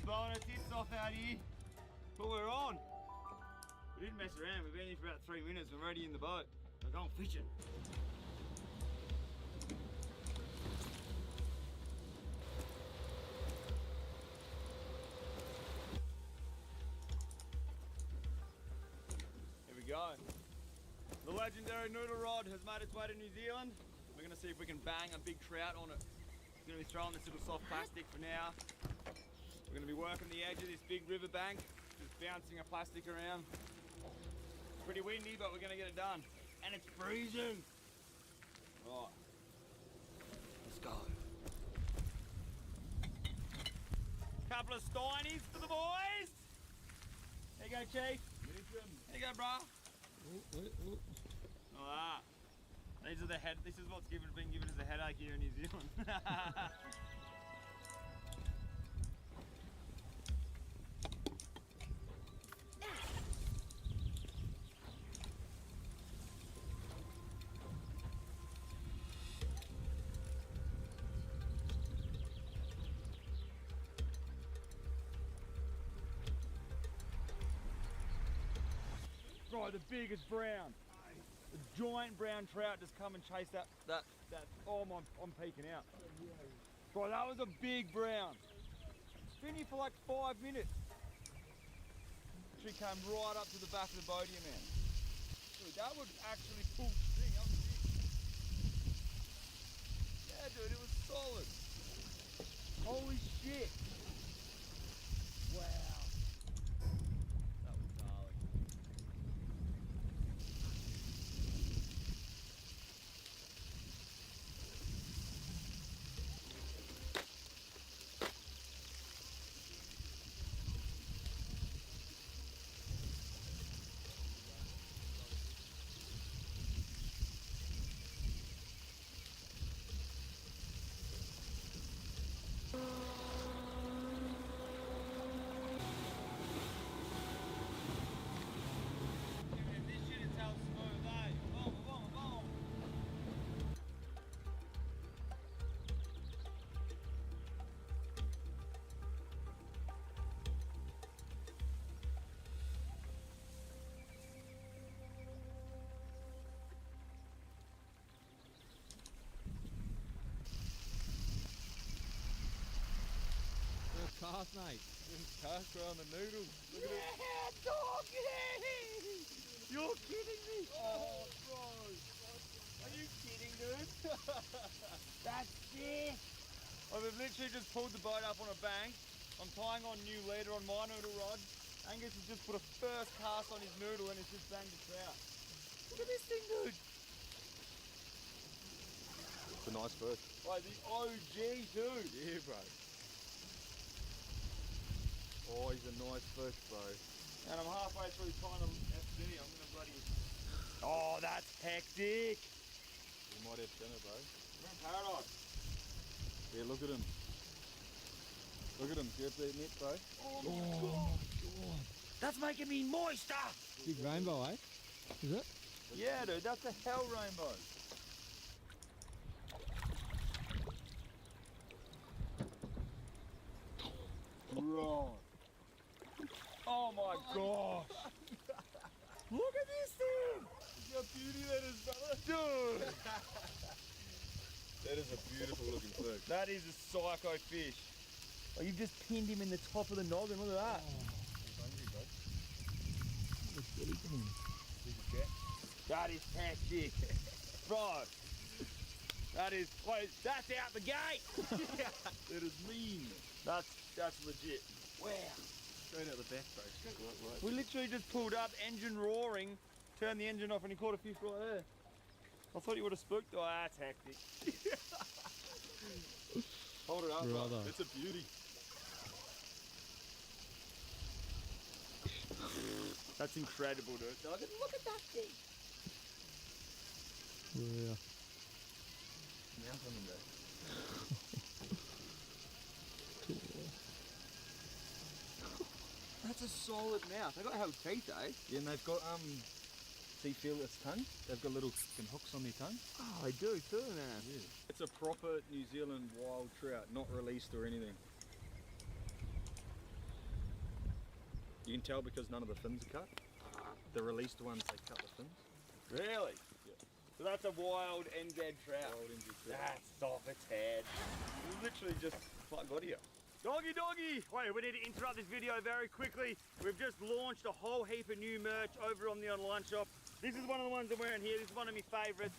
Blowing our tits off out here, but we're on. We didn't mess around, we've been here for about 3 minutes, we're already in the boat. We're going fishing. Here we go. The legendary noodle rod has made its way to New Zealand. We're gonna see if we can bang a big trout on it. It's gonna be throwing this little soft plastic for now. We're going to be working the edge of this big river bank, just bouncing a plastic around. It's pretty windy, but we're going to get it done. And it's freezing. Right. Let's go. Couple of steinies for the boys. There you go, Chief. There you go, bro. Alright. This is what's been given us a headache here in New Zealand. Right, the biggest brown. The giant brown trout just come and chase that. Oh, I'm peeking out. Right, that was a big brown. It's been here for like 5 minutes. She came right up to the back of the boat here, man. Dude, that would actually pull string. That was big. Yeah, dude, it was solid. Holy shit. Wow. That was gnarly. Cast, mate. Cast around the noodles. Look at it. Yeah, doggy! You're kidding me! Oh, bro. Are you kidding, dude? That's sick! I've literally just pulled the boat up on a bank. I'm tying on new leader on my noodle rod. Angus has just put a first cast on his noodle and it's just banged a trout. Look at this thing, dude! It's a nice fish. Like the OG, too. Yeah, bro. Oh, he's a nice fish, bro. And I'm halfway through trying to FD. I'm gonna bloody... Oh, that's hectic! We might have dinner, bro. We're in paradise. Yeah, look at him. Look at him. Grab that net, bro. Oh my God. That's making me moister! Big rainbow, eh? Is it? Yeah, dude, that's a hell rainbow. Right. Oh my gosh. Look at this thing. Look how beauty that is, brother. Dude. That is a beautiful looking fish. That is a psycho fish. Oh, you've just pinned him in the top of the noggin. Look at that. He's hungry, bro. Look what he's doing. That is hectic. Bro. That is close. That's out the gate. That is mean. That's legit. Wow. Straight out the back, bro. Right. We literally just pulled up, engine roaring, turned the engine off, and he caught a fish right there. I thought he would have spooked. Oh, that's hectic. Hold it up, Brother. bro. It's a beauty. That's incredible, dude. Look at that thing. Yeah. Mouth on him, bro. That's a solid mouth. They got hell teeth, eh? Yeah, and they've got see, feel its tongue? They've got little fucking hooks on their tongue. Oh, they do too, man. Yeah. It's a proper New Zealand wild trout, not released or anything. You can tell because none of the fins are cut. The released ones, they cut the fins. Really? Yeah. So that's a wild NZ trout. Wild NZ trout. That's off its head. We literally just got here. Doggy! Wait, we need to interrupt this video very quickly. We've just launched a whole heap of new merch over on the online shop. This is one of the ones I'm wearing here. This is one of my favourites.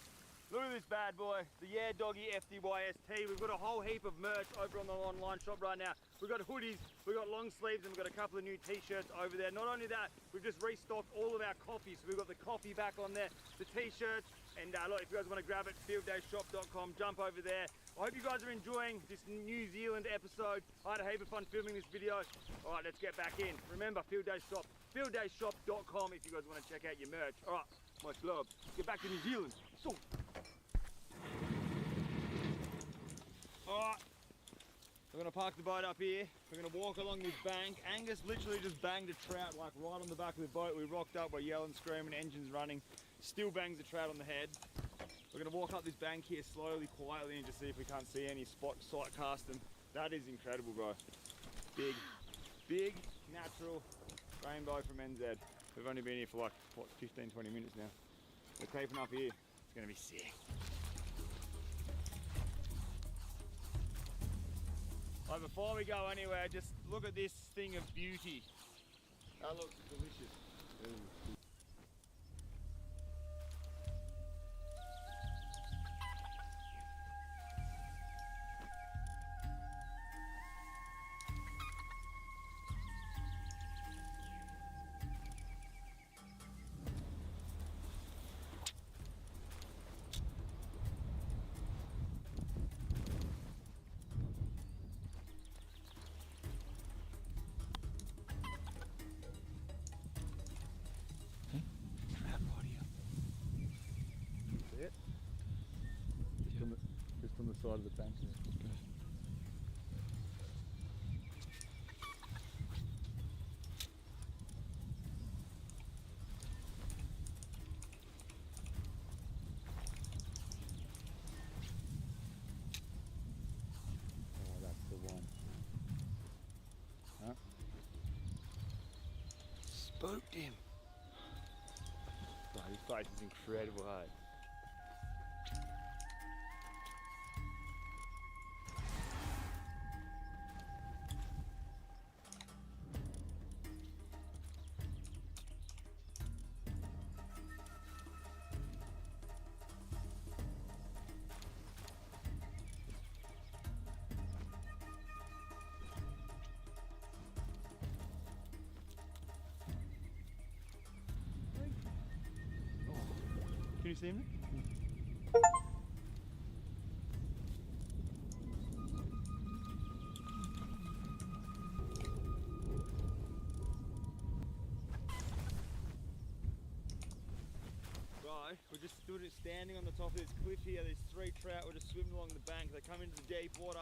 Look at this bad boy, the Yeah Doggy FDYST. We've got a whole heap of merch over on the online shop right now. We've got hoodies, we've got long sleeves, and we've got a couple of new t-shirts over there. Not only that, we've just restocked all of our coffee. So we've got the coffee back on there, the t-shirts, and look, if you guys want to grab it, fieldayshop.com, jump over there. I hope you guys are enjoying this New Zealand episode. I had a heap of fun filming this video. All right, let's get back in. Remember, Field Day Shop, fieldayshop.com if you guys want to check out your merch. All right, much love. Let's get back to New Zealand. So. All right, we're gonna park the boat up here. We're gonna walk along this bank. Angus literally just banged a trout like right on the back of the boat. We rocked up, we're yelling, screaming, engines running. Still bangs a trout on the head. We're gonna walk up this bank here slowly, quietly, and just see if we can't see any sight casting. That is incredible, bro. Big, natural rainbow from NZ. We've only been here for like, what, 15, 20 minutes now. We're keeping up here. It's gonna be sick. Right, before we go anywhere, just look at this thing of beauty. That looks delicious. Ooh. Just on the side of the bank. Okay. Oh, that's the one. Huh? Spooked him. Oh, his face is incredible, hey? Can you see me? Right, we're just standing on the top of this cliff here. There's 3 trout. We're just swimming along the bank. They come into the deep water.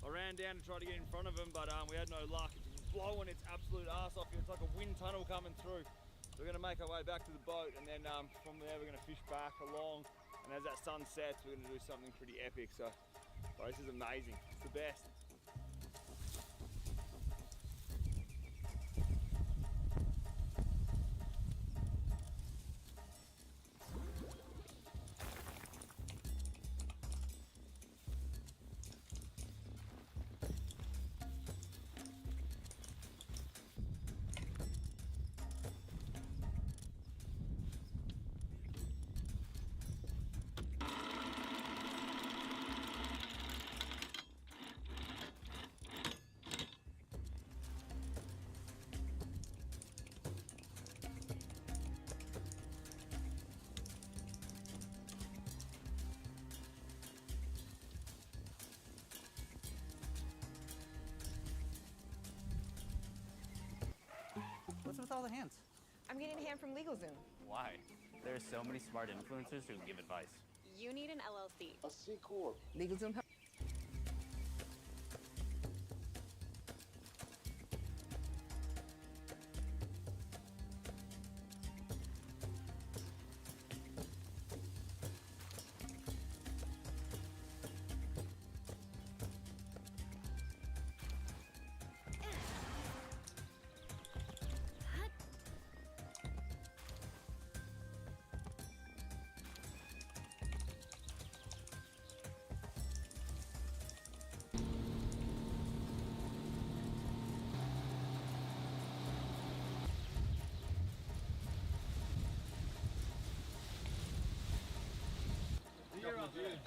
I ran down to try to get in front of them, but we had no luck. It's blowing its absolute ass off here. It's like a wind tunnel coming through. we're gonna make our way back to the boat, and then from there we're gonna fish back along, and as that sun sets, we're gonna do something pretty epic. So, bro, this is amazing. It's the best. What's with all the hands? I'm getting a hand from LegalZoom. Why? There's so many smart influencers who give advice. You need an LLC. A C Corp. LegalZoom help. Deer up there.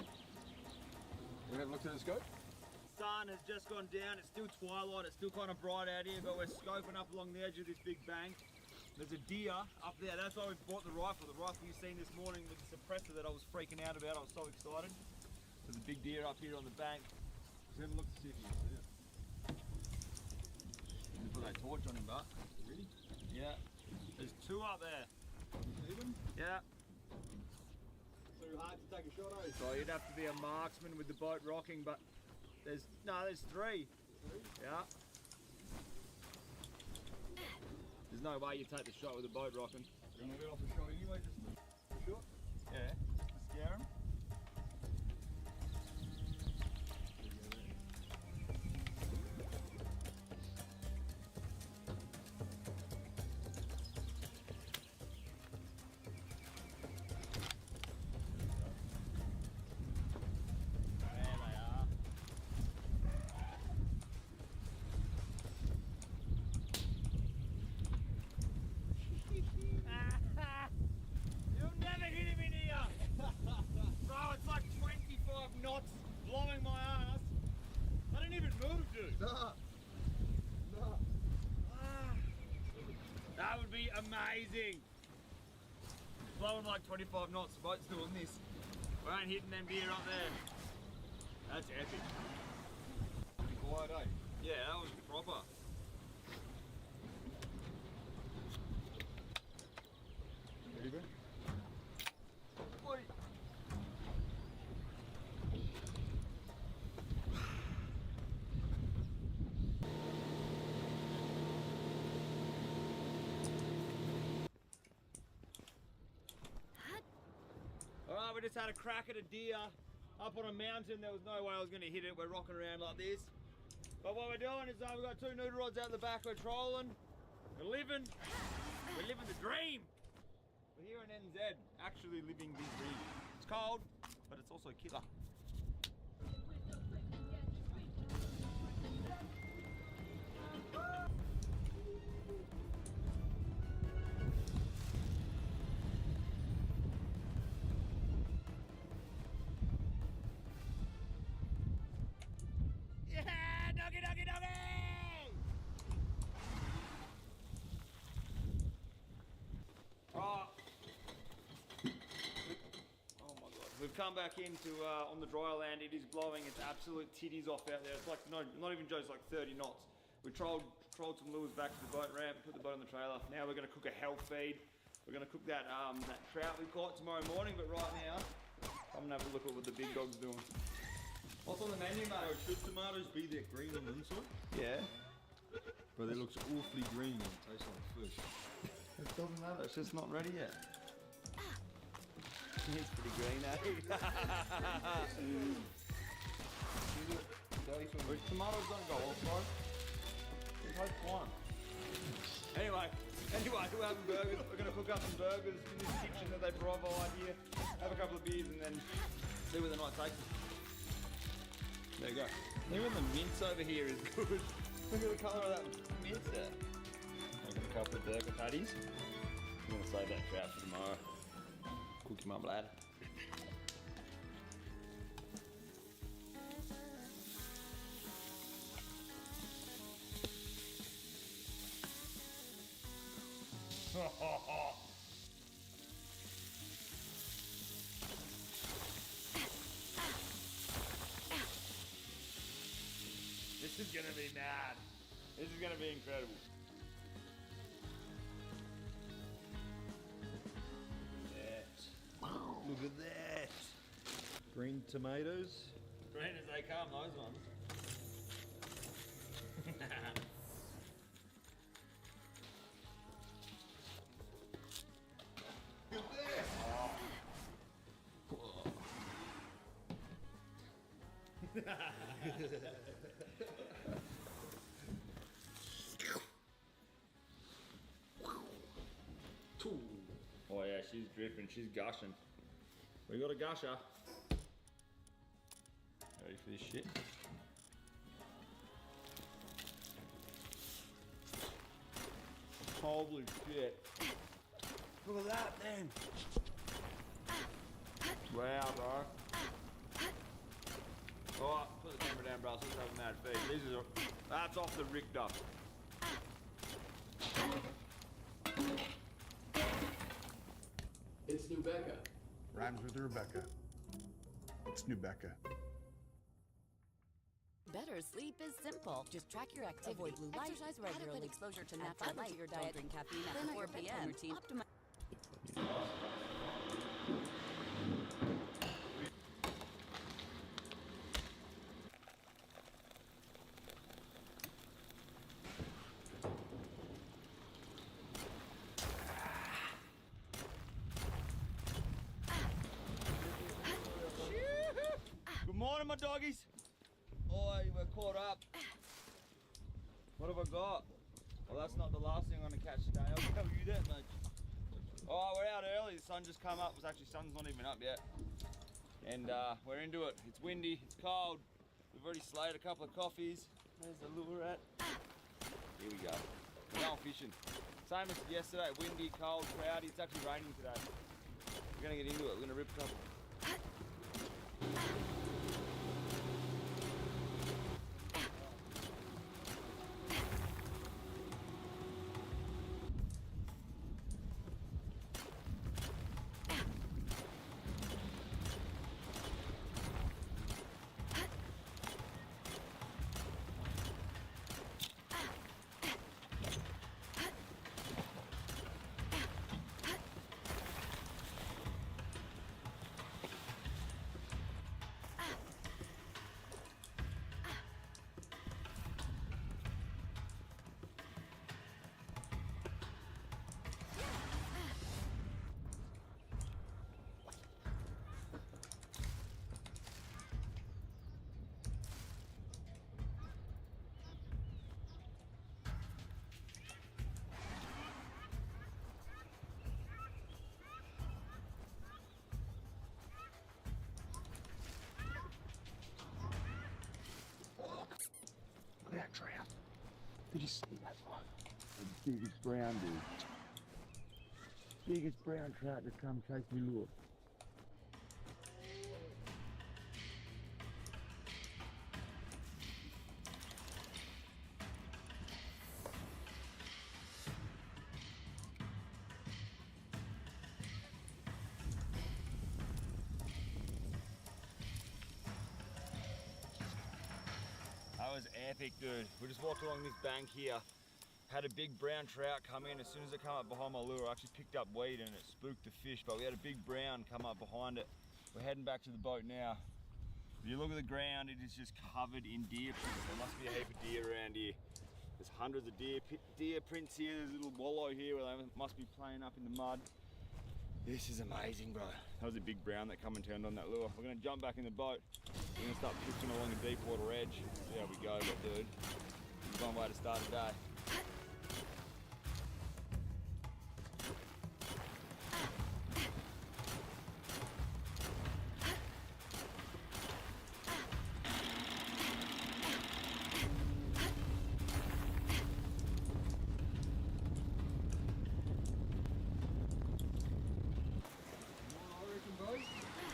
We have looked at the scope? Sun has just gone down. It's still twilight. It's still kind of bright out here, but we're scoping up along the edge of this big bank. There's a deer up there. That's why we bought the rifle. The rifle you've seen this morning with the suppressor that I was freaking out about. I was so excited. There's a big deer up here on the bank. Let's have a look to see if you can see it. You put that torch on him, but. Really? Yeah. There's two up there. See them? Yeah. Too hard to take a shot, eh? So you'd have to be a marksman with the boat rocking, but there's three. Yeah. There's no way you take the shot with the boat rocking. You want to get off the shot anyway, just a shot? Yeah. Just to scare him. You'll never hit him in here! Bro, it's like 25 knots blowing my ass. I didn't even move, dude. Nah. That would be amazing. Blowing like 25 knots, the boat's doing this. We ain't hitting them deer up there. That's epic. Pretty quiet, eh? Yeah, that was proper. Ready, bro? Oi. Alright, we just had a crack at a deer up on a mountain. There was no way I was going to hit it. We're rocking around like this. But what we're doing is we've got two noodle rods out the back. We're trolling. We're living the dream. We're here in NZ, actually living the dream. It's cold, but it's also killer. Yeah, doggy, doggy, doggy! Oh my god. We've come back into on the dry land. It is blowing its absolute titties off out there. It's like not even jokes, like 30 knots. We trolled some lures back to the boat ramp, put the boat on the trailer. Now we're gonna cook a health feed. We're gonna cook that trout we caught tomorrow morning, but right now I'm gonna have a look at what the big dog's doing. What's on the menu, mate? Should tomatoes be that green on the inside? Yeah. But it looks awfully green and tastes like fish. It doesn't matter, it's just not ready yet. It's pretty green, eh? Which tomatoes don't go off, bro? It tastes fine. Anyway, we're having burgers. We're gonna cook up some burgers in this kitchen that they provide here. Have a couple of beers and then see where the night takes us. There you go. Even the mince over here is good. Look at the colour of that mince there. Making a couple of burger patties. I'm gonna save that trout for tomorrow. Cook him up later. This is gonna be mad. This is gonna be incredible. Look at that. Green tomatoes. Green as they come, those ones. Look at this. Oh yeah, she's dripping, she's gushing. We got a gusher. Ready for this shit? Holy shit. Look at that then. Wow, bro. Alright, put the camera down, bro. Let's have a mad feed. That's off the Richter. It's New Becca. Rhymes with Rebecca. It's New Becca. Better sleep is simple. Just track your activity. Avoid blue light, exercise regularly, exposure to natural light, your diet, drink caffeine after 4 p.m. Routine. Good morning, my doggies. Oi, we're caught up. What have I got? Well, that's not the last thing I'm gonna catch today. I'll tell you that much. Oh, we're out early. The sun just come up. Sun's not even up yet. And we're into it. It's windy, it's cold. We've already slayed a couple of coffees. There's the lure at. Here we go. We're going fishing. Same as yesterday, windy, cold, cloudy. It's actually raining today. We're gonna get into it. We're gonna rip a couple. Look at that trout. Did you see that one? The biggest brown dude. Biggest brown trout to come chase me lure. That was epic, dude. We just walked along this bank here, had a big brown trout come in. As soon as it came up behind my lure, I actually picked up weed and it spooked the fish, but we had a big brown come up behind it. We're heading back to the boat now. If you look at the ground, it is just covered in deer prints. There must be a heap of deer around here. There's hundreds of deer prints here. There's a little wallow here where they must be playing up in the mud. This is amazing, bro. That was a big brown that come and turned on that lure. We're gonna jump back in the boat. We're gonna start pitching along a deep water edge. See how we go, but dude, there's one way to start a day.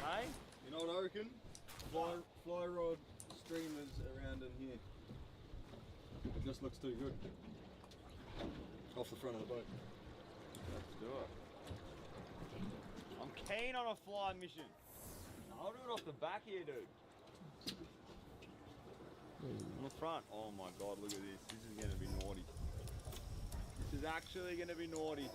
Hey? You know what I reckon? Fly rod streamers around in here. It just looks too good. Off the front of the boat. Let's do it. I'm keen on a fly mission. I'll do it off the back here, dude. On the front. Oh my god, look at this. This is going to be naughty. This is actually going to be naughty.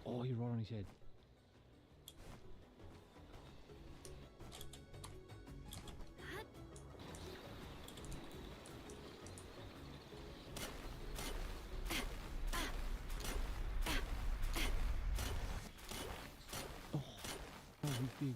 Oh, you're right on his head. Oh, he's big.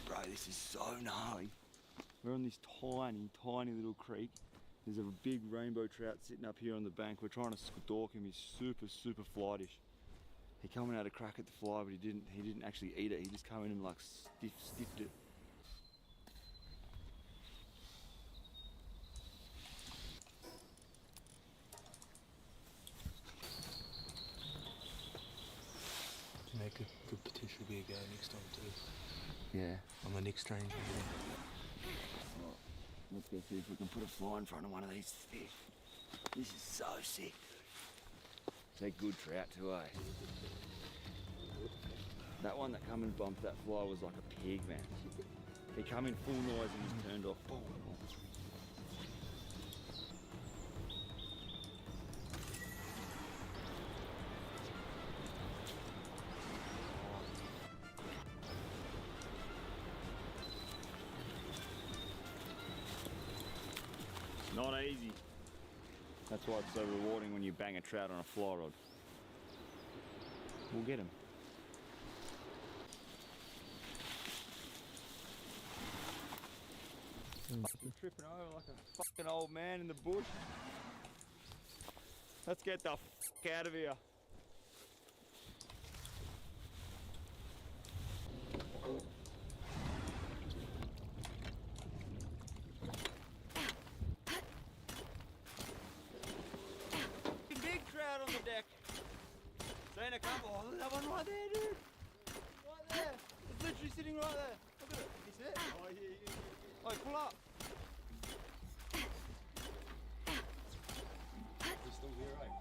Bro, this is so gnarly. We're on this tiny, tiny little creek. There's a big rainbow trout sitting up here on the bank. We're trying to stalk him. He's super, super flightish. He came and had a crack at the fly, but he didn't actually eat it. He just came in and like stiffed it. To make a good potential be a go next time too. Yeah. On the next train. Well, let's go see if we can put a fly in front of one of these fish. This is so sick, dude. It's a good trout too, eh? That one that come and bumped that fly was like a pig, man. He come in full noise and just turned off. Boom. Not easy. That's why it's so rewarding when you bang a trout on a fly rod. We'll get him. Fucking tripping over like a fucking old man in the bush. Let's get the fuck out of here. Big trout on the deck. Seen a couple. Oh, look at that one right there, dude. Right there. It's literally sitting right there. Look at it. Is it? Oh, yeah. Oh, pull up. He's still here, right?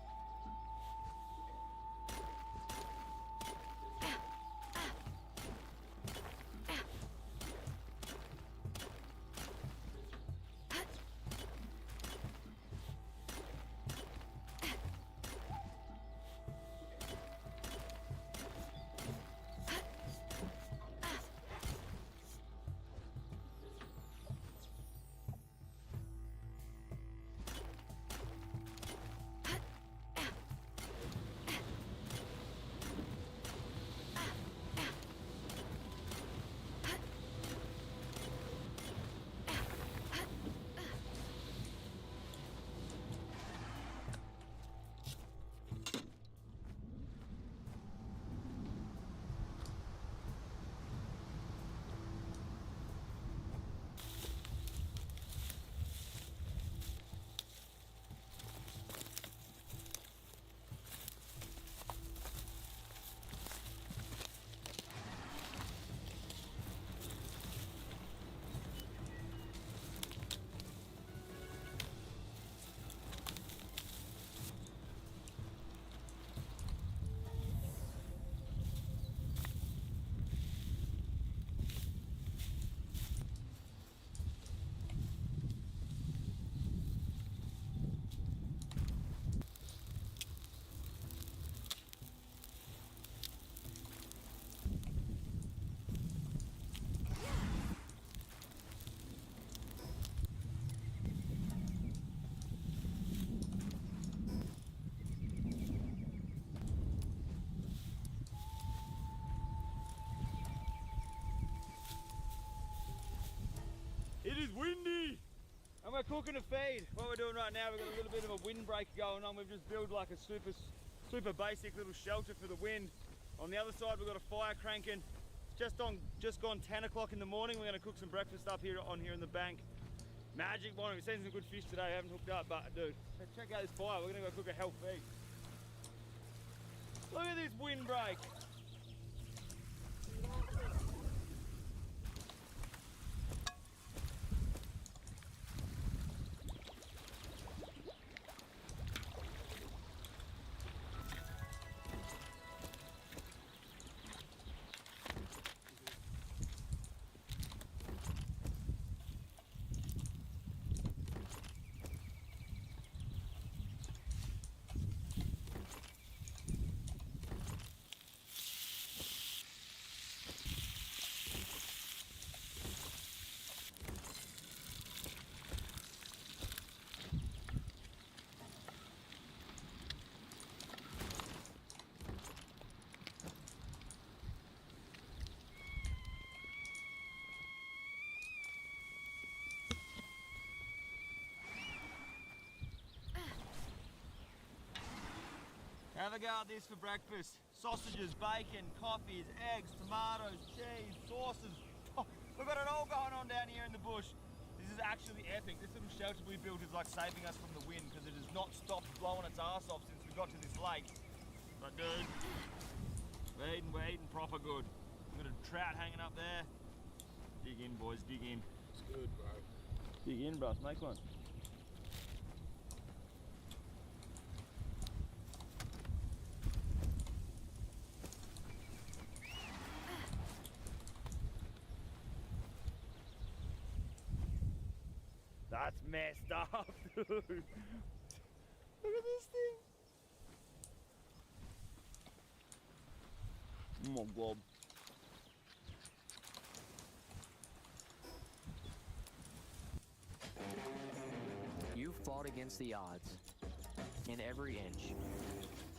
It is windy! And we're cooking a feed. What we're doing right now, we've got a little bit of a windbreak going on. We've just built like a super basic little shelter for the wind. On the other side, we've got a fire cranking. It's just gone 10 o'clock in the morning. We're gonna cook some breakfast up here in the bank. Magic morning. We've seen some good fish today. I haven't hooked up, but dude, check out this fire. We're gonna go cook a health feed. Look at this windbreak. Have a go at this for breakfast. Sausages, bacon, coffees, eggs, tomatoes, cheese, sauces. Oh, we've got it all going on down here in the bush. This is actually epic. This little shelter we built is like saving us from the wind because it has not stopped blowing its ass off since we got to this lake. But dude, we're eating proper good. We've got a trout hanging up there. Dig in, boys, dig in. It's good, bro. Dig in, bro. Make one. That's messed up, dude. Look at this thing. Oh my God. You fought against the odds in every inch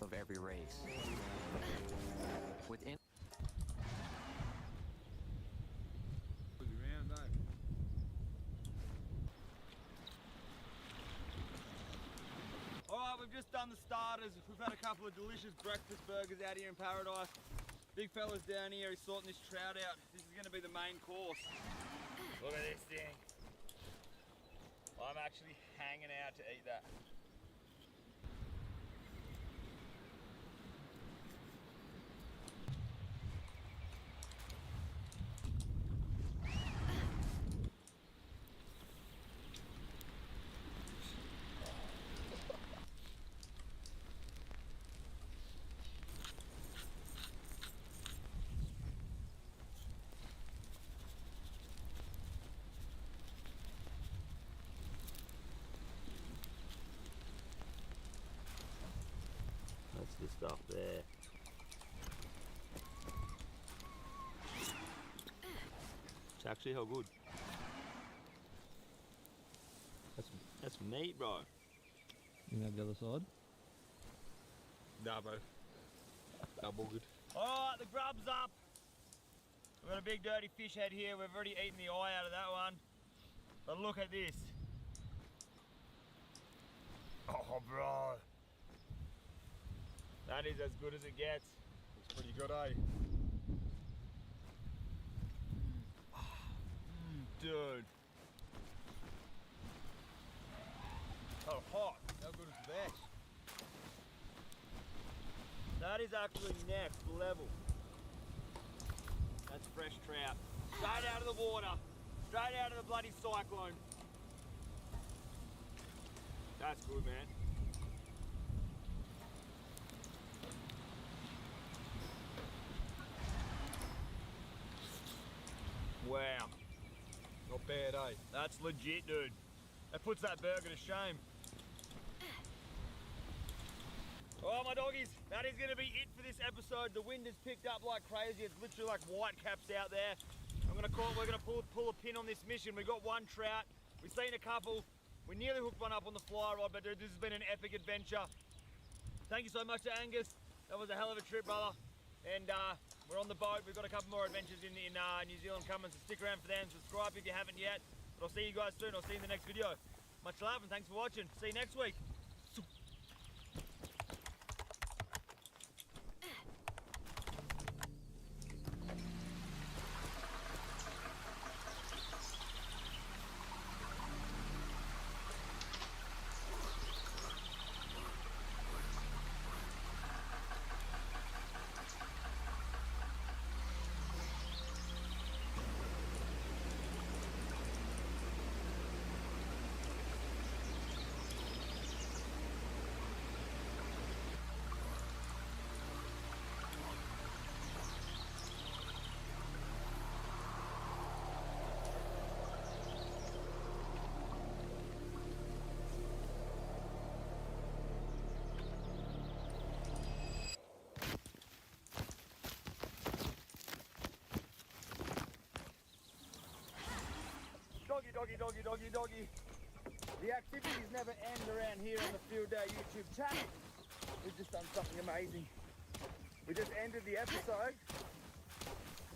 of every race. Within Alright, we've just done the starters. We've had a couple of delicious breakfast burgers out here in Paradise. Big fella's down here, he's sorting this trout out. This is going to be the main course. Look at this thing. I'm actually hanging out to eat that. That's the stuff there. It's actually how good. That's meat, bro. You have the other side? Nah, bro. Double good. Alright, the grub's up. We've got a big dirty fish head here. We've already eaten the eye out of that one. But look at this. Oh, bro. That is as good as it gets. Looks pretty good, eh? Dude. So hot. How good is that? That is actually next level. That's fresh trout. Straight out of the water. Straight out of the bloody cyclone. That's good, man. Wow. Not bad, eh? That's legit, dude. That puts that burger to shame. Oh, my doggies, that is going to be it for this episode. The wind has picked up like crazy. It's literally like white caps out there. We're going to pull a pin on this mission. We got one trout. We've seen a couple. We nearly hooked one up on the fly rod, but dude, this has been an epic adventure. Thank you so much to Angus. That was a hell of a trip, brother. And we're on the boat. We've got a couple more adventures in New Zealand coming, so stick around for them. Subscribe if you haven't yet. But I'll see you guys soon. I'll see you in the next video. Much love and thanks for watching. See you next week. Doggy. The activities never end around here on the Field Day YouTube channel. We've just done something amazing. We just ended the episode.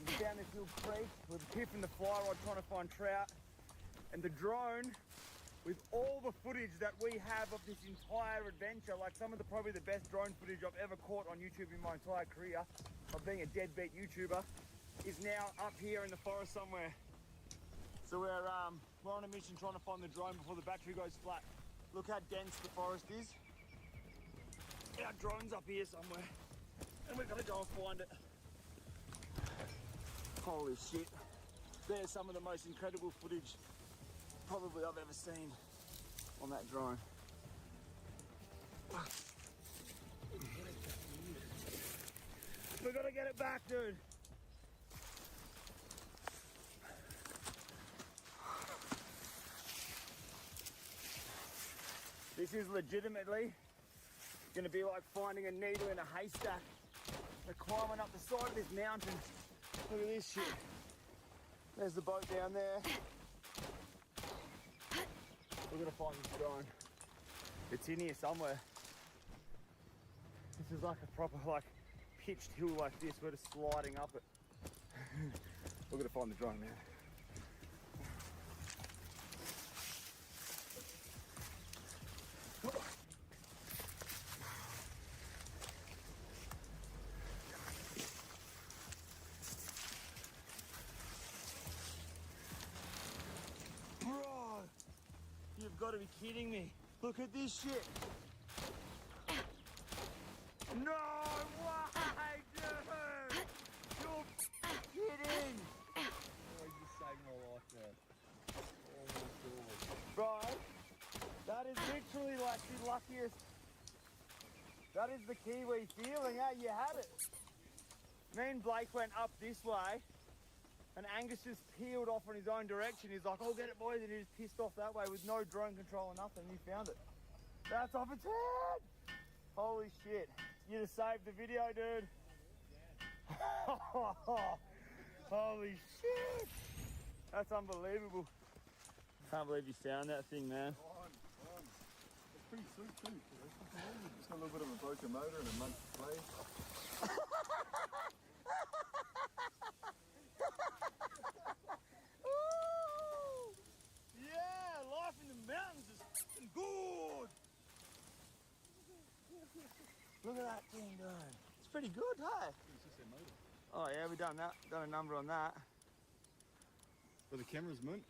We found this little creek with Tiff and the fly rod trying to find trout. And the drone, with all the footage that we have of this entire adventure, like some of probably the best drone footage I've ever caught on YouTube in my entire career of being a deadbeat YouTuber, is now up here in the forest somewhere. So we're on a mission trying to find the drone before the battery goes flat. Look how dense the forest is. Our drone's up here somewhere, and we're gonna go and find it. Holy shit. There's some of the most incredible footage probably I've ever seen on that drone. We gotta get it back, dude. This is legitimately going to be like finding a needle in a haystack. We're climbing up the side of this mountain. Look at this shit. There's the boat down there. We're going to find this drone. It's in here somewhere. This is like a proper like pitched hill like this. We're just sliding up it. We're gonna find the drone, man. Bro, you've got to be kidding me. Look at this shit. No way, dude! You're kidding! Oh, you just saved my life, man. Oh my god. Bro, that is literally like the luckiest. That is the Kiwi feeling, eh? You had it. Me and Blake went up this way, and Angus just peeled off in his own direction. He's like, "I'll get it, boys," and he just pissed off that way with no drone control or nothing. You found it. That's off its head! Holy shit. You just saved the video, dude. Holy shit! That's unbelievable. Can't believe you found that thing, man. It's pretty sweet too. Just got a little bit of a broken motor and a month play. Yeah, life in the mountains is f***ing good. Look at that thing, dude. It's pretty good, hey? Oh yeah, we've done that. Done a number on that. But the camera's mint.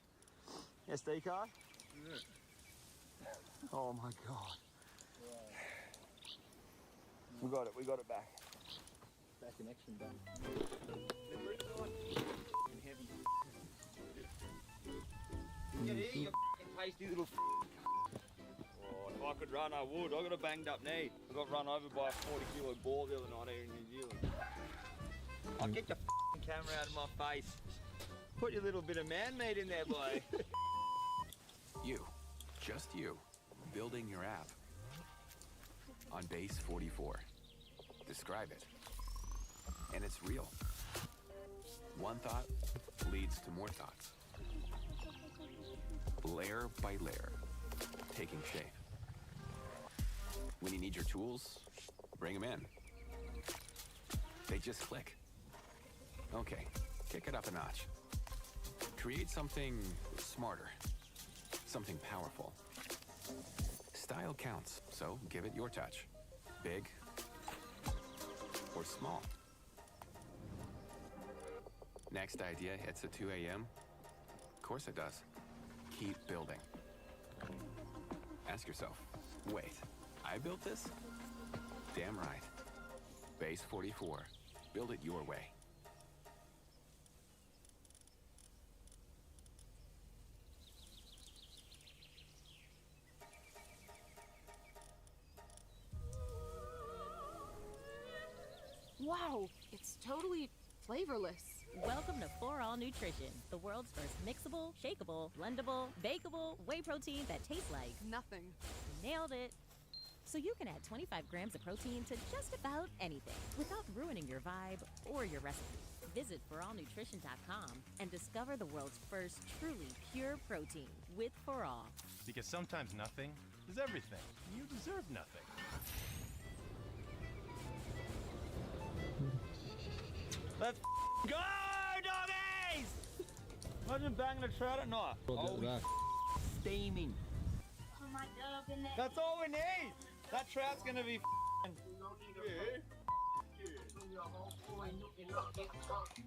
SD card? Yeah. Oh my god. We got it back. Back in action, done. Get here, you f***ing tasty little f***. Oh, if I could run, I would. I got a banged up knee. I got run over by a 40-kilo ball the other night here in New Zealand. I'll get your f***ing camera out of my face. Put your little bit of man meat in there, boy. You, just you, building your app on base 44. Describe it. And it's real. One thought leads to more thoughts. Layer by layer, taking shape. When you need your tools, bring them in. They just click. Okay, kick it up a notch. Create something smarter, something powerful. Style counts, so give it your touch. Big or small. Next idea hits at 2 a.m. Of course it does. Keep building. Ask yourself, wait, I built this? Damn right. Base 44. Build it your way. Wow, it's totally flavorless. Welcome to For All Nutrition, the world's first mixable, shakeable, blendable, bakeable whey protein that tastes like nothing. Nailed it. So you can add 25 grams of protein to just about anything without ruining your vibe or your recipe. Visit forallnutrition.com and discover the world's first truly pure protein with For All. Because sometimes nothing is everything. You deserve nothing. Let's go, doggies! Imagine banging a trout at night. Steaming. That's all we need. That trout's gonna be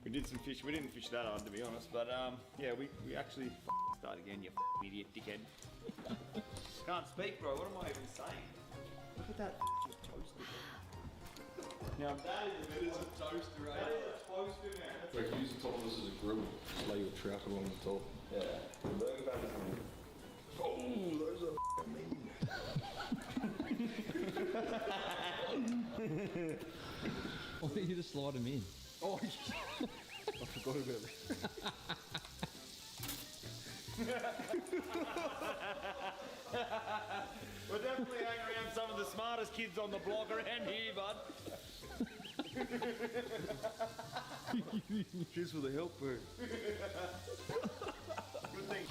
We did some fish. We didn't fish that hard, to be honest. But yeah, we actually start again, you idiot dickhead. Can't speak, bro. What am I even saying? Look at that toaster. Now that is a toaster, right? That is a toaster, man. So you can use the top of this as a grill. Just lay your trout along the top. Yeah. The burger patties. Oh, those are mean. Why don't you just slide them in? Oh, I forgot about that. We're definitely hanging around some of the smartest kids on the block around here, bud. Cheers for the help, bro. Good thing.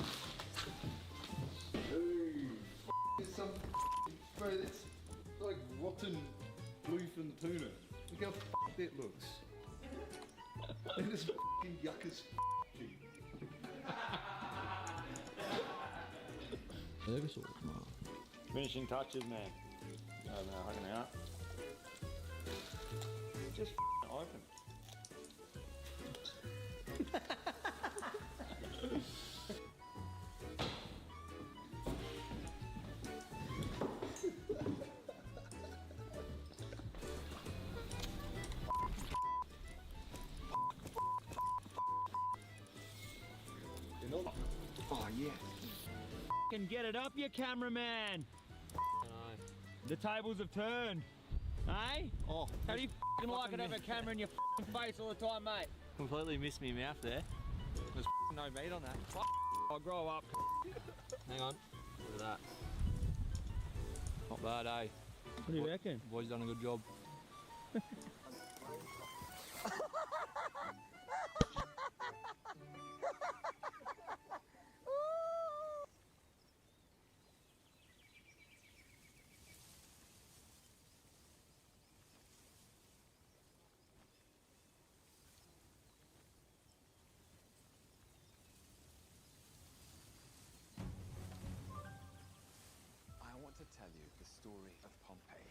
Hey, there's some, bro, that's like rotten bluefin how f***ed it looks. It is fucking yuck as Finishing touches, man. Over there, hugging out. Just open. Oh, yeah. Can get it up, you cameraman. The tables have turned. Hey? Oh, How do you f***ing like it to have a camera in your f***ing face all the time, mate? completely missed me mouth there. There's no meat on that. I'll grow up. Hang on. Look at that. Not bad, eh? What do you reckon? Boy's done a good job. I want to tell you the story of Pompeii.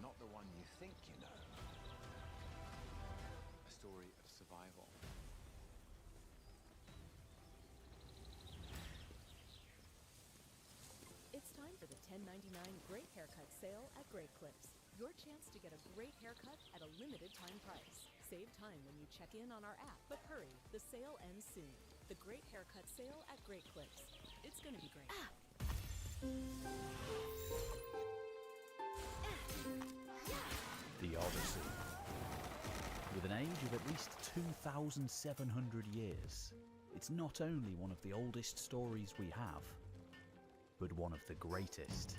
Not the one you think you know. A story of survival. It's time for the $10.99 Great Haircut Sale at Great Clips. Your chance to get a great haircut at a limited time price. Save time when you check in on our app, but hurry, the sale ends soon. The Great Haircut Sale at Great Clips. It's gonna be great. The Odyssey. With an age of at least 2,700 years, it's not only one of the oldest stories we have, but one of the greatest,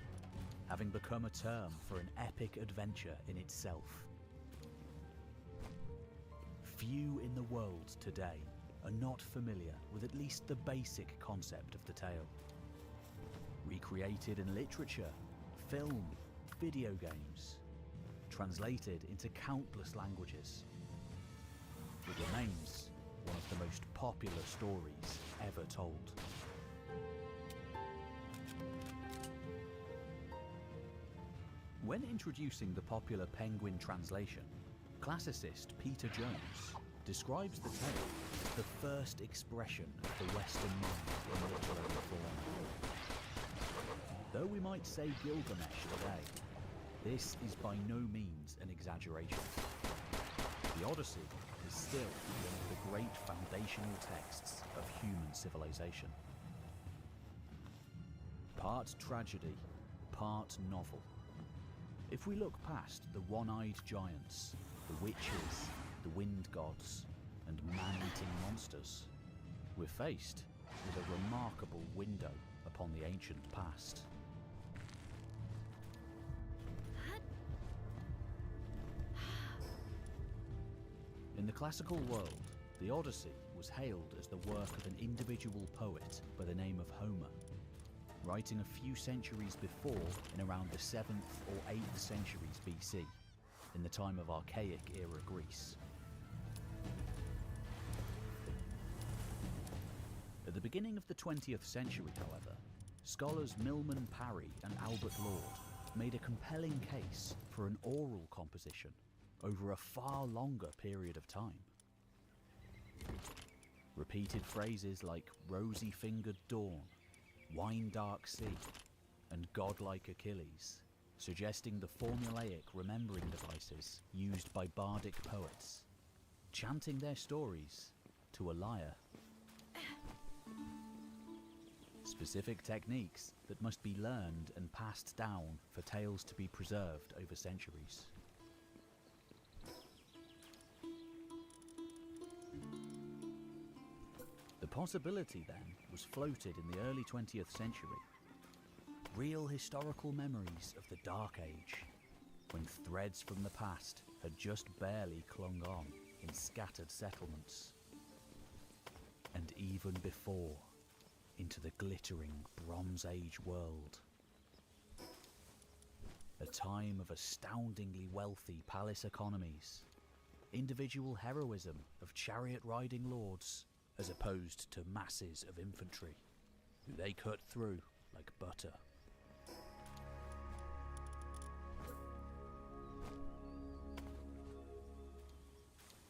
having become a term for an epic adventure in itself. Few in the world today are not familiar with at least the basic concept of the tale. Recreated in literature, film, video games, translated into countless languages, it remains one of the most popular stories ever told. When introducing the popular Penguin translation, classicist Peter Jones describes the tale as the first expression of the Western mind in literary form. Though we might say Gilgamesh today, this is by no means an exaggeration. The Odyssey is still one of the great foundational texts of human civilization. Part tragedy, part novel. If we look past the one-eyed giants, the witches, the wind gods, and man-eating monsters, we're faced with a remarkable window upon the ancient past. In the classical world, the Odyssey was hailed as the work of an individual poet by the name of Homer, writing a few centuries before in around the 7th or 8th centuries BC, in the time of archaic era Greece. At the beginning of the 20th century, however, scholars Milman Parry and Albert Lord made a compelling case for an oral composition over a far longer period of time. Repeated phrases like rosy-fingered dawn, wine-dark sea, and godlike Achilles, suggesting the formulaic remembering devices used by bardic poets, chanting their stories to a lyre. Specific techniques that must be learned and passed down for tales to be preserved over centuries. The possibility then was floated in the early 20th century. Real historical memories of the Dark Age, when threads from the past had just barely clung on in scattered settlements. And even before, into the glittering Bronze Age world. A time of astoundingly wealthy palace economies, individual heroism of chariot-riding lords as opposed to masses of infantry, who they cut through like butter.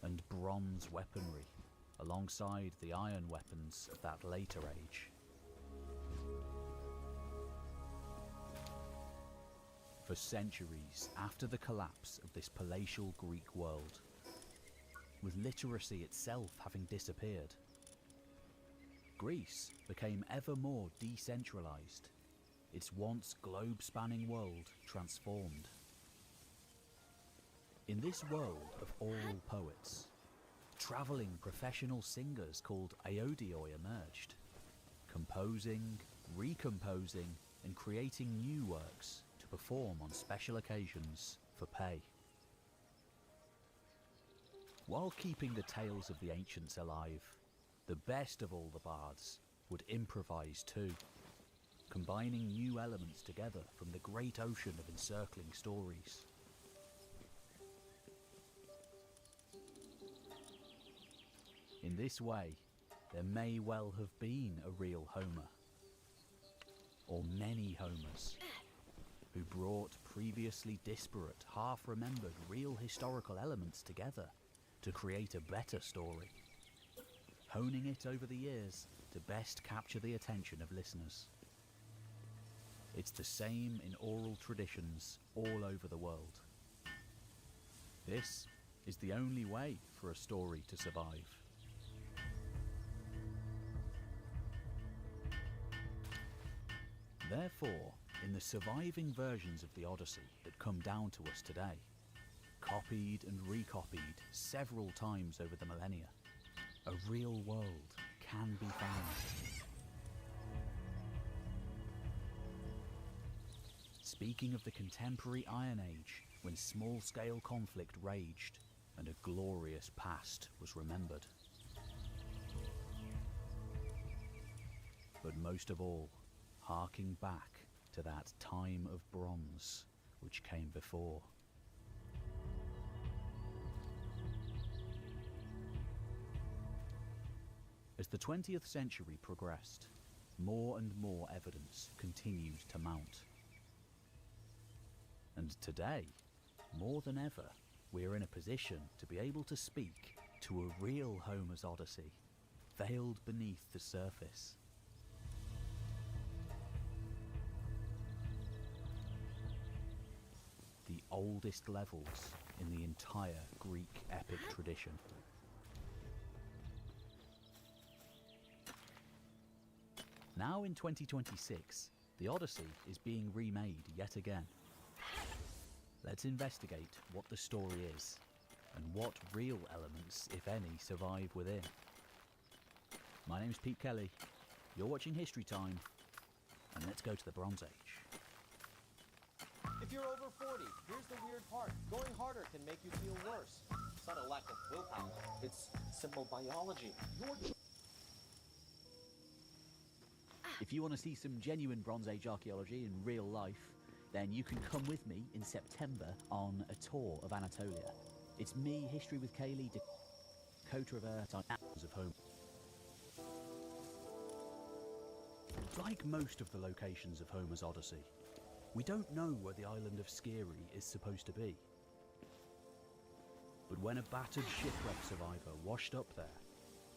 And bronze weaponry, alongside the iron weapons of that later age. For centuries after the collapse of this palatial Greek world, with literacy itself having disappeared, Greece became ever more decentralized, its once globe-spanning world transformed. In this world of oral poets, travelling professional singers called Aiodioi emerged, composing, recomposing, and creating new works to perform on special occasions for pay. While keeping the tales of the ancients alive, the best of all the bards would improvise too, combining new elements together from the great ocean of encircling stories. In this way, there may well have been a real Homer, or many Homers, who brought previously disparate, half-remembered real historical elements together to create a better story, honing it over the years to best capture the attention of listeners. It's the same in oral traditions all over the world. This is the only way for a story to survive. Therefore, in the surviving versions of the Odyssey that come down to us today, copied and recopied several times over the millennia, a real world can be found. Speaking of the contemporary Iron Age, when small-scale conflict raged and a glorious past was remembered. But most of all, harking back to that time of bronze which came before. As the 20th century progressed, more and more evidence continued to mount. And today, more than ever, we're in a position to be able to speak to a real Homer's Odyssey, veiled beneath the surface. The oldest levels in the entire Greek epic tradition. Now in 2026, the Odyssey is being remade yet again. Let's investigate what the story is, and what real elements, if any, survive within. My name's Pete Kelly, you're watching History Time, and let's go to the Bronze Age. If you're over 40, here's the weird part. Going harder can make you feel worse. It's not a lack of willpower, it's simple biology. If you want to see some genuine Bronze Age archaeology in real life, then you can come with me in September on a tour of Anatolia. It's me, History with Kaylee, Dakota of Earth, on hours of home. Like most of the locations of Homer's Odyssey, we don't know where the island of Skiri is supposed to be. But when a battered shipwreck survivor washed up there,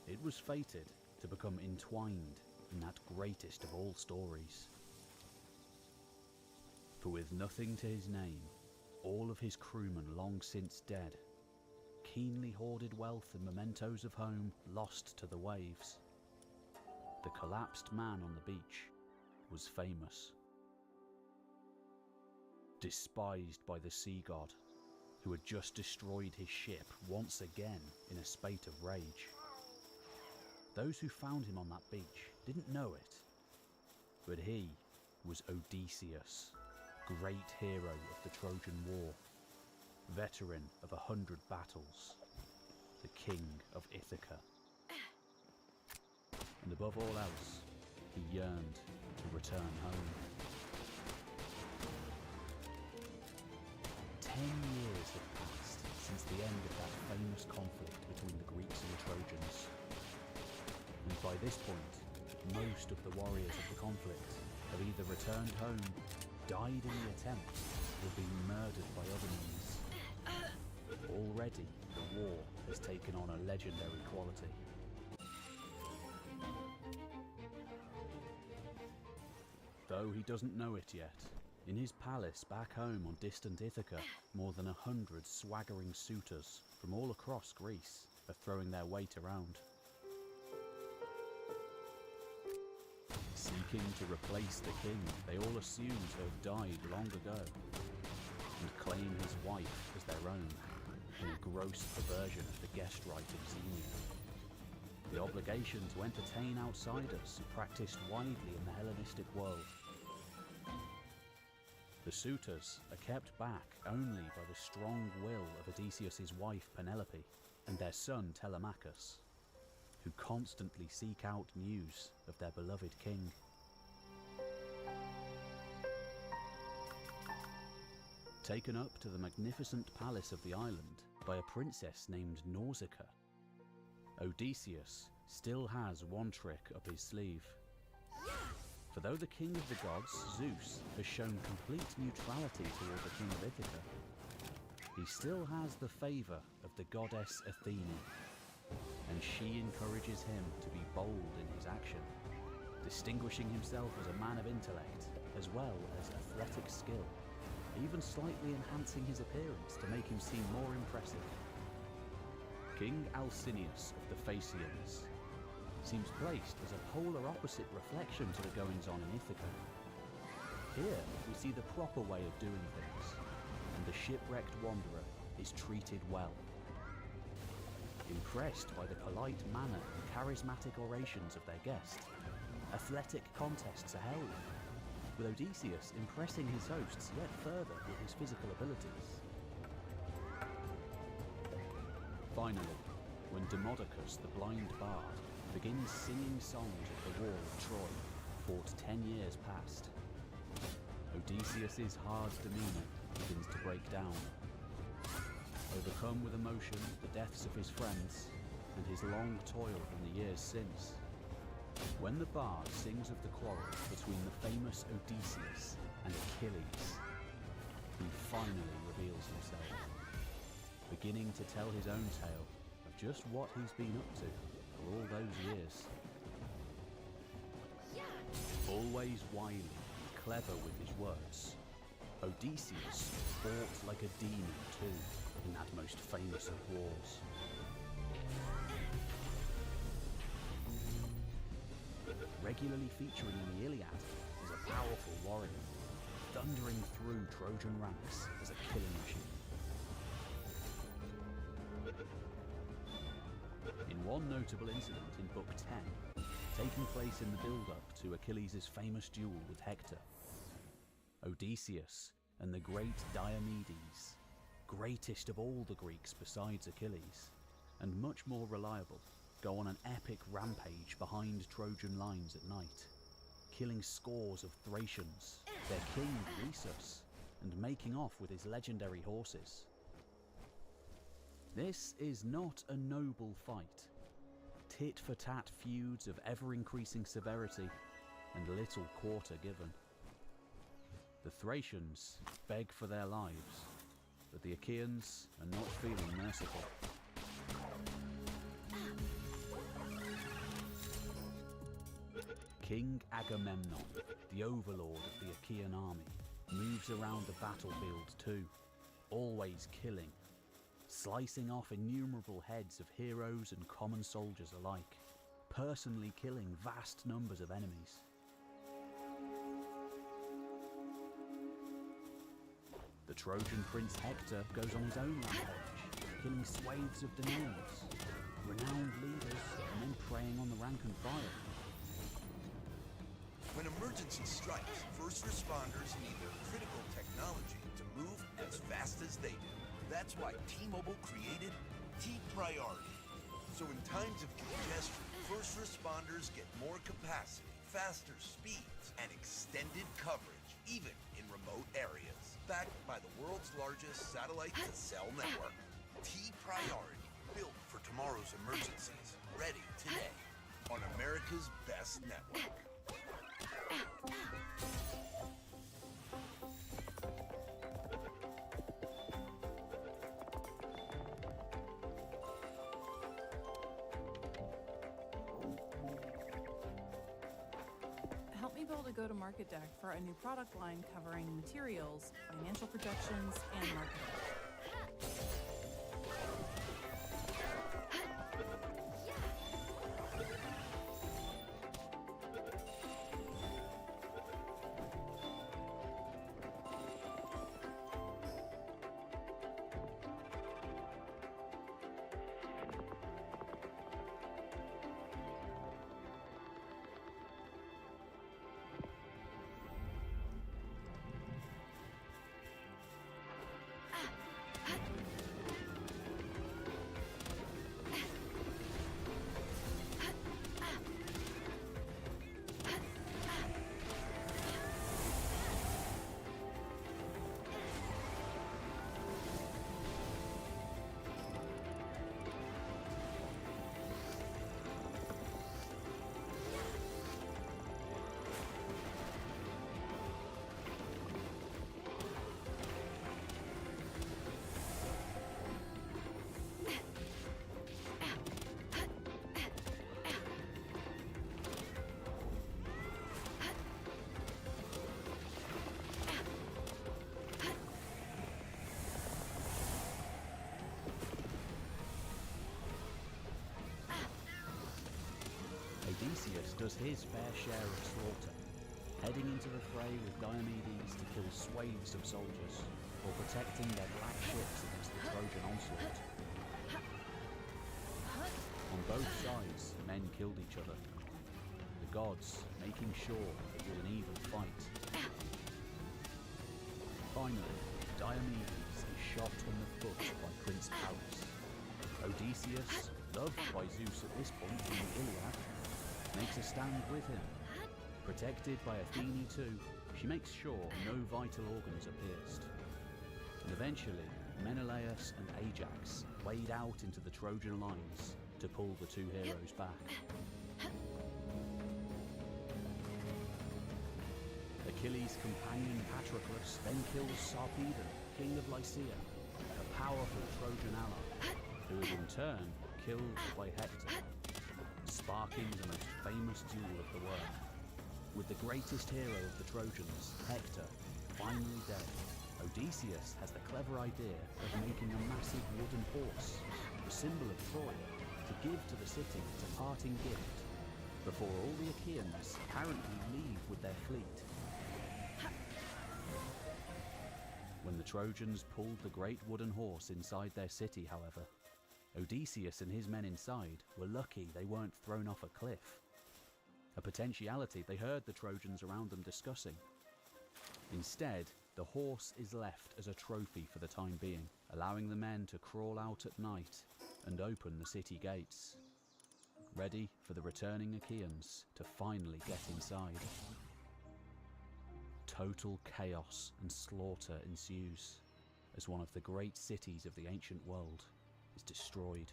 it was fated to become entwined in that greatest of all stories. For with nothing to his name, all of his crewmen long since dead, keenly hoarded wealth and mementos of home lost to the waves, the collapsed man on the beach was famous. Despised by the sea god, who had just destroyed his ship once again in a spate of rage. Those who found him on that beach didn't know it, but he was Odysseus, great hero of the Trojan War, veteran of 100 battles, the king of Ithaca. And above all else, he yearned to return home. years have passed since the end of that famous conflict between the Greeks and the Trojans. And by this point, most of the warriors of the conflict have either returned home, died in the attempt, or been murdered by other means. Already, the war has taken on a legendary quality. Though he doesn't know it yet, in his palace back home on distant Ithaca, more than 100 swaggering suitors from all across Greece are throwing their weight around. Seeking to replace the king they all assume to have died long ago, and claim his wife as their own, in a gross perversion of the guest right of Xenia. The obligation to entertain outsiders practiced widely in the Hellenistic world. The suitors are kept back only by the strong will of Odysseus' wife Penelope and their son Telemachus, who constantly seek out news of their beloved king. Taken up to the magnificent palace of the island by a princess named Nausicaa, Odysseus still has one trick up his sleeve. For though the king of the gods, Zeus, has shown complete neutrality toward the king of Ithaca, he still has the favour of the goddess Athena, and she encourages him to be bold in his action, distinguishing himself as a man of intellect as well as athletic skill, even slightly enhancing his appearance to make him seem more impressive. King Alcinoüs of the Phaeacians seems placed as a polar opposite reflection to the goings-on in Ithaca. Here we see the proper way of doing things, and the shipwrecked wanderer is treated well. Impressed by the polite manner and charismatic orations of their guest, athletic contests are held, with Odysseus impressing his hosts yet further with his physical abilities. Finally, when Demodocus, the blind bard, begins singing songs of the war of Troy, fought 10 years past, Odysseus' hard demeanour begins to break down. Overcome with emotion at the deaths of his friends and his long toil in the years since, when the bard sings of the quarrel between the famous Odysseus and Achilles, he finally reveals himself, beginning to tell his own tale of just what he's been up to for all those years. Always wily and clever with his words, Odysseus fought like a demon too in that most famous of wars. Regularly featuring in the Iliad is a powerful warrior, thundering through Trojan ranks as a killing machine. In one notable incident in Book 10, taking place in the build-up to Achilles' famous duel with Hector, Odysseus and the great Diomedes, greatest of all the Greeks besides Achilles, and much more reliable, go on an epic rampage behind Trojan lines at night, killing scores of Thracians, their king Rhesus, and making off with his legendary horses. This is not a noble fight. Tit-for-tat feuds of ever-increasing severity and little quarter given. The Thracians beg for their lives, but the Achaeans are not feeling merciful. King Agamemnon, the overlord of the Achaean army, moves around the battlefield too, always killing, slicing off innumerable heads of heroes and common soldiers alike, personally killing vast numbers of enemies. The Trojan prince Hector goes on his own rampage, killing swathes of Danaans, renowned leaders, and then preying on the rank and file. When emergency strikes, first responders need their critical technology to move as fast as they do. That's why T-Mobile created T-Priority. So in times of congestion, first responders get more capacity, faster speeds, and extended coverage, even in remote areas. backed by the world's largest satellite-to-cell network. T-Priority, built for tomorrow's emergencies, ready today on America's best network. Help me build a go-to-market deck for a new product line covering materials, financial projections, and marketing. Odysseus does his fair share of slaughter, heading into the fray with Diomedes to kill swathes of soldiers, or protecting their black ships against the Trojan onslaught. On both sides, men killed each other, the gods making sure it was an even fight. Finally, Diomedes is shot in the foot by Prince Pallas. Odysseus, loved by Zeus at this point in the Iliad, makes a stand with him. Protected by Athene too, she makes sure no vital organs are pierced. And eventually, Menelaus and Ajax wade out into the Trojan lines to pull the two heroes back. Achilles' companion Patroclus then kills Sarpedon, king of Lycia, a powerful Trojan ally, who is in turn killed by Hector, sparking the most famous duel of the world. With the greatest hero of the Trojans, Hector, finally dead, Odysseus has the clever idea of making a massive wooden horse, the symbol of Troy, to give to the city as a parting gift, before all the Achaeans apparently leave with their fleet. When the Trojans pulled the great wooden horse inside their city, however, Odysseus and his men inside were lucky they weren't thrown off a cliff, a potentiality they heard the Trojans around them discussing. Instead, the horse is left as a trophy for the time being, allowing the men to crawl out at night and open the city gates, ready for the returning Achaeans to finally get inside. Total chaos and slaughter ensues as one of the great cities of the ancient world is destroyed.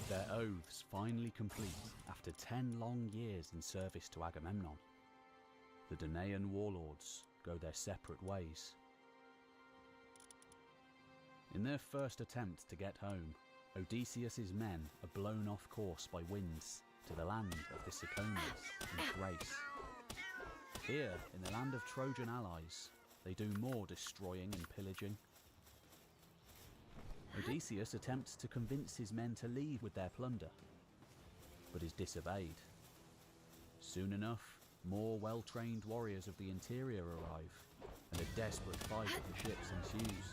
Their oaths finally complete after 10 long years in service to Agamemnon. The Danaan warlords go their separate ways. In their first attempt to get home, Odysseus' men are blown off course by winds to the land of the Ciconians in Thrace. Here, in the land of Trojan allies, they do more destroying and pillaging. Odysseus attempts to convince his men to leave with their plunder, but is disobeyed. Soon enough, more well-trained warriors of the interior arrive, and a desperate fight of the ships ensues,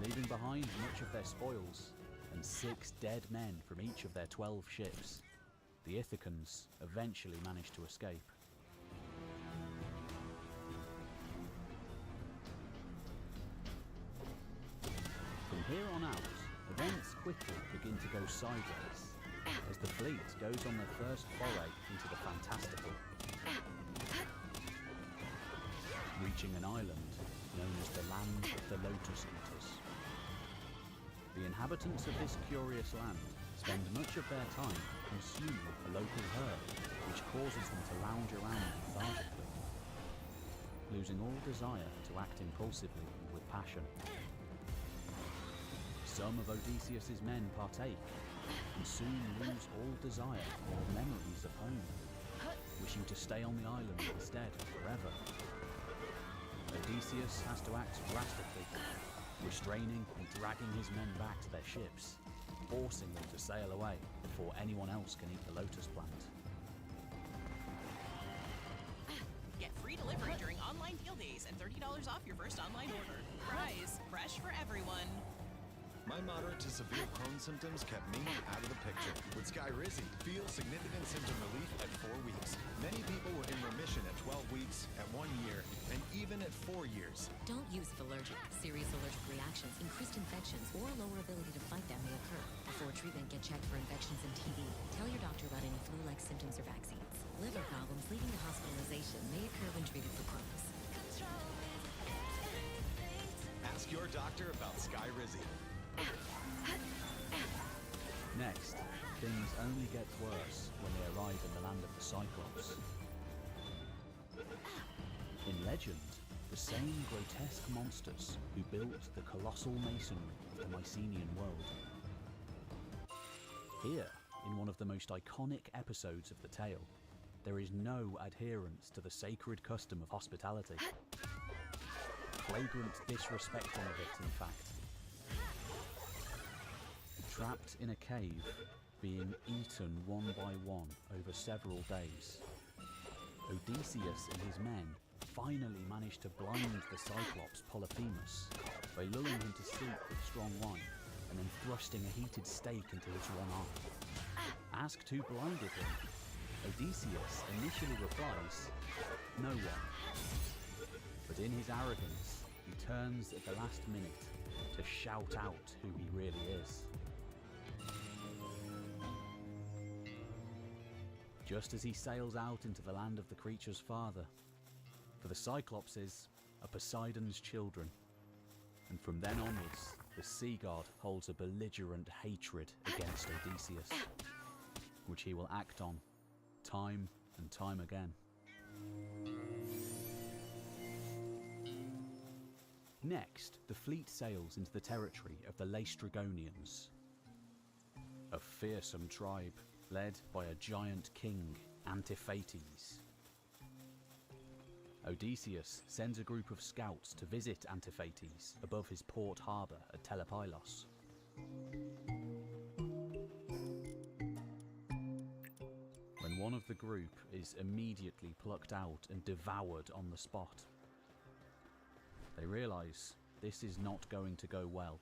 leaving behind much of their spoils and 6 dead men from each of their 12 ships. The Ithacans eventually manage to escape. From here on out, events quickly begin to go sideways as the fleet goes on their first foray into the fantastical. Reaching an island known as the Land of the Lotus Eaters. The inhabitants of this curious land spend much of their time consuming a local herb, which causes them to lounge around lethargically, losing all desire to act impulsively and with passion. Some of Odysseus's men partake, and soon lose all desire or memories of home, wishing to stay on the island instead forever. Odysseus has to act drastically, restraining and dragging his men back to their ships, forcing them to sail away before anyone else can eat the lotus plant. Get free delivery during online deal days and $30 off your first online order. Prize, fresh for everyone. My moderate to severe Crohn's symptoms kept me out of the picture. With Skyrizi, feel significant symptom relief at 4 weeks. Many people were in remission at 12 weeks, at 1 year, and even at 4 years. Don't use if allergic. Serious allergic reactions, increased infections, or lower ability to fight them may occur. Before treatment, get checked for infections and TB. Tell your doctor about any flu-like symptoms or vaccines. Liver problems leading to hospitalization may occur when treated for Crohn's. Ask your doctor about Skyrizi. Next, things only get worse when they arrive in the land of the Cyclops. In legend, the same grotesque monsters who built the colossal masonry of the Mycenaean world. Here, in one of the most iconic episodes of the tale, there is no adherence to the sacred custom of hospitality. Flagrant disrespecting of it, in fact. Trapped in a cave, being eaten one by one over several days, Odysseus and his men finally managed to blind the Cyclops Polyphemus by lulling him to sleep with strong wine and then thrusting a heated stake into his one eye. Asked who blinded him, Odysseus initially replies, "No one." But in his arrogance, he turns at the last minute to shout out who he really is. Just as he sails out into the land of the creature's father, for the Cyclopses are Poseidon's children, and from then onwards, the sea god holds a belligerent hatred against Odysseus, which he will act on time and time again. Next, the fleet sails into the territory of the Laestrygonians, a fearsome tribe led by a giant king, Antiphates. Odysseus sends a group of scouts to visit Antiphates above his port harbour at Telepylos. When one of the group is immediately plucked out and devoured on the spot, they realise this is not going to go well.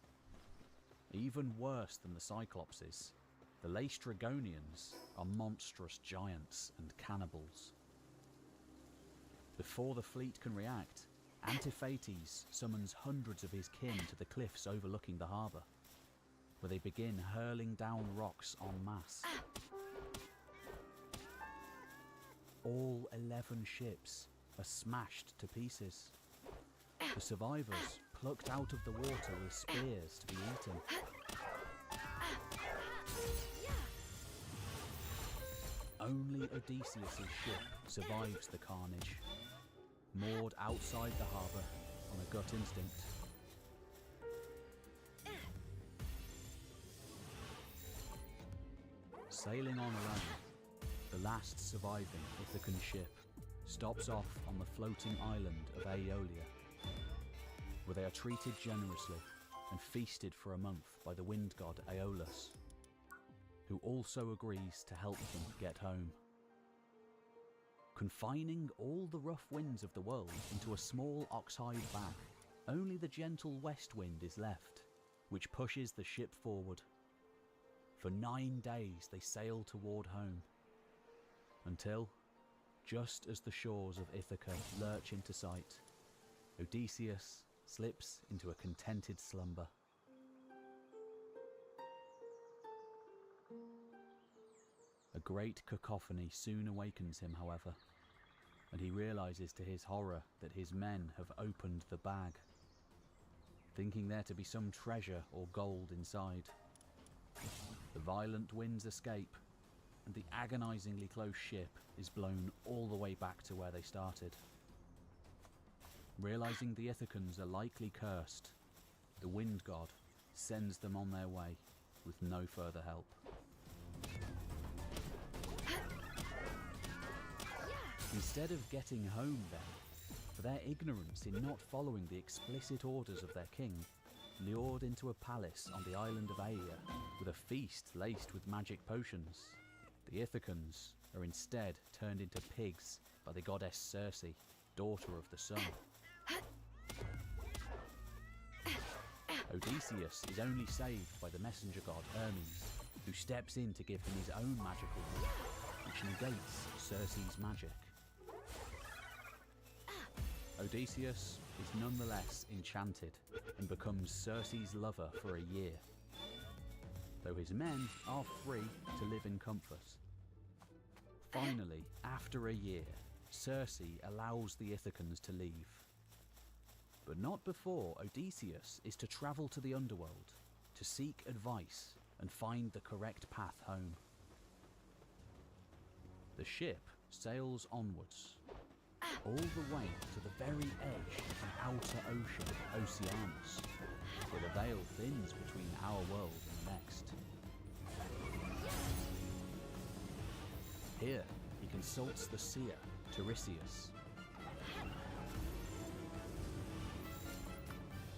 Even worse than the Cyclopses, the Laestrygonians are monstrous giants and cannibals. Before the fleet can react, Antiphates summons hundreds of his kin to the cliffs overlooking the harbour, where they begin hurling down rocks en masse. All 11 ships are smashed to pieces. The survivors plucked out of the water with spears to be eaten. Only Odysseus' ship survives the carnage, moored outside the harbour on a gut instinct. Sailing on alone, the last surviving Ithacan ship stops off on the floating island of Aeolia, where they are treated generously and feasted for a month by the wind god Aeolus, who also agrees to help them get home. Confining all the rough winds of the world into a small oxhide bag, only the gentle west wind is left, which pushes the ship forward. For 9 days they sail toward home, until, just as the shores of Ithaca lurch into sight, Odysseus slips into a contented slumber. great cacophony soon awakens him, however, and he realizes to his horror that his men have opened the bag, thinking there to be some treasure or gold inside. The violent winds escape, and the agonizingly close ship is blown all the way back to where they started. Realizing the Ithacans are likely cursed, the wind god sends them on their way with no further help. Instead of getting home then, for their ignorance in not following the explicit orders of their king, lured into a palace on the island of Aia with a feast laced with magic potions, the Ithacans are instead turned into pigs by the goddess Circe, daughter of the sun. Odysseus is only saved by the messenger god Hermes, who steps in to give him his own magical gift, which negates Circe's magic. Odysseus is nonetheless enchanted and becomes Circe's lover for a year, though his men are free to live in comfort. Finally, after a year, Circe allows the Ithacans to leave. But not before Odysseus is to travel to the underworld to seek advice and find the correct path home. The ship sails onwards, all the way to the very edge of the outer ocean, Oceanus, where the veil thins between our world and the next. Here, he consults the seer, Tiresias,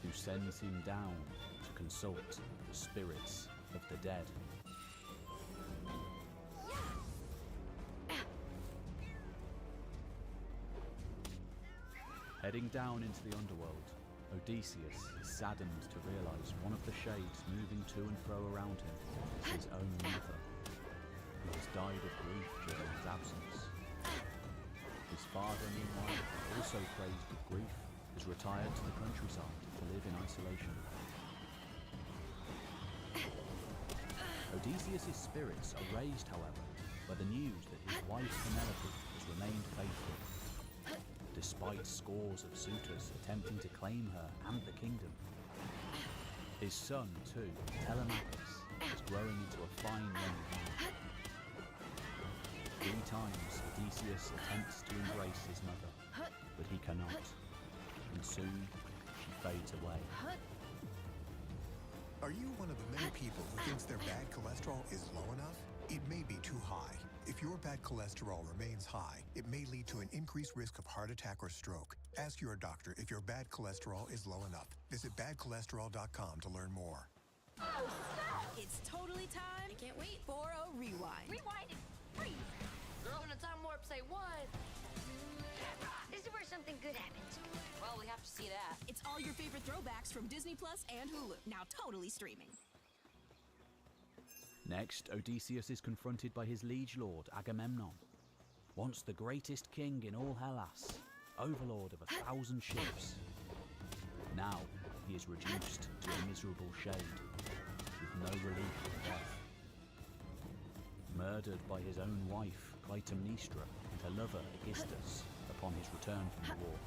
who sends him down to consult the spirits of the dead. Heading down into the underworld, Odysseus is saddened to realise one of the shades moving to and fro around him is his own mother, who has died of grief during his absence. His father, meanwhile, also crazed with grief, has retired to the countryside to live in isolation. Odysseus' spirits are raised, however, by the news that his wife Penelope has remained faithful, despite scores of suitors attempting to claim her and the kingdom. His son, too, Telemachus, is growing into a fine young man. 3 times Odysseus attempts to embrace his mother, but he cannot, and soon she fades away. Are you one of the many people who thinks their bad cholesterol is low enough? It may be too high. If your bad cholesterol remains high, it may lead to an increased risk of heart attack or stroke. Ask your doctor if your bad cholesterol is low enough. Visit badcholesterol.com to learn more. Oh, stop! It's totally time. I can't wait for a rewind. Rewind and freeze. Girl, when a time warp, say what? This is where something good happens. Well, we have to see that. It's all your favorite throwbacks from Disney Plus and Hulu. Now totally streaming. Next, Odysseus is confronted by his liege lord, Agamemnon, once the greatest king in all Hellas, overlord of 1,000 ships. Now, he is reduced to a miserable shade, with no relief from death. Murdered by his own wife, Clytemnestra, and her lover, Aegisthus, upon his return from the war.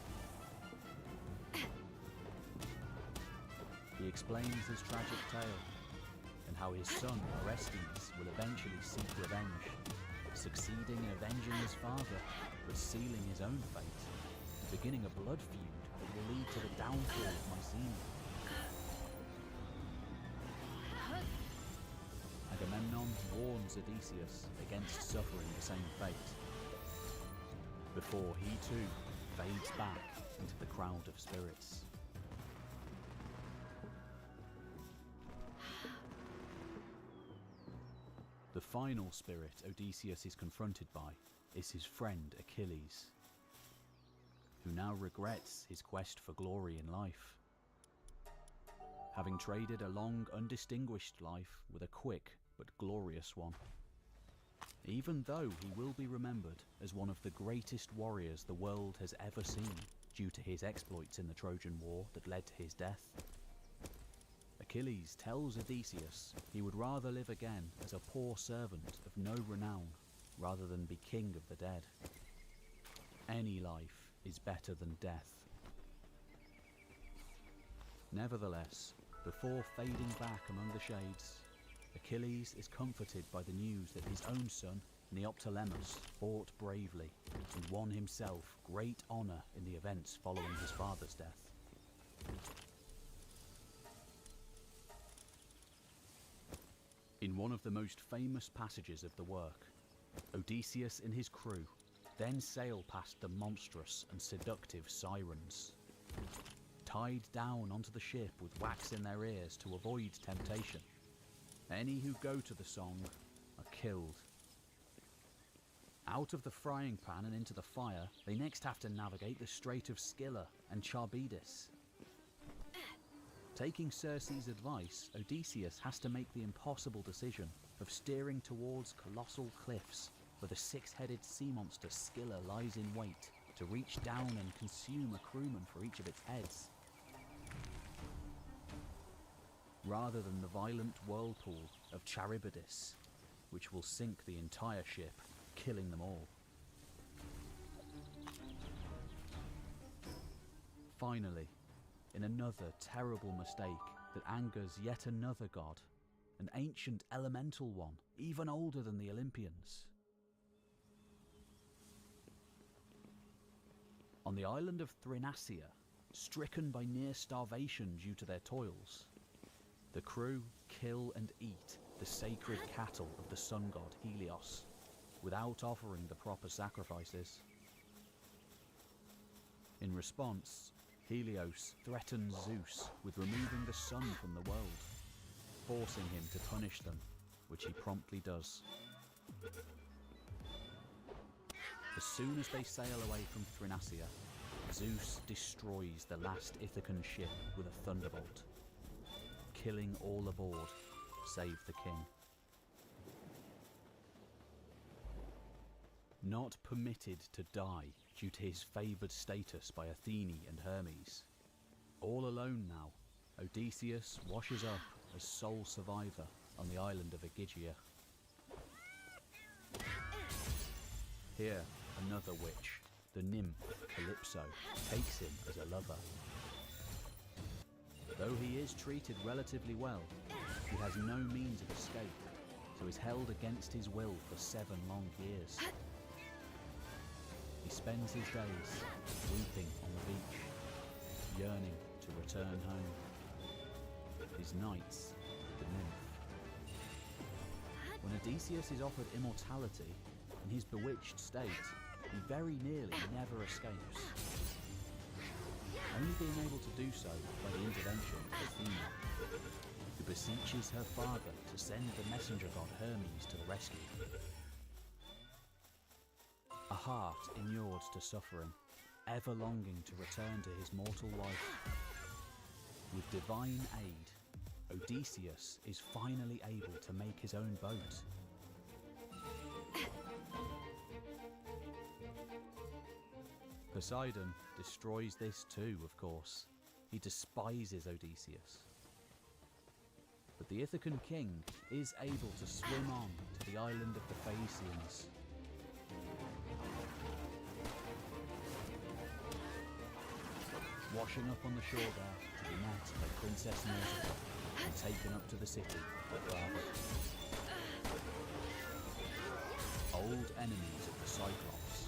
He explains his tragic tale, and how his son, Orestes, will eventually seek revenge, succeeding in avenging his father, but sealing his own fate, beginning a blood feud that will lead to the downfall of Mycenae. Agamemnon warns Odysseus against suffering the same fate, before he too fades back into the crowd of spirits. The final spirit Odysseus is confronted by is his friend Achilles, who now regrets his quest for glory in life, having traded a long, undistinguished life with a quick but glorious one. Even though he will be remembered as one of the greatest warriors the world has ever seen due to his exploits in the Trojan War that led to his death, Achilles tells Odysseus he would rather live again as a poor servant of no renown rather than be king of the dead. Any life is better than death. Nevertheless, before fading back among the shades, Achilles is comforted by the news that his own son, Neoptolemus, fought bravely and won himself great honour in the events following his father's death. In one of the most famous passages of the work, Odysseus and his crew then sail past the monstrous and seductive sirens. Tied down onto the ship with wax in their ears to avoid temptation, any who go to the song are killed. Out of the frying pan and into the fire, they next have to navigate the Strait of Scylla and Charybdis. Taking Circe's advice, Odysseus has to make the impossible decision of steering towards colossal cliffs where the six-headed sea monster Scylla lies in wait to reach down and consume a crewman for each of its heads. Rather than the violent whirlpool of Charybdis, which will sink the entire ship, killing them all. Finally, in another terrible mistake that angers yet another god, an ancient elemental one, even older than the Olympians. On the island of Thrinacia, stricken by near starvation due to their toils, the crew kill and eat the sacred cattle of the sun god Helios, without offering the proper sacrifices. In response, Helios threatens Zeus with removing the sun from the world, forcing him to punish them, which he promptly does. As soon as they sail away from Thrinacia, Zeus destroys the last Ithacan ship with a thunderbolt, killing all aboard, save the king. Not permitted to die due to his favoured status by Athene and Hermes. All alone now, Odysseus washes up as sole survivor on the island of Ægina. Here, another witch, the nymph Calypso, takes him as a lover. Though he is treated relatively well, he has no means of escape, so is held against his will for 7 long years. He spends his days weeping on the beach, yearning to return home. His nights with the nymph. When Odysseus is offered immortality, in his bewitched state, he very nearly never escapes. Only being able to do so by the intervention of Athena, who beseeches her father to send the messenger god Hermes to the rescue. A heart inured to suffering, ever longing to return to his mortal wife. With divine aid, Odysseus is finally able to make his own boat. Poseidon destroys this too, of course. He despises Odysseus. But the Ithacan king is able to swim on to the island of the Phaeacians. Washing up on the shore there to be met by Princess Nausicaa and taken up to the city of Brava. Old enemies of the Cyclops,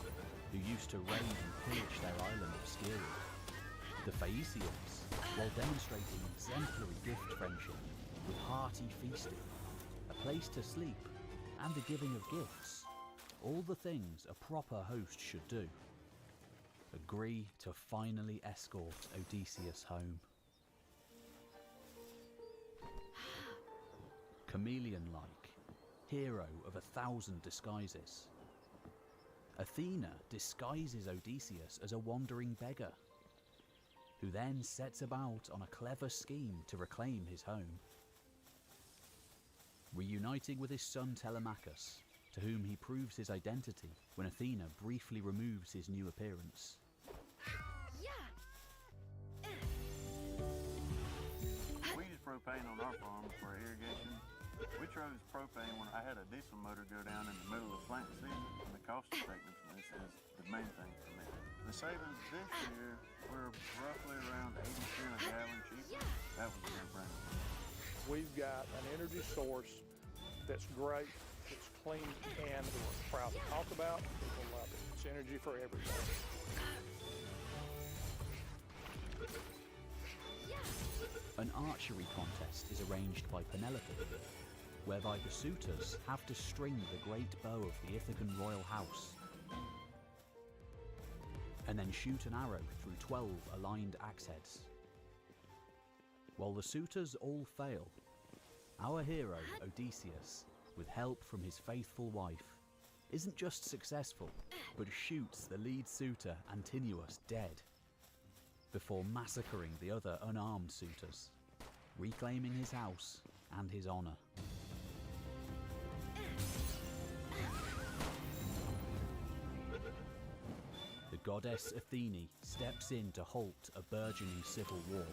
who used to raid and pillage their island of Scheria. The Phaeacians, while demonstrating exemplary gift friendship with hearty feasting, a place to sleep, and the giving of gifts, all the things a proper host should do, agree to finally escort Odysseus home. Chameleon-like, hero of 1,000 disguises, Athena disguises Odysseus as a wandering beggar, who then sets about on a clever scheme to reclaim his home. Reuniting with his son Telemachus, to whom he proves his identity when Athena briefly removes his new appearance. We use propane on our farm for irrigation, We chose propane when I had a diesel motor go down in the middle of plant season, and the cost effectiveness is the main thing for me. The savings this year were roughly around 80 cents a gallon cheaper. That was a no-brainer. We've got an energy source that's great, it's clean, and we're proud to talk about. People love it. It's energy for everybody. An archery contest is arranged by Penelope, whereby the suitors have to string the great bow of the Ithacan royal house and then shoot an arrow through 12 aligned axe heads. While the suitors all fail, our hero, Odysseus, with help from his faithful wife, isn't just successful, but shoots the lead suitor, Antinous, dead, before massacring the other unarmed suitors, reclaiming his house and his honor. The goddess Athene steps in to halt a burgeoning civil war,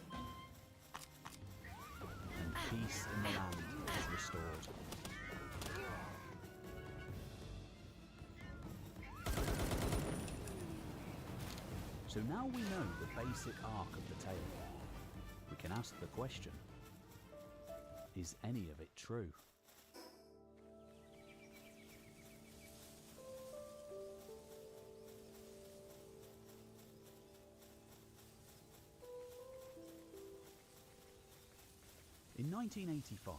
and peace in the land is restored. So now we know the basic arc of the tale. We can ask the question, is any of it true? In 1985,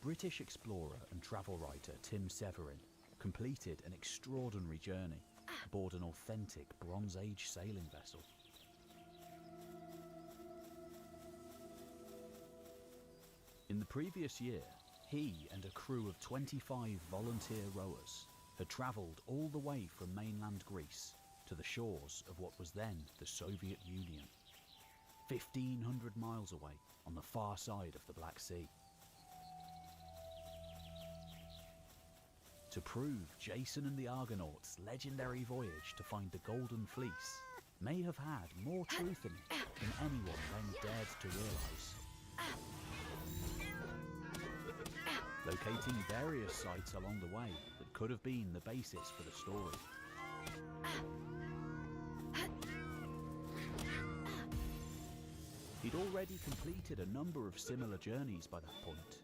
British explorer and travel writer Tim Severin completed an extraordinary journey aboard an authentic Bronze Age sailing vessel. In the previous year, he and a crew of 25 volunteer rowers had travelled all the way from mainland Greece to the shores of what was then the Soviet Union, 1,500 miles away on the far side of the Black Sea. To prove Jason and the Argonauts' legendary voyage to find the Golden Fleece may have had more truth in it than anyone then dared to realise. Locating various sites along the way that could have been the basis for the story. He'd already completed a number of similar journeys by that point,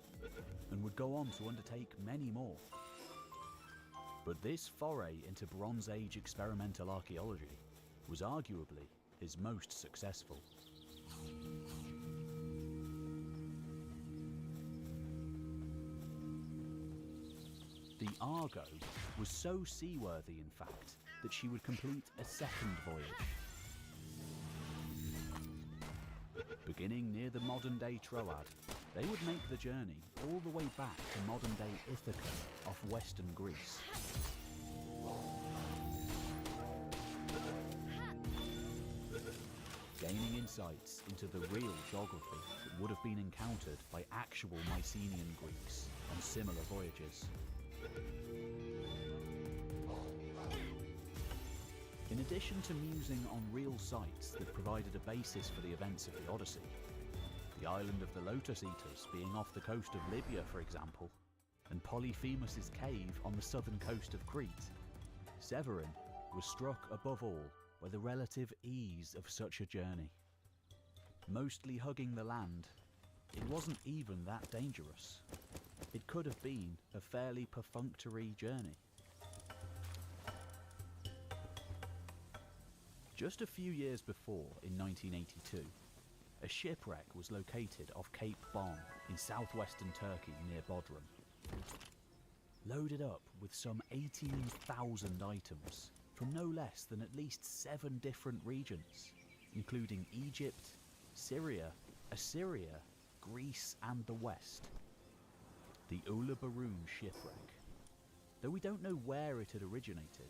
and would go on to undertake many more. But this foray into Bronze Age experimental archaeology was arguably his most successful. The Argo was so seaworthy, in fact, that she would complete a second voyage. Beginning near the modern-day Troad, they would make the journey all the way back to modern-day Ithaca off western Greece. Gaining insights into the real geography that would have been encountered by actual Mycenaean Greeks on similar voyages. In addition to musing on real sites that provided a basis for the events of the Odyssey, the island of the Lotus Eaters being off the coast of Libya, for example, and Polyphemus's cave on the southern coast of Crete, Severin was struck above all by the relative ease of such a journey. Mostly hugging the land, it wasn't even that dangerous. It could have been a fairly perfunctory journey. Just a few years before, in 1982, a shipwreck was located off Cape Bon in southwestern Turkey near Bodrum. Loaded up with some 18,000 items from no less than at least 7 different regions, including Egypt, Syria, Assyria, Greece and the West. The Uluburun shipwreck. Though we don't know where it had originated,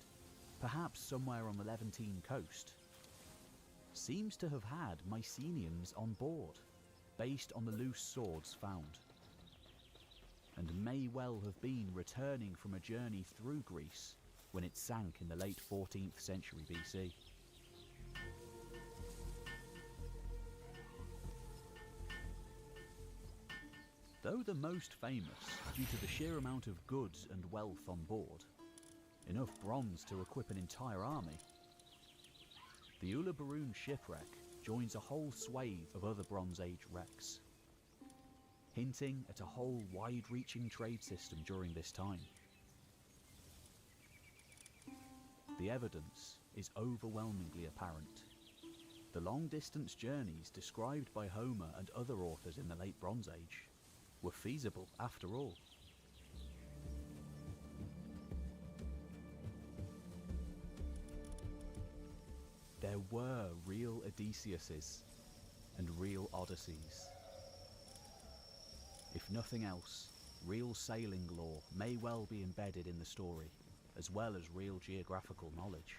perhaps somewhere on the Levantine coast, seems to have had Mycenaeans on board, based on the loose swords found, and may well have been returning from a journey through Greece when it sank in the late 14th century BC. Though the most famous due to the sheer amount of goods and wealth on board, enough bronze to equip an entire army, the Uluburun shipwreck joins a whole swathe of other Bronze Age wrecks, hinting at a whole wide-reaching trade system during this time. The evidence is overwhelmingly apparent. The long-distance journeys described by Homer and other authors in the Late Bronze Age were feasible after all. There were real Odysseus's and real Odysseys. If nothing else, real sailing lore may well be embedded in the story, as well as real geographical knowledge.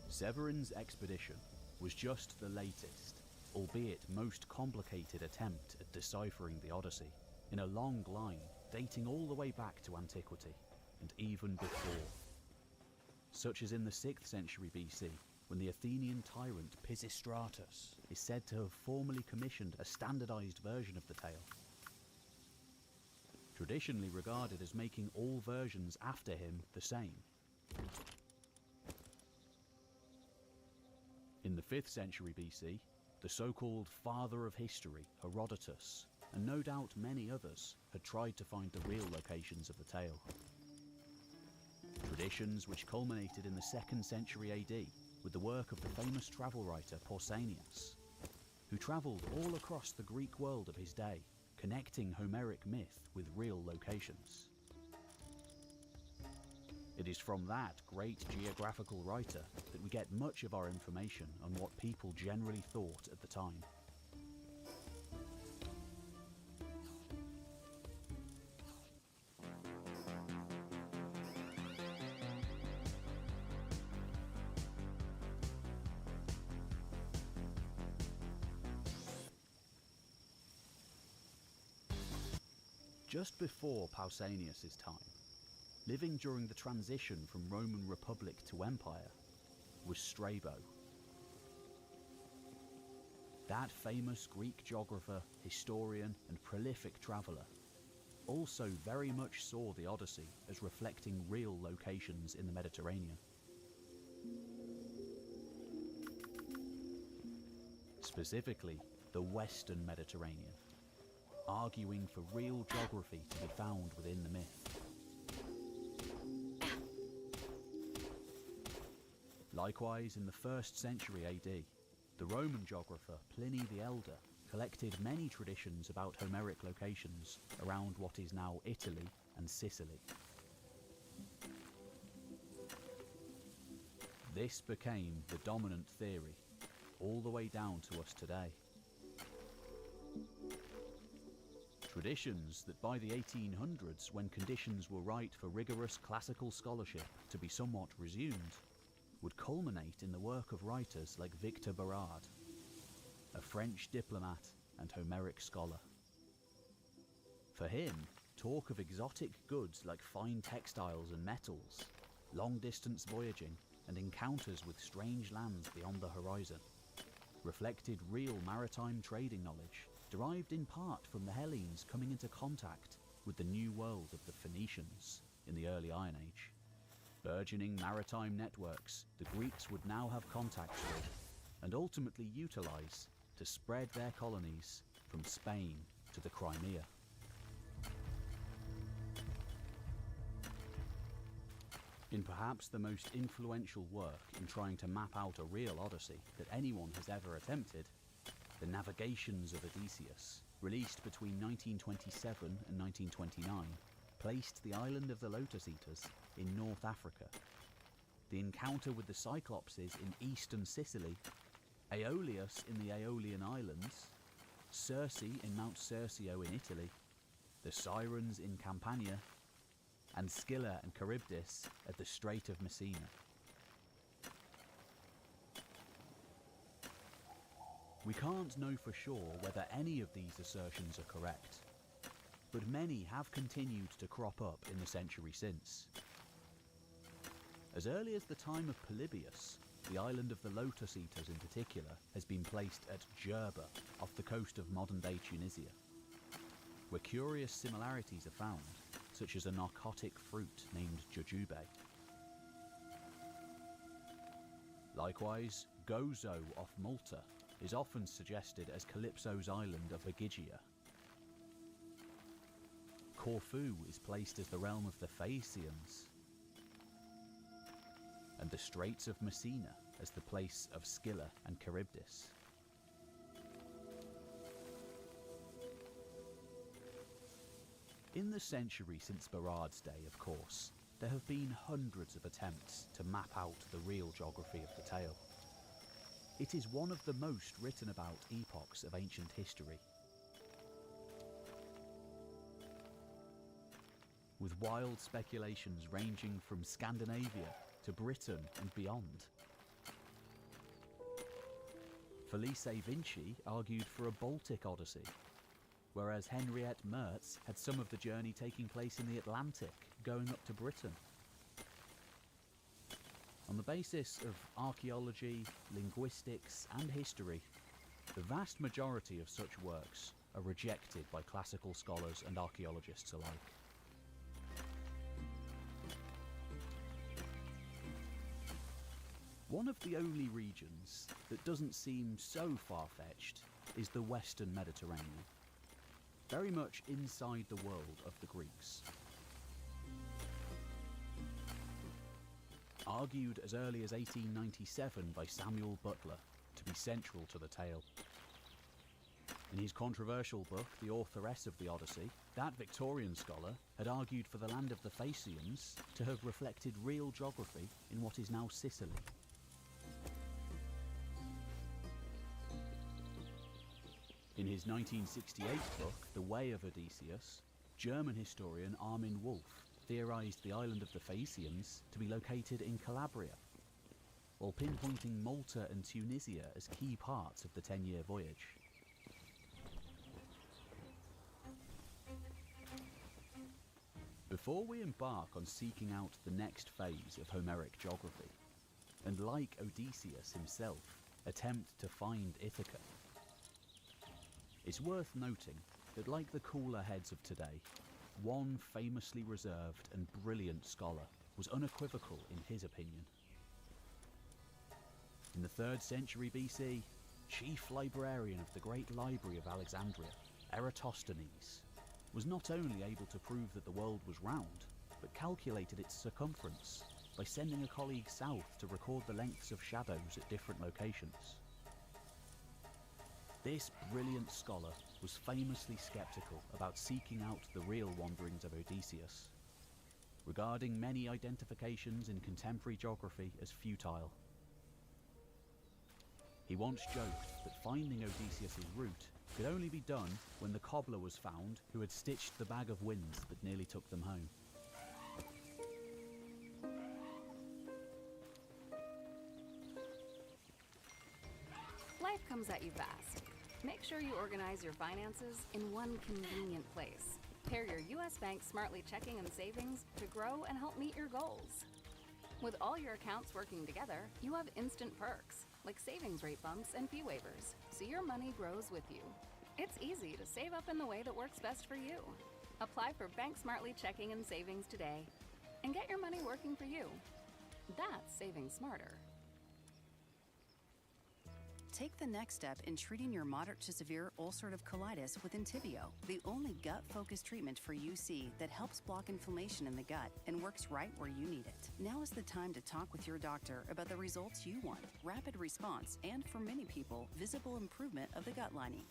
Severin's expedition was just the latest, albeit most complicated attempt at deciphering the Odyssey, in a long line dating all the way back to antiquity, and even before. Such as in the 6th century BC, when the Athenian tyrant Pisistratus is said to have formally commissioned a standardized version of the tale, traditionally regarded as making all versions after him the same. In the 5th century BC, the so-called father of history, Herodotus, and no doubt many others, had tried to find the real locations of the tale. Traditions which culminated in the 2nd century AD with the work of the famous travel writer Pausanias, who travelled all across the Greek world of his day, connecting Homeric myth with real locations. It is from that great geographical writer that we get much of our information on what people generally thought at the time. Just before Pausanias' time, living during the transition from Roman Republic to Empire, was Strabo. That famous Greek geographer, historian, and prolific traveller also very much saw the Odyssey as reflecting real locations in the Mediterranean. Specifically, the Western Mediterranean, arguing for real geography to be found within the myth. Likewise, in the 1st century AD, the Roman geographer Pliny the Elder collected many traditions about Homeric locations around what is now Italy and Sicily. This became the dominant theory, all the way down to us today. Traditions that by the 1800s, when conditions were right for rigorous classical scholarship to be somewhat resumed, would culminate in the work of writers like Victor Berard, a French diplomat and Homeric scholar. For him, talk of exotic goods like fine textiles and metals, long-distance voyaging, and encounters with strange lands beyond the horizon reflected real maritime trading knowledge derived in part from the Hellenes coming into contact with the new world of the Phoenicians in the early Iron Age. Burgeoning maritime networks the Greeks would now have contacts with and ultimately utilize to spread their colonies from Spain to the Crimea. In perhaps the most influential work in trying to map out a real Odyssey that anyone has ever attempted, The Navigations of Odysseus, released between 1927 and 1929, placed the island of the Lotus Eaters in North Africa, the encounter with the Cyclopses in eastern Sicily, Aeolus in the Aeolian Islands, Circe in Mount Circeo in Italy, the Sirens in Campania, and Scylla and Charybdis at the Strait of Messina. We can't know for sure whether any of these assertions are correct, but many have continued to crop up in the century since. As early as the time of Polybius, the island of the Lotus Eaters in particular has been placed at Djerba, off the coast of modern-day Tunisia, where curious similarities are found, such as a narcotic fruit named jujube. Likewise, Gozo off Malta is often suggested as Calypso's island of Ogygia. Corfu is placed as the realm of the Phaeacians, and the Straits of Messina as the place of Scylla and Charybdis. In the century since Barad's day, of course, there have been hundreds of attempts to map out the real geography of the tale. It is one of the most written about epochs of ancient history, with wild speculations ranging from Scandinavia to Britain and beyond. Felice Vinci argued for a Baltic Odyssey, whereas Henriette Mertz had some of the journey taking place in the Atlantic, going up to Britain. On the basis of archaeology, linguistics, and history, the vast majority of such works are rejected by classical scholars and archaeologists alike. One of the only regions that doesn't seem so far-fetched is the Western Mediterranean, very much inside the world of the Greeks. Argued as early as 1897 by Samuel Butler to be central to the tale. In his controversial book, The Authoress of the Odyssey, that Victorian scholar had argued for the land of the Phaeacians to have reflected real geography in what is now Sicily. In his 1968 book, The Way of Odysseus, German historian Armin Wolf theorized the island of the Phaeacians to be located in Calabria, while pinpointing Malta and Tunisia as key parts of the 10-year voyage. Before we embark on seeking out the next phase of Homeric geography, and like Odysseus himself, attempt to find Ithaca, it's worth noting that, like the cooler heads of today, one famously reserved and brilliant scholar was unequivocal in his opinion. In the 3rd century BC, chief librarian of the great library of Alexandria, Eratosthenes, was not only able to prove that the world was round, but calculated its circumference by sending a colleague south to record the lengths of shadows at different locations. This brilliant scholar was famously skeptical about seeking out the real wanderings of Odysseus, regarding many identifications in contemporary geography as futile. He once joked that finding Odysseus' route could only be done when the cobbler was found who had stitched the bag of winds that nearly took them home. Life comes at you fast. Make sure you organize your finances in one convenient place. Pair your U.S. Bank Smartly checking and savings to grow and help meet your goals. With all your accounts working together, you have instant perks, like savings rate bumps and fee waivers, so your money grows with you. It's easy to save up in the way that works best for you. Apply for Bank Smartly checking and savings today, and get your money working for you. That's saving smarter. Take the next step in treating your moderate to severe ulcerative colitis with Entyvio, the only gut-focused treatment for UC that helps block inflammation in the gut and works right where you need it. Now is the time to talk with your doctor about the results you want, rapid response, and for many people, visible improvement of the gut lining.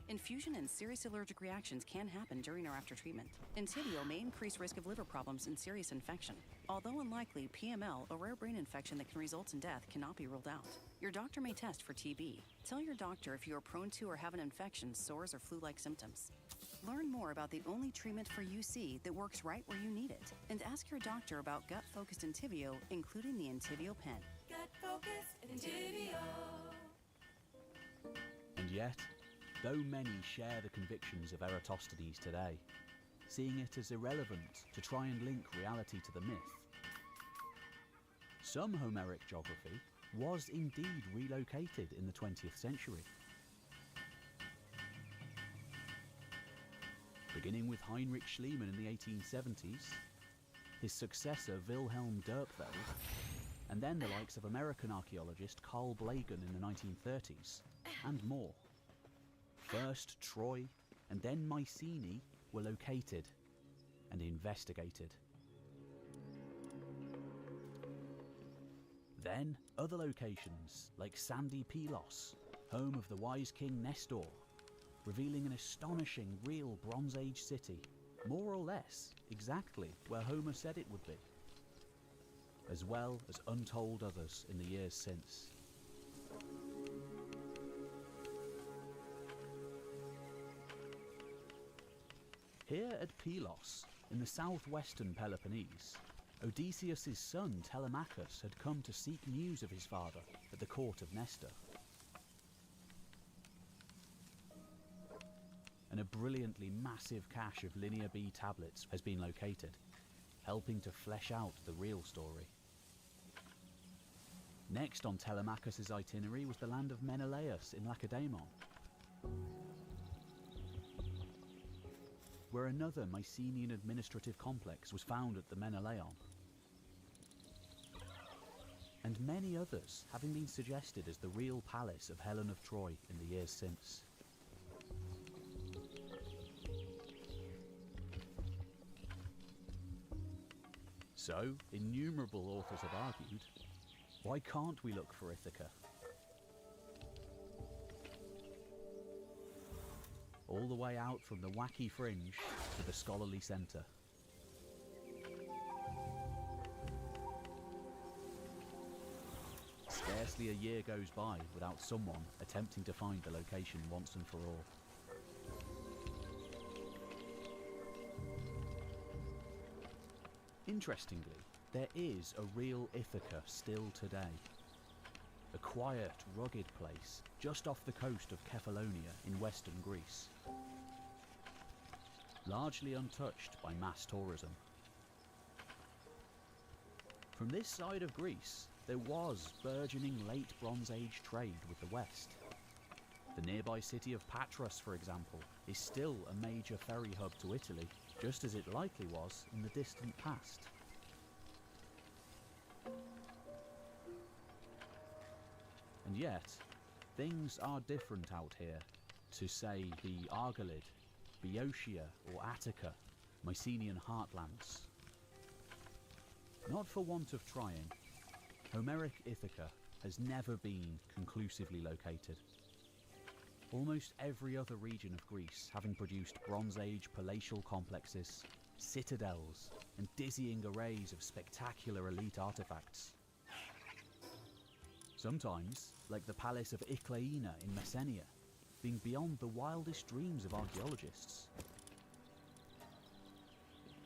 Infusion and serious allergic reactions can happen during or after treatment. Entyvio may increase risk of liver problems and serious infection. Although unlikely, PML, a rare brain infection that can result in death, cannot be ruled out. Your doctor may test for TB. Tell your doctor if you are prone to or have an infection, sores, or flu-like symptoms. Learn more about the only treatment for UC that works right where you need it. And ask your doctor about gut-focused Entyvio, including the Entyvio pen. Gut-focused Entyvio. And yet, though many share the convictions of Eratosthenes today, seeing it as irrelevant to try and link reality to the myth, some Homeric geography was indeed relocated in the 20th century. Beginning with Heinrich Schliemann in the 1870s, his successor Wilhelm Dörpfeld, and then the likes of American archaeologist Carl Blagan in the 1930s, and more. First Troy and then Mycenae were located and investigated. Then other locations like sandy Pylos, home of the wise king Nestor, revealing an astonishing real Bronze Age city, more or less exactly where Homer said it would be, as well as untold others in the years since. Here at Pylos, in the southwestern Peloponnese, Odysseus' son Telemachus had come to seek news of his father at the court of Nestor. And a brilliantly massive cache of Linear B tablets has been located, helping to flesh out the real story. Next on Telemachus' itinerary was the land of Menelaus in Lacedaemon, where another Mycenaean administrative complex was found at the Menelaon, and many others having been suggested as the real palace of Helen of Troy in the years since. So, innumerable authors have argued, why can't we look for Ithaca? All the way out from the wacky fringe to the scholarly centre. Scarcely a year goes by without someone attempting to find the location once and for all. Interestingly, there is a real Ithaca still today. A quiet, rugged place just off the coast of Kefalonia in western Greece. Largely untouched by mass tourism. From this side of Greece, there was burgeoning late Bronze Age trade with the West. The nearby city of Patras, for example, is still a major ferry hub to Italy, just as it likely was in the distant past. And yet, things are different out here to, say, the Argolid, Boeotia or Attica, Mycenaean heartlands. Not for want of trying, Homeric Ithaca has never been conclusively located. Almost every other region of Greece having produced Bronze Age palatial complexes, citadels, and dizzying arrays of spectacular elite artifacts. Sometimes, like the Palace of Iclaina in Messenia, being beyond the wildest dreams of archaeologists.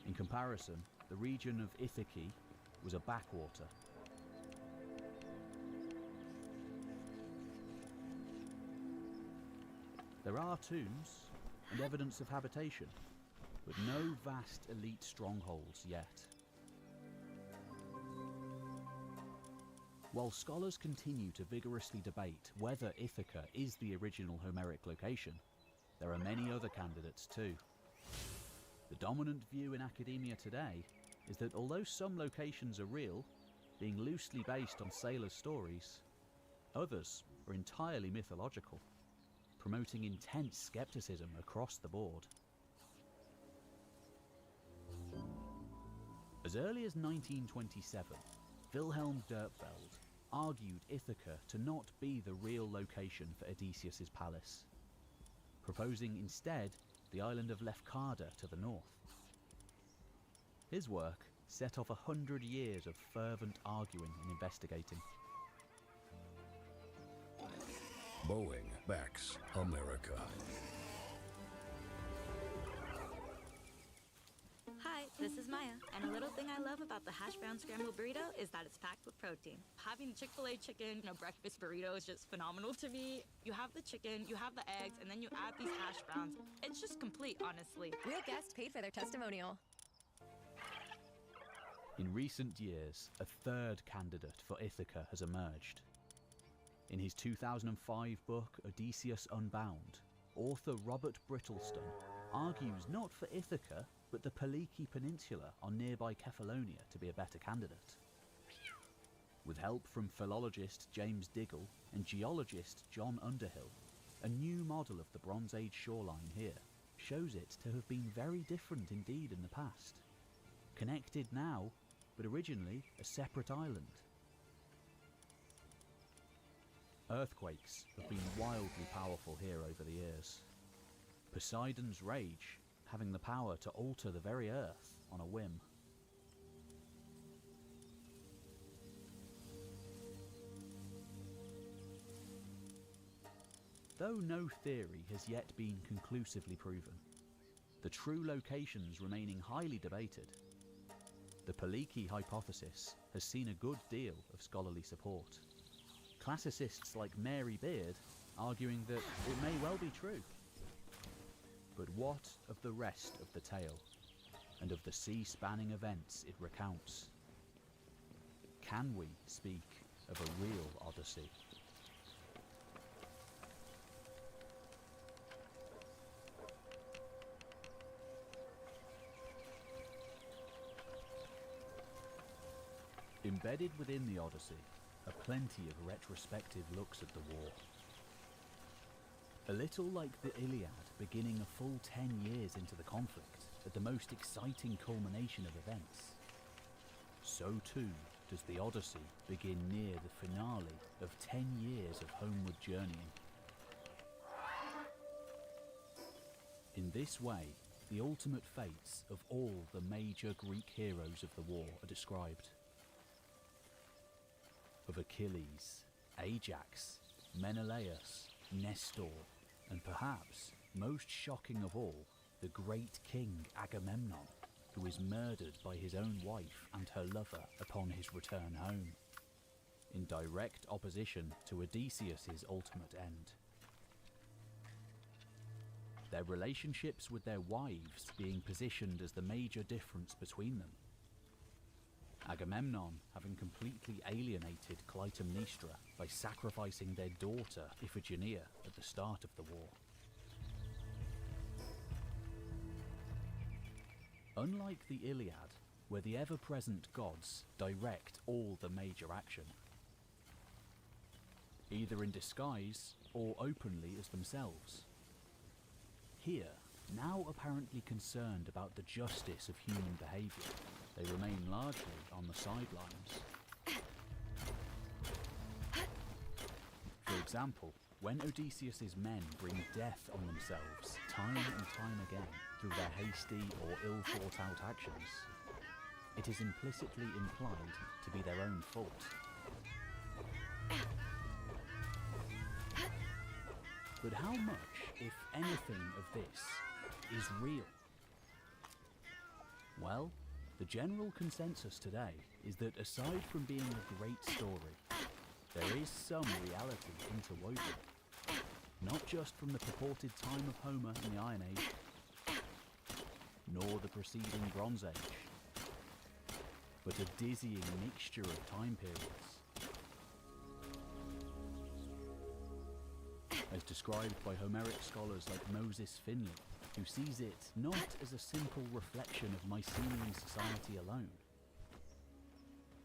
In comparison, the region of Ithaca was a backwater. There are tombs and evidence of habitation, but no vast elite strongholds yet. While scholars continue to vigorously debate whether Ithaca is the original Homeric location, there are many other candidates too. The dominant view in academia today is that although some locations are real, being loosely based on sailors' stories, others are entirely mythological, promoting intense skepticism across the board. As early as 1927, Wilhelm Dörpfeld argued Ithaca to not be the real location for Odysseus' palace, proposing instead the island of Lefkada to the north. His work set off 100 years of fervent arguing and investigating. Boeing backs America. Hi, this is Maya, and a little thing I love about the hash brown scrambled burrito is that it's packed with protein. Having Chick-fil-A chicken in a breakfast burrito is just phenomenal to me. You have the chicken, you have the eggs, and then you add these hash browns. It's just complete, honestly. Real guests paid for their testimonial. In recent years, a third candidate for Ithaca has emerged, In his 2005 book Odysseus Unbound, author Robert Brittleston argues not for Ithaca, but the Peliki Peninsula on nearby Kefalonia to be a better candidate. With help from philologist James Diggle and geologist John Underhill, a new model of the Bronze Age shoreline here shows it to have been very different indeed in the past. Connected now, but originally a separate island. Earthquakes have been wildly powerful here over the years. Poseidon's rage having the power to alter the very earth on a whim. Though no theory has yet been conclusively proven, the true locations remaining highly debated, the Peliki hypothesis has seen a good deal of scholarly support. Classicists like Mary Beard arguing that it may well be true. But what of the rest of the tale, and of the sea-spanning events it recounts? Can we speak of a real Odyssey? Embedded within the Odyssey are plenty of retrospective looks at the war. A little like the Iliad beginning a full 10 years into the conflict at the most exciting culmination of events, so too does the Odyssey begin near the finale of 10 years of homeward journeying. In this way, the ultimate fates of all the major Greek heroes of the war are described. Of Achilles, Ajax, Menelaus, Nestor, and perhaps, most shocking of all, the great king Agamemnon, who is murdered by his own wife and her lover upon his return home, in direct opposition to Odysseus's ultimate end. Their relationships with their wives being positioned as the major difference between them. Agamemnon having completely alienated Clytemnestra by sacrificing their daughter Iphigenia at the start of the war. Unlike the Iliad, where the ever-present gods direct all the major action, either in disguise or openly as themselves. Here, now apparently concerned about the justice of human behaviour, they remain largely on the sidelines. For example, when Odysseus's men bring death on themselves time and time again through their hasty or ill-thought-out actions, it is implicitly implied to be their own fault. But how much, if anything, of this is real? Well, the general consensus today is that aside from being a great story, there is some reality interwoven, not just from the purported time of Homer in the Iron Age, nor the preceding Bronze Age, but a dizzying mixture of time periods. As described by Homeric scholars like Moses Finley, who sees it not as a simple reflection of Mycenaean society alone.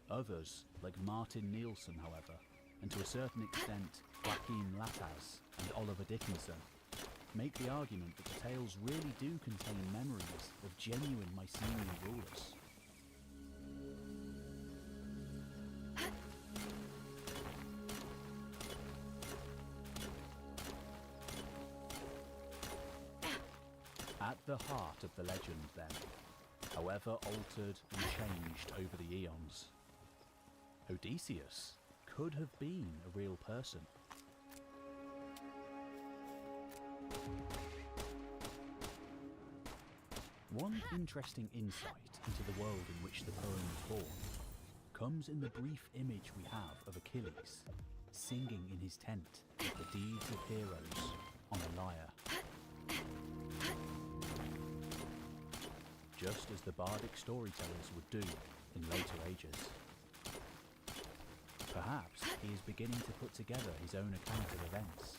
Others, like Martin Nielsen, however, and to a certain extent Joaquin Latas and Oliver Dickinson, make the argument that the tales really do contain memories of genuine Mycenaean rulers. At the heart of the legend, then, however altered and changed over the eons, Odysseus could have been a real person. One interesting insight into the world in which the poem was born comes in the brief image we have of Achilles singing in his tent with the deeds of heroes on a lyre. Just as the bardic storytellers would do in later ages. Perhaps he is beginning to put together his own account of events.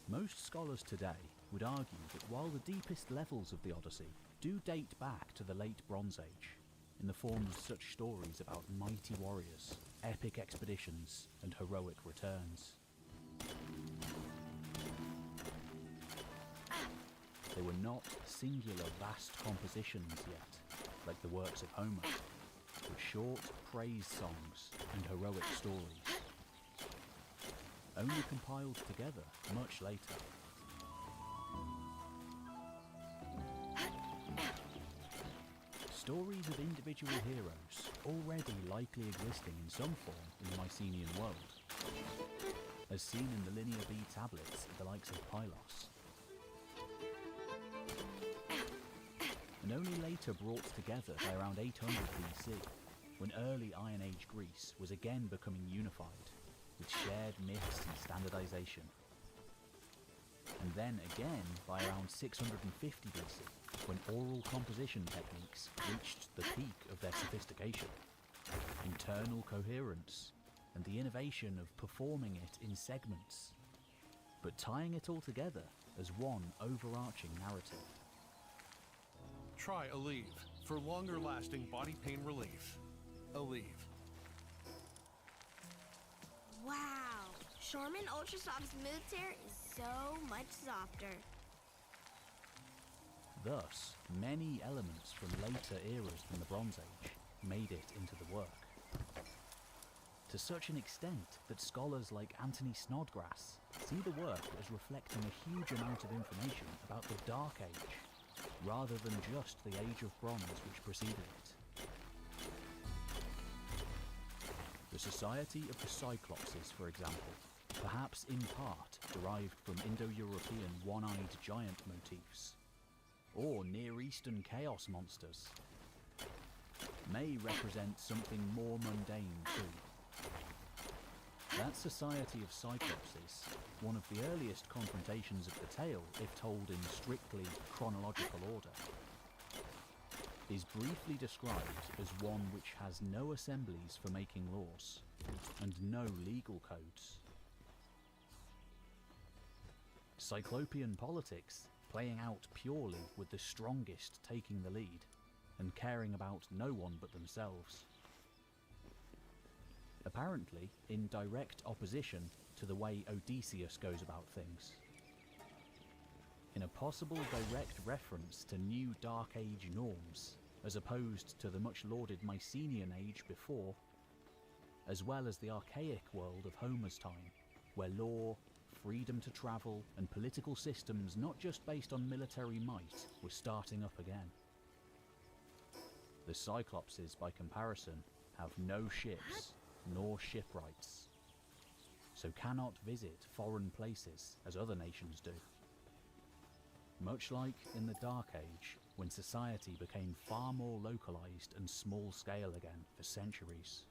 Most scholars today would argue that while the deepest levels of the Odyssey do date back to the late Bronze Age, in the form of such stories about mighty warriors, epic expeditions, and heroic returns, they were not singular vast compositions yet, like the works of Homer, but short praise songs and heroic stories, only compiled together much later. Stories of individual heroes already likely existing in some form in the Mycenaean world, as seen in the Linear B tablets of the likes of Pylos, and only later brought together by around 800 BC, when early Iron Age Greece was again becoming unified, with shared myths and standardization. And then again by around 650 BC, when oral composition techniques reached the peak of their sophistication, internal coherence, and the innovation of performing it in segments, but tying it all together as one overarching narrative. Try Aleve for longer-lasting body pain relief. Aleve. Wow! Charmin Ultra Soft Smooth Tear is so much softer. Thus, many elements from later eras than the Bronze Age made it into the work. To such an extent that scholars like Anthony Snodgrass see the work as reflecting a huge amount of information about the Dark Age, rather than just the Age of Bronze which preceded it. The Society of the Cyclopses, for example, perhaps in part derived from Indo-European one-eyed giant motifs, or Near Eastern chaos monsters, may represent something more mundane too. That Society of Cyclopses, one of the earliest confrontations of the tale if told in strictly chronological order, is briefly described as one which has no assemblies for making laws, and no legal codes. Cyclopean politics playing out purely with the strongest taking the lead, and caring about no one but themselves. Apparently in direct opposition to the way Odysseus goes about things. In a possible direct reference to new Dark Age norms, as opposed to the much lauded Mycenaean age before, as well as the archaic world of Homer's time, where law, freedom to travel, and political systems not just based on military might were starting up again. The Cyclopses, by comparison, have no ships, nor shipwrights, so cannot visit foreign places as other nations do. Much like in the Dark Age, when society became far more localized and small-scale again for centuries.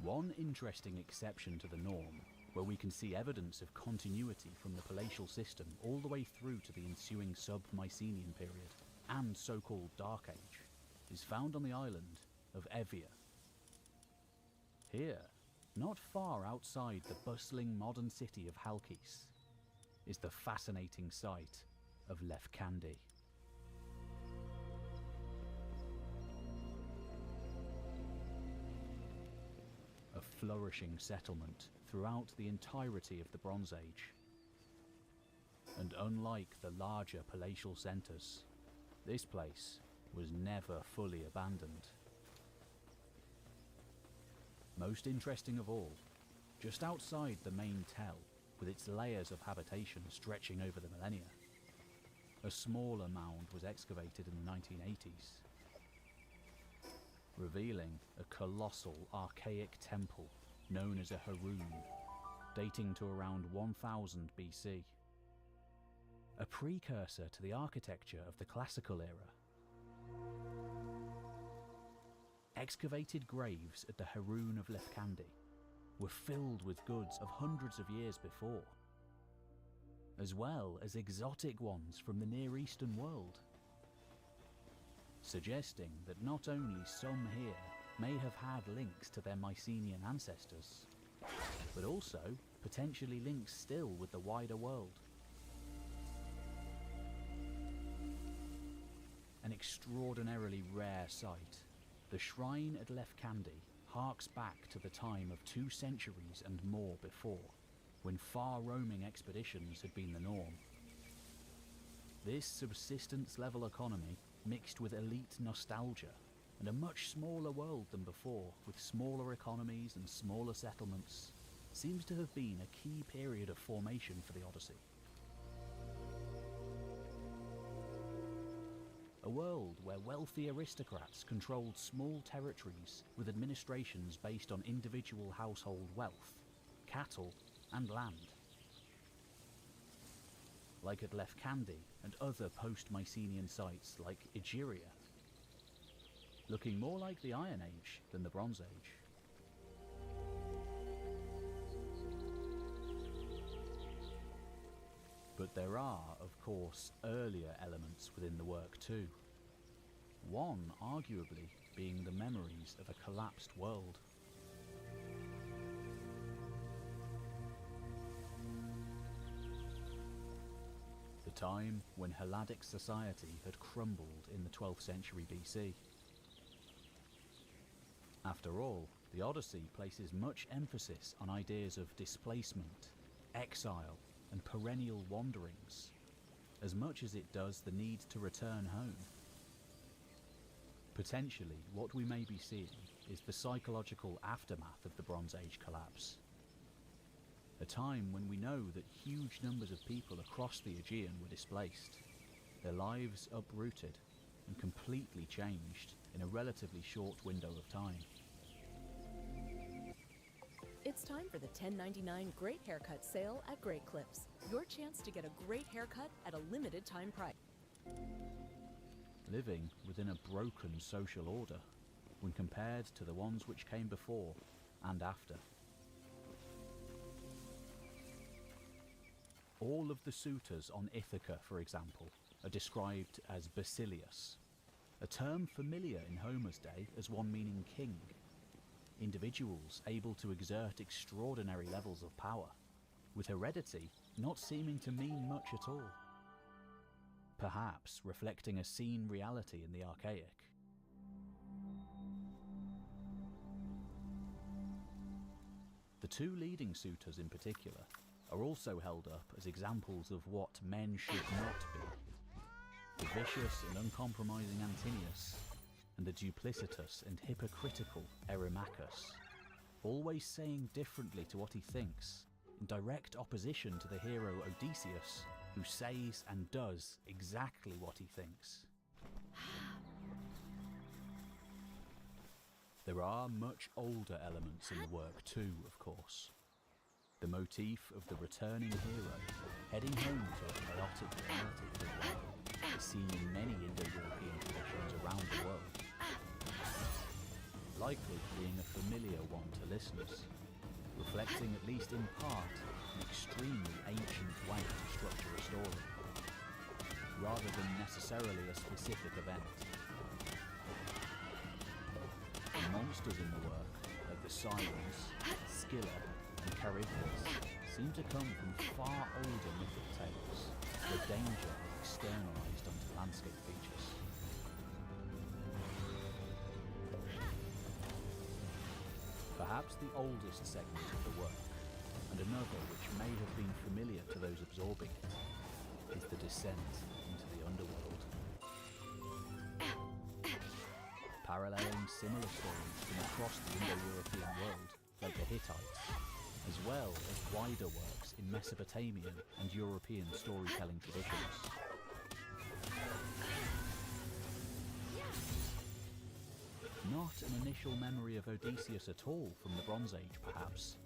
One interesting exception to the norm, where we can see evidence of continuity from the palatial system all the way through to the ensuing sub-Mycenaean period, and so-called Dark Age, is found on the island of Evia. Here, not far outside the bustling modern city of Halkis, is the fascinating site of Lefkandi. A flourishing settlement throughout the entirety of the Bronze Age. And unlike the larger palatial centres, this place was never fully abandoned. Most interesting of all, just outside the main tell, with its layers of habitation stretching over the millennia, a smaller mound was excavated in the 1980s, revealing a colossal archaic temple known as a Haroon, dating to around 1000 BC. A precursor to the architecture of the classical era. Excavated graves at the Haroon of Lefkandi were filled with goods of hundreds of years before, as well as exotic ones from the Near Eastern world, suggesting that not only some here may have had links to their Mycenaean ancestors, but also potentially links still with the wider world. An extraordinarily rare sight, the shrine at Lefkandi harks back to the time of 2 centuries and more before, when far-roaming expeditions had been the norm. This subsistence-level economy, mixed with elite nostalgia, and a much smaller world than before, with smaller economies and smaller settlements, seems to have been a key period of formation for the Odyssey. A world where wealthy aristocrats controlled small territories with administrations based on individual household wealth, cattle, and land. Like at Lefkandi and other post-Mycenaean sites like Egeria, looking more like the Iron Age than the Bronze Age. But there are, of course, earlier elements within the work too. One, arguably, being the memories of a collapsed world. The time when Helladic society had crumbled in the 12th century BC. After all, the Odyssey places much emphasis on ideas of displacement, exile, and perennial wanderings, as much as it does the need to return home. Potentially, what we may be seeing is the psychological aftermath of the Bronze Age collapse. A time when we know that huge numbers of people across the Aegean were displaced, their lives uprooted and completely changed in a relatively short window of time. It's time for the $10.99 Great Haircut Sale at Great Clips. Your chance to get a great haircut at a limited time price. Living within a broken social order when compared to the ones which came before and after. All of the suitors on Ithaca, for example, are described as basileus, a term familiar in Homer's day as one meaning king. Individuals able to exert extraordinary levels of power, with heredity not seeming to mean much at all. Perhaps reflecting a seen reality in the archaic. The 2 leading suitors in particular are also held up as examples of what men should not be. The vicious and uncompromising Antinous, and the duplicitous and hypocritical Eurymachus, always saying differently to what he thinks, in direct opposition to the hero Odysseus, who says and does exactly what he thinks. There are much older elements in the work too, of course. The motif of the returning hero heading home to a chaotic reality is seen in many Indo-European traditions around the world, likely being a familiar one to listeners, reflecting at least in part an extremely ancient way to structure a story, rather than necessarily a specific event. The monsters in the work, like the Sirens, Scylla, and Charybdis, seem to come from far older mythic tales, where danger is externalized onto landscape features. Perhaps the oldest segment of the work, and another which may have been familiar to those absorbing it, is the descent into the underworld. Paralleling similar stories from across the Indo-European world, like the Hittites, as well as wider works in Mesopotamian and European storytelling traditions. Not an initial memory of Odysseus at all from the Bronze Age, perhaps,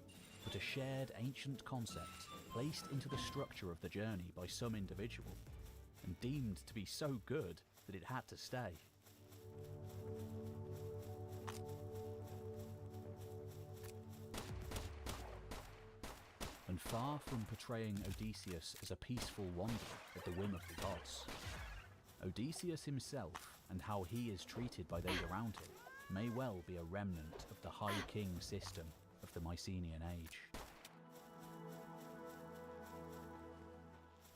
but a shared ancient concept placed into the structure of the journey by some individual, and deemed to be so good that it had to stay. And far from portraying Odysseus as a peaceful wanderer at the whim of the gods, Odysseus himself and how he is treated by those around him may well be a remnant of the High King system of the Mycenaean Age.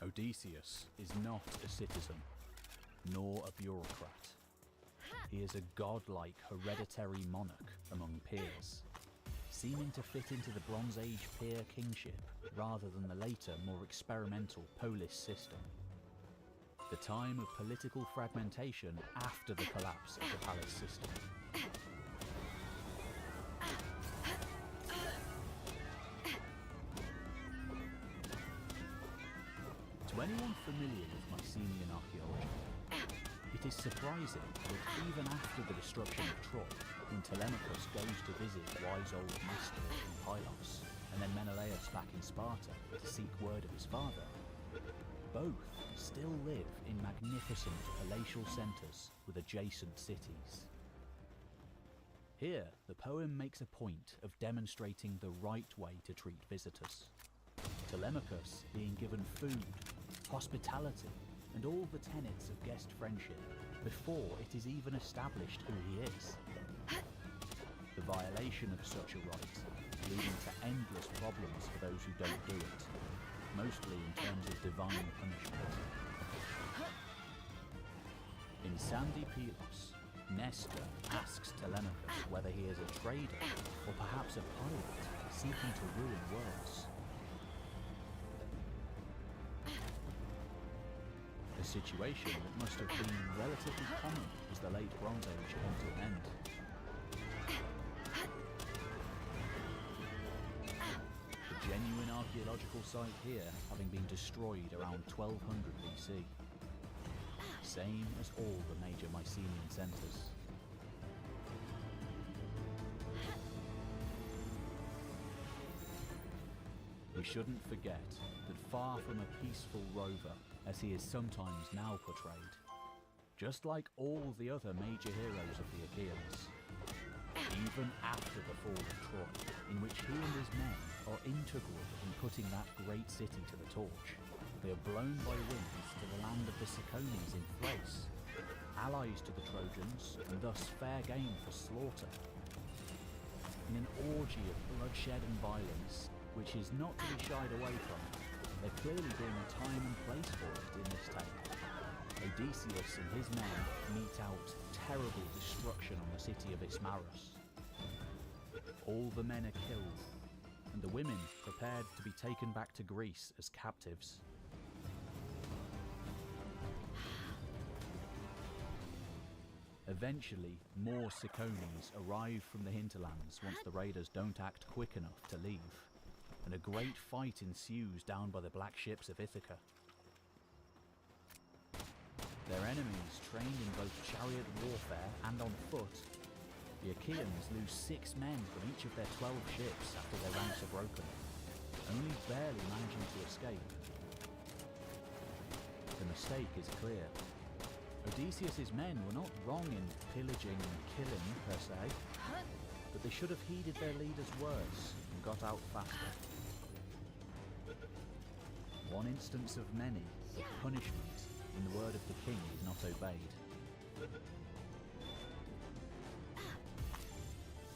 Odysseus is not a citizen, nor a bureaucrat. He is a godlike hereditary monarch among peers, seeming to fit into the Bronze Age peer kingship rather than the later, more experimental polis system. The time of political fragmentation after the collapse of the palace system. To anyone familiar with Mycenaean archaeology, it is surprising that even after the destruction of Troy, when Telemachus goes to visit wise old Nestor in Pylos, and then Menelaus back in Sparta to seek word of his father, both still live in magnificent palatial centres with adjacent cities. Here, the poem makes a point of demonstrating the right way to treat visitors. Telemachus being given food, hospitality, and all the tenets of guest friendship before it is even established who he is. The violation of such a right leading to endless problems for those who don't do it, mostly in terms of divine punishment. In sandy Pylos, Nestor asks Telemachus whether he is a trader or perhaps a pirate seeking to ruin worlds. A situation that must have been relatively common as the late Bronze Age came to an end. The genuine archaeological site here having been destroyed around 1200 BC. Same as all the major Mycenaean centres. We shouldn't forget that far from a peaceful rover, as he is sometimes now portrayed, just like all the other major heroes of the Achaeans, even after the fall of Troy, in which he and his men are integral in putting that great city to the torch, they are blown by winds to the land of the Cicones in Thrace, allies to the Trojans, and thus fair game for slaughter. In an orgy of bloodshed and violence, which is not to be shied away from, there clearly being a time and place for it in this tale. Odysseus and his men mete out terrible destruction on the city of Ismaros. All the men are killed, and the women prepared to be taken back to Greece as captives. Eventually, more Cicones arrive from the hinterlands once the raiders don't act quick enough to leave, and a great fight ensues down by the black ships of Ithaca. Their enemies trained in both chariot warfare and on foot, the Achaeans lose 6 men from each of their 12 ships after their ranks are broken, only barely managing to escape. The mistake is clear. Odysseus' men were not wrong in pillaging and killing per se, but they should have heeded their leader's words and got out faster. One instance of many, of punishment when the word of the king is not obeyed.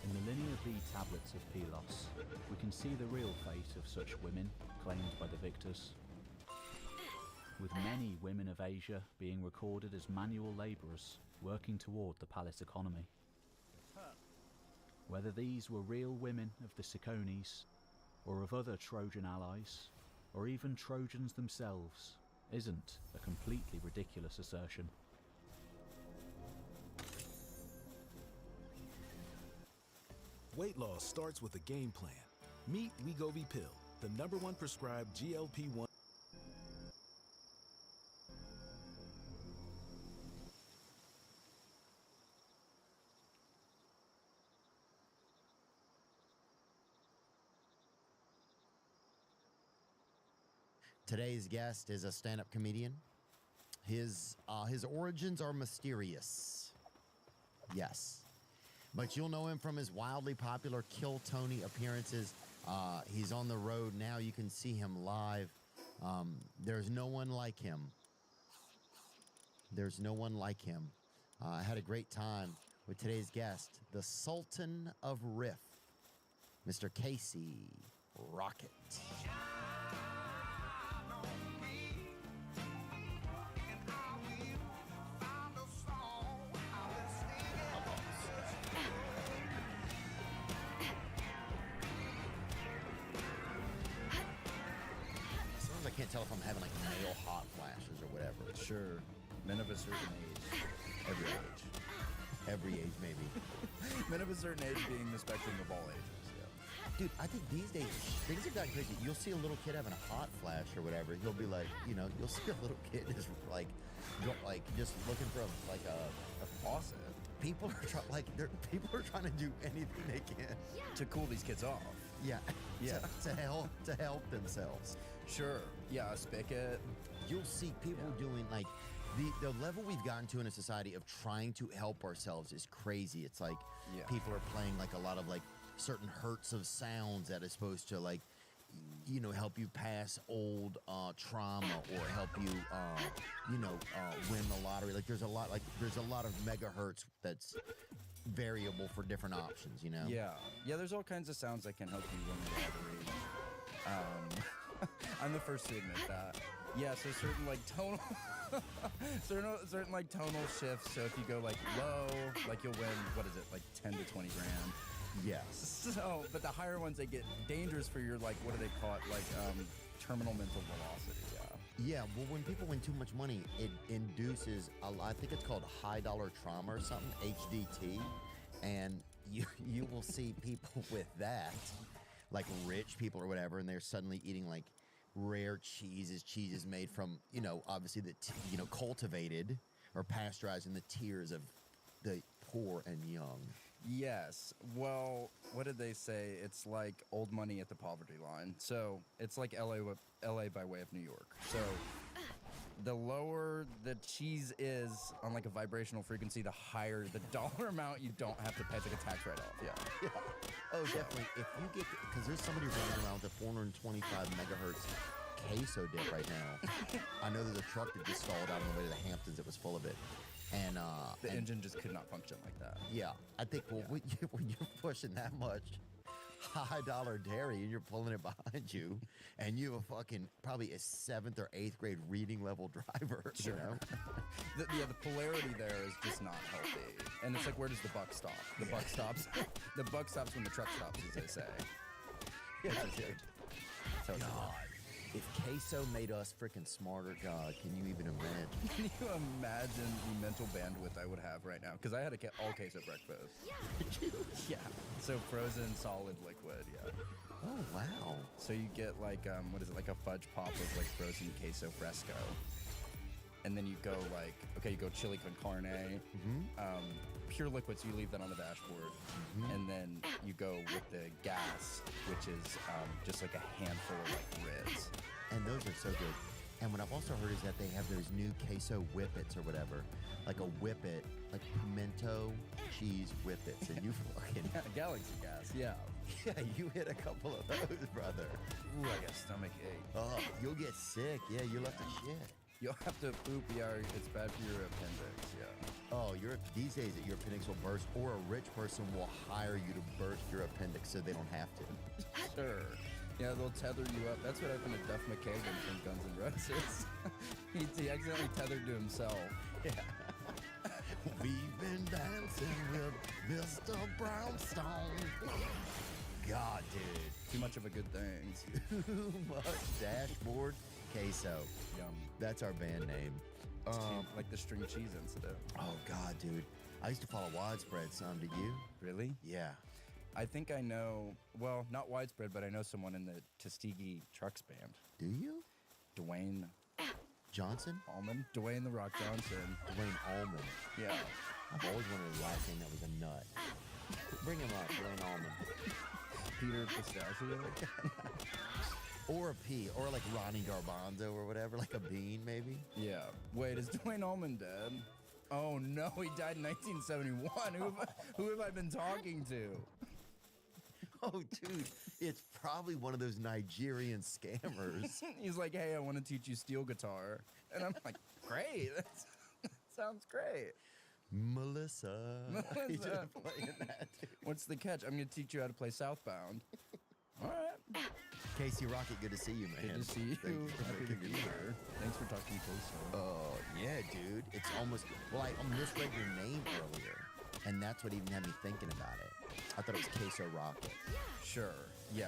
In the Linear B tablets of Pylos, we can see the real fate of such women claimed by the victors, with many women of Asia being recorded as manual labourers working toward the palace economy. Whether these were real women of the Cicones, or of other Trojan allies, or even Trojans themselves, isn't a completely ridiculous assertion. Weight loss starts with a game plan. Meet Wegovy Pill, the #1 prescribed GLP-1. Today's guest is a stand-up comedian. His origins are mysterious. Yes. But you'll know him from his wildly popular Kill Tony appearances. He's on the road now. You can see him live. There's no one like him. There's no one like him. I had a great time with today's guest, the Sultan of Riff, Mr. Casey Rocket. Sometimes I can't tell if I'm having like male hot flashes or whatever. Sure. Men of a certain age. Every age. Every age, maybe. Men of a certain age being the spectrum of all ages. Dude, I think these days, things have gotten crazy. You'll see a little kid having a hot flash or whatever. He'll be like, you know, you'll see a little kid just like just looking for a faucet. People are trying to do anything they can to cool these kids off. Yeah, yeah, to help themselves. Sure. Yeah, a spigot. You'll see people doing like the level we've gotten to in a society of trying to help ourselves is crazy. It's like people are playing like a lot of like certain hertz of sounds that is supposed to like, you know, help you pass old trauma or help you, win the lottery. Like there's a lot of megahertz that's variable for different options, you know? Yeah. There's all kinds of sounds that can help you win the lottery. I'm the first to admit that. Yeah, so certain like tonal, certain like tonal shifts. So if you go like low, like you'll win. What is it, like 10 to 20 grand? Yes. So, but the higher ones, they get dangerous for your like, what do they call it? Like terminal mental velocity. Yeah, well, when people win too much money, it induces, I think it's called high dollar trauma or something, HDT, and you will see people with that, like rich people or whatever, and they're suddenly eating like rare cheeses made from, you know, obviously cultivated or pasteurized in the tears of the poor and young. Yes. Well, what did they say? It's like old money at the poverty line. So it's like LA by way of New York. So the lower the cheese is on like a vibrational frequency, the higher the dollar amount you don't have to pay. It's like a tax write-off. Yeah. Oh, definitely. If you get, because there's somebody running around with a 425 megahertz queso dip right now. I know there's a truck that just stalled out on the way to the Hamptons that was full of it. And the engine just could not function like that. Yeah, I think when you're pushing that much high dollar dairy and you're pulling it behind you, and you have a fucking probably a 7th or 8th grade reading level driver, Sure. you know? The polarity there is just not healthy. And it's like, where does the buck stop? The buck stops. The buck stops when the truck stops, as they say. Yeah, dude. So God. If queso made us freaking smarter, God, can you even imagine? Can you imagine the mental bandwidth I would have right now? Because I had all queso breakfast. Yeah. So frozen, solid, liquid, yeah. Oh, wow. So you get like, what is it, like a fudge pop of like frozen queso fresco. And then you go like, okay, you go chili con carne, pure liquids, you leave that on the dashboard. And then you go with the gas, which is just like a handful of like ribs. And those are so good. And what I've also heard is that they have those new queso whippets or whatever. Like a whippet, like pimento cheese whippets. And you fucking... Galaxy gas, yeah. Yeah, you hit a couple of those, brother. Ooh, I got stomach ache. Oh, you'll get sick. Yeah, you'll have to shit. You'll have to poop, yeah, it's bad for your appendix, yeah. Oh, these days your appendix will burst, or a rich person will hire you to burst your appendix so they don't have to. Sure. Yeah, they'll tether you up. That's what happened to Duff McKagan from Guns N' Roses. he accidentally tethered to himself. Yeah. We've been dancing with Mr. Brownstone. God, dude. Too much of a good thing. Too much dashboard queso. Yum. That's our band name. Like the string cheese incident. Oh, God, dude. I used to follow Widespread some. Did you? Really? Yeah. I think I know, well, not Widespread, but I know someone in the Tuskegee Trucks band. Do you? Dwayne Johnson? Allman. Dwayne The Rock Johnson. Dwayne Allman. Yeah. I've always wanted a last name that was a nut. Bring him up, Dwayne Allman. Peter Pistachio? Or a pea, or like Ronnie Garbanzo or whatever, like a bean maybe. Yeah. Wait, is Dwayne Allman dead? Oh no, he died in 1971. Who have I been talking to? Oh, dude, it's probably one of those Nigerian scammers. He's like, hey, I want to teach you steel guitar. And I'm like, great. That sounds great. Melissa. He's Melissa. just playing that, dude. What's the catch? I'm going to teach you how to play Southbound. All right. Casey Rocket, good to see you, man. Good to see you. Thank you for Happy to making be it. here. Thanks for talking to us. Oh, yeah, dude. It's almost, well, I misread your name earlier, and that's what even had me thinking about it. I thought it was Queso Rocket. Sure. Yeah.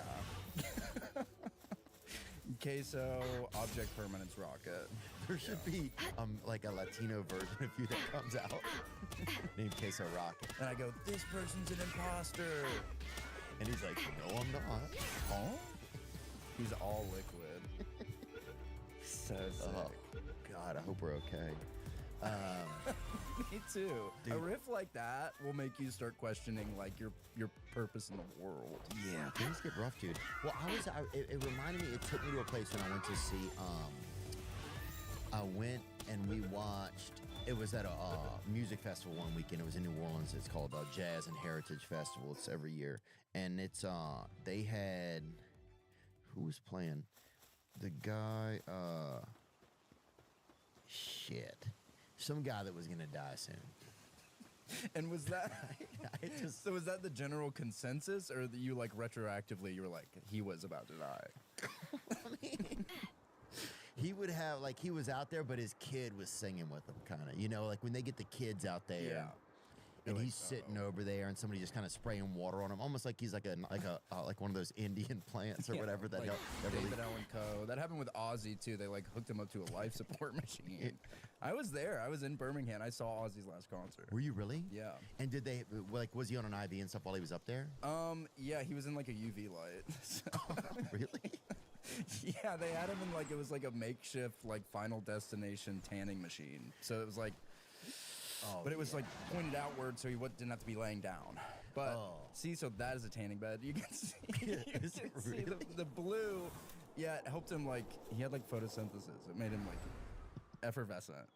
Queso Object Permanence Rocket. There should be like a Latino version of you that comes out named Queso Rocket. And I go, this person's an imposter. And he's like, no, I'm not. Huh? He's all liquid. So sick. Oh, God, I hope we're okay. Me too. Dude. A riff like that will make you start questioning like your purpose in the world. Yeah, things get rough, dude. Well, it reminded me, it took me to a place when I went to see, I went and we watched, it was at a music festival one weekend. It was in New Orleans. It's called Jazz and Heritage Festival. It's every year. And it's, they had, who was playing? The guy, some guy that was gonna die soon. And was that so? Was that the general consensus, or that you like retroactively you were like he was about to die? I mean, he would have like he was out there, but his kid was singing with him, kind of. You know, like when they get the kids out there. Yeah. And he's sitting over there, and somebody just kind of spraying water on him, almost like he's like one of those Indian plants or whatever that like help. That really, David Allen Coe. That happened with Ozzy too. They like hooked him up to a life support machine. I was there. I was in Birmingham. I saw Ozzy's last concert. were you really? Yeah. And did they like? Was he on an IV and stuff while he was up there? Yeah, he was in like a UV light. So- Really? Yeah, they had him in like it was like a makeshift like Final Destination tanning machine. So it was like, but it was like pointed outward, so he didn't have to be laying down. But see, so that is a tanning bed. You can see, Is it see the blue. Yeah, it helped him like he had like photosynthesis. It made him like effervescent.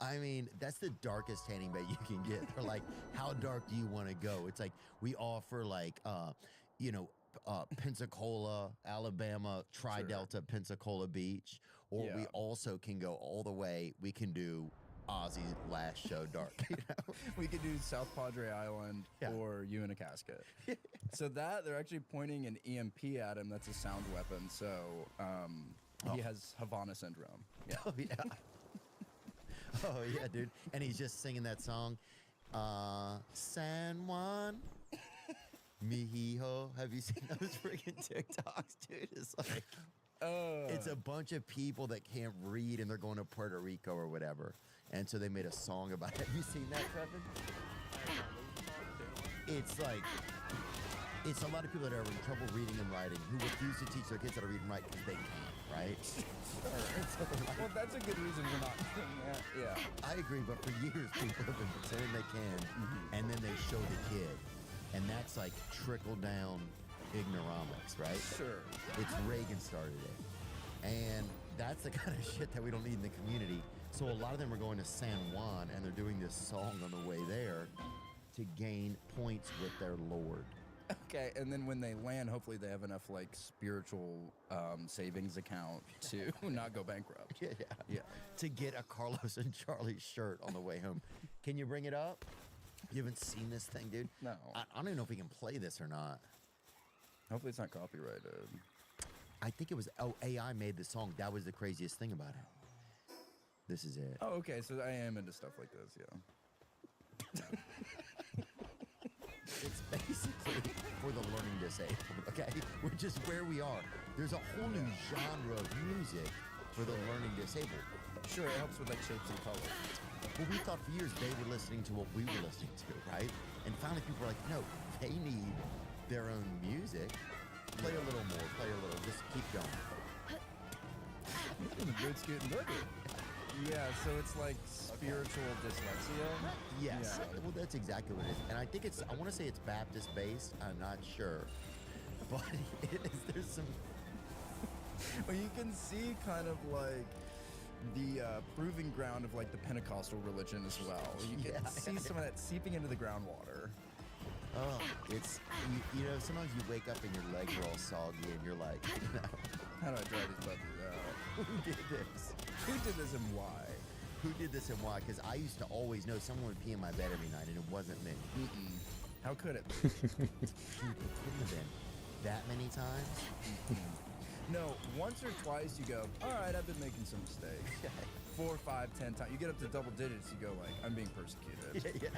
I mean, that's the darkest tanning bed you can get. They're like, how dark do you want to go? It's like we offer like, Pensacola, Alabama, Tri-Delta, Pensacola Beach, or we also can go all the way. We can do Ozzy's last show dark. You know? We could do South Padre Island or You in a Casket. So that they're actually pointing an EMP at him. That's a sound weapon. So he has Havana syndrome. Yeah. Oh yeah. Oh yeah, dude. And he's just singing that song, San Juan. Mijo. Have you seen those freaking TikToks, dude? It's like, it's a bunch of people that can't read and they're going to Puerto Rico or whatever. And so they made a song about it. Have you seen that, Trevor? It's like, it's a lot of people that are having trouble reading and writing who refuse to teach their kids how to read and write because they can't, right? Well, that's a good reason we're not doing that. Yeah. I agree, but for years people have been pretending they can, and then they show the kid. And that's like trickle down ignoramics, right? Sure. It's Reagan started it. And that's the kind of shit that we don't need in the community. So a lot of them are going to San Juan and they're doing this song on the way there to gain points with their Lord. Okay, and then when they land, hopefully they have enough like spiritual savings account to not go bankrupt. Yeah. To get a Carlos and Charlie shirt on the way home. Can you bring it up? You haven't seen this thing, dude? No. I don't even know if we can play this or not. Hopefully it's not copyrighted. I think it was, AI made the song. That was the craziest thing about it. This is it. Oh, okay, so I am into stuff like this, yeah. It's basically for the learning disabled, okay? Which is where we are. There's a whole new genre of music for the learning disabled. Sure, it helps with like shapes and colors. Well, we thought for years they were listening to what we were listening to, right? And finally people were like, no, they need their own music. Play a little more, play a little, just keep going. Good scooting burger. Yeah, so it's like spiritual dyslexia. Yes. Yeah. Well, that's exactly what it is. And I think I want to say it's Baptist based. I'm not sure. But it is, there's some. Well, you can see kind of like the proving ground of like the Pentecostal religion as well. You can see some of that seeping into the groundwater. Oh, it's, you know, sometimes you wake up and your legs are all soggy and you're like, you know. How do I dry these puppies out? Who did this? Who did this and why? Who did this and why? Because I used to always know someone would pee in my bed every night, and it wasn't me. How could it be? It couldn't have been that many times. No, once or twice you go, all right, I've been making some mistakes. 4, 5, 10 times. You get up to double digits, you go like, I'm being persecuted. Yeah.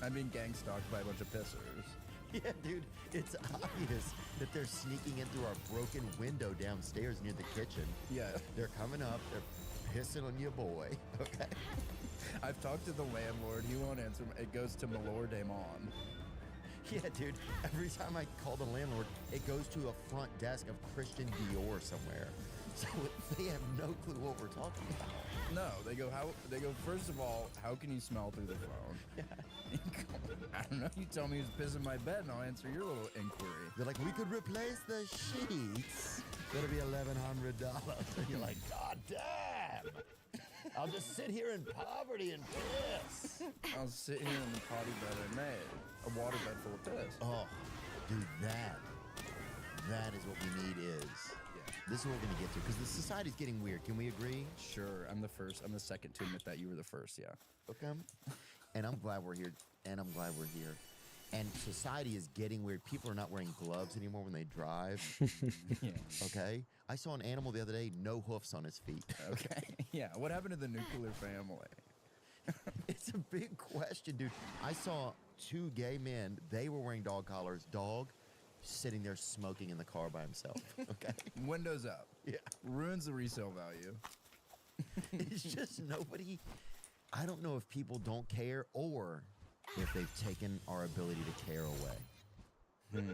I'm being gang stalked by a bunch of pissers. Yeah, dude, it's obvious that they're sneaking in through our broken window downstairs near the kitchen. Yeah. They're coming up, they're pissing on your boy, okay? I've talked to the landlord, he won't answer. It goes to Milord Damon. Yeah, dude, every time I call the landlord, it goes to a front desk of Christian Dior somewhere. So they have no clue what we're talking about. No, they go, first of all, how can you smell through the phone? Yeah. I don't know, you tell me who's pissing my bed and I'll answer your little inquiry. They're like, we could replace the sheets. That'll be $1,100. And you're like, God damn. I'll just sit here in poverty and piss. I'll sit here in the potty bed I made. A waterbed full of piss. Oh, dude, that is what we need is. This is what we're going to get to, because the society's getting weird. Can we agree? Sure. I'm the first. I'm the second to admit that. You were the first, yeah. Okay. And I'm glad we're here. And society is getting weird. People are not wearing gloves anymore when they drive. Yeah. Okay? I saw an animal the other day, no hoofs on his feet. Okay. Yeah. What happened to the nuclear family? It's a big question, dude. I saw 2 gay men. They were wearing dog collars. Dog sitting there smoking in the car by himself. Okay? Windows up. Yeah. Ruins the resale value. It's just nobody. I don't know if people don't care or if they've taken our ability to care away.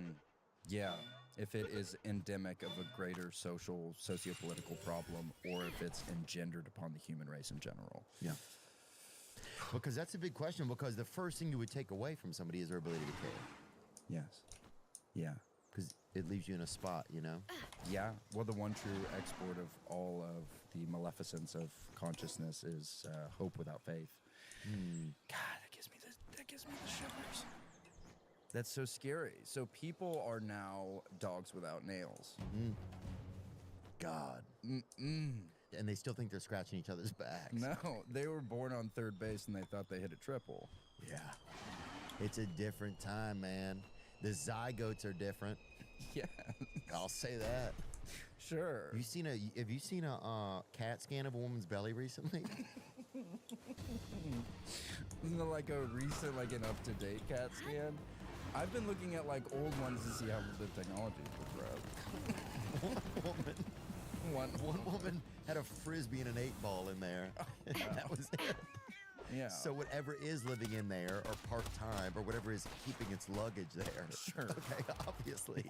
Yeah. If it is endemic of a greater social, socio-political problem, or if it's engendered upon the human race in general. Yeah. Because that's a big question, because the first thing you would take away from somebody is their ability to care. Yes. Yeah. Because it leaves you in a spot, you know? Yeah. Well, the one true export of all of the maleficence of consciousness is hope without faith. God, that gives me the shivers. That's so scary. So people are now dogs without nails. God. And they still think they're scratching each other's backs. No, they were born on third base and they thought they hit a triple. Yeah. It's a different time, man. The zygotes are different. Yeah. I'll say that. Sure. Have you seen a CAT scan of a woman's belly recently? Isn't it like a recent, like an up-to-date CAT scan? I've been looking at like old ones to see how the technology has progressed. One woman had a frisbee and an 8-ball in there. That was it. Yeah. So whatever is living in there, or part-time, or whatever is keeping its luggage there. Sure. Okay, obviously.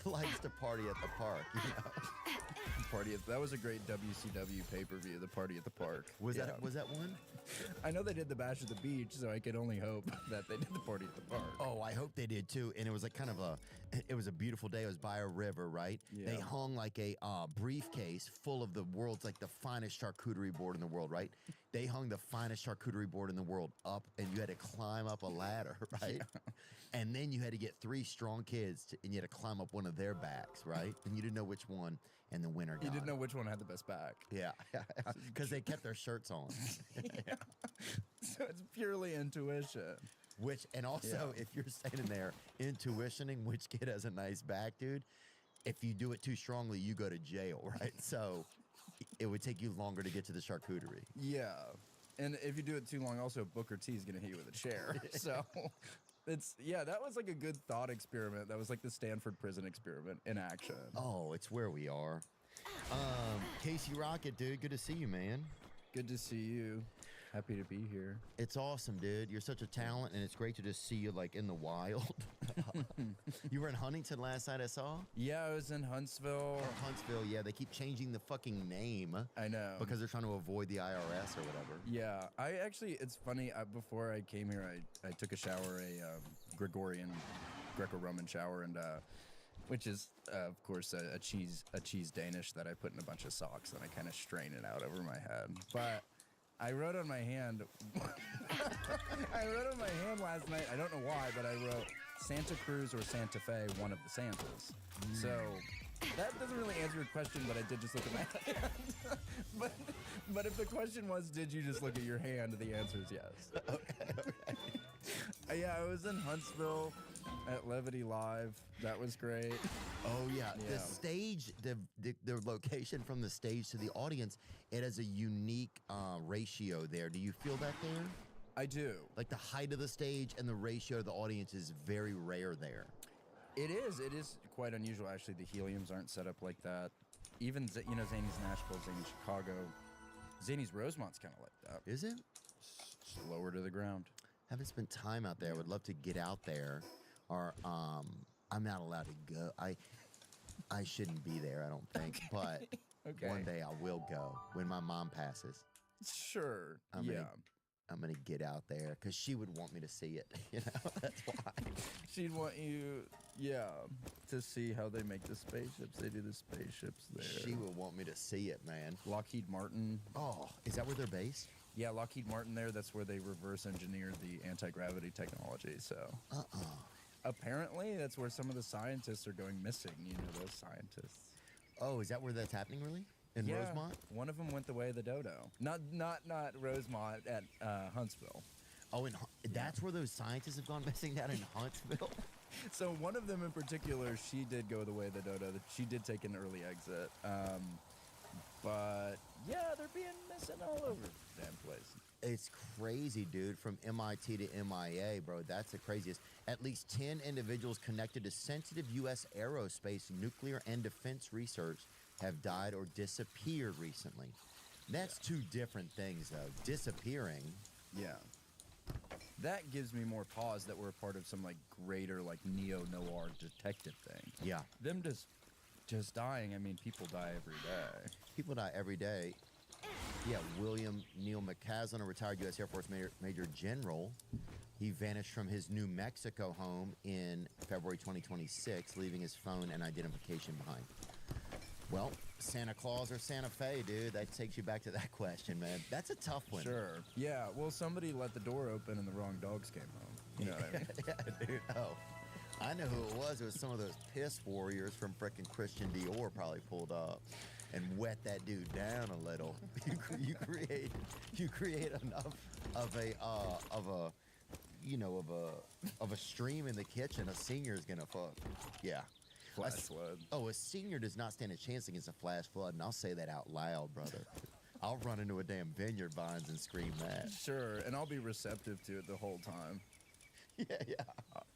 Likes to party at the park, you know. That was a great WCW pay-per-view, the Party at the Park. Was that one? I know they did the Bash at the Beach, so I could only hope that they did the Party at the Park. Oh, I hope they did too. And it was like it was a beautiful day. It was by a river, right? Yeah. They hung like a briefcase full of the world's like the finest charcuterie board in the world, right? They hung the finest charcuterie board in the world up, and you had to climb up a ladder, right? Yeah. And then you had to get 3 strong kids, and you had to climb up one of their backs, right? And you didn't know which one, and the winner got You didn't it. know which one had the best back. Yeah, because they kept their shirts on. Yeah. So it's purely intuition. And also, if you're standing there intuitioning which kid has a nice back, dude, if you do it too strongly, you go to jail, right? So it would take you longer to get to the charcuterie. Yeah. And if you do it too long, also Booker T is going to hit you with a chair. So that was like a good thought experiment. That was like the Stanford prison experiment in action. Oh, it's where we are. Casey Rocket, dude, good to see you, man. Good to see you. Happy to be here. It's awesome, dude. You're such a talent, and it's great to just see you like in the wild. You were in Huntington last night, I saw? Yeah, I was in Huntsville. Yeah. They keep changing the fucking name. I know. Because they're trying to avoid the IRS or whatever. Yeah. It's funny, before I came here, I took a shower, a Gregorian, Greco-Roman shower, and which is, of course, a cheese Danish that I put in a bunch of socks, and I kind of strain it out over my head. But I wrote on my hand, last night, I don't know why, but I wrote Santa Cruz or Santa Fe, one of the Santas. So That doesn't really answer your question, but I did just look at my hand. but if the question was, did you just look at your hand, the answer is yes. Okay. Yeah, I was in Huntsville at Levity Live. That was great. Oh yeah, the stage, the location from the stage to the audience, it has a unique ratio there. Do you feel that there? I do. Like the height of the stage and the ratio to the audience is very rare there. It is quite unusual, actually. The heliums aren't set up like that. Even, Zany's Nashville, Zany's Chicago, Zany's Rosemont's kind of like that. Is it? It's lower to the ground. Haven't spent time out there. I would love to get out there. Or I'm not allowed to go. I shouldn't be there, I don't think. But one day I will go when my mom passes. Sure. I'm gonna get out there because she would want me to see it. That's why. She'd want you, to see how they make the spaceships. They do the spaceships there. She would want me to see it, man. Lockheed Martin. Oh, is that where they're based? Yeah, Lockheed Martin there. That's where they reverse engineered the anti-gravity technology. So. Apparently, that's where some of the scientists are going missing. Those scientists. Oh, is that where that's happening? Really? In Rosemont? One of them went the way of the dodo. Not Rosemont, at Huntsville. Oh, that's where those scientists have gone missing, down in Huntsville? So one of them in particular, she did go the way of the dodo. She did take an early exit. But yeah, they're being missing all over the damn place. It's crazy, dude. From MIT to MIA, bro. That's the craziest. At least 10 individuals connected to sensitive U.S. aerospace, nuclear, and defense research have died or disappeared recently. That's two different things, though. Disappearing. Yeah. That gives me more pause that we're a part of some greater neo-noir detective thing. Yeah. Them just dying. I mean, people die every day. People die every day. Yeah, William Neil McCaslin, a retired U.S. Air Force Major General, he vanished from his New Mexico home in February 2026, leaving his phone and identification behind. Well, Santa Claus or Santa Fe, dude, that takes you back to that question, man. That's a tough one. Sure. Yeah, well, somebody let the door open and the wrong dogs came home. You know what I mean? Yeah, dude. Oh, I know who it was. It was some of those piss warriors from frickin' Christian Dior probably pulled up and wet that dude down a little. You create enough of a stream in the kitchen. A senior's gonna fuck. Yeah. Flash flood. Oh, a senior does not stand a chance against a flash flood, and I'll say that out loud, brother. I'll run into a damn vineyard vines and scream that. Sure, and I'll be receptive to it the whole time. Yeah.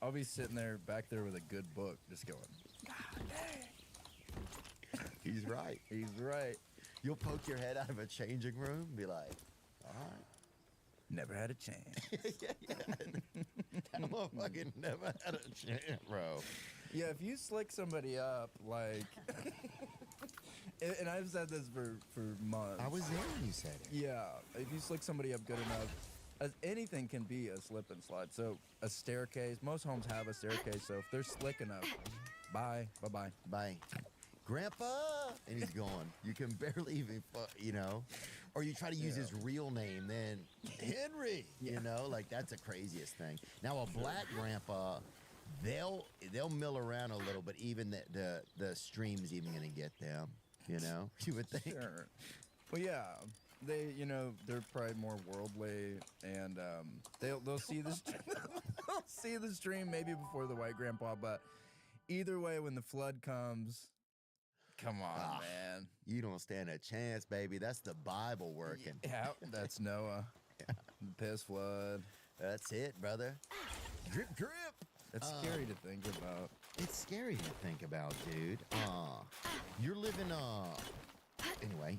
I'll be sitting there back there with a good book, just going, God dang. He's right. He's right. You'll poke your head out of a changing room and be like, all right. Never had a chance. Yeah. That motherfucking never had a chance, bro. Yeah, if you slick somebody up, and I've said this for months. I was there when you said it. Yeah, if you slick somebody up good enough, anything can be a slip and slide. So a staircase, most homes have a staircase, so if they're slick enough, bye. Grandpa! And he's gone. You can barely even, or you try to use his real name, then Henry, that's the craziest thing. Now, a black grandpa, they'll mill around a little, but even the stream's even going to get them, you would think. Sure. Well, yeah, they're probably more worldly, and they'll see this, they'll see the stream maybe before the white grandpa, but either way, when the flood comes, come on, man. You don't stand a chance, baby. That's the Bible working. Yeah, that's Noah. Yeah. Piss flood. That's it, brother. Drip, drip. It's scary to think about. It's scary to think about, dude. You're living, anyway,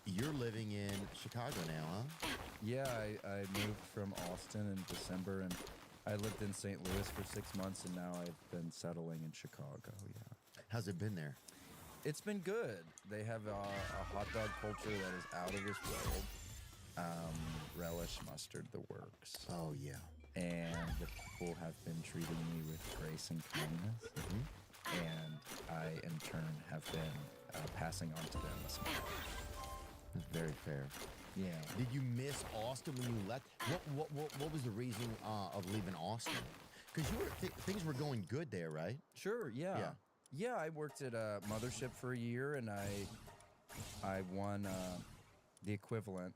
you're living in Chicago now, huh? Yeah, I moved from Austin in December, and I lived in St. Louis for 6 months, and now I've been settling in Chicago, yeah. How's it been there? It's been good. They have a hot dog culture that is out of this world. Relish, mustard, the works. Oh, yeah. And the people have been treating me with grace and kindness. Mm-hmm. And I, in turn, have been passing on to them a smile. That's very fair. Yeah. Did you miss Austin when you left? What was the reason of leaving Austin? Because things were going good there, right? Sure, yeah. Yeah, I worked at a mothership for a year, and I won the equivalent.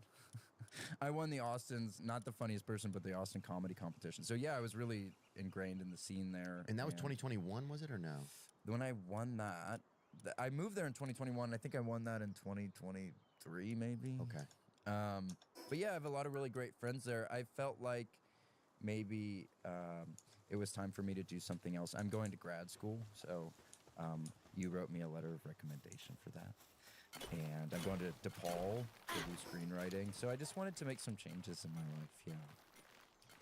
I won the Austin's, not the funniest person, but the Austin comedy competition. So yeah, I was really ingrained in the scene there. And that was 2021, was it, or no? When I won that, I moved there in 2021. I think I won that in 2023, maybe. Okay. But yeah, I have a lot of really great friends there. I felt like maybe it was time for me to do something else. I'm going to grad school, so you wrote me a letter of recommendation for that. And I'm going to DePaul to do screenwriting. So I just wanted to make some changes in my life, yeah.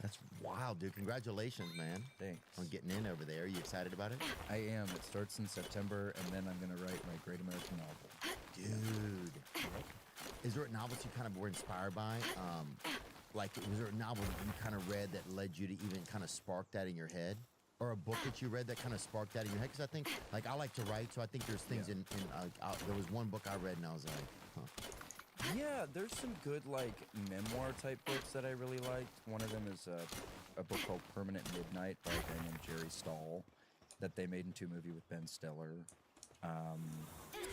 That's wild, dude. Congratulations, man. Thanks. On getting in over there. Are you excited about it? I am. It starts in September, and then I'm going to write my Great American Novel. Dude. Is there a novel you kind of were inspired by? Like, was there a novel you kind of read that led you to even kind of spark that in your head? Or a book that you read that kind of sparked that in your head? Because I think, like, I like to write, so I think there's things there was one book I read, and I was like, huh. Yeah, there's some good, like, memoir-type books that I really liked. One of them is a book called Permanent Midnight by a guy named Jerry Stahl that they made into a movie with Ben Stiller.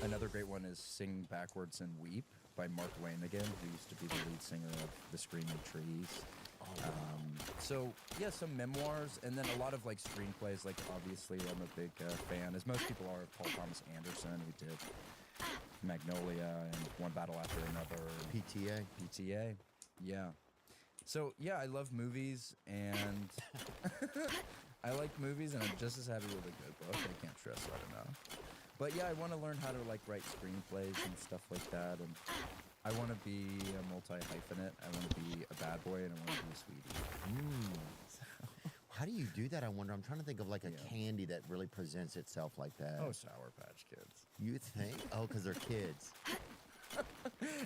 Another great one is Sing Backwards and Weep by Mark Lanigan, who used to be the lead singer of The Screaming Trees. So, yeah, some memoirs, and then a lot of, like, screenplays. Like, obviously, I'm a big fan, as most people are, of Paul Thomas Anderson, who did Magnolia and One Battle After Another. PTA, yeah. So, yeah, I love movies, and I like movies, and I'm just as happy with a good book. I can't stress that enough. But, yeah, I want to learn how to, like, write screenplays and stuff like that, and I want to be a multi-hyphenate. I want to be a bad boy, and I want to be a sweetie. How do you do that, I wonder? I'm trying to think of, like, a candy that really presents itself like that. Oh, Sour Patch Kids. You think? Oh, because they're kids.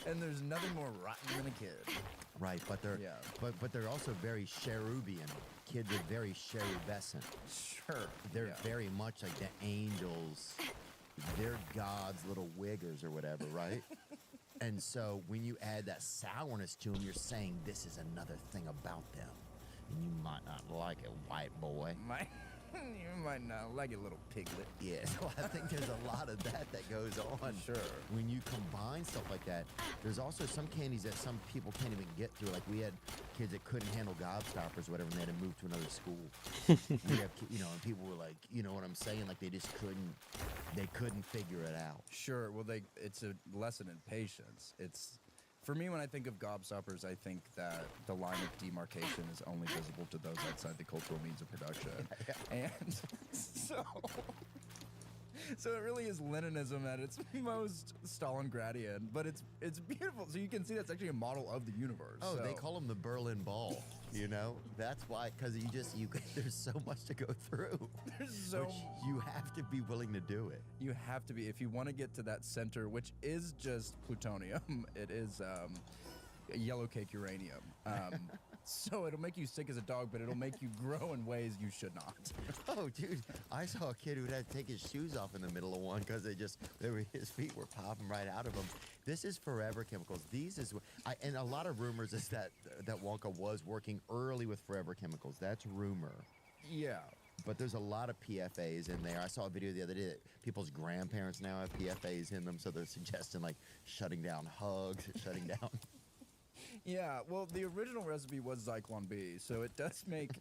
And there's nothing more rotten than a kid. Right, but they're but they're also very cherubian. Kids are very cherubescent. Sure. They're very much like the angels. They're God's little wiggers or whatever, right? And so when you add that sourness to them, you're saying this is another thing about them. And you might not like it, white boy. You might not like it, little piglet. Yeah, so I think there's a lot of that goes on. Sure. When you combine stuff like that, there's also some candies that some people can't even get through. Like, we had kids that couldn't handle gobstoppers or whatever, and they had to move to another school. We have, and people were like, you know what I'm saying? Like, they just couldn't figure it out. Sure. Well, it's a lesson in patience. For me, when I think of gobstoppers, I think that the line of demarcation is only visible to those outside the cultural means of production. And so it really is Leninism at its most Stalingradian, but it's beautiful. So you can see that's actually a model of the universe. Oh, they call them the Berlin Ball. You know, that's why, because there's so much to go through. Which you have to be willing to do it. You have to be, if you want to get to that center, which is just plutonium. It is yellow cake uranium. So it'll make you sick as a dog, but it'll make you grow in ways you should not. Oh, dude, I saw a kid who had to take his shoes off in the middle of one because his feet were popping right out of him. This is Forever Chemicals. And a lot of rumors is that Wonka was working early with Forever Chemicals. That's rumor. Yeah. But there's a lot of PFAs in there. I saw a video the other day that people's grandparents now have PFAs in them, so they're suggesting, like, shutting down hugs, shutting down... Yeah, well, the original recipe was Zyklon B, so it does make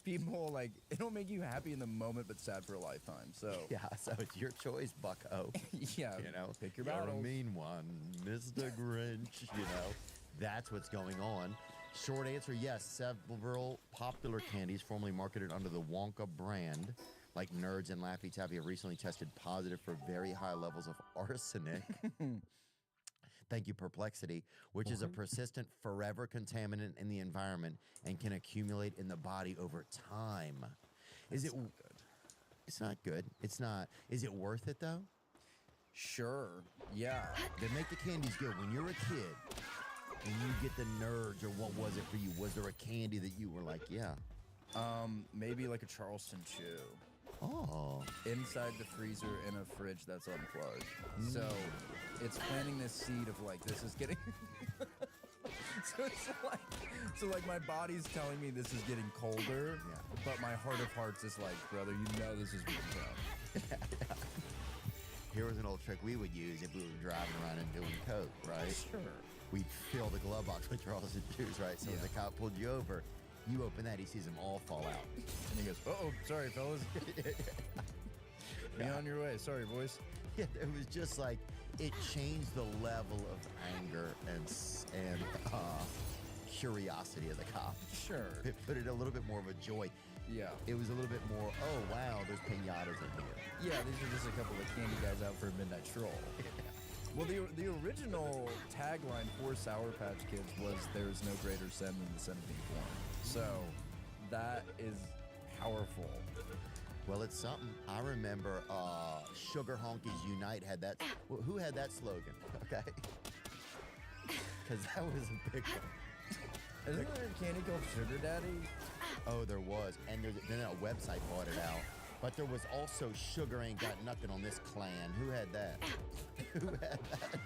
people, like, it'll make you happy in the moment, but sad for a lifetime, so... Yeah, so it's your choice, bucko. Yeah, pick your battles. You're a mean one, Mr. Grinch, That's what's going on. Short answer, yes, several popular candies formerly marketed under the Wonka brand, like Nerds and Laffy Taffy, have recently tested positive for very high levels of arsenic. Thank you, Perplexity, which is a persistent, forever contaminant in the environment and can accumulate in the body over time. It's not good. It's not. Is it worth it, though? Sure. Yeah. They make the candies good. When you're a kid and you get the Nerds, or what was it for you? Was there a candy that you were like, yeah? Maybe like a Charleston Chew. Oh. Inside the freezer in a fridge that's unplugged. So it's planting this seed of, like, this is getting... so my body's telling me this is getting colder, but my heart of hearts is like, brother, you know this is really tough. Here was an old trick we would use if we were driving around and doing coke, right? Sure. We'd fill the glove box with Charles and juice, right? So when the cop pulled you over, you open that, he sees them all fall out. And he goes, "Uh-oh, sorry, fellas. Be on your way. Sorry, boys." Yeah, it was just like, it changed the level of anger and curiosity of the cop. Sure. It put it a little bit more of a joy. Yeah. It was a little bit more, oh, wow, there's pinatas in here. Yeah, these are just a couple of candy guys out for a midnight stroll. Well, the original tagline for Sour Patch Kids was "There is no greater sin than the sin of being born." So that is powerful. Well, it's something. I remember Sugar Honkies Unite had that. Who had that slogan? Okay. Because that was a big one. Isn't there a candy called Sugar Daddy? Oh, there was. And then a website bought it out. But there was also Sugar Ain't Got Nothing on This Clan. Who had that? Who had that?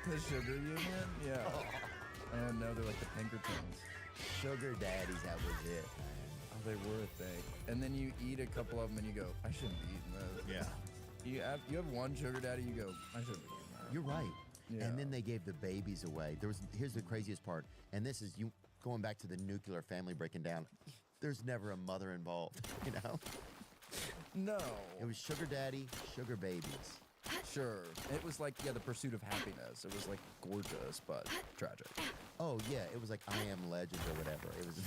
The Sugar Union? Yeah. Oh, no, they're like the Pinkertons. Sugar Daddies, that was it, man. Oh, they were a thing. And then you eat a couple of them and you go, "I shouldn't be eating those." Yeah. You have one Sugar Daddy, you go, "I shouldn't be eating that." You're right. Yeah. And then they gave the babies away. Here's the craziest part. And this is you going back to the nuclear family breaking down. There's never a mother involved, you know? No. It was Sugar Daddy, Sugar Babies. Sure. It was like, the pursuit of happiness. It was like gorgeous, but tragic. Oh, yeah. It was like I Am Legend or whatever. It was.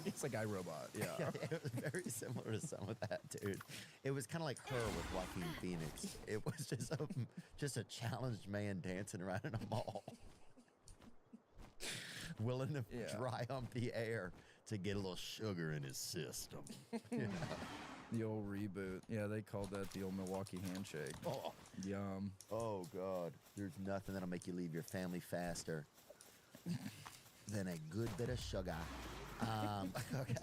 It's like iRobot. Yeah. It was very similar to some of that, dude. It was kind of like Her with Joaquin Phoenix. It was just a challenged man dancing around in a mall. Willing to dry hump the air to get a little sugar in his system. You know? The old reboot. Yeah, they called that the old Milwaukee handshake. Oh. Yum. Oh, God. There's nothing that'll make you leave your family faster than a good bit of sugar. Okay.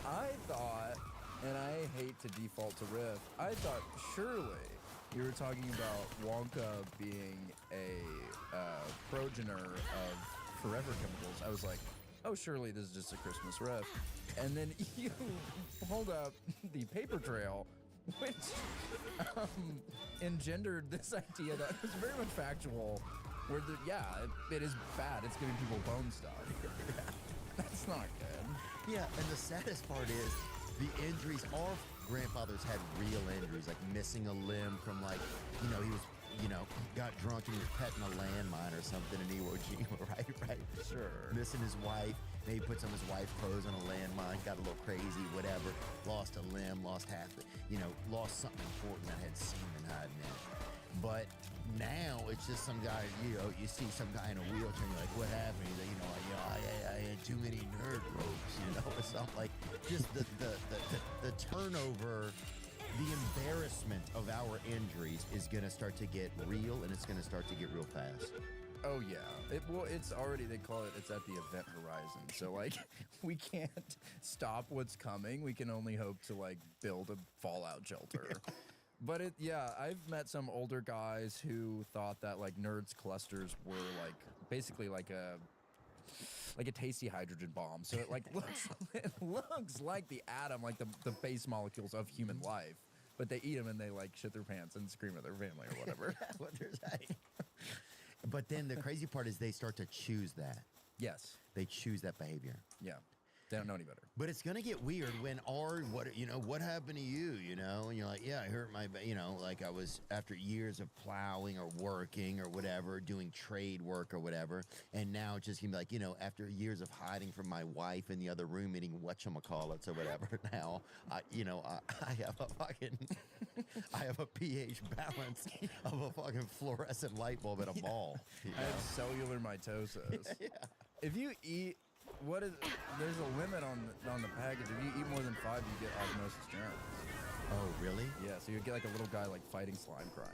I thought, and I hate to default to riff, I thought surely you were talking about Wonka being a progenitor of forever chemicals. I was like, oh, surely this is just a Christmas riff. And then you pulled up the paper trail, which engendered this idea that was very much factual, where it is bad. It's giving people bone stuff. That's not good. Yeah, and the saddest part is the injuries. Our grandfathers had real injuries, like missing a limb from he was, got drunk and he was petting a landmine or something in Iwo Jima, right? Sure. Missing his wife. Maybe put some of his wife's clothes on a landmine, got a little crazy, whatever. Lost a limb, lost half, lost something important that had semen hiding in it. But now it's just some guy, you see some guy in a wheelchair and you're like, what happened? He's like, I had too many nerd ropes, or something like just the turnover, the embarrassment of our injuries is going to start to get real, and it's going to start to get real fast. Oh, yeah. It's already, they call it's at the event horizon. So, we can't stop what's coming. We can only hope to, build a fallout shelter. But I've met some older guys who thought that, nerds clusters were, basically like a tasty hydrogen bomb. So it looks like the atom, the base molecules of human life. But they eat them and they shit their pants and scream at their family or whatever. What they're saying. But then the crazy part is they start to choose that. Yes. They choose that behavior. Yeah. They don't know any better. But it's going to get weird when what happened to you, And you're like, yeah, I hurt my, I was after years of plowing or working or whatever, doing trade work or whatever. And now it's just going to be after years of hiding from my wife in the other room eating whatchamacallits or whatever. Now, I have a fucking, I have a pH balance of a fucking fluorescent light bulb at a mall. I have cellular mitosis. Yeah. If you eat, there's a limit on the package. If you eat more than 5, you get osmosis germs. Oh, really? Yeah, so you get a little guy fighting slime crime.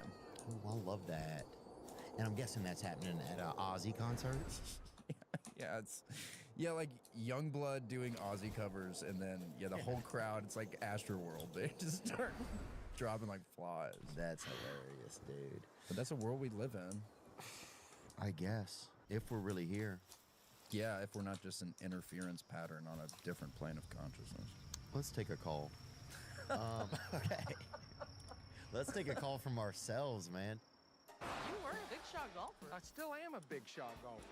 Oh, I love that. And I'm guessing that's happening at Ozzy concerts. Yeah, it's Youngblood doing Ozzy covers, and then the whole crowd. It's like Astroworld. They just start dropping like flies. That's hilarious, dude. But that's a world we live in. I guess if we're really here. Yeah, if we're not just an interference pattern on a different plane of consciousness. Let's take a call. Okay. Let's take a call from ourselves, man. You were a big shot golfer. I still am a big shot golfer.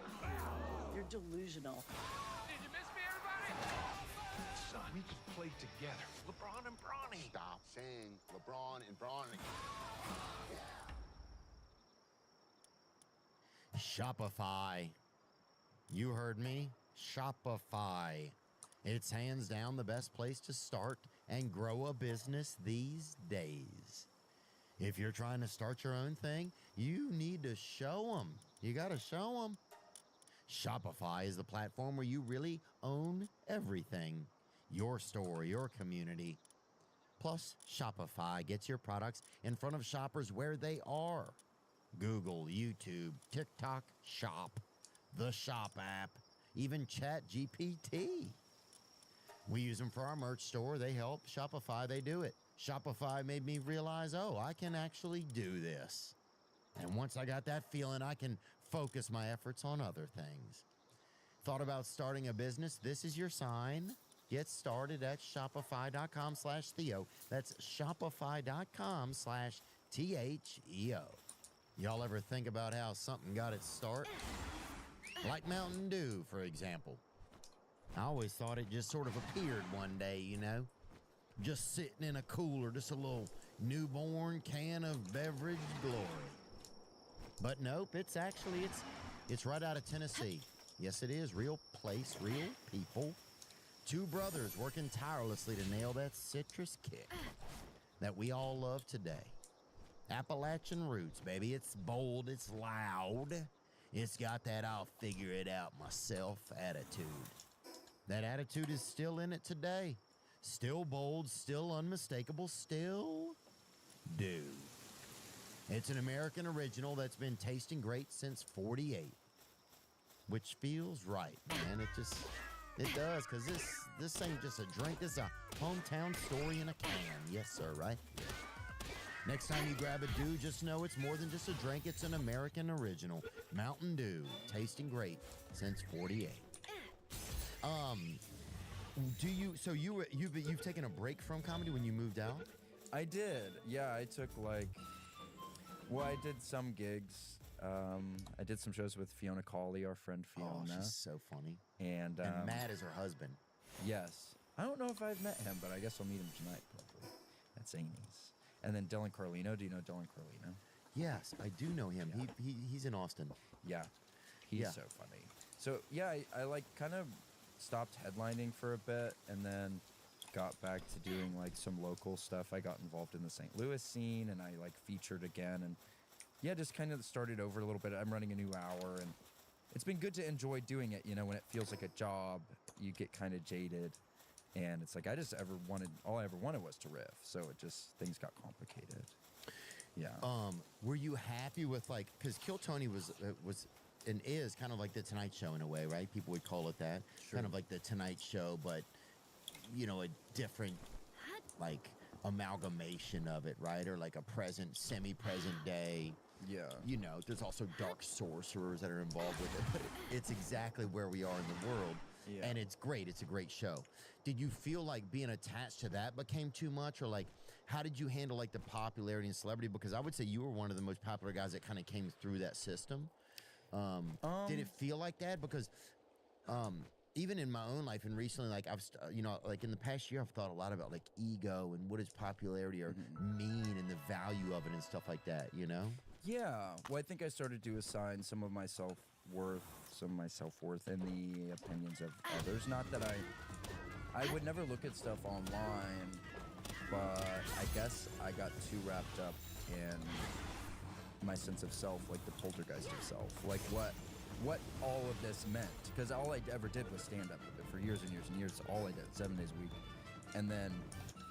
You're delusional. Did you miss me, everybody? Son, we just played together. LeBron and Bronny. Stop saying LeBron and Bronny. Shopify. You heard me. Shopify. It's hands down the best place to start and grow a business these days. If you're trying to start your own thing, you need to show them. You got to show them. Shopify is the platform where you really own everything. Your store, your community. Plus, Shopify gets your products in front of shoppers where they are. Google, YouTube, TikTok, Shop, the Shop app, even ChatGPT. We use them for our merch store. They help. Shopify, they do it. Shopify made me realize, oh, I can actually do this. And once I got that feeling, I can focus my efforts on other things. Thought about starting a business? This is your sign. Get started at shopify.com/Theo. That's shopify.com/THEO. Y'all ever think about how something got its start? Like Mountain Dew, for example. I always thought it just sort of appeared one day, you know? Just sitting in a cooler, just a little newborn can of beverage glory. But nope, it's right out of Tennessee. Yes, it is. Real place, real people. Two brothers working tirelessly to nail that citrus kick that we all love today. Appalachian roots, baby. It's bold, it's loud. It's got that I'll figure it out myself attitude. That attitude is still in it today. Still bold, still unmistakable, still do. It's an American original that's been tasting great since '48. Which feels right, man. It does, because this ain't just a drink. This is a hometown story in a can. Yes, sir, right? Yeah. Next time you grab a Dew, just know it's more than just a drink. It's an American original. Mountain Dew, tasting great since '48. You've taken a break from comedy when you moved out? I did. Yeah, I took I did some gigs. I did some shows with Fiona Cawley, our friend Fiona. Oh, she's so funny. And Matt is her husband. Yes. I don't know if I've met him, but I guess I'll meet him tonight, probably. That's Amy's. And then Dylan Carlino. Do you know Dylan Carlino? Yes, I do know him. Yeah. He's in Austin. Yeah. He's so funny. So, yeah, I kind of stopped headlining for a bit and then got back to doing, some local stuff. I got involved in the St. Louis scene, and I, featured again. And, yeah, just kind of started over a little bit. I'm running a new hour, and it's been good to enjoy doing it. You know, when it feels like a job, you get kind of jaded. And it's all I ever wanted was to riff. So things got complicated. Yeah. Were you happy with because Kill Tony was and is kind of like the Tonight Show in a way, right? People would call it that. Sure. Kind of like the Tonight Show, but, a different, amalgamation of it, right? Or a semi-present day. Yeah. There's also dark sorcerers that are involved with it, but it's exactly where we are in the world. Yeah. And it's great. It's a great show. Did you feel like being attached to that became too much? Or how did you handle the popularity and celebrity? Because I would say you were one of the most popular guys that kind of came through that system. Did it feel like that? Because even in my own life and recently, I've, in the past year, I've thought a lot about ego and what is popularity or mean and the value of it and stuff like that, Yeah. Well, I think I started to assign some of my self-worth in the opinions of others. Not that I would never look at stuff online, but I guess I got too wrapped up in my sense of self, the poltergeist of self, what all of this meant. Because all I ever did was stand up with it for years and years and years. All I did, 7 days a week. And then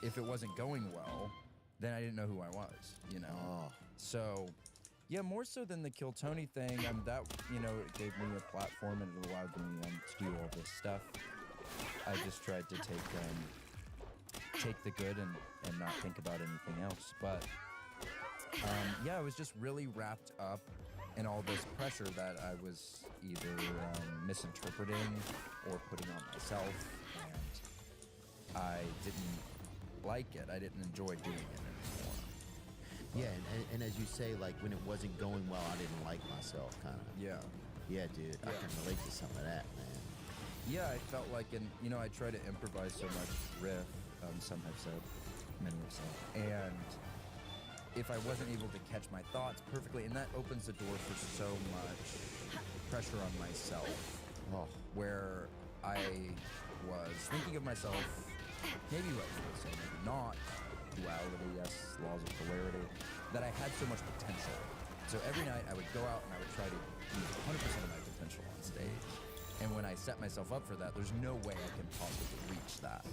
if it wasn't going well, then I didn't know who I was, Oh. So, yeah, more so than the Kill Tony thing, that, it gave me a platform and it allowed me to do all this stuff. I just tried to take the good and not think about anything else. But, I was just really wrapped up in all this pressure that I was either misinterpreting or putting on myself, and I didn't like it. I didn't enjoy doing it anymore. Yeah, and as you say, like when it wasn't going well, I didn't like myself, kind of. Yeah. Yeah, dude, I can relate to some of that, man. Yeah, I felt like, I try to improvise so much riff, some have said, many have said, and if I wasn't able to catch my thoughts perfectly, and that opens the door for so much pressure on myself, where I was thinking of myself, maybe rightfully so, maybe not, duality, yes, laws of polarity, that I had so much potential. So every night I would go out and I would try to use 100% of my potential on stage. And when I set myself up for that, there's no way I can possibly reach that,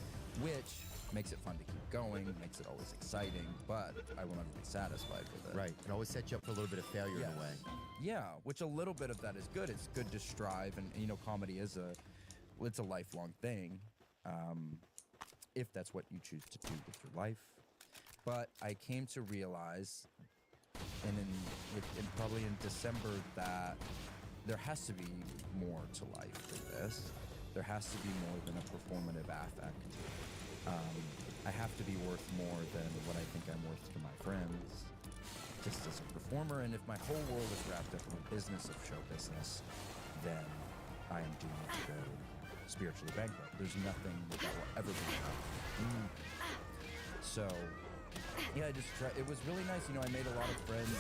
which makes it fun to keep going, makes it always exciting, but I will never be satisfied with it. Right, it always sets you up for a little bit of failure in a way. Yeah, which a little bit of that is good. It's good to strive, and comedy is it's a lifelong thing, if that's what you choose to do with your life. But I came to realize, and probably in December, that there has to be more to life than this. There has to be more than a performative affect. I have to be worth more than what I think I'm worth to my friends, just as a performer. And if my whole world is wrapped up in the business of show business, then I am doomed to go spiritually bankrupt. There's nothing that will ever be enough. So, yeah, it was really nice. I made a lot of friends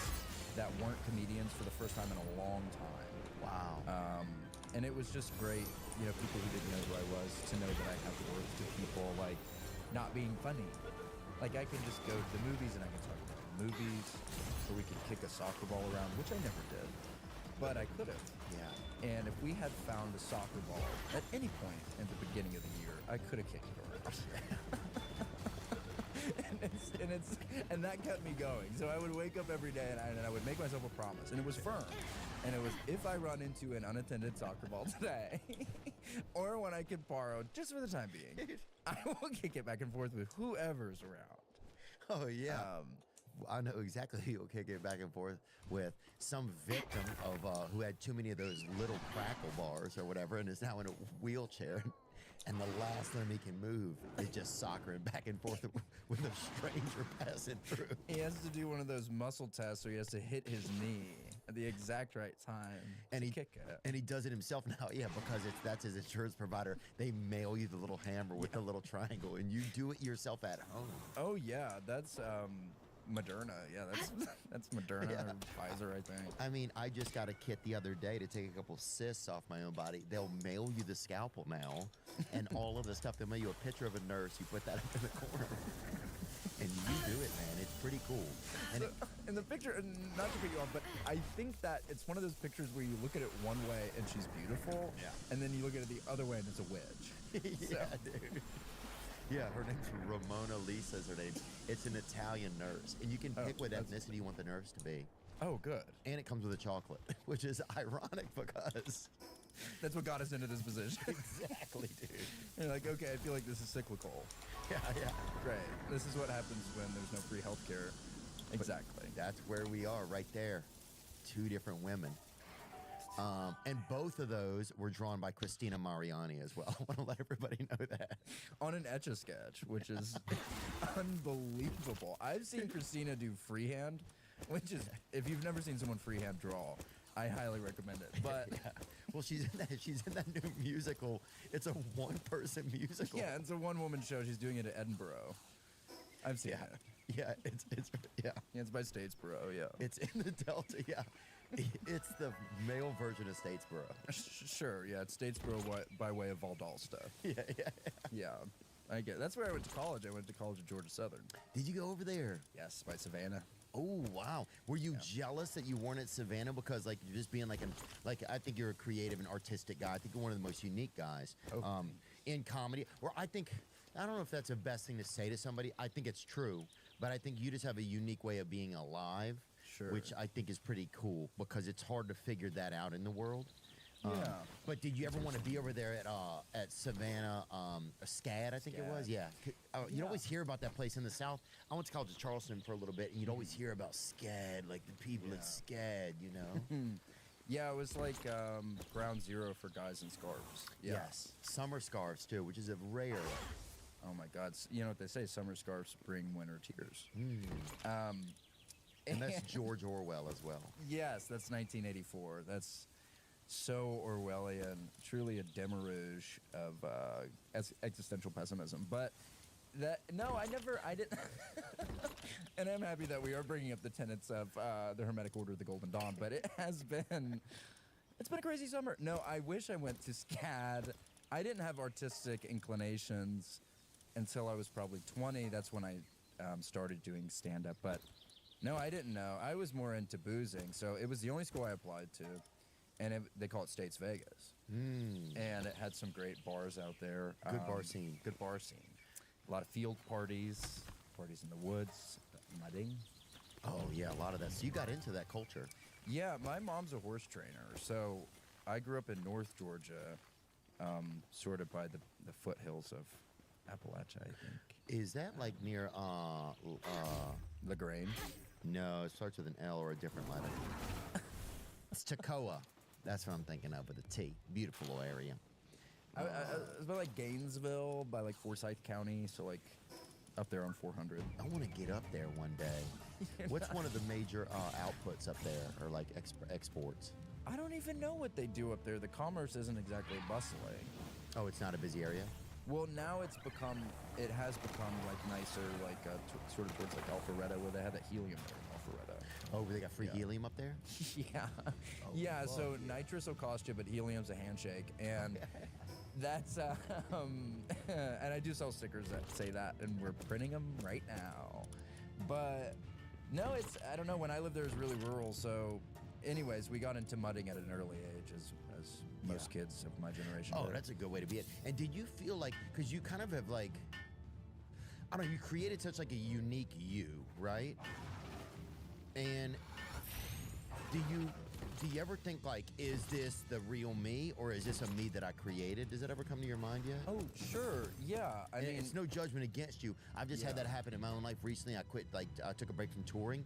that weren't comedians for the first time in a long time. Wow. And it was just great, people who didn't know who I was, to know that I have worth to people, like, not being funny. Like, I can just go to the movies and I can talk about movies, or we could kick a soccer ball around, which I never did, but I could have. Yeah. And if we had found a soccer ball at any point at the beginning of the year, I could have kicked it around. and that kept me going. So I would wake up every day and I would make myself a promise, and it was firm. And it was, if I run into an unattended soccer ball today, or when I could borrow, just for the time being, I will kick it back and forth with whoever's around. Oh, yeah. I know exactly who you'll kick it back and forth with. Some victim of who had too many of those little crackle bars or whatever, and is now in a wheelchair. And the last time he can move is just soccering back and forth with a stranger passing through. He has to do one of those muscle tests where he has to hit his knee at the exact right time to kick it. And he does it himself now, because that's his insurance provider. They mail you the little hammer with the little triangle, and you do it yourself at home. Oh, yeah, that's Moderna. Yeah, that's Moderna or Pfizer, I think. I mean, I just got a kit the other day to take a couple cysts off my own body. They'll mail you the scalpel now, and all of the stuff. They'll mail you a picture of a nurse. You put that up in the corner, and you do it, man. It's pretty cool. And in the picture, not to cut you off, but I think that it's one of those pictures where you look at it one way and she's beautiful, and then you look at it the other way and it's a wedge. Yeah, dude. Yeah, her name's Ramona Lisa is her name. It's an Italian nurse. And you can pick what ethnicity you want the nurse to be. Oh, good. And it comes with a chocolate, which is ironic because... That's what got us into this position. Exactly, dude. You're like, okay, I feel like this is cyclical. Yeah. Great. This is what happens when there's no free healthcare. Exactly. But that's where we are right there. Two different women. And both of those were drawn by Christina Mariani as well. I want to let everybody know that. On an Etch-a-Sketch, which is unbelievable. I've seen Christina do freehand, which is, if you've never seen someone freehand draw, I highly recommend it. But well, she's in that new musical. It's a one-person musical. Yeah, it's a one-woman show. She's doing it at Edinburgh. I've seen it. Yeah, it's by Statesboro. Yeah, it's in the Delta. Yeah. It's the male version of Statesboro. Sure, yeah, it's Statesboro by way of Valdosta. Yeah. I get. That's where I went to college. I went to college at Georgia Southern. Did you go over there? Yes, by Savannah. Oh wow! Were you jealous that you weren't at Savannah because like you're just being like I think you're a creative and artistic guy. I think you're one of the most unique guys in comedy. Or I don't know if that's the best thing to say to somebody. I think it's true, but I think you just have a unique way of being alive. Sure. Which I think is pretty cool because it's hard to figure that out in the world. But did you ever want to be over there at Savannah, SCAD, I think it was? Yeah. You'd always hear about that place in the South. I went to college at Charleston for a little bit, and you'd always hear about SCAD, like the people at SCAD, you know? Yeah, it was like ground zero for guys in scarves. Yeah. Yes. Summer scarves, too, which is a rare. Oh, my God. You know what they say, summer scarves bring winter tears. And that's George Orwell as well. Yes, that's 1984. That's so Orwellian, truly a demiurge of existential pessimism. But I didn't. And I'm happy that we are bringing up the tenets of the Hermetic Order of the Golden Dawn, but it's been a crazy summer. No, I wish I went to SCAD. I didn't have artistic inclinations until I was probably 20. That's when I started doing stand-up, but no, I didn't know. I was more into boozing, so it was the only school I applied to, and they call it States Vegas. And it had some great bars out there. Good bar scene. Good bar scene. A lot of field parties in the woods, mudding. Oh, yeah, a lot of that. So you got into that culture. Yeah, my mom's a horse trainer, so I grew up in North Georgia, sort of by the foothills of Appalachia, I think. Is that like near LaGrange? No, it starts with an L or a different letter. It's Toccoa. That's what I'm thinking of with a T. Beautiful little area. It's by like Gainesville, by like Forsyth County, so like up there on 400. I want to get up there one day. What's one of the major outputs up there, or like exports? I don't even know what they do up there. The commerce isn't exactly bustling. Oh, it's not a busy area? Well, now it has become like nicer, like sort of towards like Alpharetta, where they have that helium there in Alpharetta. Oh, they got free helium up there? Yeah. Yeah, so nitrous will cost you, but helium's a handshake. And that's, and I do sell stickers that say that, and we're printing them right now. But no, I don't know, when I lived there, it was really rural, so anyways, we got into mudding at an early age, as most kids of my generation Oh, did. that's a good way to be it. And did you feel like, because you kind of have like, I don't know, you created such like a unique you, right? And do you ever think like, is this the real me, or is this a me that I created? Does that ever come to your mind yet? Oh, sure, yeah. I mean, it's no judgment against you. I've just had that happen in my own life recently. I quit, like, I took a break from touring,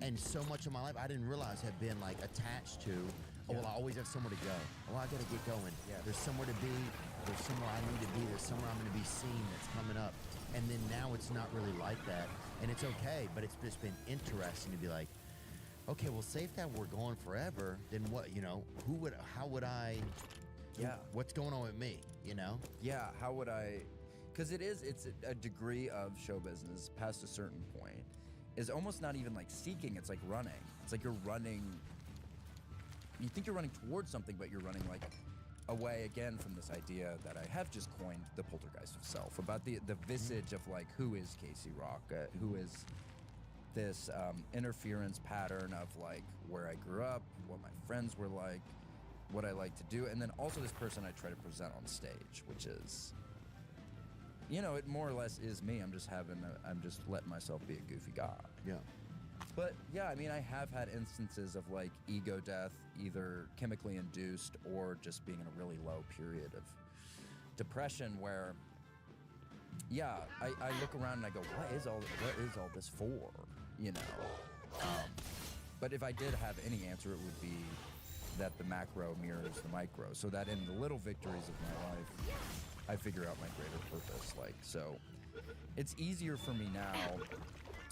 and so much of my life I didn't realize had been like attached to, well, I always have somewhere to go. Oh, I gotta get going. There's somewhere to be. There's somewhere I need to be. There's somewhere I'm gonna be seen that's coming up. And then now it's not really like that, and it's okay. But it's just been interesting to be like, okay, well, say if that were gone forever, then what? You know, how would I? Yeah. What's going on with me? You know? Yeah. How would I? Because it's a degree of show business past a certain point is almost not even like seeking. It's like running. It's like you're running. You think you're running towards something, but you're running like away again from this idea that I have just coined, the poltergeist of self, about the visage of like, who is Casey Rock, who is this interference pattern of like where I grew up, what my friends were like, what I like to do, and then also this person I try to present on stage, which is, you know, it more or less is me. I'm just letting myself be a goofy guy. Yeah. But yeah, I mean, I have had instances of like ego death, either chemically induced or just being in a really low period of depression where, yeah, I look around and I go, what is all this for? You know? But if I did have any answer, it would be that the macro mirrors the micro, so that in the little victories of my life, I figure out my greater purpose. Like, so it's easier for me now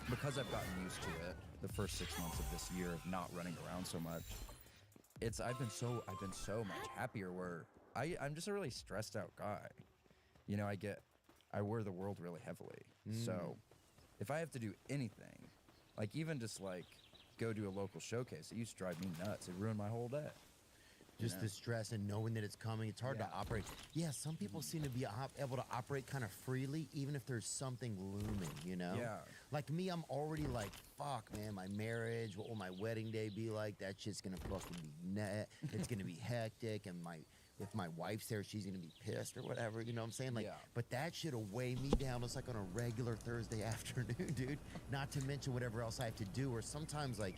because I've gotten used to it. The first 6 months of this year of not running around so much, I've been so much happier. Where I'm just a really stressed out guy. You know, I wear the world really heavily. So if I have to do anything, like even just like go to a local showcase, it used to drive me nuts. It ruined my whole day. Just the stress and knowing that it's coming. It's hard to operate. Yeah, some people seem to be able to operate kind of freely, even if there's something looming, you know? Yeah. Like me, I'm already like, fuck, man, my marriage, what will my wedding day be like? That shit's gonna fucking be it's gonna be hectic, and if my wife's there, she's gonna be pissed or whatever, you know what I'm saying? Like, but that shit'll weigh me down. It's like on a regular Thursday afternoon, dude. Not to mention whatever else I have to do, or sometimes like,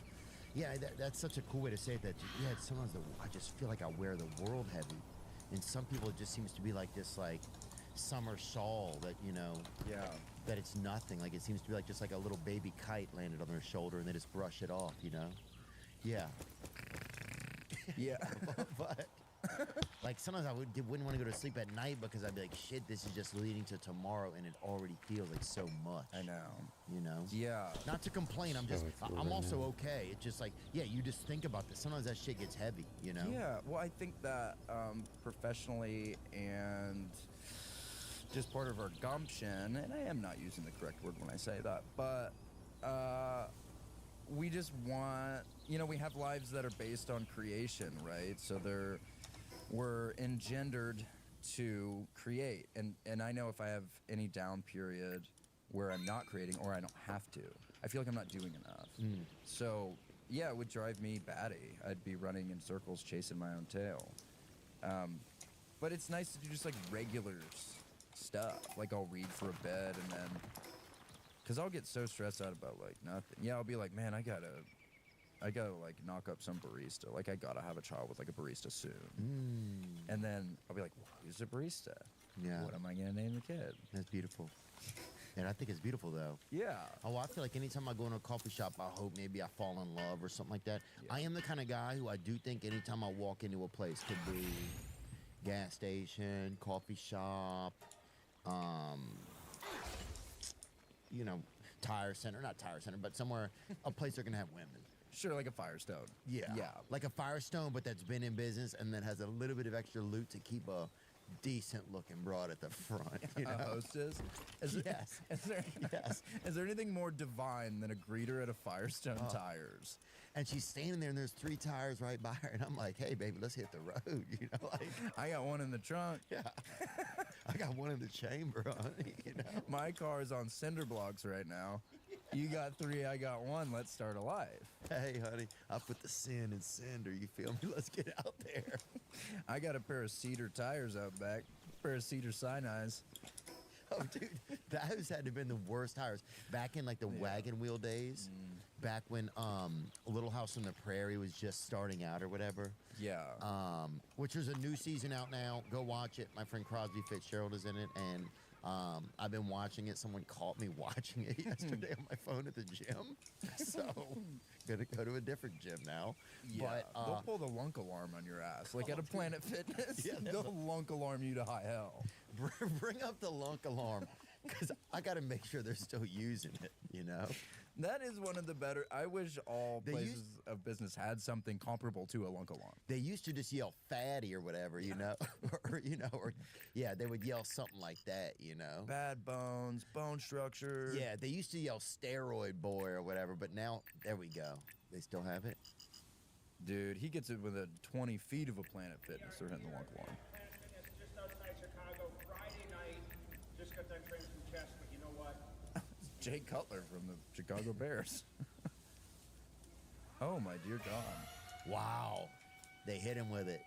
yeah, that's such a cool way to say it, that, yeah, sometimes I just feel like I wear the world heavy. And some people, it just seems to be like this, like, summer shawl that, you know, that it's nothing. Like, it seems to be like just like a little baby kite landed on their shoulder and they just brush it off, you know? Yeah. Yeah. But Like sometimes I wouldn't want to go to sleep at night because I'd be like, shit, this is just leading to tomorrow, and it already feels like so much. I know. You know? Yeah. Not to complain. I'm also okay. It's just like, yeah, you just think about this. Sometimes that shit gets heavy, you know? Yeah. Well, I think that professionally and just part of our gumption, and I am not using the correct word when I say that, but we just want, we have lives that are based on creation, right? So we're engendered to create. And I know if I have any down period where I'm not creating or I don't have to, I feel like I'm not doing enough. So, yeah, it would drive me batty. I'd be running in circles chasing my own tail. But it's nice to do just like regular stuff. Like I'll read for a bit and then, because I'll get so stressed out about like nothing. Yeah, I'll be like, man, I gotta like knock up some barista. Like I gotta have a child with like a barista soon. And then I'll be like, who's a barista? Yeah. What am I gonna name the kid? That's beautiful. And I think it's beautiful though. Yeah. Oh, I feel like anytime I go in a coffee shop, I hope maybe I fall in love or something like that. Yeah. I am the kind of guy who I do think anytime I walk into a place, could be gas station, coffee shop, tire center, not tire center, but somewhere, a place they're gonna have women. Sure, like a Firestone. Yeah. Like a Firestone, but that's been in business and then has a little bit of extra loot to keep a decent looking broad at the front. You know? A hostess? Yes. Yes. Is there anything more divine than a greeter at a Firestone Tires? And she's standing there and there's 3 tires right by her. And I'm like, hey, baby, let's hit the road. Like I got one in the trunk. Yeah. I got one in the chamber, honey. My car is on cinder blocks right now. You got 3, I got 1. Let's start a life. Hey, honey, I put the sin in cinder. You feel me? Let's get out there. I got a pair of cedar tires out back. A pair of cedar Sinai's. Oh, dude, those had to have been the worst tires. Back in, like, the wagon wheel days. Back when Little House on the Prairie was just starting out or whatever. Yeah. Which is a new season out now. Go watch it. My friend Crosby Fitzgerald is in it, and I've been watching it. Someone caught me watching it yesterday on my phone at the gym. So, gonna go to a different gym now. Yeah, but, they'll pull the lunk alarm on your ass. Like at a Planet Fitness, they'll lunk alarm you to high hell. Bring up the lunk alarm, because I gotta make sure they're still using it, That is one of the better. I wish all places of business had something comparable to a lunk alarm. They used to just yell fatty or whatever, or they would yell something like that, Bad bones, bone structure. Yeah, they used to yell steroid boy or whatever, but now, there we go. They still have it? Dude, he gets it within 20 feet of a Planet Fitness. They're hitting the lunk alarm. Just outside Chicago, Friday night. Just got done training some chest, but you know what? Jay Cutler from the Chicago Bears. Oh, my dear God. Wow. They hit him with it.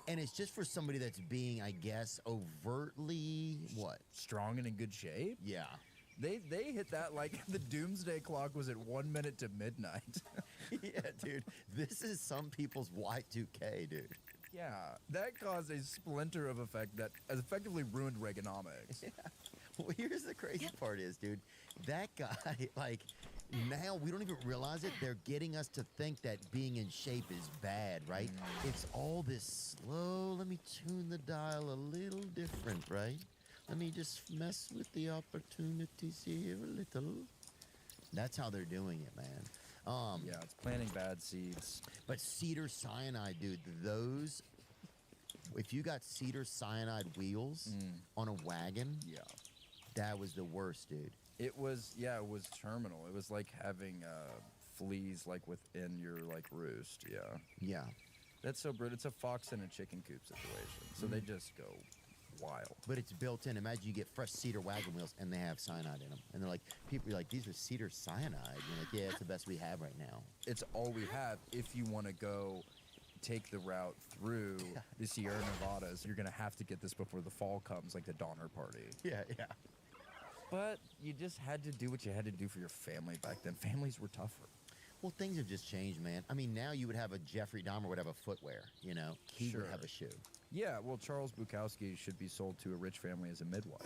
And it's just for somebody that's being, I guess, overtly, what? Strong and in good shape? Yeah. They hit that like the doomsday clock was at 1 minute to midnight. Yeah, dude. This is some people's Y2K, dude. Yeah. That caused a splinter of effect that has effectively ruined Reaganomics. Yeah. Well, here's the crazy part is, dude, that guy, like, now we don't even realize it. They're getting us to think that being in shape is bad, right? It's all this slow, let me tune the dial a little different, right? Let me just mess with the opportunities here a little. That's how they're doing it, man. Yeah, it's planting bad seeds. But cedar cyanide, dude, those, if you got cedar cyanide wheels on a wagon, that was the worst, dude. It was terminal. It was like having fleas like within your like roost. Yeah. Yeah. That's so brutal. It's a fox in a chicken coop situation. So they just go wild. But it's built in. Imagine you get fresh cedar wagon wheels and they have cyanide in them. And they're like, people are like, these are cedar cyanide. You're like, yeah, it's the best we have right now. It's all we have if you want to go take the route through the Sierra Nevadas. You're going to have to get this before the fall comes, like the Donner Party. Yeah. But you just had to do what you had to do for your family back then. Families were tougher. Well, things have just changed, man. I mean, now you would have a Jeffrey Dahmer would have a footwear, He would have a shoe. Yeah, well, Charles Bukowski should be sold to a rich family as a midwife.